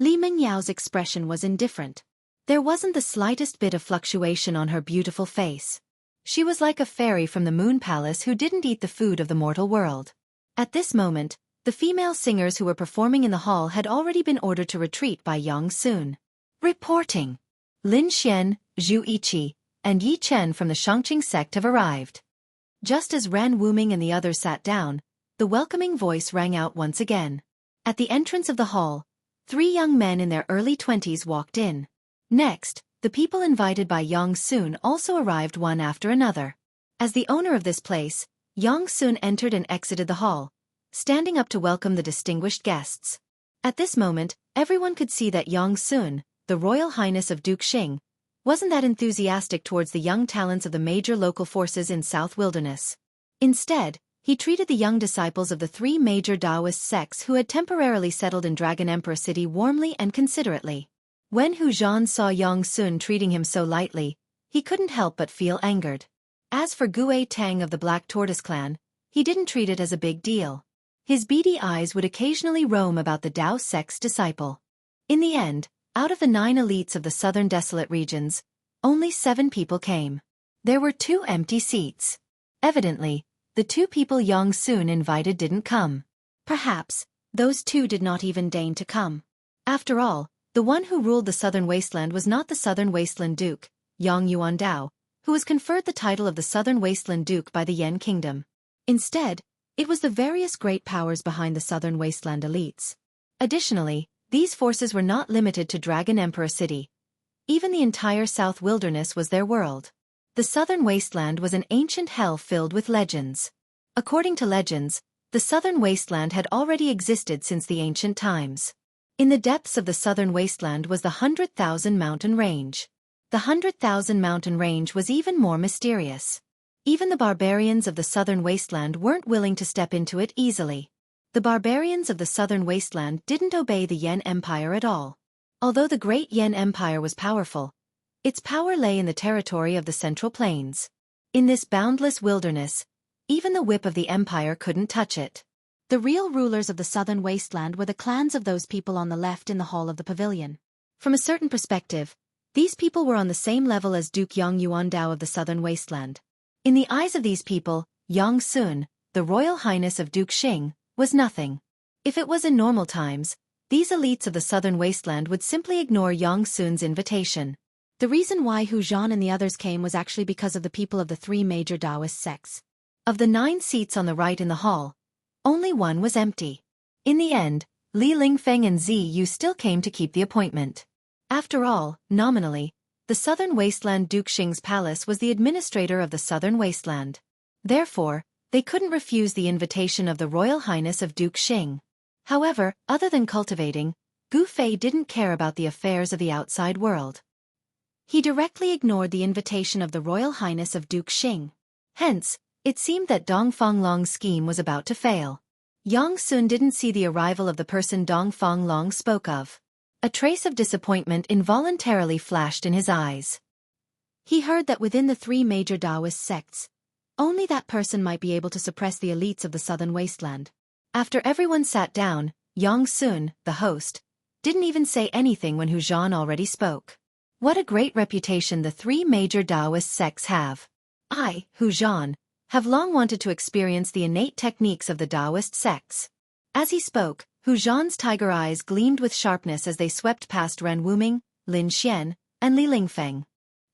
Li Mengyao's expression was indifferent. There wasn't the slightest bit of fluctuation on her beautiful face. She was like a fairy from the Moon Palace who didn't eat the food of the mortal world. At this moment, the female singers who were performing in the hall had already been ordered to retreat by Yang Sun. Reporting. Lin Xian, Zhu Yiqi, and Yi Chen from the Shangqing sect have arrived. Just as Ren Wuming and the others sat down, the welcoming voice rang out once again. At the entrance of the hall, three young men in their early 20s walked in. Next, the people invited by Yang Sun also arrived one after another. As the owner of this place, Yang Sun entered and exited the hall, standing up to welcome the distinguished guests. At this moment, everyone could see that Yang Sun, the Royal Highness of Duke Xing, wasn't that enthusiastic towards the young talents of the major local forces in South Wilderness. Instead, he treated the young disciples of the three major Taoist sects who had temporarily settled in Dragon Emperor City warmly and considerately. When Hu Zhan saw Yang Sun treating him so lightly, he couldn't help but feel angered. As for Gui Tang of the Black Tortoise clan, he didn't treat it as a big deal. His beady eyes would occasionally roam about the Dao sect's disciple. In the end, out of the 9 elites of the southern desolate regions, only 7 people came. There were 2 empty seats. Evidently, the 2 people Yang Sun invited didn't come. Perhaps, those 2 did not even deign to come. After all, the one who ruled the southern wasteland was not the southern wasteland duke, Yang Yuan Dao, who was conferred the title of the southern wasteland duke by the Yan kingdom. Instead, it was the various great powers behind the southern wasteland elites. Additionally, these forces were not limited to Dragon Emperor City. Even the entire South Wilderness was their world. The southern wasteland was an ancient hell filled with legends. According to legends, the southern wasteland had already existed since the ancient times. In the depths of the southern wasteland was the 100,000 mountain range. The 100,000 mountain range was even more mysterious. Even the barbarians of the southern wasteland weren't willing to step into it easily. The barbarians of the southern wasteland didn't obey the Yen Empire at all. Although the great Yen Empire was powerful, its power lay in the territory of the Central Plains. In this boundless wilderness, even the whip of the empire couldn't touch it. The real rulers of the southern wasteland were the clans of those people on the left in the hall of the pavilion. From a certain perspective, these people were on the same level as Duke Yong Yuandao of the southern wasteland. In the eyes of these people, Yong Sun, the Royal Highness of Duke Xing, was nothing. If it was in normal times, these elites of the southern wasteland would simply ignore Yong Sun's invitation. The reason why Hu Zhan and the others came was actually because of the people of the three major Taoist sects. Of the 9 seats on the right in the hall, only one was empty. In the end, Li Lingfeng and Zi Yu still came to keep the appointment. After all, nominally, the southern wasteland Duke Xing's palace was the administrator of the southern wasteland. Therefore, they couldn't refuse the invitation of the Royal Highness of Duke Xing. However, other than cultivating, Gu Fei didn't care about the affairs of the outside world. He directly ignored the invitation of the Royal Highness of Duke Xing. Hence, it seemed that Dong Fonglong's scheme was about to fail. Yong Sun didn't see the arrival of the person Dong Fonglong spoke of. A trace of disappointment involuntarily flashed in his eyes. He heard that within the three major Taoist sects, only that person might be able to suppress the elites of the southern wasteland. After everyone sat down, Yong Sun, the host, didn't even say anything when Hu Zhan already spoke. What a great reputation the three major Taoist sects have. I, Hu Zhan, have long wanted to experience the innate techniques of the Taoist sects. As he spoke, Hu Zhan's tiger eyes gleamed with sharpness as they swept past Ren Wuming, Lin Xian, and Li Lingfeng.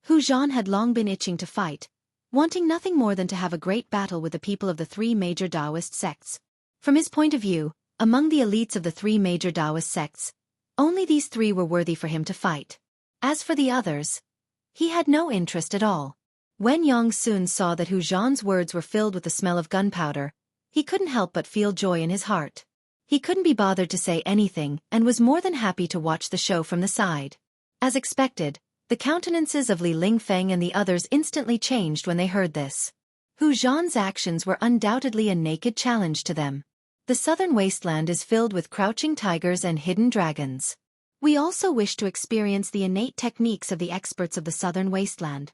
Hu Zhan had long been itching to fight, wanting nothing more than to have a great battle with the people of the three major Taoist sects. From his point of view, among the elites of the three major Taoist sects, only these 3 were worthy for him to fight. As for the others, he had no interest at all. When Yong Sun saw that Hu Zhan's words were filled with the smell of gunpowder, he couldn't help but feel joy in his heart. He couldn't be bothered to say anything and was more than happy to watch the show from the side. As expected, the countenances of Li Lingfeng and the others instantly changed when they heard this. Hu Zhan's actions were undoubtedly a naked challenge to them. The southern wasteland is filled with crouching tigers and hidden dragons. We also wish to experience the innate techniques of the experts of the southern wasteland.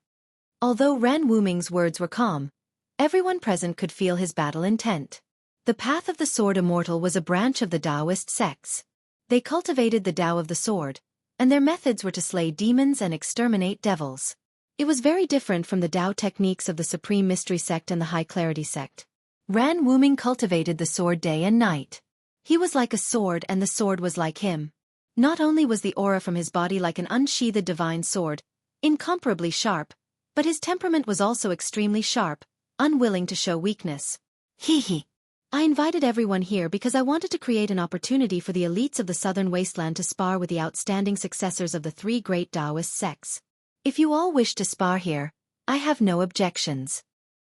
Although Ren Wuming's words were calm, everyone present could feel his battle intent. The path of the sword immortal was a branch of the Taoist sects. They cultivated the Tao of the sword, and their methods were to slay demons and exterminate devils. It was very different from the Tao techniques of the Supreme Mystery sect and the High Clarity sect. Ran Wuming cultivated the sword day and night. He was like a sword and the sword was like him. Not only was the aura from his body like an unsheathed divine sword, incomparably sharp, but his temperament was also extremely sharp, unwilling to show weakness. Hee. I invited everyone here because I wanted to create an opportunity for the elites of the southern wasteland to spar with the outstanding successors of the 3 great Taoist sects. If you all wish to spar here, I have no objections.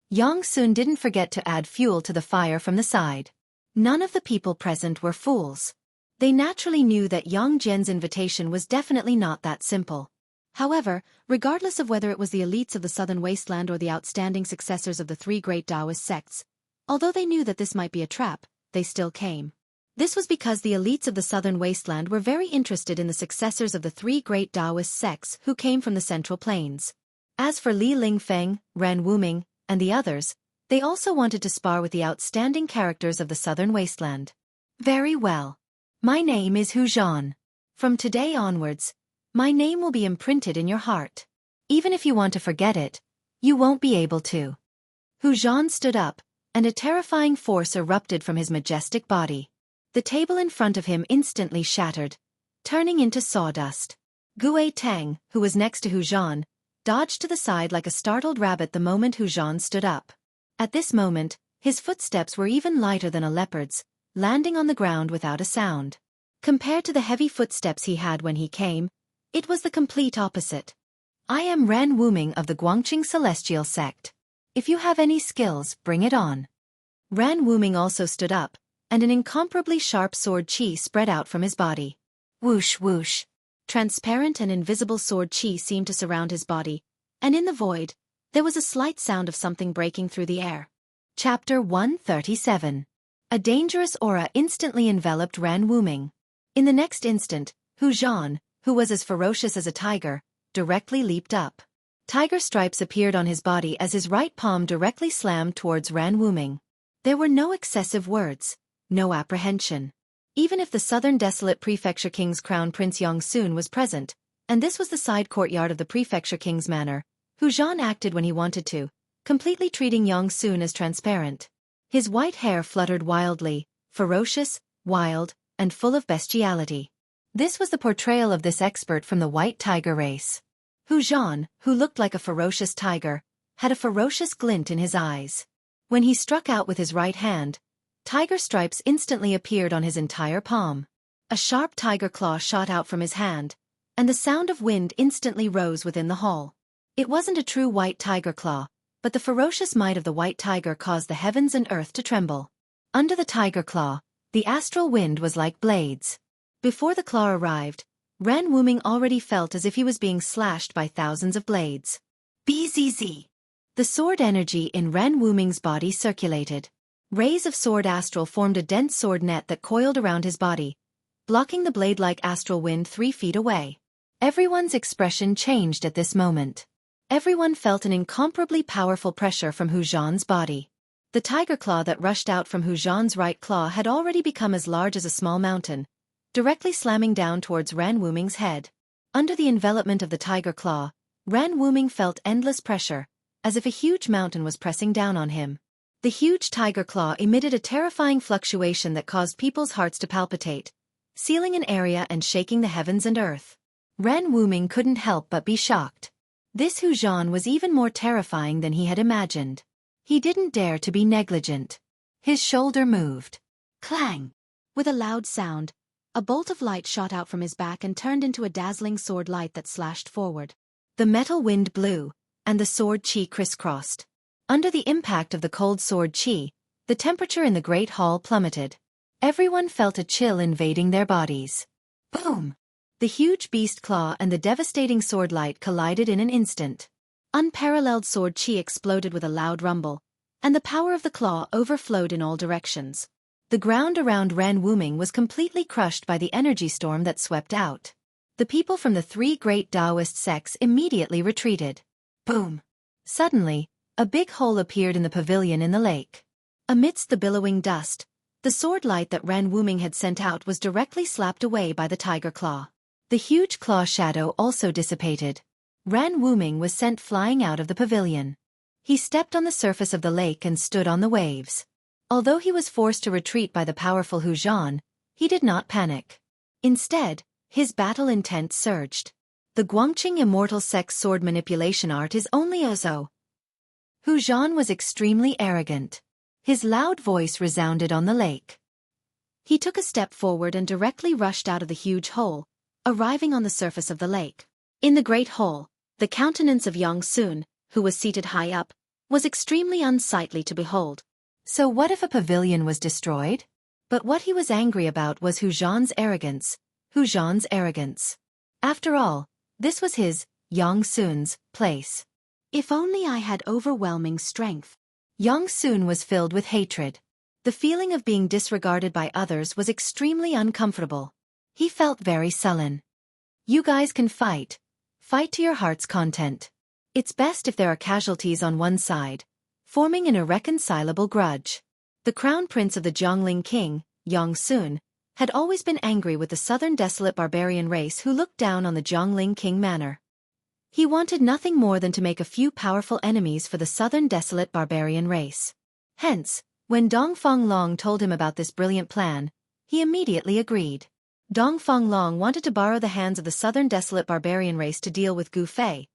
Yong Sun didn't forget to add fuel to the fire from the side. None of the people present were fools. They naturally knew that Yang Jian's invitation was definitely not that simple. However, regardless of whether it was the elites of the southern wasteland or the outstanding successors of the 3 great Taoist sects, although they knew that this might be a trap, they still came. This was because the elites of the southern wasteland were very interested in the successors of the 3 great Taoist sects who came from the Central Plains. As for Li Lingfeng, Ren Wuming, and the others, they also wanted to spar with the outstanding characters of the southern wasteland. Very well. My name is Hu Zhan. From today onwards, my name will be imprinted in your heart. Even if you want to forget it, you won't be able to. Hu Zhan stood up, and a terrifying force erupted from his majestic body. The table in front of him instantly shattered, turning into sawdust. Gue Tang, who was next to Hu Zhan, dodged to the side like a startled rabbit the moment Hu Zhan stood up. At this moment, his footsteps were even lighter than a leopard's, landing on the ground without a sound. Compared to the heavy footsteps he had when he came, it was the complete opposite. I am Ren Wuming of the Guangqing Celestial Sect. If you have any skills, bring it on. Ran Wuming also stood up, and an incomparably sharp sword chi spread out from his body. Whoosh whoosh. Transparent and invisible sword chi seemed to surround his body, and in the void, there was a slight sound of something breaking through the air. Chapter 137. A dangerous aura instantly enveloped Ran Wuming. In the next instant, Hu Zhan, who was as ferocious as a tiger, directly leaped up. Tiger stripes appeared on his body as his right palm directly slammed towards Ran Wuming. There were no excessive words, no apprehension. Even if the southern desolate prefecture king's crown Prince Yongsun was present, and this was the side courtyard of the prefecture king's manor, Hu Zhan acted when he wanted to, completely treating Yongsun as transparent. His white hair fluttered wildly, ferocious, wild, and full of bestiality. This was the portrayal of this expert from the white tiger race. Hu Zhan, who looked like a ferocious tiger, had a ferocious glint in his eyes. When he struck out with his right hand, tiger stripes instantly appeared on his entire palm. A sharp tiger claw shot out from his hand, and the sound of wind instantly rose within the hall. It wasn't a true white tiger claw, but the ferocious might of the white tiger caused the heavens and earth to tremble. Under the tiger claw, the astral wind was like blades. Before the claw arrived, Ran Wuming already felt as if he was being slashed by thousands of blades. Bzz. The sword energy in Ran Wuming's body circulated. Rays of sword astral formed a dense sword net that coiled around his body, blocking the blade-like astral wind 3 feet away. Everyone's expression changed at this moment. Everyone felt an incomparably powerful pressure from Hu Zhan's body. The tiger claw that rushed out from Hu Zhan's right claw had already become as large as a small mountain, directly slamming down towards Ran Wuming's head. Under the envelopment of the tiger claw, Ran Wuming felt endless pressure, as if a huge mountain was pressing down on him. The huge tiger claw emitted a terrifying fluctuation that caused people's hearts to palpitate, sealing an area and shaking the heavens and earth. Ran Wuming couldn't help but be shocked. This Hu Zhan was even more terrifying than he had imagined. He didn't dare to be negligent. His shoulder moved. Clang! With a loud sound, a bolt of light shot out from his back and turned into a dazzling sword light that slashed forward. The metal wind blew, and the sword chi crisscrossed. Under the impact of the cold sword chi, the temperature in the great hall plummeted. Everyone felt a chill invading their bodies. Boom! The huge beast claw and the devastating sword light collided in an instant. Unparalleled sword chi exploded with a loud rumble, and the power of the claw overflowed in all directions. The ground around Ran Wuming was completely crushed by the energy storm that swept out. The people from the 3 great Taoist sects immediately retreated. Boom! Suddenly, a big hole appeared in the pavilion in the lake. Amidst the billowing dust, the sword light that Ran Wuming had sent out was directly slapped away by the tiger claw. The huge claw shadow also dissipated. Ran Wuming was sent flying out of the pavilion. He stepped on the surface of the lake and stood on the waves. Although he was forced to retreat by the powerful Hu Zhan, he did not panic. Instead, his battle intent surged. The Guangqing Immortal Sex sword manipulation art is only Ozo. Hu Zhan was extremely arrogant. His loud voice resounded on the lake. He took a step forward and directly rushed out of the huge hole, arriving on the surface of the lake. In the great hole, the countenance of Yongsun, who was seated high up, was extremely unsightly to behold. So what if a pavilion was destroyed? But what he was angry about was Hu Zhan's arrogance. Hu Zhan's arrogance. After all, this was his, Yongsun's, place. If only I had overwhelming strength. Yongsun was filled with hatred. The feeling of being disregarded by others was extremely uncomfortable. He felt very sullen. You guys can fight. Fight to your heart's content. It's best if there are casualties on one side, forming an irreconcilable grudge. The crown prince of the Jiangling king, Yongsun, had always been angry with the southern desolate barbarian race who looked down on the Jiangling king manor. He wanted nothing more than to make a few powerful enemies for the southern desolate barbarian race. Hence, when Dongfang Long told him about this brilliant plan, he immediately agreed. Dongfang Long wanted to borrow the hands of the southern desolate barbarian race to deal with Gu Fei,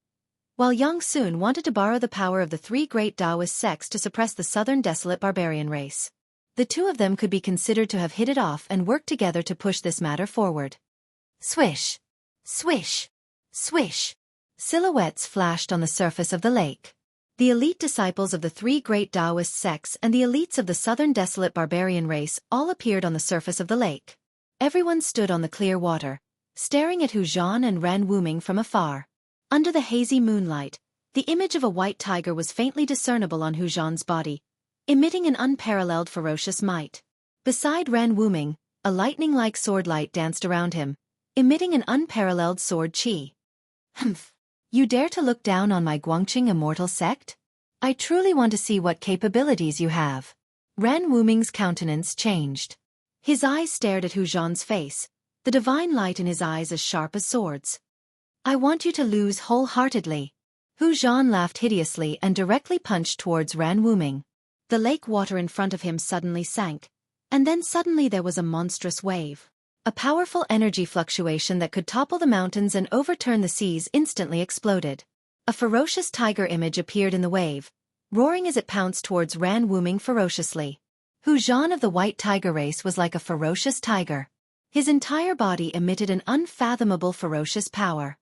while Yongsun wanted to borrow the power of the 3 great Taoist sects to suppress the southern desolate barbarian race. The two of them could be considered to have hit it off and worked together to push this matter forward. Swish! Swish! Swish! Silhouettes flashed on the surface of the lake. The elite disciples of the 3 great Taoist sects and the elites of the southern desolate barbarian race all appeared on the surface of the lake. Everyone stood on the clear water, staring at Hu Zhan and Ran Wuming from afar. Under the hazy moonlight, the image of a white tiger was faintly discernible on Hu Zhan's body, emitting an unparalleled ferocious might. Beside Ran Wuming, a lightning-like sword light danced around him, emitting an unparalleled sword chi. Humph! You dare to look down on my Guangqing immortal sect? I truly want to see what capabilities you have. Ran Wuming's countenance changed. His eyes stared at Hu Zhan's face, the divine light in his eyes as sharp as swords. I want you to lose wholeheartedly. Hu Zhan laughed hideously and directly punched towards Ran Wuming. The lake water in front of him suddenly sank, and then suddenly there was a monstrous wave. A powerful energy fluctuation that could topple the mountains and overturn the seas instantly exploded. A ferocious tiger image appeared in the wave, roaring as it pounced towards Ran Wuming ferociously. Hu Zhan of the white tiger race was like a ferocious tiger. His entire body emitted an unfathomable ferocious power.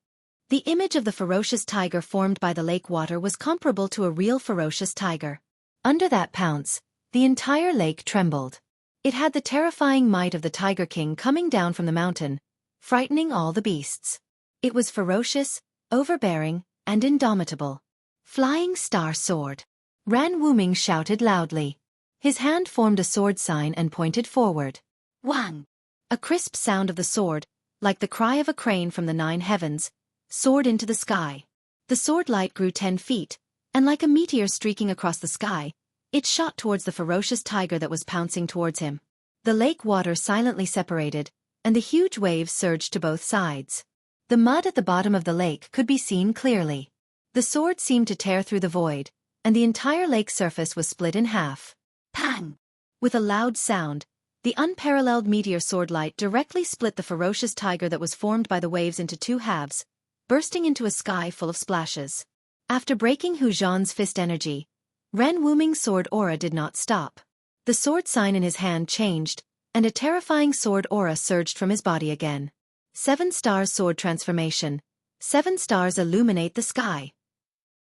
The image of the ferocious tiger formed by the lake water was comparable to a real ferocious tiger. Under that pounce, the entire lake trembled. It had the terrifying might of the Tiger King coming down from the mountain, frightening all the beasts. It was ferocious, overbearing, and indomitable. Flying Star Sword. Ran Wuming shouted loudly. His hand formed a sword sign and pointed forward. Wang! A crisp sound of the sword, like the cry of a crane from the 9 heavens, soared into the sky. The sword light grew 10 feet, and like a meteor streaking across the sky, it shot towards the ferocious tiger that was pouncing towards him. The lake water silently separated, and the huge waves surged to both sides. The mud at the bottom of the lake could be seen clearly. The sword seemed to tear through the void, and the entire lake surface was split in half. Pang! With a loud sound, the unparalleled meteor sword light directly split the ferocious tiger that was formed by the waves into 2 halves, bursting into a sky full of splashes. After breaking Hu Zhan's fist energy, Ran Wuming's sword aura did not stop. The sword sign in his hand changed, and a terrifying sword aura surged from his body again. 7 stars sword transformation. 7 stars illuminate the sky.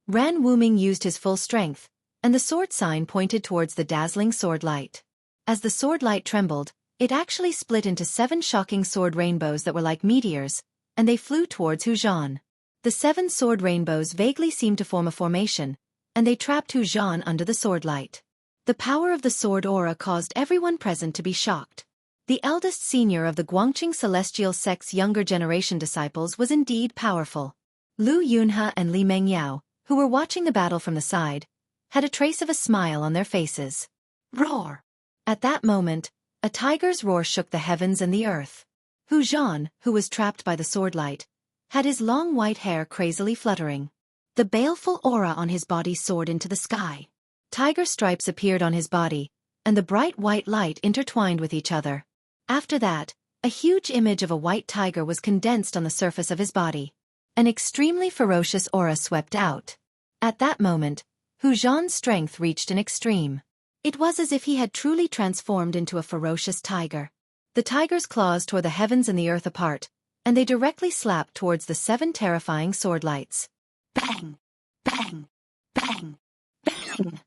Ran Wuming used his full strength, and the sword sign pointed towards the dazzling sword light. As the sword light trembled, it actually split into 7 shocking sword rainbows that were like meteors, and they flew towards Hu Zhan. The 7 sword rainbows vaguely seemed to form a formation, and they trapped Hu Zhan under the sword light. The power of the sword aura caused everyone present to be shocked. The eldest senior of the Guangqing Celestial Sect's younger generation disciples was indeed powerful. Lu Yunhe and Li Mengyao, who were watching the battle from the side, had a trace of a smile on their faces. Roar! At that moment, a tiger's roar shook the heavens and the earth. Hu Zhan, who was trapped by the sword light, had his long white hair crazily fluttering. The baleful aura on his body soared into the sky. Tiger stripes appeared on his body, and the bright white light intertwined with each other. After that, a huge image of a white tiger was condensed on the surface of his body. An extremely ferocious aura swept out. At that moment, Hu Zhan's strength reached an extreme. It was as if he had truly transformed into a ferocious tiger. The tiger's claws tore the heavens and the earth apart, and they directly slapped towards the 7 terrifying sword lights. Bang! Bang! Bang! Bang!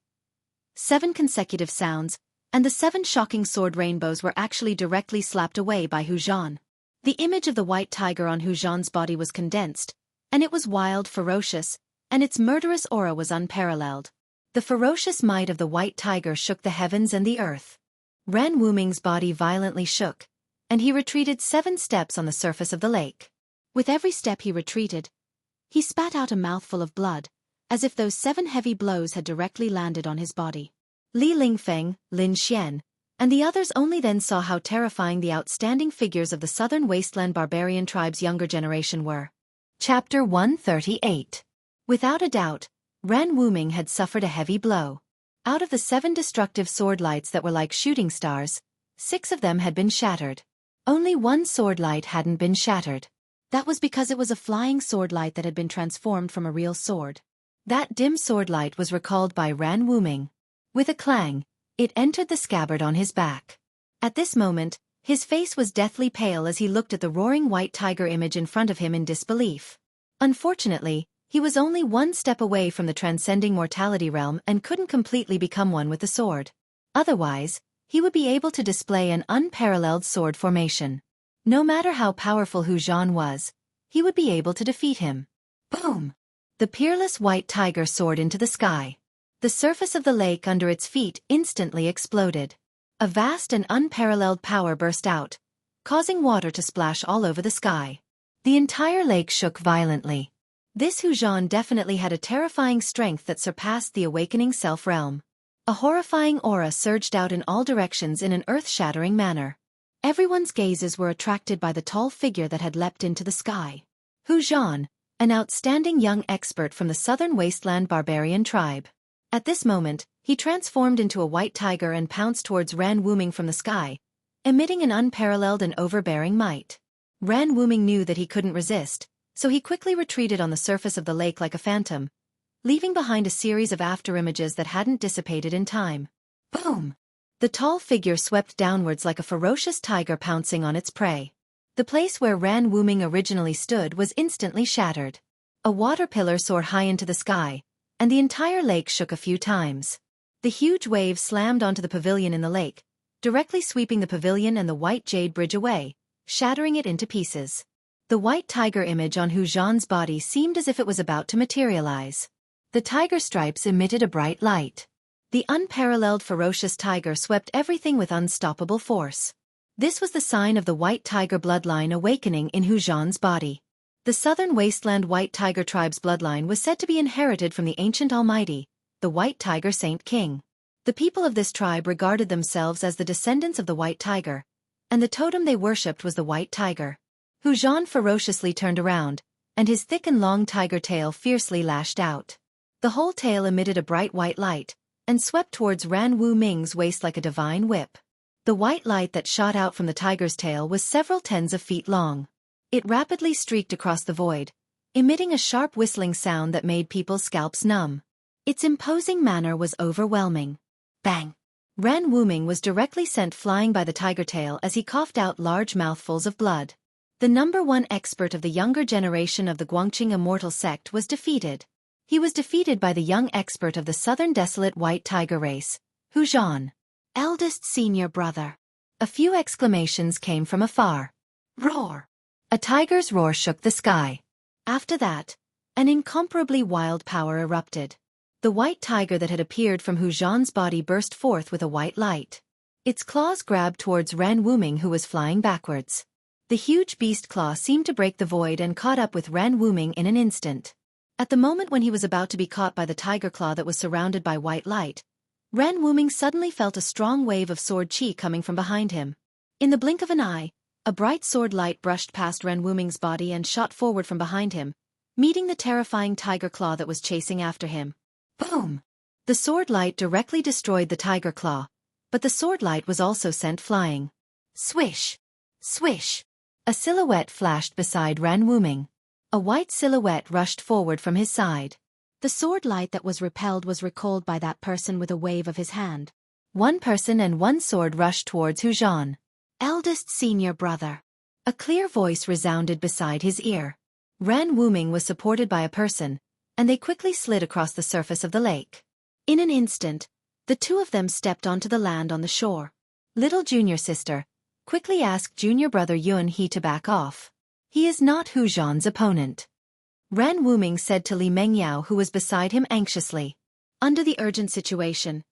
7 consecutive sounds, and the 7 shocking sword rainbows were actually directly slapped away by Hu Zhan. The image of the white tiger on Hu Zhan's body was condensed, and it was wild, ferocious, and its murderous aura was unparalleled. The ferocious might of the white tiger shook the heavens and the earth. Ran Wuming's body violently shook, and he retreated 7 steps on the surface of the lake. With every step he retreated, he spat out a mouthful of blood, as if those 7 heavy blows had directly landed on his body. Li Lingfeng, Lin Xian, and the others only then saw how terrifying the outstanding figures of the southern wasteland barbarian tribe's younger generation were. Chapter 138. Without a doubt, Ran Wuming had suffered a heavy blow. Out of the 7 destructive sword lights that were like shooting stars, 6 of them had been shattered. Only 1 sword light hadn't been shattered. That was because it was a flying sword light that had been transformed from a real sword. That dim sword light was recalled by Ran Wuming. With a clang, it entered the scabbard on his back. At this moment, his face was deathly pale as he looked at the roaring white tiger image in front of him in disbelief. Unfortunately, he was only 1 step away from the transcending mortality realm and couldn't completely become one with the sword. Otherwise, he would be able to display an unparalleled sword formation. No matter how powerful Hu Zhan was, he would be able to defeat him. Boom! The peerless white tiger soared into the sky. The surface of the lake under its feet instantly exploded. A vast and unparalleled power burst out, causing water to splash all over the sky. The entire lake shook violently. This Hu Zhan definitely had a terrifying strength that surpassed the awakening self-realm. A horrifying aura surged out in all directions in an earth-shattering manner. Everyone's gazes were attracted by the tall figure that had leapt into the sky. Hu Zhan, an outstanding young expert from the southern wasteland barbarian tribe. At this moment, he transformed into a white tiger and pounced towards Ran Wuming from the sky, emitting an unparalleled and overbearing might. Ran Wuming knew that he couldn't resist, so he quickly retreated on the surface of the lake like a phantom, leaving behind a series of afterimages that hadn't dissipated in time. Boom! The tall figure swept downwards like a ferocious tiger pouncing on its prey. The place where Ran Wuming originally stood was instantly shattered. A water pillar soared high into the sky, and the entire lake shook a few times. The huge waves slammed onto the pavilion in the lake, directly sweeping the pavilion and the white jade bridge away, shattering it into pieces. The white tiger image on Hu Zhan's body seemed as if it was about to materialize. The tiger stripes emitted a bright light. The unparalleled ferocious tiger swept everything with unstoppable force. This was the sign of the white tiger bloodline awakening in Hu Zhan's body. The southern wasteland white tiger tribe's bloodline was said to be inherited from the ancient almighty, the white tiger Saint King. The people of this tribe regarded themselves as the descendants of the white tiger, and the totem they worshipped was the white tiger. Hu Zhan ferociously turned around, and his thick and long tiger tail fiercely lashed out. The whole tail emitted a bright white light, and swept towards Ran Wuming's waist like a divine whip. The white light that shot out from the tiger's tail was several tens of feet long. It rapidly streaked across the void, emitting a sharp whistling sound that made people's scalps numb. Its imposing manner was overwhelming. Bang! Ran Wuming was directly sent flying by the tiger tail as he coughed out large mouthfuls of blood. The #1 expert of the younger generation of the Guangqing immortal sect was defeated. He was defeated by the young expert of the southern desolate white tiger race, Hu Zhan. Eldest senior brother. A few exclamations came from afar. Roar! A tiger's roar shook the sky. After that, an incomparably wild power erupted. The white tiger that had appeared from Hu Zhan's body burst forth with a white light. Its claws grabbed towards Ran Wuming, who was flying backwards. The huge beast claw seemed to break the void and caught up with Ran Wuming in an instant. At the moment when he was about to be caught by the tiger claw that was surrounded by white light, Ran Wuming suddenly felt a strong wave of sword chi coming from behind him. In the blink of an eye, a bright sword light brushed past Ran Wuming's body and shot forward from behind him, meeting the terrifying tiger claw that was chasing after him. Boom! The sword light directly destroyed the tiger claw, but the sword light was also sent flying. Swish! Swish! A silhouette flashed beside Ran Wuming. A white silhouette rushed forward from his side. The sword light that was repelled was recalled by that person with a wave of his hand. One person and one sword rushed towards Hu Zhan. Eldest senior brother. A clear voice resounded beside his ear. Ran Wuming was supported by a person, and they quickly slid across the surface of the lake. In an instant, the two of them stepped onto the land on the shore. Little junior sister, quickly asked junior brother Yun He to back off. He is not Hu Zhan's opponent. Ran Wuming said to Li Mengyao, who was beside him anxiously. Under the urgent situation,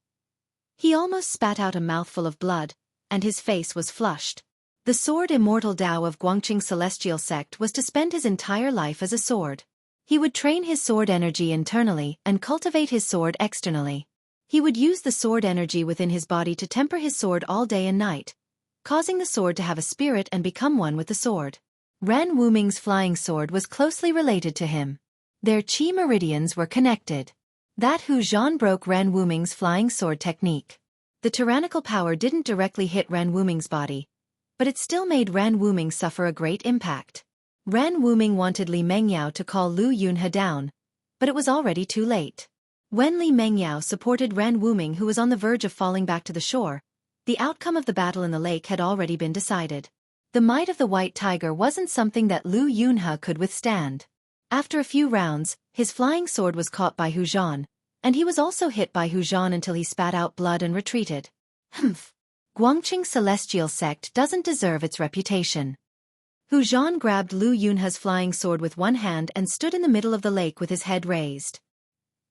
he almost spat out a mouthful of blood, and his face was flushed. The sword immortal Dao of Guangqing Celestial Sect was to spend his entire life as a sword. He would train his sword energy internally and cultivate his sword externally. He would use the sword energy within his body to temper his sword all day and night, causing the sword to have a spirit and become one with the sword. Ran Wuming's flying sword was closely related to him. Their chi meridians were connected. That Hu Zhan broke Ran Wuming's flying sword technique. The tyrannical power didn't directly hit Ran Wuming's body, but it still made Ran Wuming suffer a great impact. Ran Wuming wanted Li Mengyao to call Lu Yunhe down, but it was already too late. When Li Mengyao supported Ran Wuming, who was on the verge of falling back to the shore, the outcome of the battle in the lake had already been decided. The might of the white tiger wasn't something that Lu Yunhe could withstand. After a few rounds, his flying sword was caught by Hu Zhan, and he was also hit by Hu Zhan until he spat out blood and retreated. Humph! Guangqing Celestial Sect doesn't deserve its reputation. Hu Zhan grabbed Lu Yunhe's flying sword with one hand and stood in the middle of the lake with his head raised.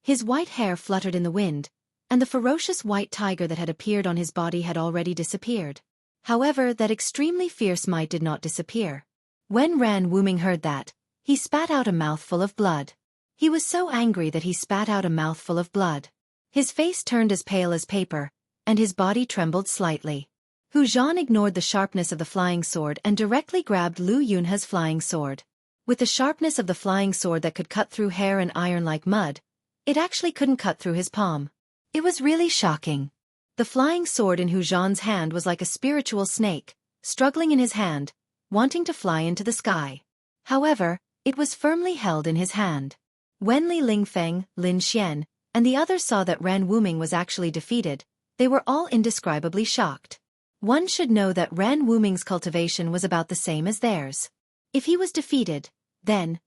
His white hair fluttered in the wind, and the ferocious white tiger that had appeared on his body had already disappeared. However, that extremely fierce might did not disappear. When Ran Wuming heard that, he spat out a mouthful of blood. He was so angry that he spat out a mouthful of blood. His face turned as pale as paper, and his body trembled slightly. Hu Zhan ignored the sharpness of the flying sword and directly grabbed Lu Yunhe's flying sword. With the sharpness of the flying sword that could cut through hair and iron like mud, it actually couldn't cut through his palm. It was really shocking. The flying sword in Hu Zhan's hand was like a spiritual snake, struggling in his hand, wanting to fly into the sky. However, it was firmly held in his hand. When Li Lingfeng, Lin Xian, and the others saw that Ran Wuming was actually defeated, they were all indescribably shocked. One should know that Ran Wuming's cultivation was about the same as theirs. If he was defeated, then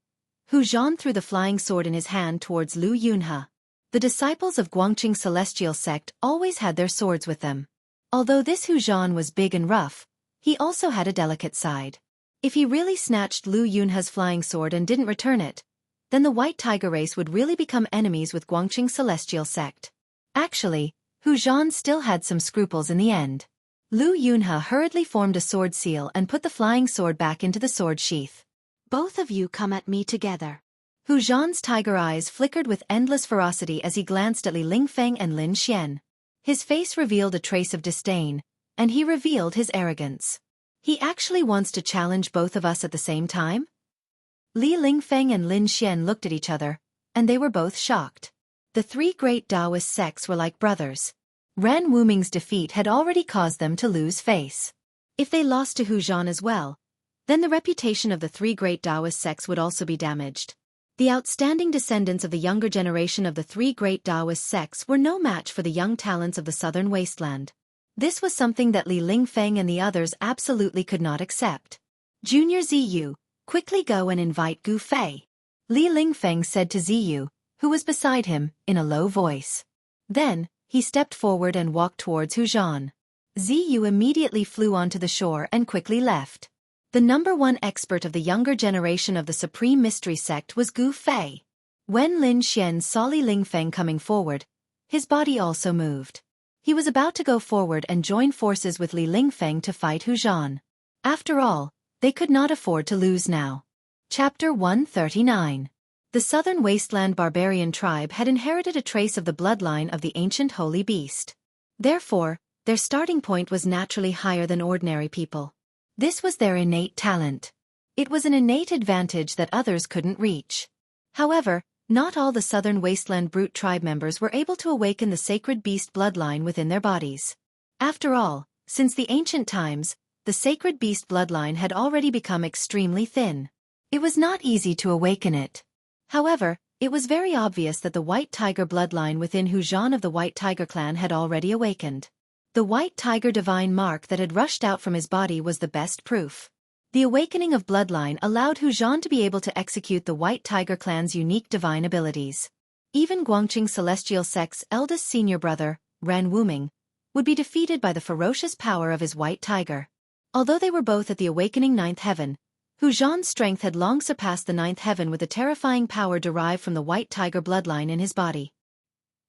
Hu Zhan threw the flying sword in his hand towards Lu Yunhe. The disciples of Guangqing Celestial Sect always had their swords with them. Although this Hu Zhan was big and rough, he also had a delicate side. If he really snatched Lu Yunhe's flying sword and didn't return it, then the White Tiger race would really become enemies with Guangqing Celestial Sect. Actually, Hu Zhan still had some scruples in the end. Lu Yunhe hurriedly formed a sword seal and put the flying sword back into the sword sheath. Both of you come at me together. Hu Zhan's tiger eyes flickered with endless ferocity as he glanced at Li Lingfeng and Lin Xian. His face revealed a trace of disdain, and he revealed his arrogance. He actually wants to challenge both of us at the same time? Li Lingfeng and Lin Xian looked at each other, and they were both shocked. The three great Taoist sects were like brothers. Ran Wuming's defeat had already caused them to lose face. If they lost to Hu Zhan as well, then the reputation of the three great Taoist sects would also be damaged. The outstanding descendants of the younger generation of the three great Taoist sects were no match for the young talents of the southern wasteland. This was something that Li Lingfeng and the others absolutely could not accept. Junior Ziyu, quickly go and invite Gu Fei. Li Lingfeng said to Ziyu, who was beside him, in a low voice. Then, he stepped forward and walked towards Hu Zhan. Ziyu immediately flew onto the shore and quickly left. The number one expert of the younger generation of the Supreme Mystery Sect was Gu Fei. When Lin Xian saw Li Lingfeng coming forward, his body also moved. He was about to go forward and join forces with Li Lingfeng to fight Hu Zhan. After all, they could not afford to lose now. Chapter 139. The Southern Wasteland barbarian tribe had inherited a trace of the bloodline of the ancient holy beast. Therefore, their starting point was naturally higher than ordinary people. This was their innate talent. It was an innate advantage that others couldn't reach. However, not all the Southern Wasteland brute tribe members were able to awaken the sacred beast bloodline within their bodies. After all, since the ancient times, the sacred beast bloodline had already become extremely thin. It was not easy to awaken it. However, it was very obvious that the White Tiger bloodline within Hu Zhan of the White Tiger clan had already awakened. The White Tiger divine mark that had rushed out from his body was the best proof. The awakening of bloodline allowed Hu Zhan to be able to execute the White Tiger clan's unique divine abilities. Even Guangqing Celestial Sect's eldest senior brother, Ran Wuming, would be defeated by the ferocious power of his White Tiger. Although they were both at the awakening ninth heaven, Hu Zhan's strength had long surpassed the ninth heaven with the terrifying power derived from the White Tiger bloodline in his body.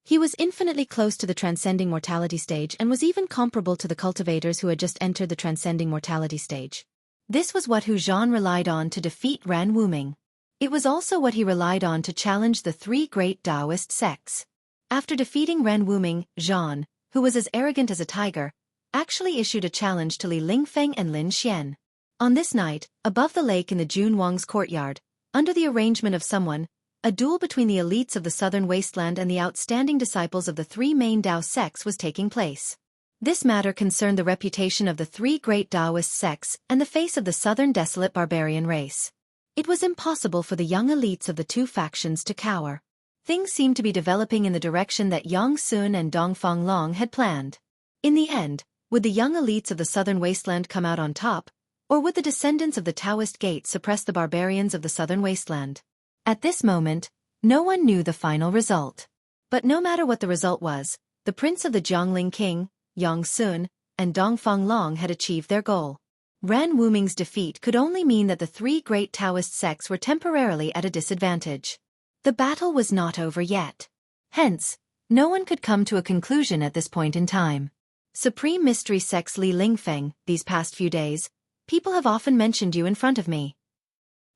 He was infinitely close to the transcending mortality stage and was even comparable to the cultivators who had just entered the transcending mortality stage. This was what Hu Zhan relied on to defeat Ran Wuming. It was also what he relied on to challenge the three great Taoist sects. After defeating Ran Wuming, Zhan, who was as arrogant as a tiger, actually issued a challenge to Li Lingfeng and Lin Xian. On this night, above the lake in the Jun Wang's courtyard, under the arrangement of someone, a duel between the elites of the southern wasteland and the outstanding disciples of the three main Tao sects was taking place. This matter concerned the reputation of the three great Taoist sects and the face of the southern desolate barbarian race. It was impossible for the young elites of the two factions to cower. Things seemed to be developing in the direction that Yang Sun and Dongfang Long had planned. In the end, would the young elites of the southern wasteland come out on top, or would the descendants of the Taoist gate suppress the barbarians of the southern wasteland? At this moment, no one knew the final result. But no matter what the result was, the prince of the Jiangling king, Yang Sun, and Dongfang Long had achieved their goal. Ran Wuming's defeat could only mean that the three great Taoist sects were temporarily at a disadvantage. The battle was not over yet. Hence, No one could come to a conclusion at this point in time. Supreme Mystery Sex Li Lingfeng, these past few days, people have often mentioned you in front of me.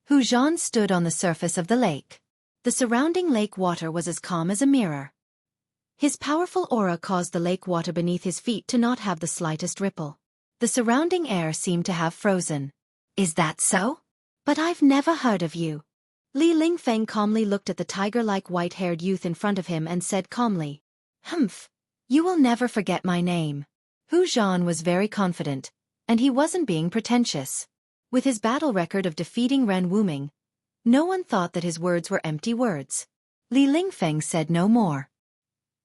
Hu Zhan stood on the surface of the lake. The surrounding lake water was as calm as a mirror. His powerful aura caused the lake water beneath his feet to not have the slightest ripple. The surrounding air seemed to have frozen. Is that so? But I've never heard of you. Li Lingfeng calmly looked at the tiger-like white-haired youth in front of him and said calmly, "Humph. You will never forget my name." Hu Zhan was very confident, and he wasn't being pretentious. With his battle record of defeating Ren Wuming, no one thought that his words were empty words. Li Lingfeng said no more.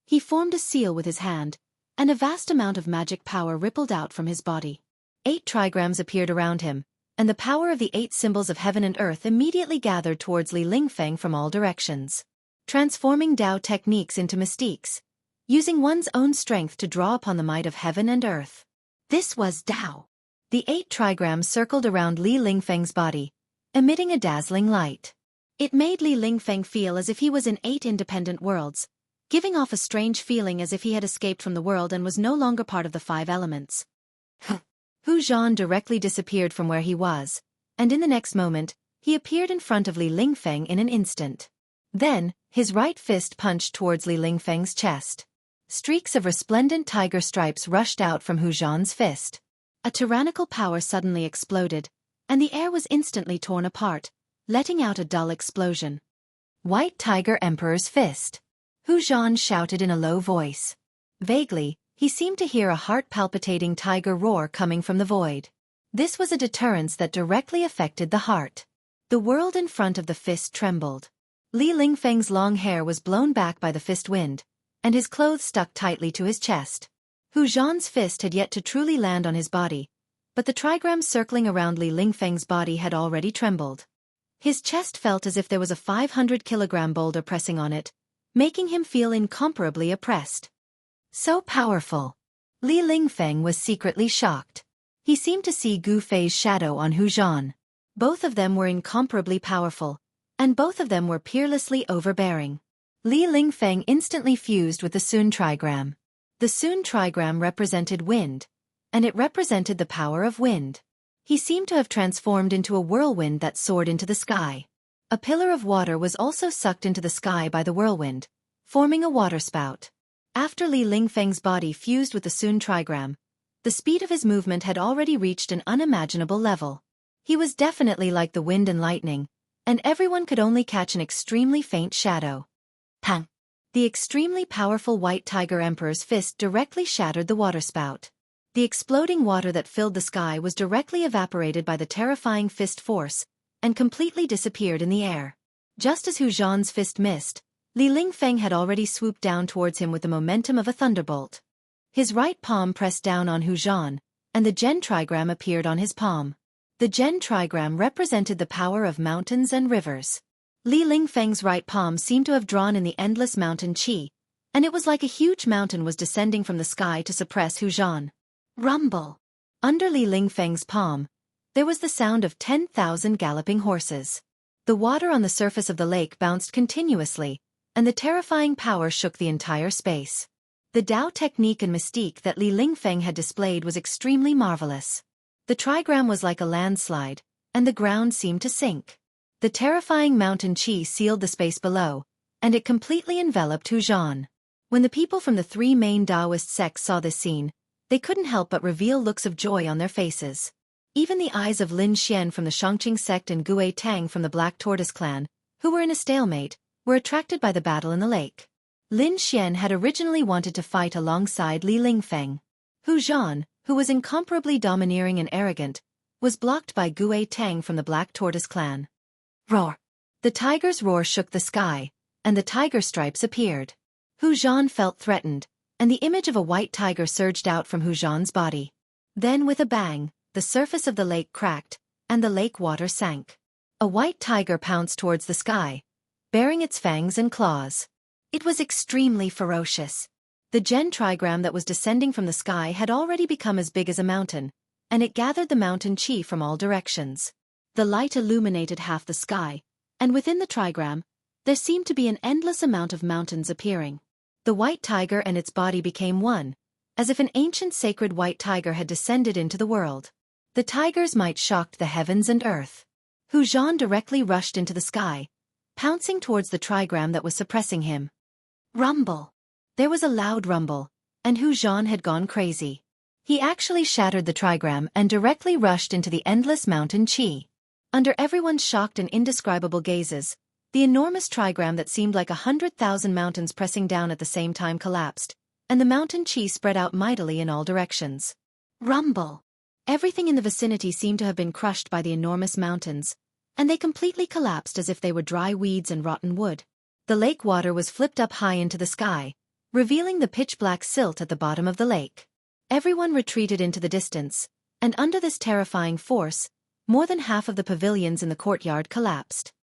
He formed a seal with his hand, and a vast amount of magic power rippled out from his body. 8 trigrams appeared around him, and the power of the 8 symbols of heaven and earth immediately gathered towards Li Lingfeng from all directions, transforming Tao techniques into mystiques, using one's own strength to draw upon the might of heaven and earth. This was Tao. The 8 trigrams circled around Li Lingfeng's body, emitting a dazzling light. It made Li Lingfeng feel as if he was in 8 independent worlds, giving off a strange feeling as if he had escaped from the world and was no longer part of the 5 elements. Hu Zhan directly disappeared from where he was, and in the next moment, he appeared in front of Li Lingfeng in an instant. Then, his right fist punched towards Li Lingfeng's chest. Streaks of resplendent tiger stripes rushed out from Hu Zhan's fist. A tyrannical power suddenly exploded, and the air was instantly torn apart, letting out a dull explosion. White Tiger Emperor's Fist. Hu Zhan shouted in a low voice. Vaguely, he seemed to hear a heart-palpitating tiger roar coming from the void. This was a deterrence that directly affected the heart. The world in front of the fist trembled. Li Lingfeng's long hair was blown back by the fist wind, and his clothes stuck tightly to his chest. Hu Zhan's fist had yet to truly land on his body, but the trigrams circling around Li Lingfeng's body had already trembled. His chest felt as if there was a 500-kilogram boulder pressing on it, making him feel incomparably oppressed. So powerful. Li Lingfeng was secretly shocked. He seemed to see Gu Fei's shadow on Hu Zhan. Both of them were incomparably powerful, and both of them were peerlessly overbearing. Li Lingfeng instantly fused with the Sun trigram. The Sun trigram represented wind, and it represented the power of wind. He seemed to have transformed into a whirlwind that soared into the sky. A pillar of water was also sucked into the sky by the whirlwind, forming a waterspout. After Li Lingfeng's body fused with the Sun trigram, the speed of his movement had already reached an unimaginable level. He was definitely like the wind and lightning, and everyone could only catch an extremely faint shadow. Pang! The extremely powerful White Tiger Emperor's fist directly shattered the waterspout. The exploding water that filled the sky was directly evaporated by the terrifying fist force, and completely disappeared in the air. Just as Hu Zhan's fist missed, Li Lingfeng had already swooped down towards him with the momentum of a thunderbolt. His right palm pressed down on Hu Zhan, and the Gen trigram appeared on his palm. The Gen trigram represented the power of mountains and rivers. Li Lingfeng's right palm seemed to have drawn in the endless mountain qi, and it was like a huge mountain was descending from the sky to suppress Hu Zhan. Rumble! Under Li Lingfeng's palm, there was the sound of 10,000 galloping horses. The water on the surface of the lake bounced continuously, and the terrifying power shook the entire space. The Tao technique and mystique that Li Lingfeng had displayed was extremely marvelous. The trigram was like a landslide, and the ground seemed to sink. The terrifying mountain qi sealed the space below, and it completely enveloped Hu Zhan. When the people from the 3 main Taoist sects saw this scene, they couldn't help but reveal looks of joy on their faces. Even the eyes of Lin Xian from the Shangqing sect and Gue Tang from the Black Tortoise clan, who were in a stalemate, were attracted by the battle in the lake. Lin Xian had originally wanted to fight alongside Li Lingfeng. Hu Zhan, who was incomparably domineering and arrogant, was blocked by Gue Tang from the Black Tortoise clan. Roar! The tiger's roar shook the sky, and the tiger stripes appeared. Hu Zhan felt threatened, and the image of a white tiger surged out from Hu Zhan's body. Then with a bang, the surface of the lake cracked, and the lake water sank. A white tiger pounced towards the sky, bearing its fangs and claws. It was extremely ferocious. The Gen trigram that was descending from the sky had already become as big as a mountain, and it gathered the mountain qi from all directions. The light illuminated half the sky, and within the trigram, there seemed to be an endless amount of mountains appearing. The white tiger and its body became one, as if an ancient sacred white tiger had descended into the world. The tiger's might shocked the heavens and earth. Hu Zhan directly rushed into the sky, pouncing towards the trigram that was suppressing him. Rumble! There was a loud rumble, and Hu Zhan had gone crazy. He actually shattered the trigram and directly rushed into the endless mountain chi. Under everyone's shocked and indescribable gazes, the enormous trigram that seemed like 100,000 mountains pressing down at the same time collapsed, and the mountain chi spread out mightily in all directions. Rumble! Everything in the vicinity seemed to have been crushed by the enormous mountains, and they completely collapsed as if they were dry weeds and rotten wood. The lake water was flipped up high into the sky, revealing the pitch-black silt at the bottom of the lake. Everyone retreated into the distance, and under this terrifying force, more than half of the pavilions in the courtyard collapsed.